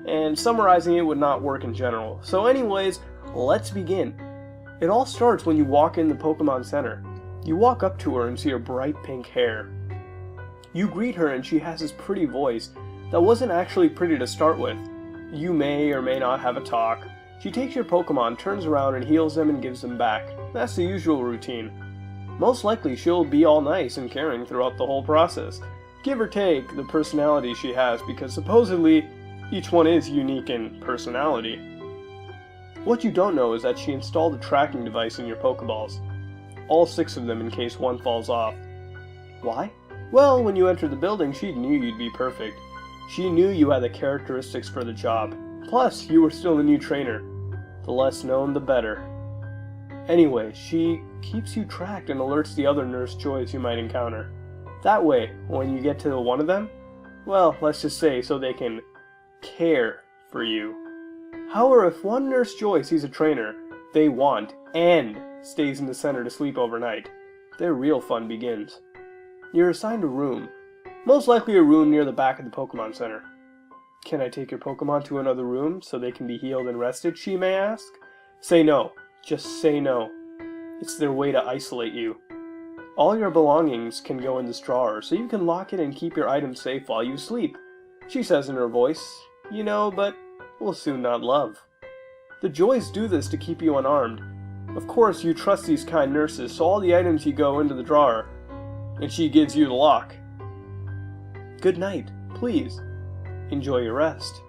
and summarizing it would not work in general. So anyways, let's begin. It all starts when you walk in the Pokemon Center. You walk up to her and see her bright pink hair. You greet her and she has this pretty voice that wasn't actually pretty to start with. You may or may not have a talk. She takes your Pokemon, turns around and heals them and gives them back. That's the usual routine. Most likely she'll be all nice and caring throughout the whole process. Give or take the personality she has, because supposedly each one is unique in personality. What you don't know is that she installed a tracking device in your Pokeballs. All 6 of them in case one falls off. Why? Well, when you entered the building, she knew you'd be perfect. She knew you had the characteristics for the job. Plus, you were still the new trainer. The less known, the better. Anyway, she keeps you tracked and alerts the other Nurse Joys you might encounter. That way, when you get to one of them, well, let's just say so they can care for you. However, if one Nurse Joy sees a trainer they want and stays in the center to sleep overnight, their real fun begins. You're assigned a room. Most likely a room near the back of the Pokemon Center. Can I take your Pokemon to another room so they can be healed and rested, she may ask? Say no. Just say no. It's their way to isolate you. All your belongings can go in this drawer, so you can lock it and keep your items safe while you sleep, she says in her voice. But we'll soon not love. The Joys do this to keep you unarmed. Of course, you trust these kind nurses, so all the items you go into the drawer, and she gives you the lock. Good night, please. Enjoy your rest.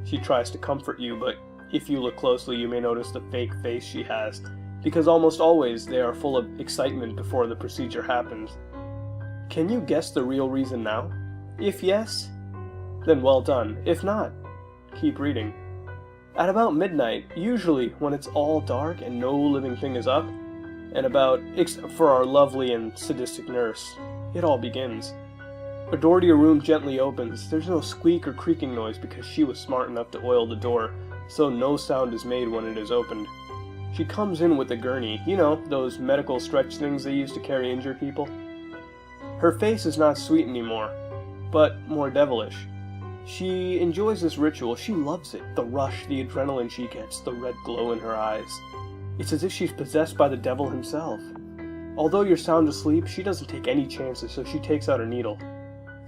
She tries to comfort you, but if you look closely, you may notice the fake face she has, because almost always they are full of excitement before the procedure happens. Can you guess the real reason now? If yes, then well done. If not, keep reading. At about midnight, usually when it's all dark and no living thing is up, except for our lovely and sadistic nurse, it all begins. A door to your room gently opens. There's no squeak or creaking noise because she was smart enough to oil the door, so no sound is made when it is opened. She comes in with a gurney, those medical stretch things they use to carry injured people. Her face is not sweet anymore, but more devilish. She enjoys this ritual. She loves it. The rush, the adrenaline she gets, the red glow in her eyes. It's as if she's possessed by the devil himself. Although you're sound asleep, she doesn't take any chances, so she takes out her needle.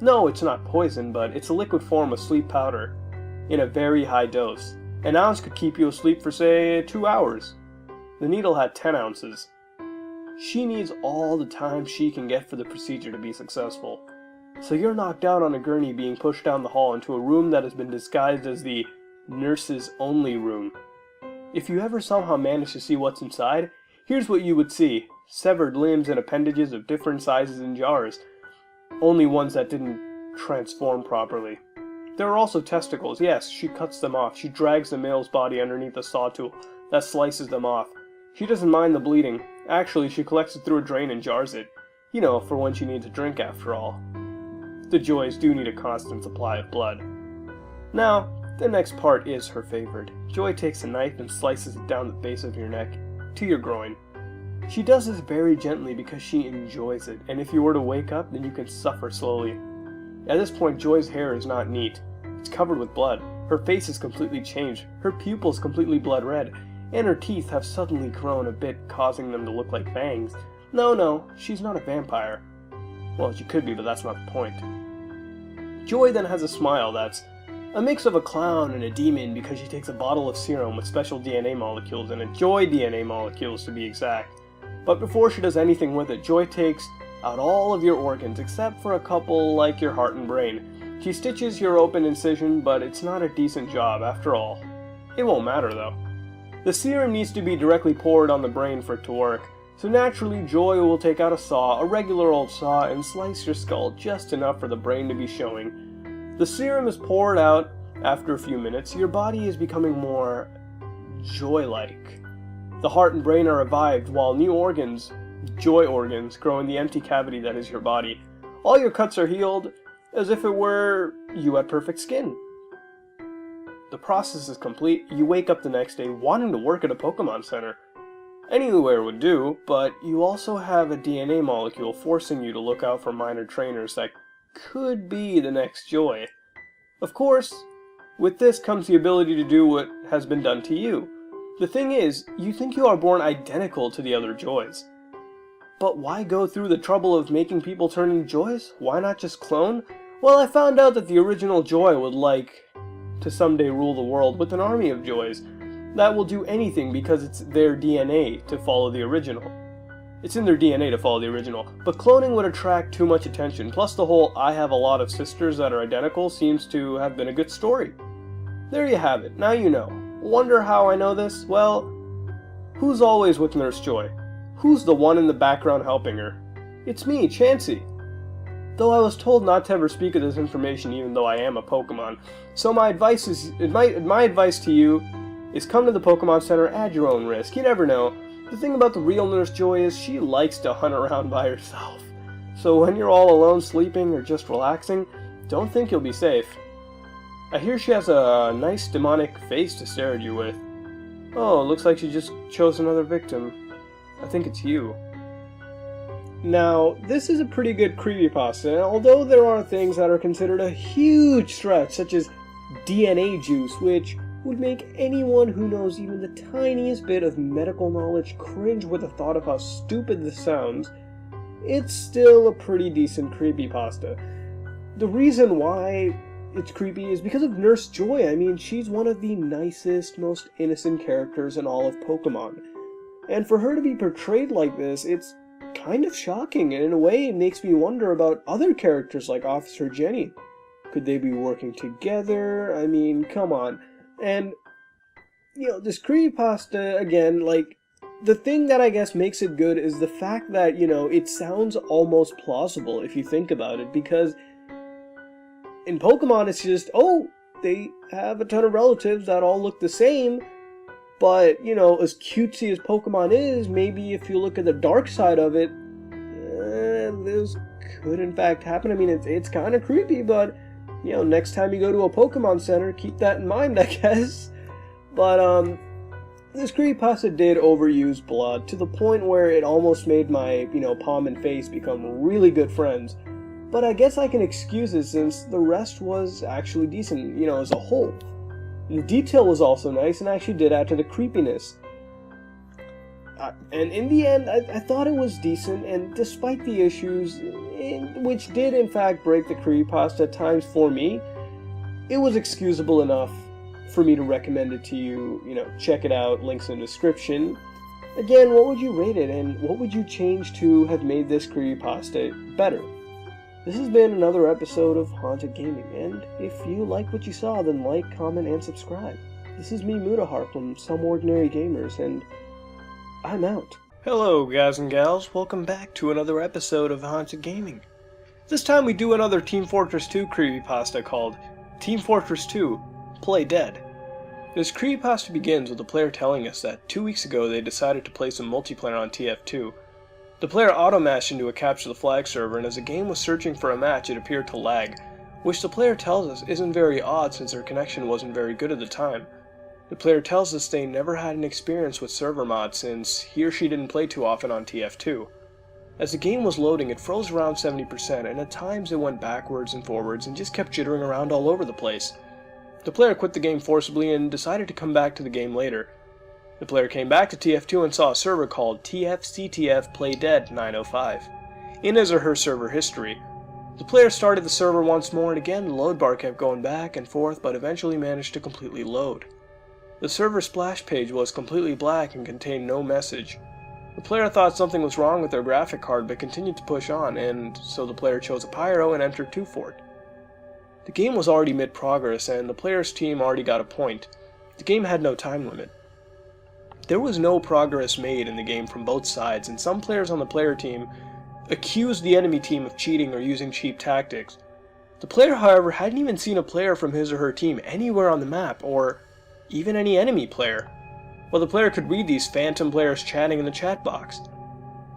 No, it's not poison, but it's a liquid form of sleep powder, in a very high dose. An ounce could keep you asleep for, say, 2 hours. The needle had 10 ounces. She needs all the time she can get for the procedure to be successful. So you're knocked out on a gurney being pushed down the hall into a room that has been disguised as the nurses only room. If you ever somehow manage to see what's inside, Here's what you would see. Severed limbs and appendages of different sizes in jars. Only ones that didn't transform properly. There are also testicles. Yes, she cuts them off. She drags the male's body underneath a saw tool that slices them off. She doesn't mind the bleeding. Actually, she collects it through a drain and jars it. You know, for when she needs a drink after all. The Joys do need a constant supply of blood. Now, the next part is her favorite. Joy takes a knife and slices it down the base of your neck, to your groin. She does this very gently because she enjoys it, and if you were to wake up, then you can suffer slowly. At this point, Joy's hair is not neat. It's covered with blood. Her face is completely changed, her pupils completely blood red, and her teeth have suddenly grown a bit, causing them to look like fangs. No, she's not a vampire. Well, she could be, but that's not the point. Joy then has a smile that's a mix of a clown and a demon because she takes a bottle of serum with special DNA molecules in it, Joy DNA molecules to be exact. But before she does anything with it, Joy takes out all of your organs except for a couple like your heart and brain. She stitches your open incision, but it's not a decent job after all. It won't matter though. The serum needs to be directly poured on the brain for it to work, so naturally Joy will take out a saw, a regular old saw, and slice your skull just enough for the brain to be showing. The serum is poured out. After a few minutes, your body is becoming more Joy-like. The heart and brain are revived, while new organs, Joy organs, grow in the empty cavity that is your body. All your cuts are healed, as if it were you had perfect skin. The process is complete. You wake up the next day wanting to work at a Pokemon Center. Anywhere would do, but you also have a DNA molecule forcing you to look out for minor trainers that could be the next Joy. Of course, with this comes the ability to do what has been done to you. The thing is, you think you are born identical to the other Joys. But why go through the trouble of making people turn into Joys? Why not just clone? Well, I found out that the original Joy would like to someday rule the world with an army of Joys that will do anything because it's their DNA to follow the original. It's in their DNA to follow the original, but cloning would attract too much attention, plus the whole I have a lot of sisters that are identical seems to have been a good story. There you have it, now you know. Wonder how I know this? Well, who's always with Nurse Joy? Who's the one in the background helping her? It's me, Chansey. Though I was told not to ever speak of this information even though I am a Pokemon, so my advice to you is come to the Pokemon Center at your own risk. You never know. The thing about the real Nurse Joy is she likes to hunt around by herself. So when you're all alone sleeping or just relaxing, don't think you'll be safe. I hear she has a nice demonic face to stare at you with. Oh, looks like she just chose another victim. I think it's you. Now, this is a pretty good creepypasta, and although there are things that are considered a huge stretch, such as DNA juice, which would make anyone who knows even the tiniest bit of medical knowledge cringe with the thought of how stupid this sounds, it's still a pretty decent creepypasta. The reason why it's creepy is because of Nurse Joy. I mean, she's one of the nicest, most innocent characters in all of Pokemon. And for her to be portrayed like this, it's kind of shocking, and in a way it makes me wonder about other characters like Officer Jenny. Could they be working together? I mean, come on. And, you know, this creepypasta, again, like, the thing that I guess makes it good is the fact that, you know, it sounds almost plausible if you think about it, because in Pokemon it's just, oh, they have a ton of relatives that all look the same, but, you know, as cutesy as Pokemon is, maybe if you look at the dark side of it, this could in fact happen. I mean, it's kind of creepy, but, you know, next time you go to a Pokemon Center, keep that in mind, I guess. But, this creepypasta did overuse blood to the point where it almost made my, you know, palm and face become really good friends. But I guess I can excuse it since the rest was actually decent, you know, as a whole. The detail was also nice and actually did add to the creepiness. And in the end, I thought it was decent, and despite the issues, which did in fact break the creepypasta at times for me, it was excusable enough for me to recommend it to you. You know, check it out, links in the description. Again, what would you rate it, and what would you change to have made this creepypasta better? This has been another episode of Haunted Gaming, and if you like what you saw, then like, comment, and subscribe. This is me, Mutahar, from SomeOrdinaryGamers, and I'm out. Hello guys and gals, welcome back to another episode of Haunted Gaming. This time we do another Team Fortress 2 creepypasta called Team Fortress 2 Play Dead. This creepypasta begins with the player telling us that 2 weeks ago they decided to play some multiplayer on TF2. The player auto-matched into a capture the flag server, and as the game was searching for a match it appeared to lag, which the player tells us isn't very odd since their connection wasn't very good at the time. The player tells us they never had an experience with server mods since he or she didn't play too often on TF2. As the game was loading, it froze around 70%, and at times it went backwards and forwards and just kept jittering around all over the place. The player quit the game forcibly and decided to come back to the game later. The player came back to TF2 and saw a server called TFCTF Play Dead 905 in his or her server history. The player started the server once more, and again the load bar kept going back and forth, but eventually managed to completely load. The server splash page was completely black and contained no message. The player thought something was wrong with their graphic card but continued to push on, and so the player chose a pyro and entered 2 fort. The game was already mid-progress and the player's team already got a point. The game had no time limit. There was no progress made in the game from both sides, and some players on the player team accused the enemy team of cheating or using cheap tactics. The player, however, hadn't even seen a player from his or her team anywhere on the map, or even any enemy player. Well, the player could read these phantom players chatting in the chat box.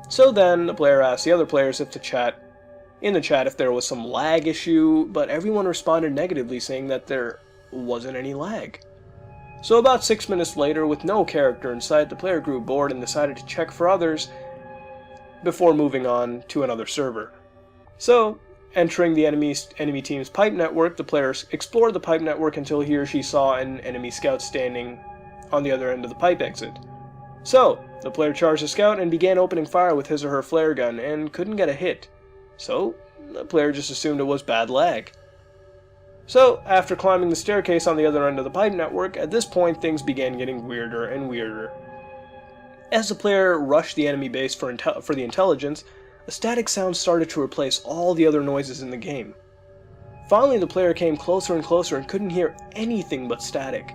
So then, the player asked the other players if in the chat if there was some lag issue, but everyone responded negatively, saying that there wasn't any lag. So about 6 minutes later, with no character in sight, the player grew bored and decided to check for others before moving on to another server. So, entering the enemy team's pipe network, the player explored the pipe network until he or she saw an enemy scout standing on the other end of the pipe exit. So, the player charged the scout and began opening fire with his or her flare gun and couldn't get a hit. So, the player just assumed it was bad lag. So, after climbing the staircase on the other end of the pipe network, at this point things began getting weirder and weirder. As the player rushed the enemy base for the intelligence, a static sound started to replace all the other noises in the game. Finally, the player came closer and closer and couldn't hear anything but static.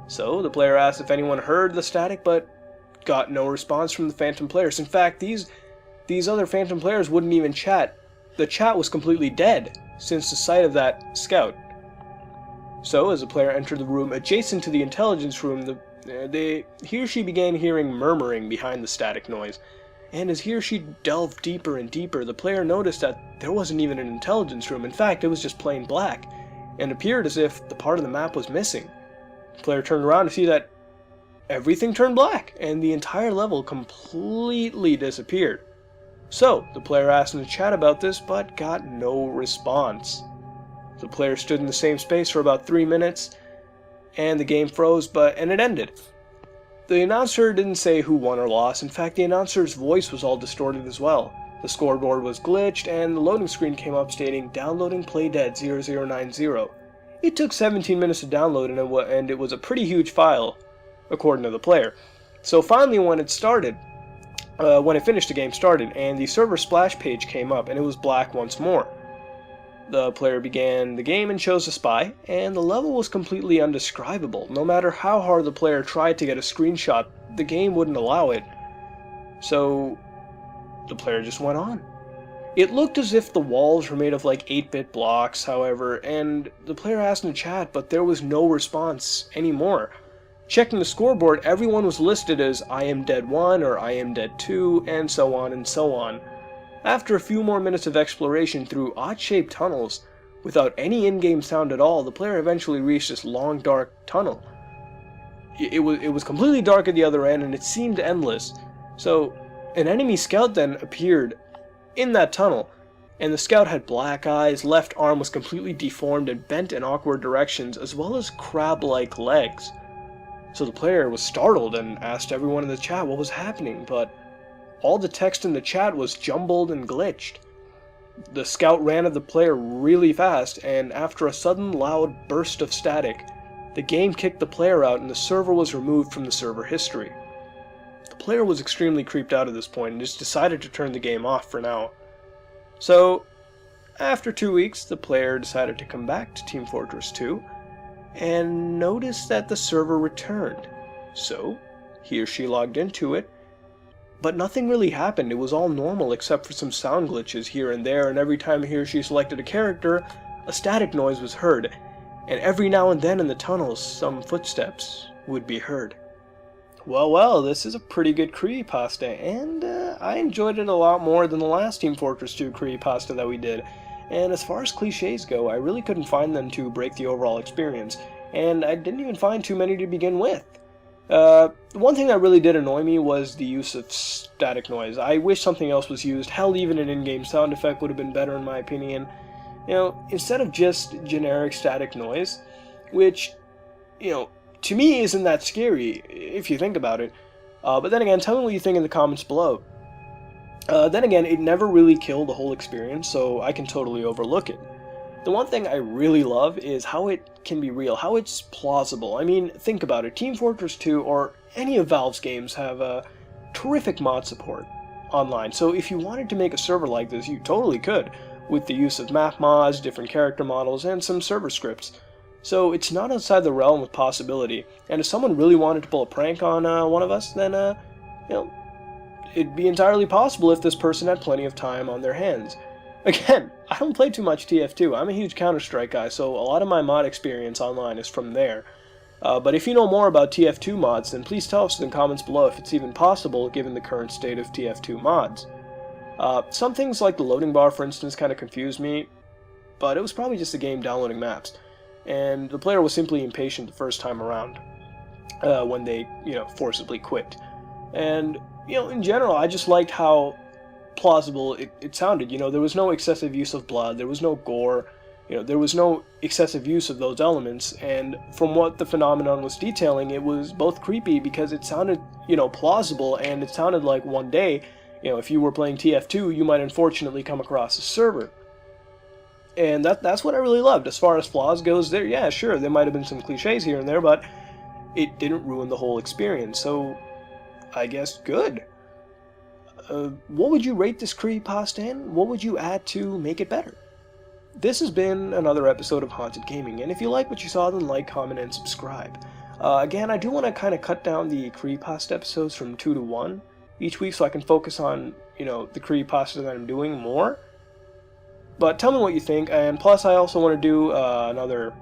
So, the player asked if anyone heard the static, but got no response from the phantom players. In fact, these other phantom players wouldn't even chat. The chat was completely dead since the sight of that scout. So, as the player entered the room adjacent to the intelligence room, he or she began hearing murmuring behind the static noise. And as he or she delved deeper and deeper, the player noticed that there wasn't even an intelligence room. In fact, it was just plain black, and appeared as if the part of the map was missing. The player turned around to see that everything turned black, and the entire level completely disappeared. So, the player asked in the chat about this, but got no response. The player stood in the same space for about 3 minutes, and the game froze, and it ended. The announcer didn't say who won or lost. In fact, the announcer's voice was all distorted as well. The scoreboard was glitched, and the loading screen came up stating, "Downloading Playdead 0090. It took 17 minutes to download, and it was a pretty huge file, according to the player. So finally, when it finished, the game started, and the server splash page came up, and it was black once more. The player began the game and chose a spy, and the level was completely undescribable. No matter how hard the player tried to get a screenshot, the game wouldn't allow it. So, the player just went on. It looked as if the walls were made of like 8-bit blocks, however, and the player asked in the chat, but there was no response anymore. Checking the scoreboard, everyone was listed as I am dead 1 or I am dead 2, and so on and so on. After a few more minutes of exploration through odd-shaped tunnels, without any in-game sound at all, the player eventually reached this long, dark tunnel. It was completely dark at the other end, and it seemed endless. So, an enemy scout then appeared in that tunnel, and the scout had black eyes, left arm was completely deformed and bent in awkward directions, as well as crab-like legs. So the player was startled and asked everyone in the chat what was happening, but all the text in the chat was jumbled and glitched. The scout ran at the player really fast, and after a sudden loud burst of static, the game kicked the player out and the server was removed from the server history. The player was extremely creeped out at this point and just decided to turn the game off for now. So, after 2 weeks, the player decided to come back to Team Fortress 2 and noticed that the server returned. So, he or she logged into it, but nothing really happened. It was all normal except for some sound glitches here and there, and every time he or she selected a character, a static noise was heard, and every now and then in the tunnels, some footsteps would be heard. Well, this is a pretty good creepypasta, and I enjoyed it a lot more than the last Team Fortress 2 creepypasta that we did. And as far as cliches go, I really couldn't find them to break the overall experience, and I didn't even find too many to begin with. One thing that really did annoy me was the use of static noise. I wish something else was used. Hell, even an in-game sound effect would have been better in my opinion. You know, instead of just generic static noise, which, you know, to me isn't that scary, if you think about it. But then again, tell me what you think in the comments below. Then again, it never really killed the whole experience, so I can totally overlook it. The one thing I really love is how it can be real, how it's plausible. I mean, think about it. Team Fortress 2, or any of Valve's games, have terrific mod support online. So if you wanted to make a server like this, you totally could, with the use of map mods, different character models, and some server scripts. So it's not outside the realm of possibility, and if someone really wanted to pull a prank on one of us, then, you know, it'd be entirely possible if this person had plenty of time on their hands. Again, I don't play too much TF2, I'm a huge Counter-Strike guy, so a lot of my mod experience online is from there. But if you know more about TF2 mods, then please tell us in the comments below if it's even possible given the current state of TF2 mods. Some things like the loading bar, for instance, kind of confused me, but it was probably just the game downloading maps. And the player was simply impatient the first time around, when they, you know, forcibly quit. And, you know, in general, I just liked how plausible it sounded. You know, there was no excessive use of blood, there was no gore, you know, there was no excessive use of those elements, and from what the phenomenon was detailing, it was both creepy because it sounded, you know, plausible, and it sounded like one day, you know, if you were playing TF2, you might unfortunately come across a server. And that's what I really loved. As far as flaws goes, yeah, sure, there might have been some cliches here and there, but it didn't ruin the whole experience, so I guess good. What would you rate this creepypasta in? What would you add to make it better? This has been another episode of Haunted Gaming, and if you like what you saw, then like, comment, and subscribe. Again, I do want to kind of cut down the creepypasta episodes from 2 to 1 each week so I can focus on, you know, the creepypasta that I'm doing more. But tell me what you think, and plus I also want to do another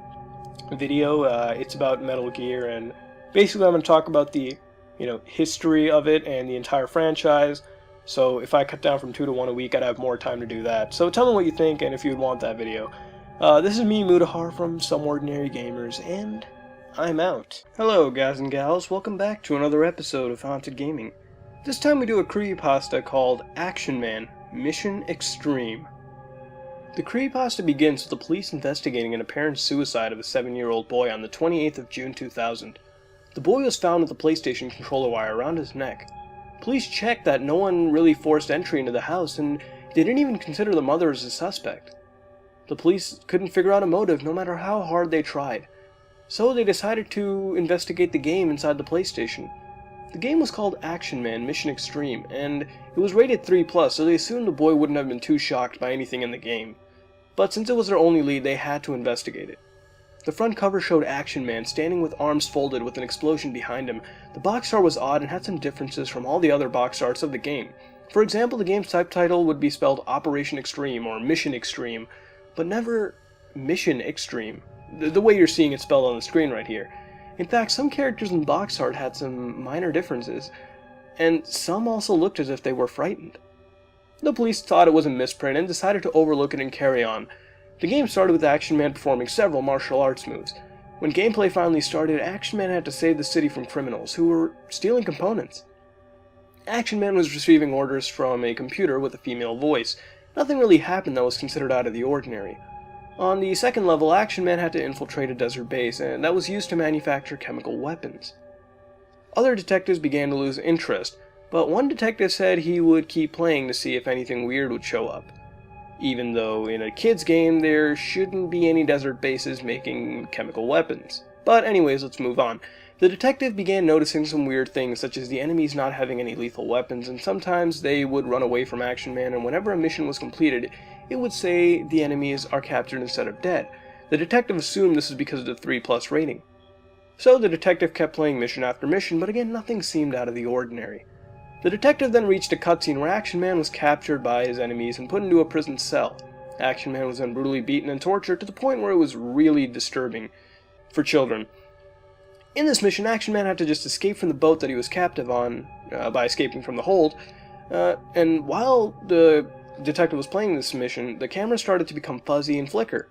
video. It's about Metal Gear, and basically I'm going to talk about the, you know, history of it and the entire franchise. So if I cut down from 2 to 1 a week, I'd have more time to do that. So tell me what you think and if you'd want that video. This is me, Mutahar, from SomeOrdinaryGamers, and I'm out. Hello, guys and gals. Welcome back to another episode of Haunted Gaming. This time we do a creepypasta called Action Man Mission Extreme. The creepypasta begins with the police investigating an apparent suicide of a 7-year-old boy on the 28th of June 2000. The boy was found with a PlayStation controller wire around his neck. Police checked that no one really forced entry into the house, and they didn't even consider the mother as a suspect. The police couldn't figure out a motive no matter how hard they tried, so they decided to investigate the game inside the PlayStation. The game was called Action Man Mission Extreme, and it was rated 3+, so they assumed the boy wouldn't have been too shocked by anything in the game. But since it was their only lead, they had to investigate it. The front cover showed Action Man standing with arms folded with an explosion behind him. The box art was odd and had some differences from all the other box arts of the game. For example, the game's subtitle would be spelled Operation Extreme or Mission Extreme, but never Mission Extreme, the way you're seeing it spelled on the screen right here. In fact, some characters in the box art had some minor differences, and some also looked as if they were frightened. The police thought it was a misprint and decided to overlook it and carry on. The game started with Action Man performing several martial arts moves. When gameplay finally started, Action Man had to save the city from criminals who were stealing components. Action Man was receiving orders from a computer with a female voice. Nothing really happened that was considered out of the ordinary. On the second level, Action Man had to infiltrate a desert base, and that was used to manufacture chemical weapons. Other detectives began to lose interest, but one detective said he would keep playing to see if anything weird would show up. Even though in a kid's game there shouldn't be any desert bases making chemical weapons. But anyways, let's move on. The detective began noticing some weird things, such as the enemies not having any lethal weapons, and sometimes they would run away from Action Man, and whenever a mission was completed, it would say the enemies are captured instead of dead. The detective assumed this is because of the 3+ rating. So the detective kept playing mission after mission, but again, nothing seemed out of the ordinary. The detective then reached a cutscene where Action Man was captured by his enemies and put into a prison cell. Action Man was then brutally beaten and tortured to the point where it was really disturbing for children. In this mission, Action Man had to just escape from the boat that he was captive on by escaping from the hold, and while the detective was playing this mission, the camera started to become fuzzy and flicker.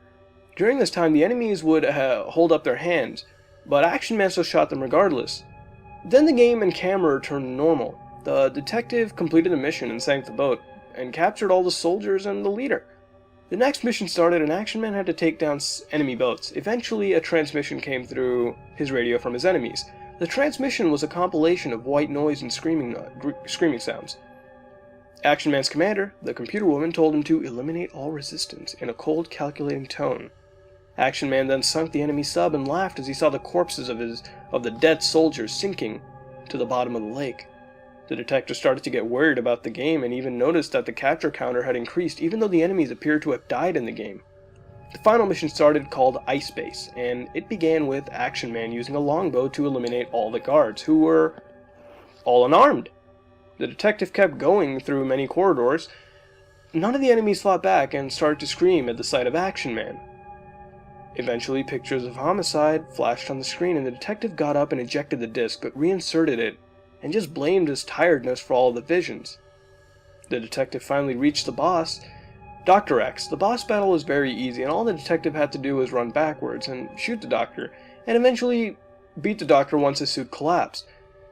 During this time, the enemies would hold up their hands, but Action Man still shot them regardless. Then the game and camera returned to normal. The detective completed the mission and sank the boat, and captured all the soldiers and the leader. The next mission started and Action Man had to take down enemy boats. Eventually, a transmission came through his radio from his enemies. The transmission was a compilation of white noise and screaming sounds. Action Man's commander, the computer woman, told him to eliminate all resistance in a cold, calculating tone. Action Man then sunk the enemy sub and laughed as he saw the corpses of the dead soldiers sinking to the bottom of the lake. The detective started to get worried about the game and even noticed that the capture counter had increased even though the enemies appeared to have died in the game. The final mission started, called Ice Base, and it began with Action Man using a longbow to eliminate all the guards, who were all unarmed. The detective kept going through many corridors. None of the enemies fought back and started to scream at the sight of Action Man. Eventually, pictures of homicide flashed on the screen and the detective got up and ejected the disc, but reinserted it and just blamed his tiredness for all the visions. The detective finally reached the boss, Dr. X. The boss battle was very easy, and all the detective had to do was run backwards and shoot the doctor, and eventually beat the doctor once his suit collapsed.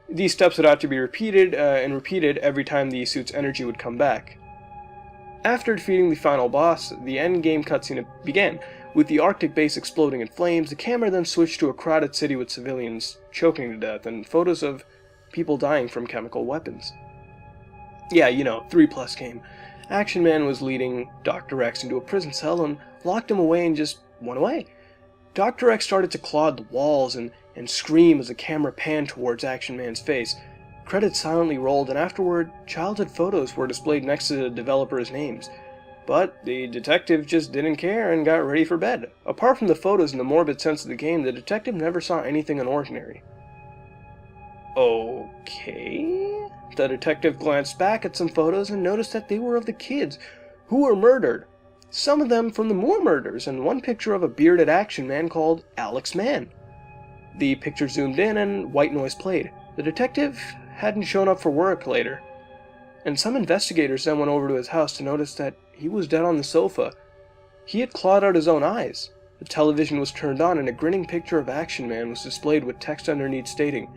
These steps would have to be repeated every time the suit's energy would come back. After defeating the final boss, the end-game cutscene began. With the Arctic base exploding in flames, the camera then switched to a crowded city with civilians choking to death and photos of people dying from chemical weapons. Yeah, 3+ game. Action Man was leading Dr. X into a prison cell and locked him away and just went away. Dr. X started to claw at the walls and scream as the camera panned towards Action Man's face. Credits silently rolled, and afterward, childhood photos were displayed next to the developers' names. But the detective just didn't care and got ready for bed. Apart from the photos and the morbid sense of the game, the detective never saw anything unordinary. Okay? The detective glanced back at some photos and noticed that they were of the kids who were murdered. Some of them from the Moore murders, and one picture of a bearded Action Man called Alex Mann. The picture zoomed in and white noise played. The detective hadn't shown up for work later, and some investigators then went over to his house to notice that he was dead on the sofa. He had clawed out his own eyes. The television was turned on and a grinning picture of Action Man was displayed with text underneath stating,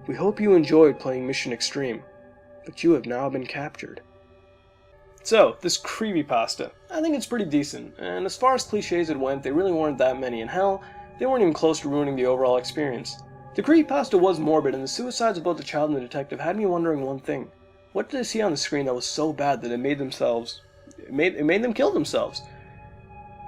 "We hope you enjoyed playing Mission Extreme, but you have now been captured." So, this creepypasta, I think it's pretty decent, and as far as cliches it went, they really weren't that many, and hell, they weren't even close to ruining the overall experience. The creepypasta was morbid, and the suicides of both the child and the detective had me wondering one thing. What did they see on the screen that was so bad that it made them kill themselves?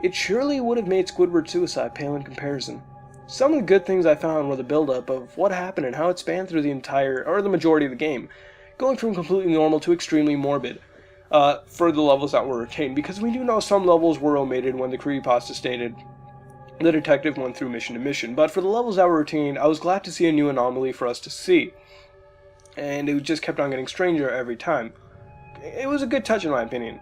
It surely would have made Squidward's suicide pale in comparison. Some of the good things I found were the build-up of what happened and how it spanned through the majority of the game, going from completely normal to extremely morbid, for the levels that were retained, because we do know some levels were omitted when the creepypasta stated the detective went through mission to mission, but for the levels that were retained, I was glad to see a new anomaly for us to see, and it just kept on getting stranger every time. It was a good touch in my opinion.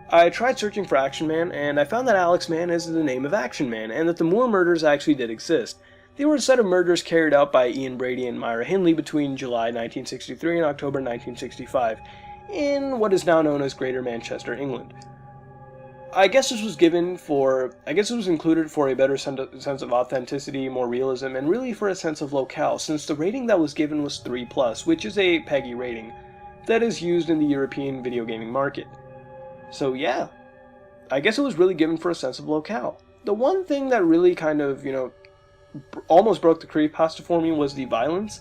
I tried searching for Action Man, and I found that Alex Mann is the name of Action Man, and that the Moore murders actually did exist. They were a set of murders carried out by Ian Brady and Myra Hindley between July 1963 and October 1965, in what is now known as Greater Manchester, England. I guess this was included for a better sense of authenticity, more realism, and really for a sense of locale, since the rating that was given was 3+, which is a PEGI rating that is used in the European video gaming market. So yeah, I guess it was really given for a sense of locale. The one thing that really kind of, almost broke the creepypasta for me was the violence,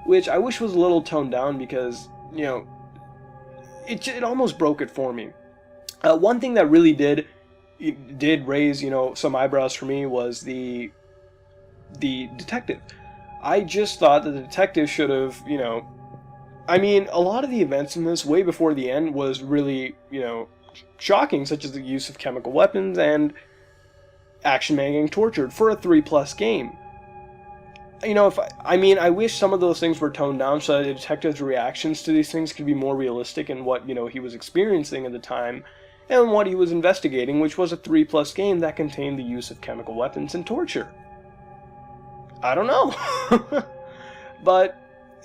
which I wish was a little toned down because, it almost broke it for me. One thing that really did raise, some eyebrows for me was the detective. I just thought that the detective should have, a lot of the events in this, way before the end, was really, shocking, such as the use of chemical weapons and Action Man getting tortured for a 3+ game. I wish some of those things were toned down so that the detective's reactions to these things could be more realistic in what, he was experiencing at the time and what he was investigating, which was a 3+ game that contained the use of chemical weapons and torture. I don't know. But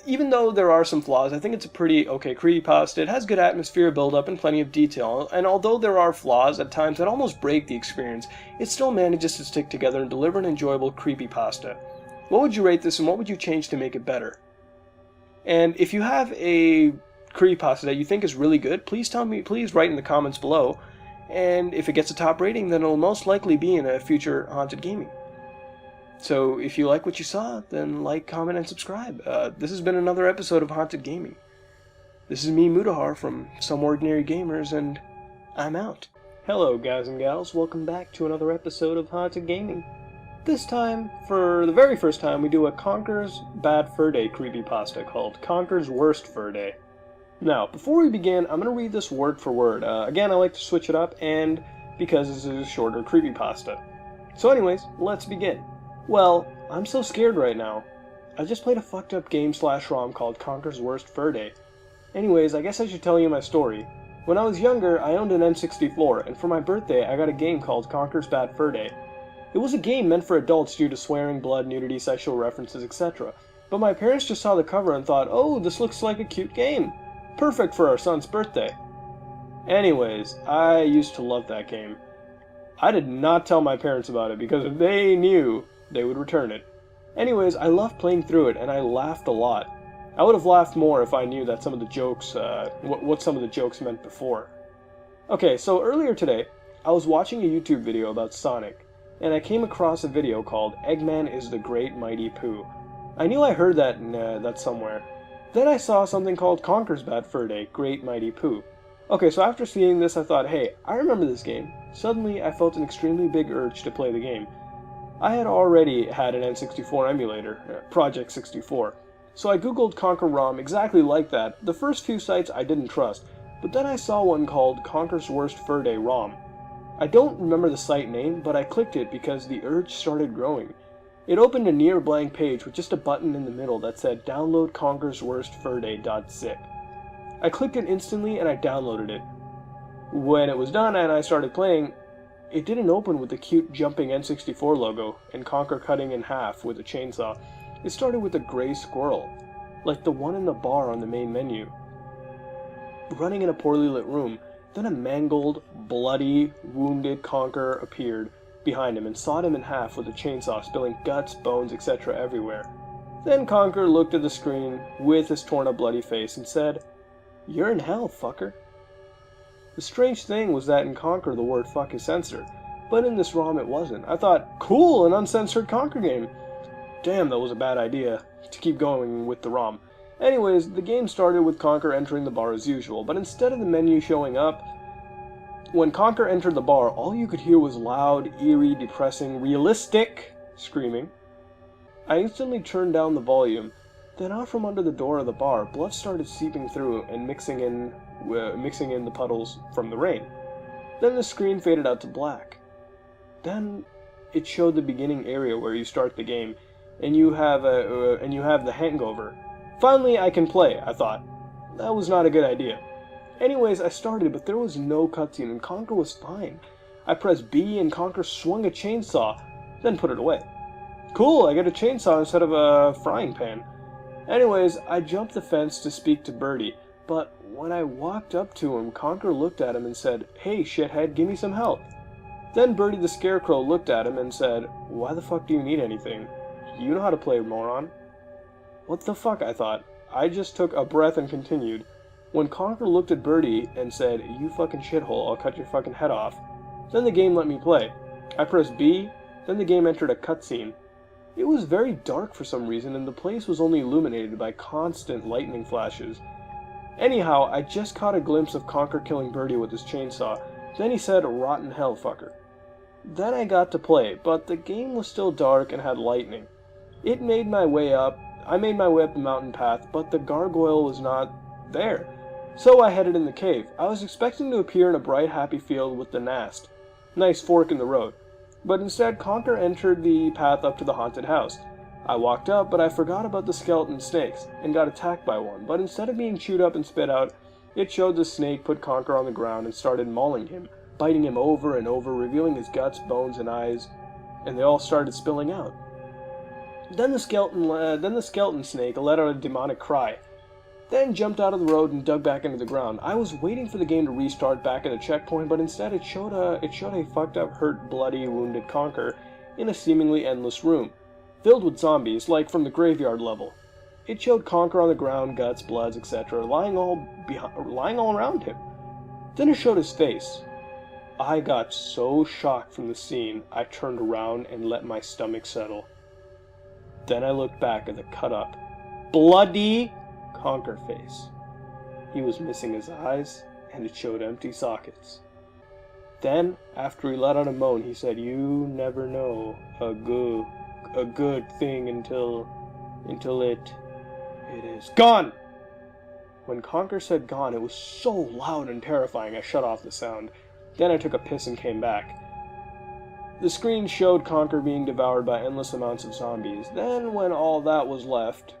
even though there are some flaws, I think it's a pretty okay creepypasta. It has good atmosphere, build-up, and plenty of detail, and although there are flaws at times that almost break the experience, it still manages to stick together and deliver an enjoyable creepypasta. What would you rate this, and what would you change to make it better? And if you have a creepypasta that you think is really good, please write in the comments below, and if it gets a top rating, then it'll most likely be in a future Haunted Gaming. So if you like what you saw, then like, comment, and subscribe. This has been another episode of Haunted Gaming. This is me, Mutahar, from SomeOrdinaryGamers, and I'm out. Hello, guys and gals. Welcome back to another episode of Haunted Gaming. This time, for the very first time, we do a Conker's Bad Fur Day creepypasta called Conker's Worst Fur Day. Now, before we begin, I'm going to read this word for word. Again, I like to switch it up, and because this is a shorter creepypasta. So anyways, let's begin. Well, I'm so scared right now. I just played a fucked up game/ROM called Conker's Worst Fur Day. Anyways, I guess I should tell you my story. When I was younger, I owned an N64, and for my birthday, I got a game called Conker's Bad Fur Day. It was a game meant for adults due to swearing, blood, nudity, sexual references, etc. But my parents just saw the cover and thought, oh, this looks like a cute game. Perfect for our son's birthday. Anyways, I used to love that game. I did not tell my parents about it because if they knew, they would return it. Anyways, I loved playing through it and I laughed a lot. I would have laughed more if I knew that some of the jokes, what some of the jokes meant before. Okay, so earlier today, I was watching a YouTube video about Sonic, and I came across a video called Eggman is the Great Mighty Pooh. I knew I heard that somewhere. Then I saw something called Conker's Bad Fur Day, Great Mighty Pooh. Okay, so after seeing this I thought, hey, I remember this game. Suddenly I felt an extremely big urge to play the game. I had already had an N64 emulator, Project 64, so I googled Conker ROM exactly like that. The first few sites I didn't trust, but then I saw one called Conker's Worst Fur Day ROM. I don't remember the site name, but I clicked it because the urge started growing. It opened a near blank page with just a button in the middle that said download Conker's Worst Fur Day.zip. I clicked it instantly and I downloaded it. When it was done and I started playing, it didn't open with the cute jumping N64 logo and Conker cutting in half with a chainsaw. It started with a gray squirrel, like the one in the bar on the main menu, running in a poorly lit room. Then a mangled, bloody, wounded Conker appeared behind him and sawed him in half with a chainsaw, spilling guts, bones, etc. everywhere. Then Conker looked at the screen with his torn up bloody face and said, "You're in hell, fucker." The strange thing was that in Conker the word fuck is censored, but in this ROM it wasn't. I thought, cool, an uncensored Conker game. Damn, that was a bad idea to keep going with the ROM. Anyways, the game started with Conker entering the bar as usual, but instead of the menu showing up, when Conker entered the bar, all you could hear was loud, eerie, depressing, realistic screaming. I instantly turned down the volume. Then out from under the door of the bar, blood started seeping through and mixing in the puddles from the rain. Then the screen faded out to black. Then it showed the beginning area where you start the game, and you have the hangover. Finally, I can play, I thought. That was not a good idea. Anyways, I started, but there was no cutscene, and Conker was fine. I pressed B, and Conker swung a chainsaw, then put it away. Cool, I get a chainsaw instead of a frying pan. Anyways, I jumped the fence to speak to Birdie, but when I walked up to him, Conker looked at him and said, "Hey, shithead, give me some help." Then Birdie the Scarecrow looked at him and said, "Why the fuck do you need anything? You know how to play, moron." What the fuck, I thought. I just took a breath and continued. When Conker looked at Birdie and said, "You fucking shithole, I'll cut your fucking head off," then the game let me play. I pressed B, then the game entered a cutscene. It was very dark for some reason, and the place was only illuminated by constant lightning flashes. Anyhow, I just caught a glimpse of Conker killing Birdie with his chainsaw. Then he said, "Rotten hell, fucker." Then I got to play, but the game was still dark and had lightning. I made my way up the mountain path, but the gargoyle was not there. So I headed in the cave. I was expecting to appear in a bright, happy field with the Nast. Nice fork in the road. But instead, Conker entered the path up to the haunted house. I walked up, but I forgot about the skeleton snakes, and got attacked by one, but instead of being chewed up and spit out, it showed the snake put Conker on the ground and started mauling him, biting him over and over, revealing his guts, bones, and eyes, and they all started spilling out. Then the skeleton snake let out a demonic cry, then jumped out of the road and dug back into the ground. I was waiting for the game to restart back at the checkpoint, but instead it showed a fucked up, hurt, bloody, wounded Conker in a seemingly endless room, filled with zombies, like from the graveyard level. It showed Conker on the ground, guts, bloods, etc., lying all around him. Then it showed his face. I got so shocked from the scene, I turned around and let my stomach settle. Then I looked back at the cut-up, bloody Conker face. He was missing his eyes, and it showed empty sockets. Then, after he let out a moan, he said, "You never know a good thing until it is gone." When Conker said gone, it was so loud and terrifying I shut off the sound. Then I took a piss and came back. The screen showed Conker being devoured by endless amounts of zombies. Then when all that was left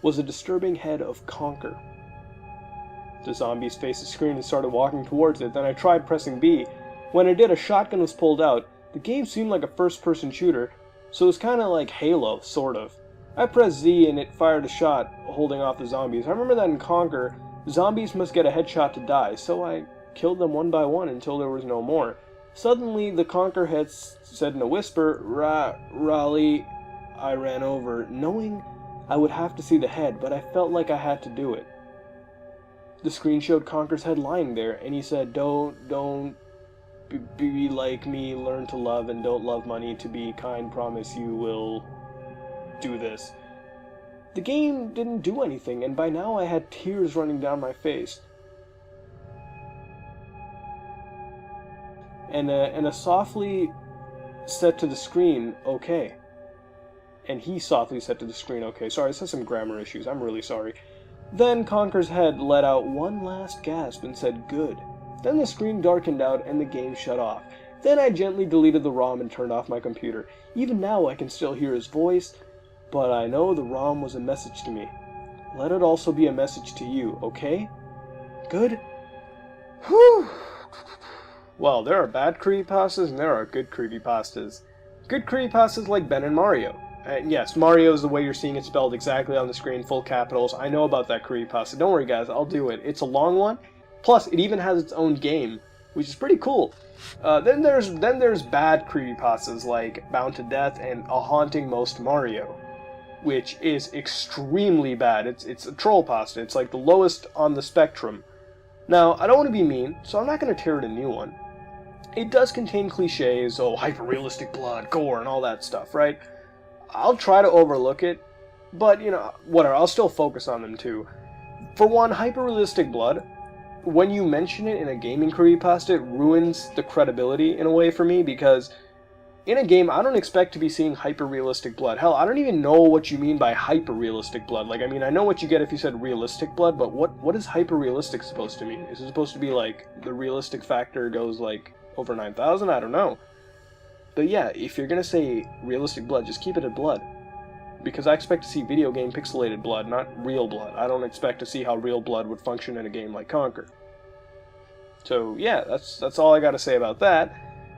was a disturbing head of Conker. The zombies faced the screen and started walking towards it. Then I tried pressing B. When I did, a shotgun was pulled out. The game seemed like a first-person shooter, so it was kind of like Halo, sort of. I pressed Z and it fired a shot, holding off the zombies. I remember that in Conker, zombies must get a headshot to die, so I killed them one by one until there was no more. Suddenly, the Conker head said in a whisper, "Raleigh." I ran over, knowing I would have to see the head, but I felt like I had to do it. The screen showed Conker's head lying there, and he said, Don't be like me, learn to love, and don't love money, to be kind, promise you will do this." The game didn't do anything, and by now I had tears running down my face. And a softly said to the screen, "Okay." And he softly said to the screen, "Okay." Sorry, this has some grammar issues, I'm really sorry. Then Conker's head let out one last gasp and said, "Good." Then the screen darkened out and the game shut off. Then I gently deleted the ROM and turned off my computer. Even now I can still hear his voice, but I know the ROM was a message to me. Let it also be a message to you, okay? Good? Whew! Well, there are bad creepypastas and there are good creepypastas. Good creepypastas like Ben and Mario. And yes, Mario is the way you're seeing it spelled exactly on the screen, full capitals. I know about that creepypasta. Don't worry, guys, I'll do it. It's a long one. Plus, it even has its own game, which is pretty cool. Then there's bad creepypastas like Bound to Death and A Haunting Most Mario, which is extremely bad. It's a troll pasta. It's like the lowest on the spectrum. Now, I don't want to be mean, so I'm not going to tear it a new one. It does contain cliches, hyper-realistic blood, gore, and all that stuff, right? I'll try to overlook it, but, whatever, I'll still focus on them too. For one, hyper-realistic blood, when you mention it in a gaming creepypasta, it ruins the credibility in a way for me, because in a game, I don't expect to be seeing hyper-realistic blood. Hell, I don't even know what you mean by hyper-realistic blood. Like, I know what you get if you said realistic blood, but what is hyper-realistic supposed to mean? Is it supposed to be like, the realistic factor goes like, over 9,000? I don't know. But yeah, if you're gonna say realistic blood, just keep it at blood. Because I expect to see video game pixelated blood, not real blood. I don't expect to see how real blood would function in a game like Conker. So yeah, that's all I gotta say about that.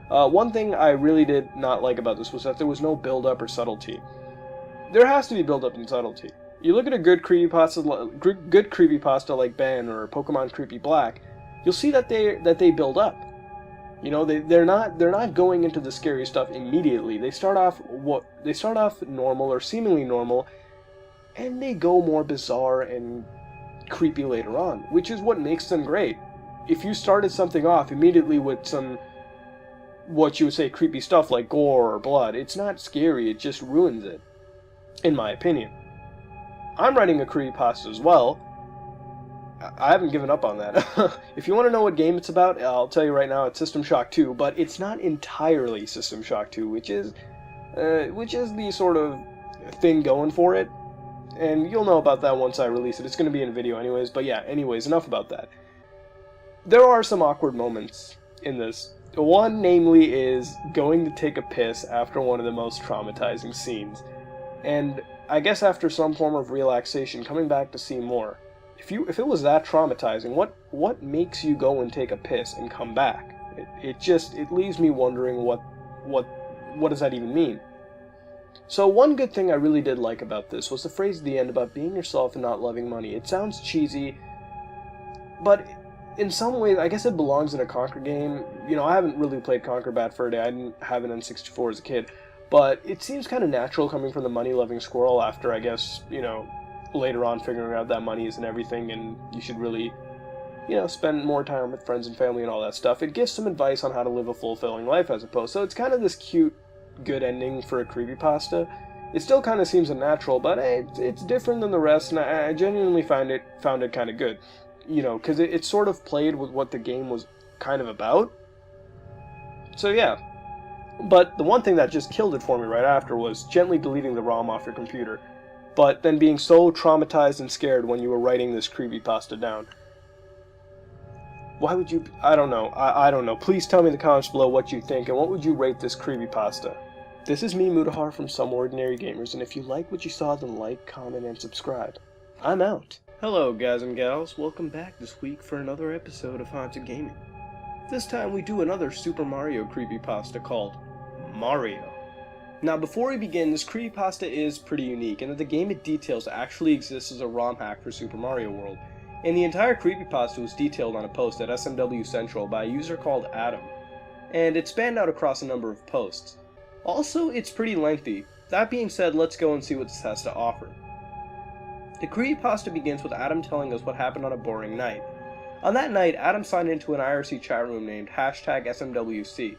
One thing I really did not like about this was that there was no build-up or subtlety. There has to be build-up and subtlety. You look at a good creepypasta like Ben or Pokemon Creepy Black, you'll see that they build up. They're not going into the scary stuff immediately. They start off normal or seemingly normal, and they go more bizarre and creepy later on, which is what makes them great. If you started something off immediately with some, what you would say, creepy stuff like gore or blood, it's not scary, it just ruins it, in my opinion. I'm writing a creepypasta as well. I haven't given up on that. If you want to know what game it's about, I'll tell you right now, it's System Shock 2, but it's not entirely System Shock 2, which is the sort of thing going for it. And you'll know about that once I release it. It's going to be in a video anyways, but yeah, anyways, enough about that. There are some awkward moments in this, One, namely, is going to take a piss after one of the most traumatizing scenes. And I guess after some form of relaxation, coming back to see more. If it was that traumatizing, what makes you go and take a piss and come back? It leaves me wondering what does that even mean? So one good thing I really did like about this was the phrase at the end about being yourself and not loving money. It sounds cheesy, but in some ways, I guess it belongs in a Conquer game. You know, I haven't really played Conquer Bad Fur Day. I didn't have an N64 as a kid. But it seems kind of natural coming from the money-loving squirrel after, I guess, you know, later on figuring out that money isn't everything and you should really, you know, spend more time with friends and family and all that stuff. It gives some advice on how to live a fulfilling life as opposed. So it's kind of this cute, good ending for a creepypasta. It still kind of seems unnatural, but hey, it's different than the rest, and I genuinely found it kind of good. You know, because it sort of played with what the game was kind of about. So yeah. But the one thing that just killed it for me right after was gently deleting the ROM off your computer, but then being so traumatized and scared when you were writing this creepypasta down. Why would you... I don't know. I don't know. Please tell me in the comments below what you think, and what would you rate this creepypasta? This is me, Mutahar, from SomeOrdinaryGamers, and if you like what you saw, then like, comment, and subscribe. I'm out. Hello, guys and gals. Welcome back this week for another episode of Haunted Gaming. This time we do another Super Mario creepypasta called Mario. Now, before we begin, this creepypasta is pretty unique in that the game it details actually exists as a ROM hack for Super Mario World, and the entire creepypasta was detailed on a post at SMW Central by a user called Adam, and it spanned out across a number of posts. Also, it's pretty lengthy. That being said, let's go and see what this has to offer. The creepypasta begins with Adam telling us what happened on a boring night. On that night, Adam signed into an IRC chat room named #SMWC.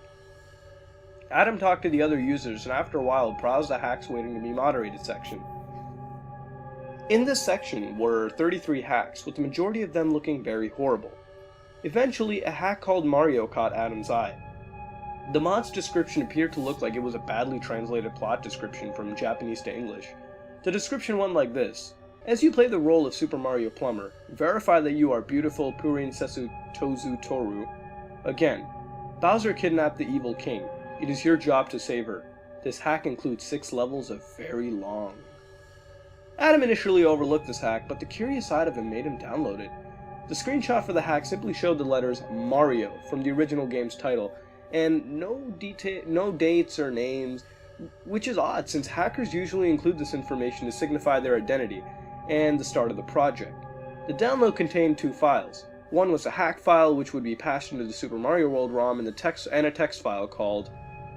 Adam talked to the other users and after a while browsed the hacks waiting to be moderated section. In this section were 33 hacks, with the majority of them looking very horrible. Eventually, a hack called Mario caught Adam's eye. The mod's description appeared to look like it was a badly translated plot description from Japanese to English. The description went like this: as you play the role of Super Mario Plumber, verify that you are beautiful Purin Sesu Tozu Toru. Again, Bowser kidnapped the evil king. It is your job to save her. This hack includes 6 levels of very long. Adam initially overlooked this hack, but the curious side of him made him download it. The screenshot for the hack simply showed the letters Mario from the original game's title, and no dates or names, which is odd since hackers usually include this information to signify their identity and the start of the project. The download contained 2 files. One was a hack file which would be passed into the Super Mario World ROM and a text file called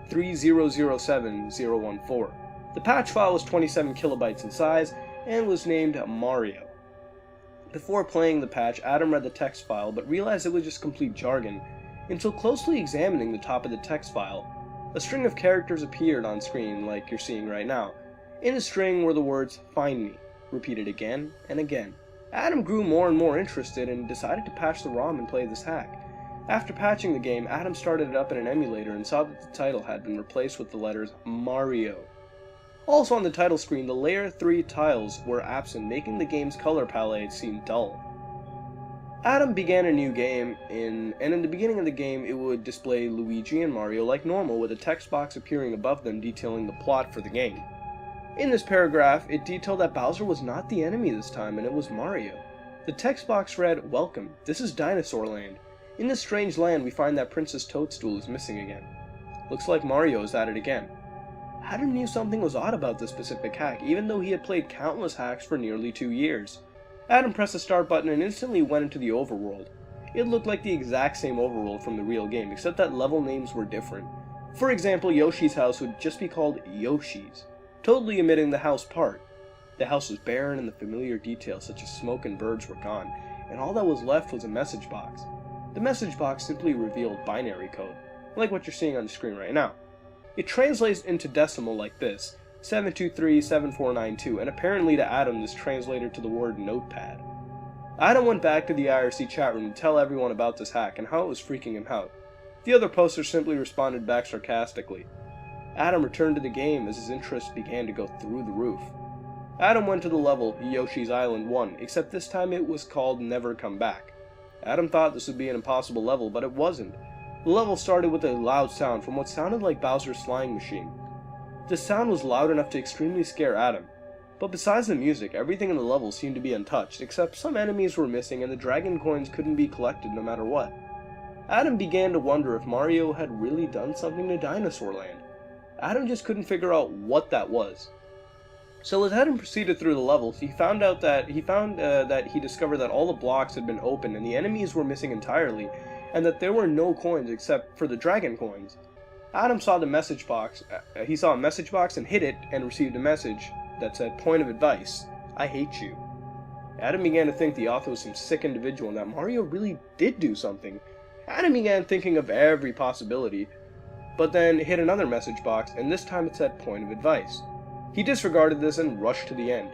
3007014. The patch file was 27 kilobytes in size and was named Mario. Before playing the patch, Adam read the text file but realized it was just complete jargon until closely examining the top of the text file. A string of characters appeared on screen like you're seeing right now. In the string were the words "Find me," repeated again and again. Adam grew more and more interested and decided to patch the ROM and play this hack. After patching the game, Adam started it up in an emulator and saw that the title had been replaced with the letters Mario. Also on the title screen, the layer 3 tiles were absent, making the game's color palette seem dull. Adam began a new game, and in the beginning of the game it would display Luigi and Mario like normal, with a text box appearing above them detailing the plot for the game. In this paragraph, it detailed that Bowser was not the enemy this time, and it was Mario. The text box read, "Welcome, this is Dinosaur Land. In this strange land, we find that Princess Toadstool is missing again. Looks like Mario is at it again." Adam knew something was odd about this specific hack, even though he had played countless hacks for nearly 2 years. Adam pressed the start button and instantly went into the overworld. It looked like the exact same overworld from the real game, except that level names were different. For example, Yoshi's house would just be called Yoshi's, totally omitting the house part. The house was barren and the familiar details such as smoke and birds were gone, and all that was left was a message box. The message box simply revealed binary code, like what you're seeing on the screen right now. It translates into decimal like this: 7237492, and apparently to Adam this translated to the word notepad. Adam went back to the IRC chat room to tell everyone about this hack and how it was freaking him out. The other posters simply responded back sarcastically. Adam returned to the game as his interest began to go through the roof. Adam went to the level Yoshi's Island 1, except this time it was called Never Come Back. Adam thought this would be an impossible level, but it wasn't. The level started with a loud sound from what sounded like Bowser's flying machine. This sound was loud enough to extremely scare Adam, but besides the music, everything in the level seemed to be untouched, except some enemies were missing and the dragon coins couldn't be collected no matter what. Adam began to wonder if Mario had really done something to Dinosaur Land. Adam just couldn't figure out what that was. So as Adam proceeded through the levels, he discovered that all the blocks had been opened and the enemies were missing entirely, and that there were no coins except for the dragon coins. Adam saw the message box. He saw a message box and hit it and received a message that said, "Point of advice, I hate you." Adam began to think the author was some sick individual and that Mario really did do something. Adam began thinking of every possibility, but then hit another message box, and this time it said "Point of advice." He disregarded this and rushed to the end.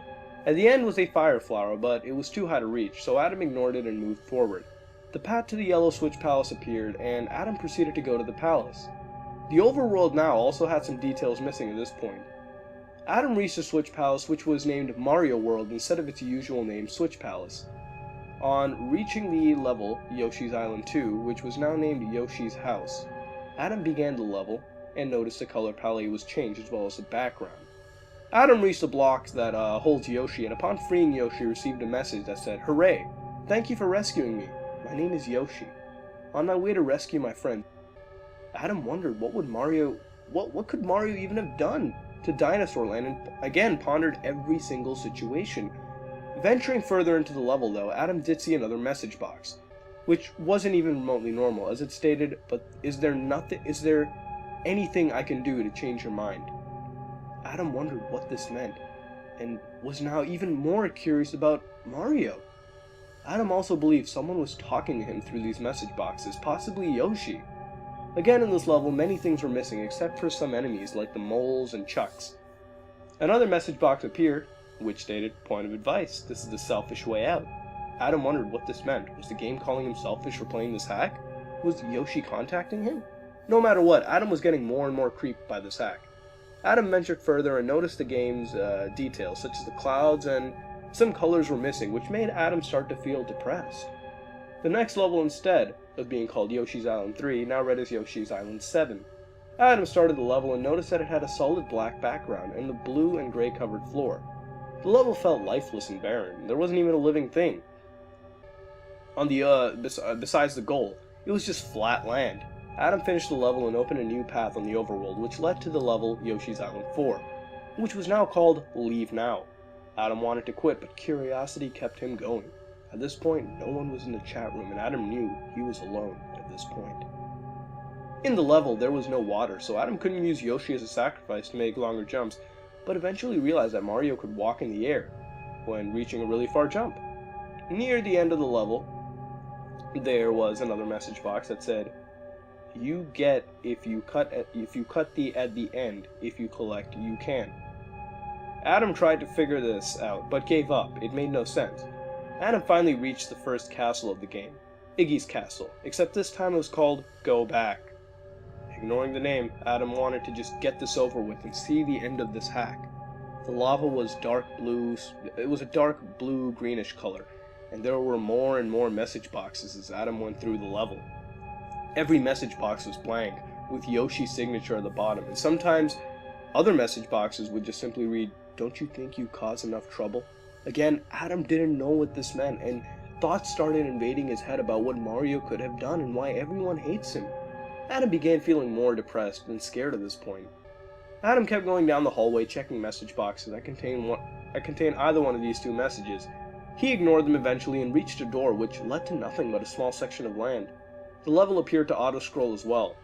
At the end was a fire flower, but it was too high to reach, so Adam ignored it and moved forward. The path to the Yellow Switch Palace appeared, and Adam proceeded to go to the palace. The overworld now also had some details missing at this point. Adam reached the Switch Palace, which was named Mario World instead of its usual name, Switch Palace. On reaching the level, Yoshi's Island 2, which was now named Yoshi's House, Adam began the level and noticed the color palette was changed as well as the background. Adam reached the blocks that holds Yoshi, and upon freeing Yoshi, received a message that said, "Hooray! Thank you for rescuing me. My name is Yoshi. On my way to rescue my friend." Adam wondered what could Mario even have done to Dinosaur Land, and again pondered every single situation. Venturing further into the level though, Adam did see another message box, which wasn't even remotely normal, as it stated, "But is there anything I can do to change your mind?" Adam wondered what this meant, and was now even more curious about Mario. Adam also believed someone was talking to him through these message boxes, possibly Yoshi. Again in this level, many things were missing except for some enemies like the moles and chucks. Another message box appeared, which stated, "Point of advice, this is the selfish way out." Adam wondered what this meant. Was the game calling him selfish for playing this hack? Was Yoshi contacting him? No matter what, Adam was getting more and more creeped by this hack. Adam ventured further and noticed the game's details, such as the clouds and some colors were missing, which made Adam start to feel depressed. The next level, instead of being called Yoshi's Island 3, now read as Yoshi's Island 7. Adam started the level and noticed that it had a solid black background and the blue and gray covered floor. The level felt lifeless and barren. There wasn't even a living thing on the besides the goal. It was just flat land. Adam finished the level and opened a new path on the overworld, which led to the level Yoshi's Island 4, which was now called Leave Now. Adam wanted to quit, but curiosity kept him going. At this point, no one was in the chat room, and Adam knew he was alone at this point. In the level, there was no water, so Adam couldn't use Yoshi as a sacrifice to make longer jumps, but eventually realized that Mario could walk in the air when reaching a really far jump. Near the end of the level, there was another message box that said, "You get if you cut at the end. If you collect, you can." Adam tried to figure this out, but gave up. It made no sense. Adam finally reached the first castle of the game, Iggy's Castle, except this time it was called Go Back. Ignoring the name, Adam wanted to just get this over with and see the end of this hack. The lava was dark blue. It was a dark blue greenish color, and there were more and more message boxes as Adam went through the level. Every message box was blank, with Yoshi's signature at the bottom, and sometimes other message boxes would just simply read, "Don't you think you caused enough trouble?" Again, Adam didn't know what this meant, and thoughts started invading his head about what Mario could have done and why everyone hates him. Adam began feeling more depressed and scared at this point. Adam kept going down the hallway, checking message boxes that contained either one of these two messages. He ignored them eventually and reached a door which led to nothing but a small section of land. The level appeared to auto-scroll as well.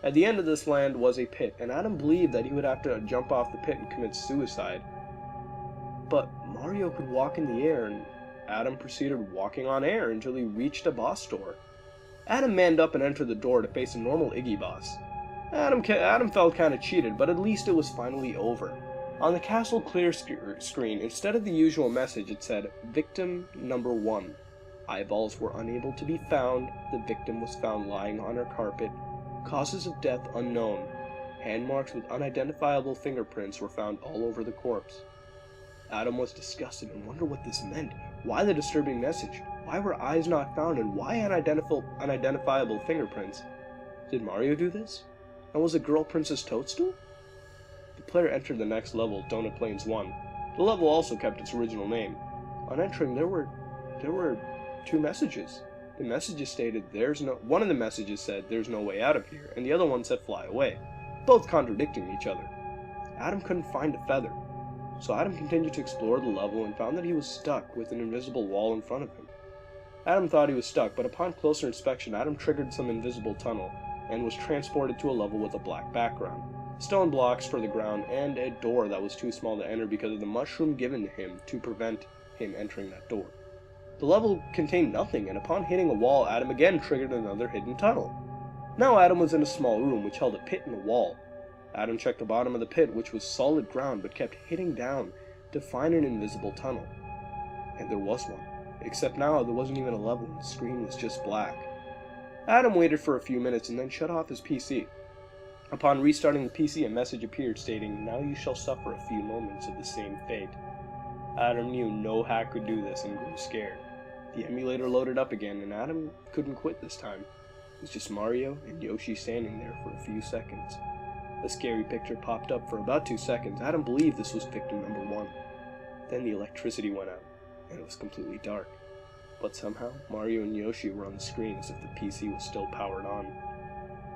At the end of this land was a pit, and Adam believed that he would have to jump off the pit and commit suicide. But Mario could walk in the air, and Adam proceeded walking on air until he reached a boss door. Adam manned up and entered the door to face a normal Iggy boss. Adam felt kinda cheated, but at least it was finally over. On the castle clear screen, instead of the usual message, it said, "Victim number 1. Eyeballs were unable to be found. The victim was found lying on her carpet. Causes of death unknown. Hand marks with unidentifiable fingerprints were found all over the corpse." Adam was disgusted and wondered what this meant. Why the disturbing message? Why were eyes not found, and why unidentifiable fingerprints? Did Mario do this? And was the girl Princess Toadstool? The player entered the next level, Donut Plains 1. The level also kept its original name. On entering, there were two messages. The messages stated one of the messages said there's no way out of here, and the other one said fly away, both contradicting each other. Adam couldn't find a feather, so Adam continued to explore the level and found that he was stuck with an invisible wall in front of him. Adam thought he was stuck, but upon closer inspection, Adam triggered some invisible tunnel and was transported to a level with a black background, stone blocks for the ground, and a door that was too small to enter because of the mushroom given to him to prevent him entering that door. The level contained nothing, and upon hitting a wall, Adam again triggered another hidden tunnel. Now Adam was in a small room which held a pit in the wall. Adam checked the bottom of the pit, which was solid ground, but kept hitting down to find an invisible tunnel. And there was one, except now there wasn't even a level, and the screen was just black. Adam waited for a few minutes and then shut off his PC. Upon restarting the PC, a message appeared stating, "Now you shall suffer a few moments of the same fate." Adam knew no hack could do this and grew scared. The emulator loaded up again, and Adam couldn't quit this time. It was just Mario and Yoshi standing there for a few seconds. A scary picture popped up for about 2 seconds. Adam believed this was victim number 1. Then the electricity went out, and it was completely dark. But somehow, Mario and Yoshi were on the screen as if the PC was still powered on.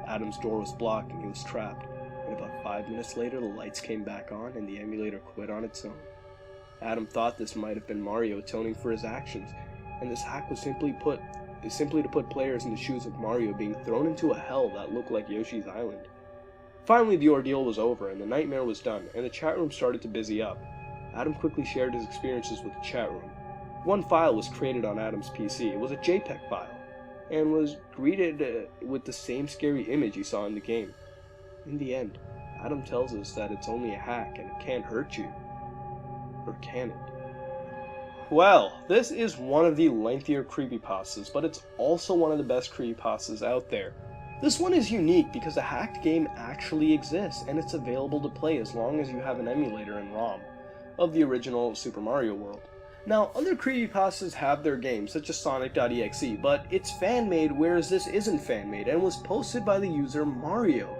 Adam's door was blocked and he was trapped, and about 5 minutes later the lights came back on and the emulator quit on its own. Adam thought this might have been Mario atoning for his actions, and this hack was simply to put players in the shoes of Mario being thrown into a hell that looked like Yoshi's Island. Finally, the ordeal was over, and the nightmare was done, and the chat room started to busy up. Adam quickly shared his experiences with the chat room. One file was created on Adam's PC. It was a JPEG file, and was greeted with the same scary image he saw in the game. In the end, Adam tells us that it's only a hack and it can't hurt you. Or can it? Well, this is one of the lengthier creepypastas, but it's also one of the best creepypastas out there. This one is unique because the hacked game actually exists, and it's available to play as long as you have an emulator and ROM of the original Super Mario World. Now, other creepypastas have their games, such as Sonic.exe, but it's fan-made, whereas this isn't fan-made, and was posted by the user Mario.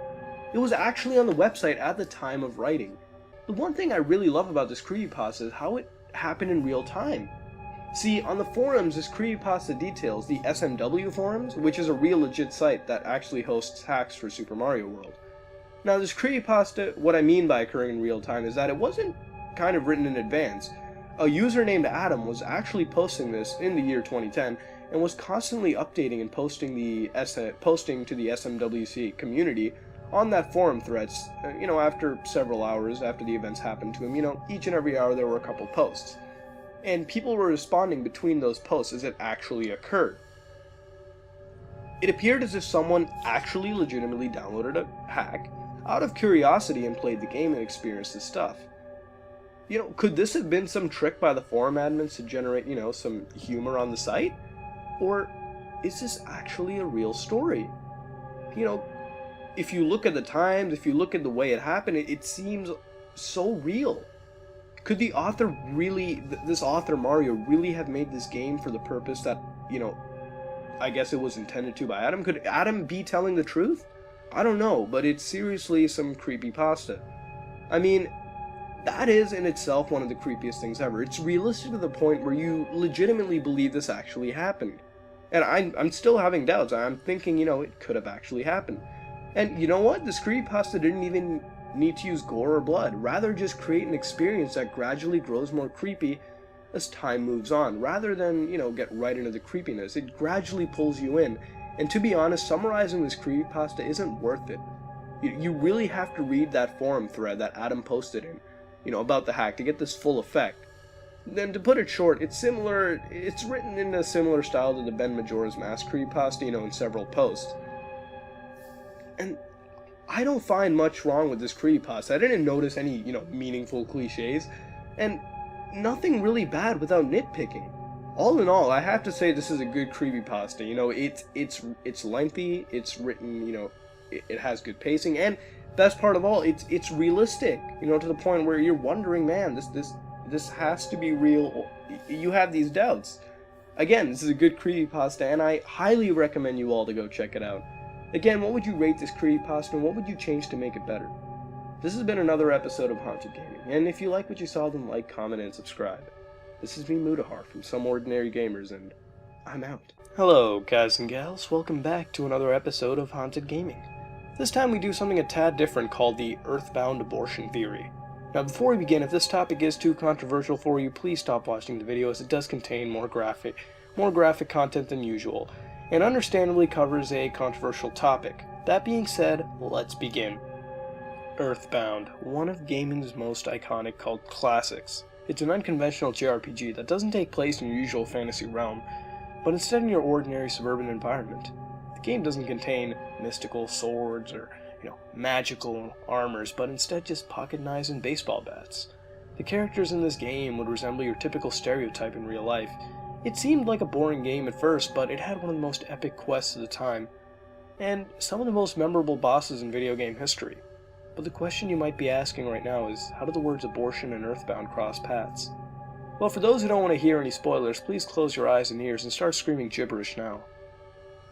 It was actually on the website at the time of writing. The one thing I really love about this creepypasta is how it happened in real time. See, on the forums, this creepypasta details the SMW forums, which is a real legit site that actually hosts hacks for Super Mario World. Now, this creepypasta, what I mean by occurring in real time, is that it wasn't kind of written in advance. A user named Adam was actually posting this in the year 2010, and was constantly updating and posting to the SMWC community on that forum threads, after several hours after the events happened to him. Each and every hour there were a couple posts. And people were responding between those posts as it actually occurred. It appeared as if someone actually legitimately downloaded a hack out of curiosity and played the game and experienced the stuff. Could this have been some trick by the forum admins to generate, some humor on the site? Or is this actually a real story? If you look at the times, if you look at the way it happened, it seems so real. Could the author really, this author Mario, really have made this game for the purpose that, I guess it was intended to by Adam? Could Adam be telling the truth? I don't know, but it's seriously some creepypasta. I mean, that is in itself one of the creepiest things ever. It's realistic to the point where you legitimately believe this actually happened. And I'm still having doubts. I'm thinking, it could have actually happened. And you know what? This creepypasta didn't even need to use gore or blood. Rather, just create an experience that gradually grows more creepy as time moves on. Rather than, get right into the creepiness, it gradually pulls you in. And to be honest, summarizing this creepypasta isn't worth it. You really have to read that forum thread that Adam posted in, about the hack to get this full effect. Then, to put it short, it's written in a similar style to the Ben Majora's Mask creepypasta, in several posts. And I don't find much wrong with this creepypasta. I didn't notice any, meaningful cliches, and nothing really bad without nitpicking. All in all, I have to say this is a good creepypasta. It's lengthy, it's written, it has good pacing, and best part of all, it's realistic, to the point where you're wondering, man, this has to be real. You have these doubts. Again, this is a good creepypasta, and I highly recommend you all to go check it out. Again, what would you rate this creepypasta and what would you change to make it better? This has been another episode of Haunted Gaming, and if you like what you saw, then like, comment, and subscribe. This is me, Mutahar, from SomeOrdinaryGamers, and I'm out. Hello, guys and gals. Welcome back to another episode of Haunted Gaming. This time we do something a tad different called the Earthbound Abortion Theory. Now, before we begin, if this topic is too controversial for you, please stop watching the video as it does contain more graphic content than usual, and understandably covers a controversial topic. That being said, let's begin. Earthbound, one of gaming's most iconic cult classics. It's an unconventional JRPG that doesn't take place in your usual fantasy realm, but instead in your ordinary suburban environment. The game doesn't contain mystical swords or, magical armors, but instead just pocket knives and baseball bats. The characters in this game would resemble your typical stereotype in real life. It seemed like a boring game at first, but it had one of the most epic quests of the time, and some of the most memorable bosses in video game history. But the question you might be asking right now is, how do the words abortion and Earthbound cross paths? Well, for those who don't want to hear any spoilers, please close your eyes and ears and start screaming gibberish now.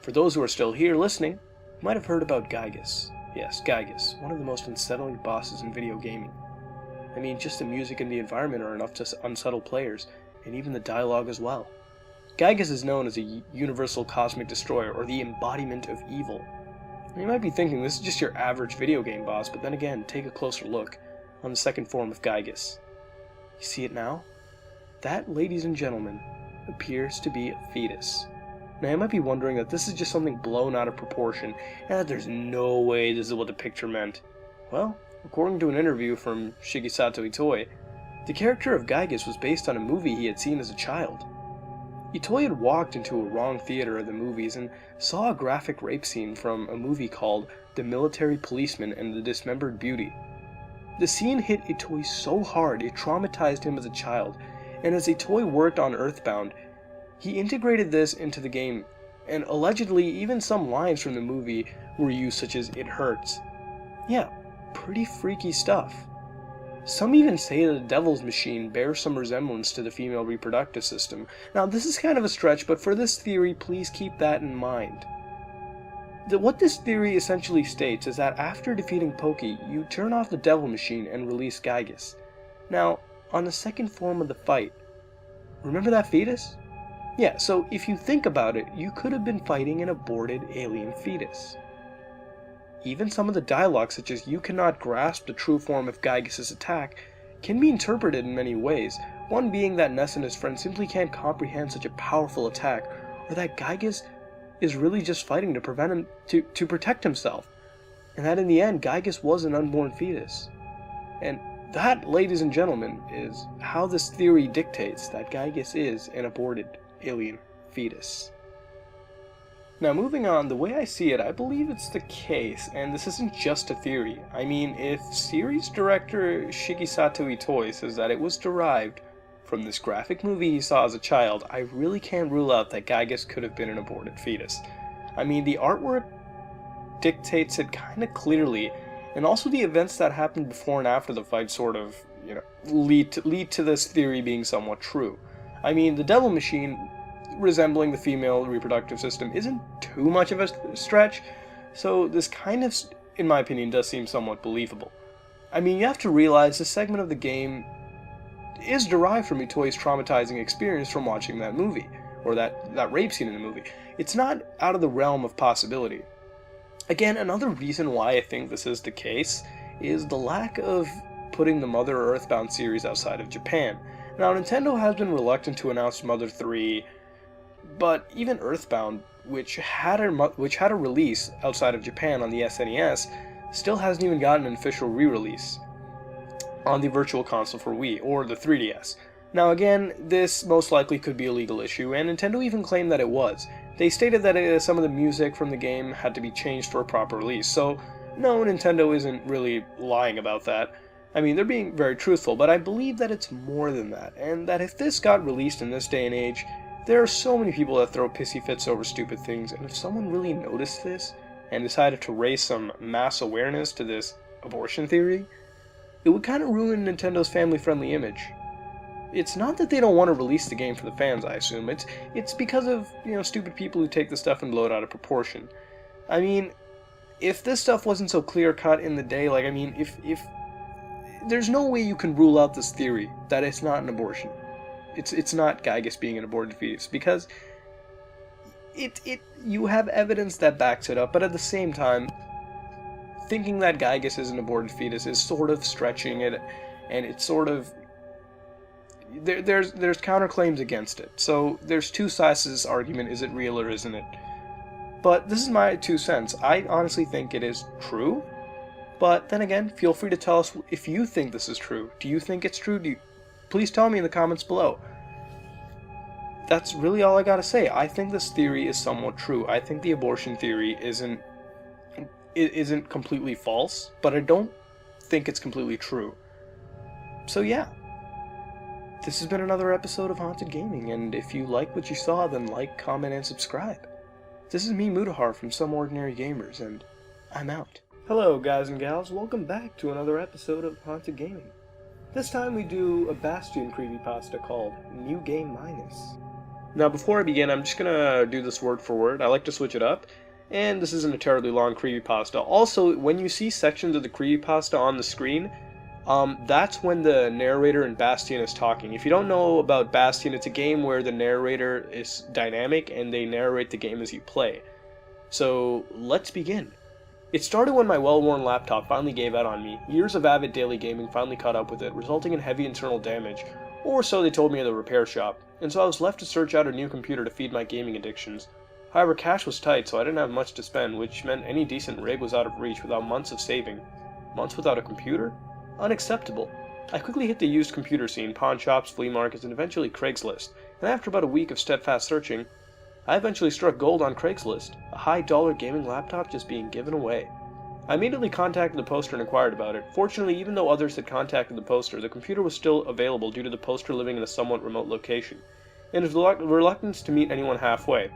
For those who are still here listening, you might have heard about Gygus. Yes, Gygus, one of the most unsettling bosses in video gaming. I mean, just the music and the environment are enough to unsettle players, and even the dialogue as well. Gygus is known as a universal cosmic destroyer, or the embodiment of evil. And you might be thinking this is just your average video game boss, but then again, take a closer look on the second form of Gygus. You see it now? That, ladies and gentlemen, appears to be a fetus. Now you might be wondering that this is just something blown out of proportion, and that there's no way this is what the picture meant. Well, according to an interview from Shigesato Itoi, the character of Gygus was based on a movie he had seen as a child. Itoi had walked into a wrong theater of the movies and saw a graphic rape scene from a movie called The Military Policeman and the Dismembered Beauty. The scene hit Itoi so hard it traumatized him as a child, and as Itoi worked on Earthbound, he integrated this into the game, and allegedly even some lines from the movie were used, such as "it hurts." Yeah, pretty freaky stuff. Some even say that the Devil's Machine bears some resemblance to the female reproductive system. Now this is kind of a stretch, but for this theory, please keep that in mind. What this theory essentially states is that after defeating Poki, you turn off the Devil Machine and release Gygus. Now, on the second form of the fight, remember that fetus? Yeah, so if you think about it, you could have been fighting an aborted alien fetus. Even some of the dialogue, such as "you cannot grasp the true form of Gygus' attack," can be interpreted in many ways, one being that Ness and his friend simply can't comprehend such a powerful attack, or that Gygus is really just fighting to prevent him to protect himself, and that in the end Gygus was an unborn fetus. And that, ladies and gentlemen, is how this theory dictates that Gygus is an aborted alien fetus. Now moving on, the way I see it, I believe it's the case, and this isn't just a theory. I mean, if series director Shigesato Itoi says that it was derived from this graphic movie he saw as a child, I really can't rule out that Gygus could have been an aborted fetus. I mean, the artwork dictates it kinda clearly, and also the events that happened before and after the fight sort of, lead to this theory being somewhat true. I mean, the Devil Machine resembling the female reproductive system isn't too much of a stretch, so this kind of, in my opinion, does seem somewhat believable. I mean, you have to realize this segment of the game is derived from Itoi's traumatizing experience from watching that movie, or that rape scene in the movie. It's not out of the realm of possibility. Again, another reason why I think this is the case is the lack of putting the Mother Earthbound series outside of Japan. Now, Nintendo has been reluctant to announce Mother 3, but even Earthbound, which had a release outside of Japan on the SNES, still hasn't even gotten an official re-release on the Virtual Console for Wii, or the 3DS. Now again, this most likely could be a legal issue, and Nintendo even claimed that it was. They stated that some of the music from the game had to be changed for a proper release, so no, Nintendo isn't really lying about that. I mean, they're being very truthful, but I believe that it's more than that, and that if this got released in this day and age, there are so many people that throw pissy fits over stupid things, and if someone really noticed this and decided to raise some mass awareness to this abortion theory, it would kind of ruin Nintendo's family-friendly image. It's not that they don't want to release the game for the fans, I assume. It's because of, stupid people who take the stuff and blow it out of proportion. I mean, if this stuff wasn't so clear-cut in the day, like, I mean, if there's no way you can rule out this theory that it's not an abortion. It's not Gygas being an aborted fetus, because you have evidence that backs it up, but at the same time, thinking that Gygas is an aborted fetus is sort of stretching it, and it's sort of there's counterclaims against it. So there's two sides to this argument: is it real or isn't it? But this is my 2 cents. I honestly think it is true. But then again, feel free to tell us if you think this is true. Do you think it's true? Please tell me in the comments below. That's really all I gotta say. I think this theory is somewhat true. I think the abortion theory isn't completely false, but I don't think it's completely true. So yeah. This has been another episode of Haunted Gaming, and if you like what you saw, then like, comment, and subscribe. This is me, Mutahar, from SomeOrdinaryGamers, and I'm out. Hello, guys and gals. Welcome back to another episode of Haunted Gaming. This time we do a Bastion creepypasta called New Game Minus. Now, before I begin, I'm just gonna do this word for word. I like to switch it up, and this isn't a terribly long creepypasta. Also, when you see sections of the creepypasta on the screen, that's when the narrator in Bastion is talking. If you don't know about Bastion, it's a game where the narrator is dynamic and they narrate the game as you play. So, let's begin. It started when my well-worn laptop finally gave out on me. Years of avid daily gaming finally caught up with it, resulting in heavy internal damage, or so they told me at the repair shop, and so I was left to search out a new computer to feed my gaming addictions. However, cash was tight, so I didn't have much to spend, which meant any decent rig was out of reach without months of saving. Months without a computer? Unacceptable. I quickly hit the used computer scene, pawn shops, flea markets, and eventually Craigslist, and after about a week of steadfast searching, I eventually struck gold on Craigslist, a high-dollar gaming laptop just being given away. I immediately contacted the poster and inquired about it. Fortunately, even though others had contacted the poster, the computer was still available due to the poster living in a somewhat remote location, and his reluctance to meet anyone halfway.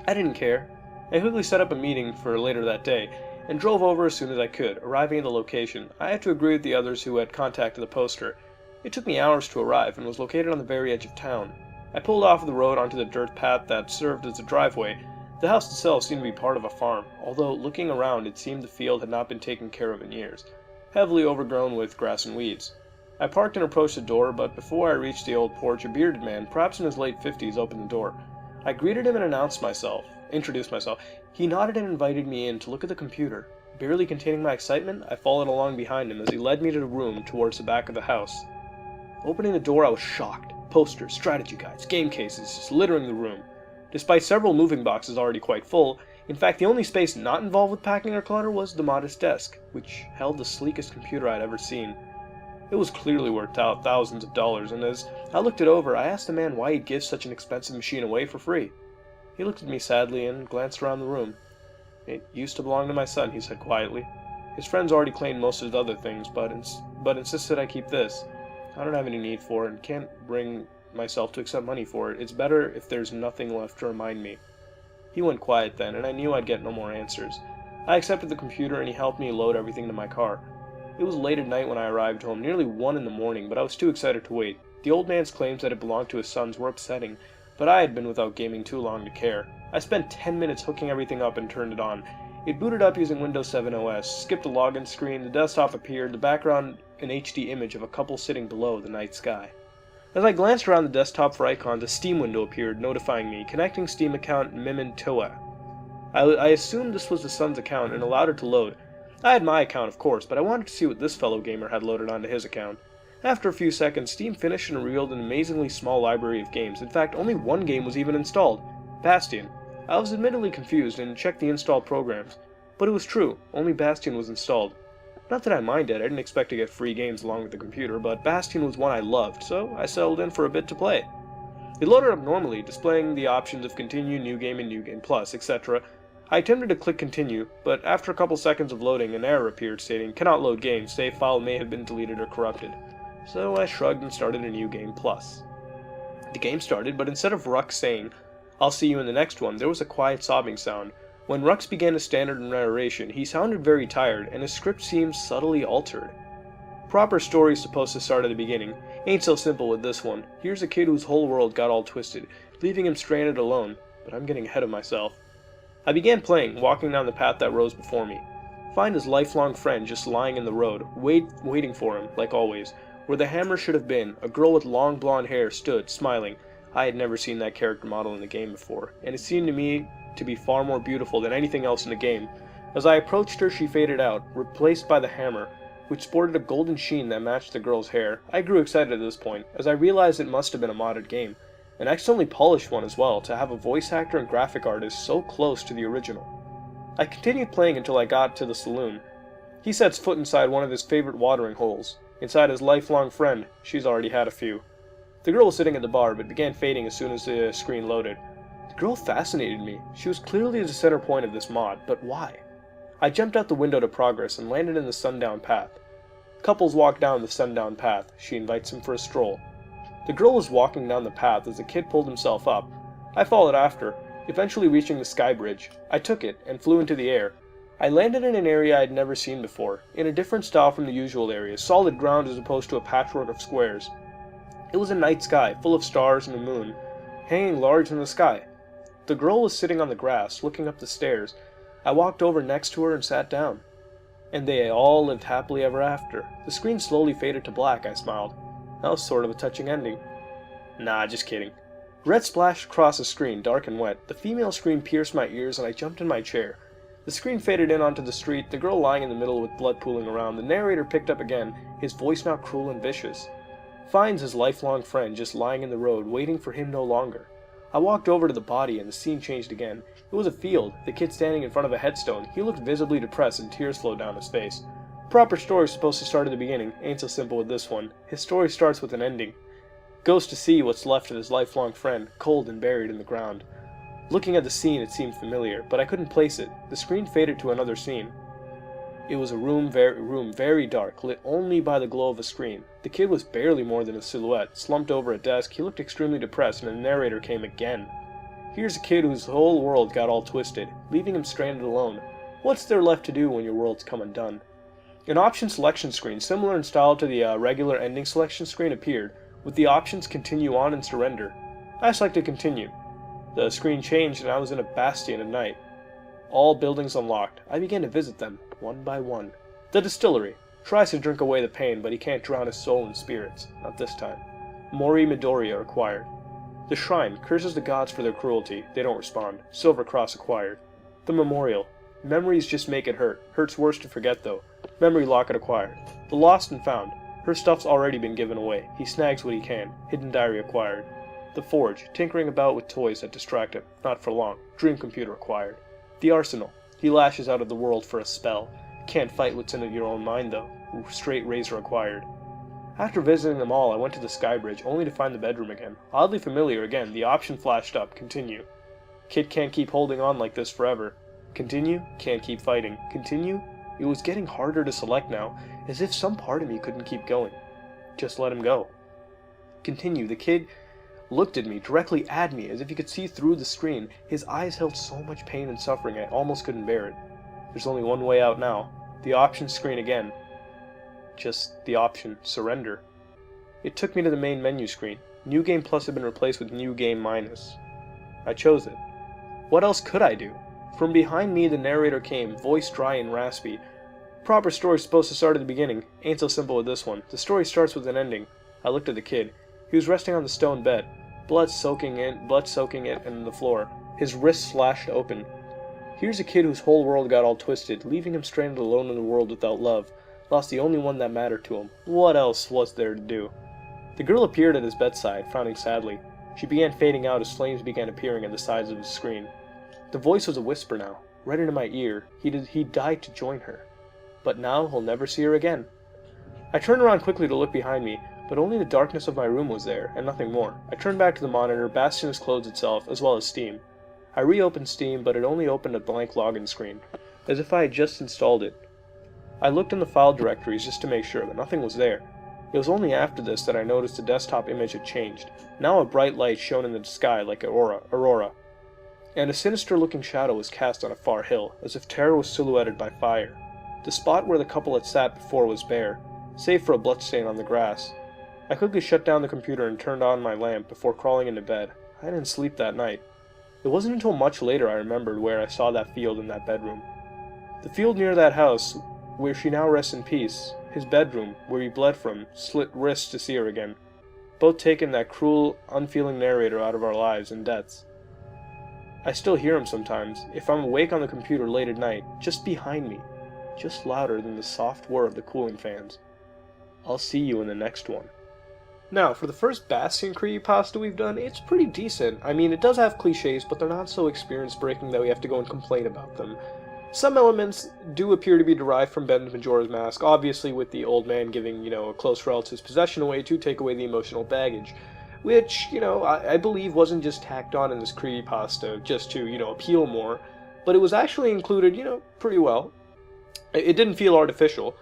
I didn't care. I quickly set up a meeting for later that day, and drove over as soon as I could. Arriving at the location, I had to agree with the others who had contacted the poster. It took me hours to arrive, and was located on the very edge of town. I pulled off the road onto the dirt path that served as a driveway. The house itself seemed to be part of a farm, although looking around it seemed the field had not been taken care of in years, heavily overgrown with grass and weeds. I parked and approached the door, but before I reached the old porch, a bearded man, perhaps in his late 50s, opened the door. I greeted him and introduced myself. He nodded and invited me in to look at the computer. Barely containing my excitement, I followed along behind him as he led me to the room towards the back of the house. Opening the door, I was shocked. Posters, strategy guides, game cases, just littering the room. Despite several moving boxes already quite full, in fact the only space not involved with packing or clutter was the modest desk, which held the sleekest computer I'd ever seen. It was clearly worth thousands of dollars, and as I looked it over, I asked the man why he'd give such an expensive machine away for free. He looked at me sadly and glanced around the room. "It used to belong to my son," he said quietly. "His friends already claimed most of his other things, but insisted I keep this. I don't have any need for it and can't bring myself to accept money for it. It's better if there's nothing left to remind me." He went quiet then, and I knew I'd get no more answers. I accepted the computer and he helped me load everything to my car. It was late at night when I arrived home, nearly 1 in the morning, but I was too excited to wait. The old man's claims that it belonged to his sons were upsetting, but I had been without gaming too long to care. I spent 10 minutes hooking everything up and turned it on. It booted up using Windows 7 OS, skipped the login screen, the desktop appeared, the background an HD image of a couple sitting below the night sky. As I glanced around the desktop for icons, a Steam window appeared, notifying me, connecting Steam account Mementoa. I assumed this was the son's account and allowed it to load. I had my account, of course, but I wanted to see what this fellow gamer had loaded onto his account. After a few seconds, Steam finished and revealed an amazingly small library of games. In fact, only one game was even installed: Bastion. I was admittedly confused and checked the installed programs, but it was true, only Bastion was installed. Not that I minded, I didn't expect to get free games along with the computer, but Bastion was one I loved, so I settled in for a bit to play. It loaded up normally, displaying the options of Continue, New Game, and New Game Plus, etc. I attempted to click Continue, but after a couple seconds of loading, an error appeared stating, "Cannot load game, save file may have been deleted or corrupted." So I shrugged and started a New Game Plus. The game started, but instead of Rux saying, "I'll see you in the next one," there was a quiet sobbing sound. When Rux began his standard narration, he sounded very tired, and his script seemed subtly altered. Proper story's supposed to start at the beginning. Ain't so simple with this one. Here's a kid whose whole world got all twisted, leaving him stranded alone, but I'm getting ahead of myself. I began playing, walking down the path that rose before me. Find his lifelong friend just lying in the road, waiting for him, like always. Where the hammer should have been, a girl with long blonde hair stood, smiling. I had never seen that character model in the game before, and it seemed to me to be far more beautiful than anything else in the game. As I approached her, she faded out, replaced by the hammer, which sported a golden sheen that matched the girl's hair. I grew excited at this point, as I realized it must have been a modded game, an accidentally polished one as well, to have a voice actor and graphic artist so close to the original. I continued playing until I got to the saloon. He sets foot inside one of his favorite watering holes. Inside his lifelong friend, she's already had a few. The girl was sitting at the bar, but began fading as soon as the screen loaded. The girl fascinated me. She was clearly the center point of this mod, but why? I jumped out the window to progress and landed in the sundown path. Couples walk down the sundown path. She invites him for a stroll. The girl was walking down the path as the kid pulled himself up. I followed after, eventually reaching the sky bridge. I took it and flew into the air. I landed in an area I had never seen before, in a different style from the usual areas, solid ground as opposed to a patchwork of squares. It was a night sky, full of stars and a moon, hanging large in the sky. The girl was sitting on the grass, looking up the stairs. I walked over next to her and sat down. And they all lived happily ever after. The screen slowly faded to black. I smiled. That was sort of a touching ending. Nah, just kidding. Red splashed across the screen, dark and wet. The female scream pierced my ears and I jumped in my chair. The screen faded in onto the street, the girl lying in the middle with blood pooling around. The narrator picked up again, his voice now cruel and vicious. Finds his lifelong friend just lying in the road, waiting for him no longer. I walked over to the body and the scene changed again. It was a field, the kid standing in front of a headstone. He looked visibly depressed and tears flowed down his face. Proper story is supposed to start at the beginning. Ain't so simple with this one. His story starts with an ending. Goes to see what's left of his lifelong friend, cold and buried in the ground. Looking at the scene, it seemed familiar, but I couldn't place it. The screen faded to another scene. It was a room very dark, lit only by the glow of a screen. The kid was barely more than a silhouette, slumped over a desk. He looked extremely depressed, and the narrator came again. Here's a kid whose whole world got all twisted, leaving him stranded alone. What's there left to do when your world's come undone? An option selection screen, similar in style to the regular ending selection screen, appeared, with the options continue on and surrender. I selected continue. The screen changed and I was in a bastion at night. All buildings unlocked. I began to visit them, one by one. The distillery. Tries to drink away the pain, but he can't drown his soul in spirits. Not this time. Mori Midoriya acquired. The shrine. Curses the gods for their cruelty. They don't respond. Silver Cross acquired. The memorial. Memories just make it hurt. Hurts worse to forget though. Memory locket acquired. The lost and found. Her stuff's already been given away. He snags what he can. Hidden diary acquired. The forge. Tinkering about with toys that distract him. Not for long. Dream computer acquired. The arsenal. He lashes out of the world for a spell. Can't fight what's in your own mind though. Straight razor acquired. After visiting them all, I went to the sky bridge, only to find the bedroom again. Oddly familiar again. The option flashed up. Continue. Kid can't keep holding on like this forever. Continue. Can't keep fighting. Continue. It was getting harder to select now, as if some part of me couldn't keep going. Just let him go. Continue. The kid looked at me, directly at me, as if he could see through the screen. His eyes held so much pain and suffering I almost couldn't bear it. There's only one way out now. The option screen again. Just the option, surrender. It took me to the main menu screen. New Game Plus had been replaced with New Game Minus. I chose it. What else could I do? From behind me the narrator came, voice dry and raspy. Proper story's supposed to start at the beginning. Ain't so simple with this one. The story starts with an ending. I looked at the kid. He was resting on the stone bed, blood soaking it in the floor. His wrists slashed open. Here's a kid whose whole world got all twisted, leaving him stranded alone in the world without love. Lost the only one that mattered to him. What else was there to do? The girl appeared at his bedside, frowning sadly. She began fading out as flames began appearing at the sides of his screen. The voice was a whisper now, right into my ear. He died to join her. But now he'll never see her again. I turned around quickly to look behind me, but only the darkness of my room was there, and nothing more. I turned back to the monitor. Bastion has closed itself, as well as Steam. I reopened Steam, but it only opened a blank login screen, as if I had just installed it. I looked in the file directories just to make sure, but nothing was there. It was only after this that I noticed the desktop image had changed. Now a bright light shone in the sky like aurora, and a sinister-looking shadow was cast on a far hill, as if terror was silhouetted by fire. The spot where the couple had sat before was bare, save for a bloodstain on the grass. I quickly shut down the computer and turned on my lamp before crawling into bed. I didn't sleep that night. It wasn't until much later I remembered where I saw that field in that bedroom. The field near that house, where she now rests in peace, his bedroom, where he bled from, slit wrists to see her again, both taking that cruel, unfeeling narrator out of our lives and deaths. I still hear him sometimes, if I'm awake on the computer late at night, just behind me, just louder than the soft whir of the cooling fans. I'll see you in the next one. Now, for the first Bastion creepypasta we've done, it's pretty decent. I mean, it does have cliches, but they're not so experience-breaking that we have to go and complain about them. Some elements do appear to be derived from Ben Majora's Mask, obviously with the old man giving, a close relative's possession away to take away the emotional baggage, which, I believe wasn't just tacked on in this creepypasta just to, appeal more, but it was actually included, pretty well. It didn't feel artificial.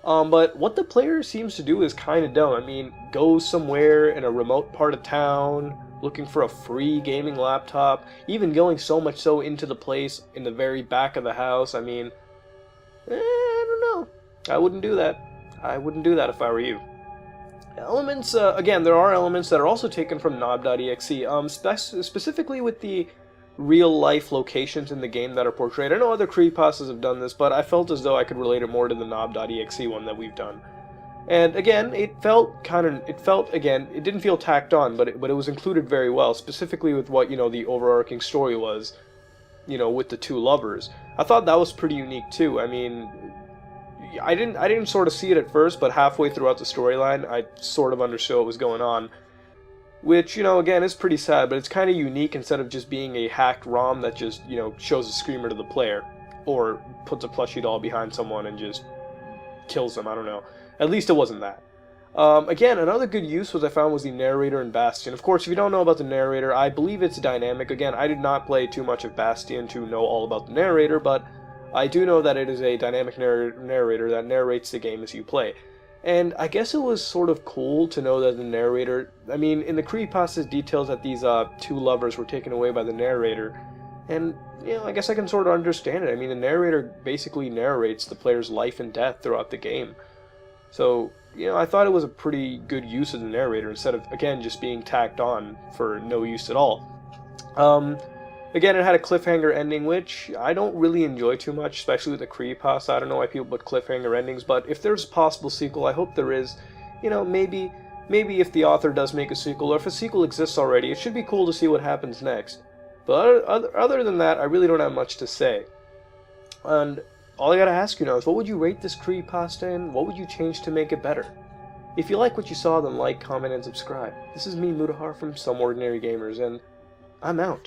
But what the player seems to do is kind of dumb. I mean, go somewhere in a remote part of town, looking for a free gaming laptop, even going so much so into the place in the very back of the house. I mean, I don't know. I wouldn't do that. I wouldn't do that if I were you. Elements, again, there are elements that are also taken from knob.exe, specifically with the real-life locations in the game that are portrayed. I know other creepypastas have done this, but I felt as though I could relate it more to the knob.exe one that we've done. And again, it didn't feel tacked on, but it was included very well, specifically with what, the overarching story was, with the two lovers. I thought that was pretty unique too. I mean, I didn't sort of see it at first, but halfway throughout the storyline, I sort of understood what was going on. Which, again, is pretty sad, but it's kind of unique instead of just being a hacked ROM that just, shows a screamer to the player. Or puts a plushie doll behind someone and just kills them, I don't know. At least it wasn't that. Again, another good use I found was the narrator in Bastion. Of course, if you don't know about the narrator, I believe it's dynamic. Again, I did not play too much of Bastion to know all about the narrator, but I do know that it is a dynamic narrator that narrates the game as you play. And I guess it was sort of cool to know that the narrator, I mean, in the creepypasta's details that these two lovers were taken away by the narrator, and, I guess I can sort of understand it. I mean, the narrator basically narrates the player's life and death throughout the game. So, I thought it was a pretty good use of the narrator instead of, again, just being tacked on for no use at all. Again, it had a cliffhanger ending, which I don't really enjoy too much, especially with the creepypasta. I don't know why people put cliffhanger endings, but if there's a possible sequel, I hope there is. Maybe if the author does make a sequel, or if a sequel exists already, it should be cool to see what happens next. But other than that, I really don't have much to say. And all I gotta ask you now is, what would you rate this creepypasta in? What would you change to make it better? If you like what you saw, then like, comment, and subscribe. This is me, Mutahar from SomeOrdinaryGamers, and I'm out.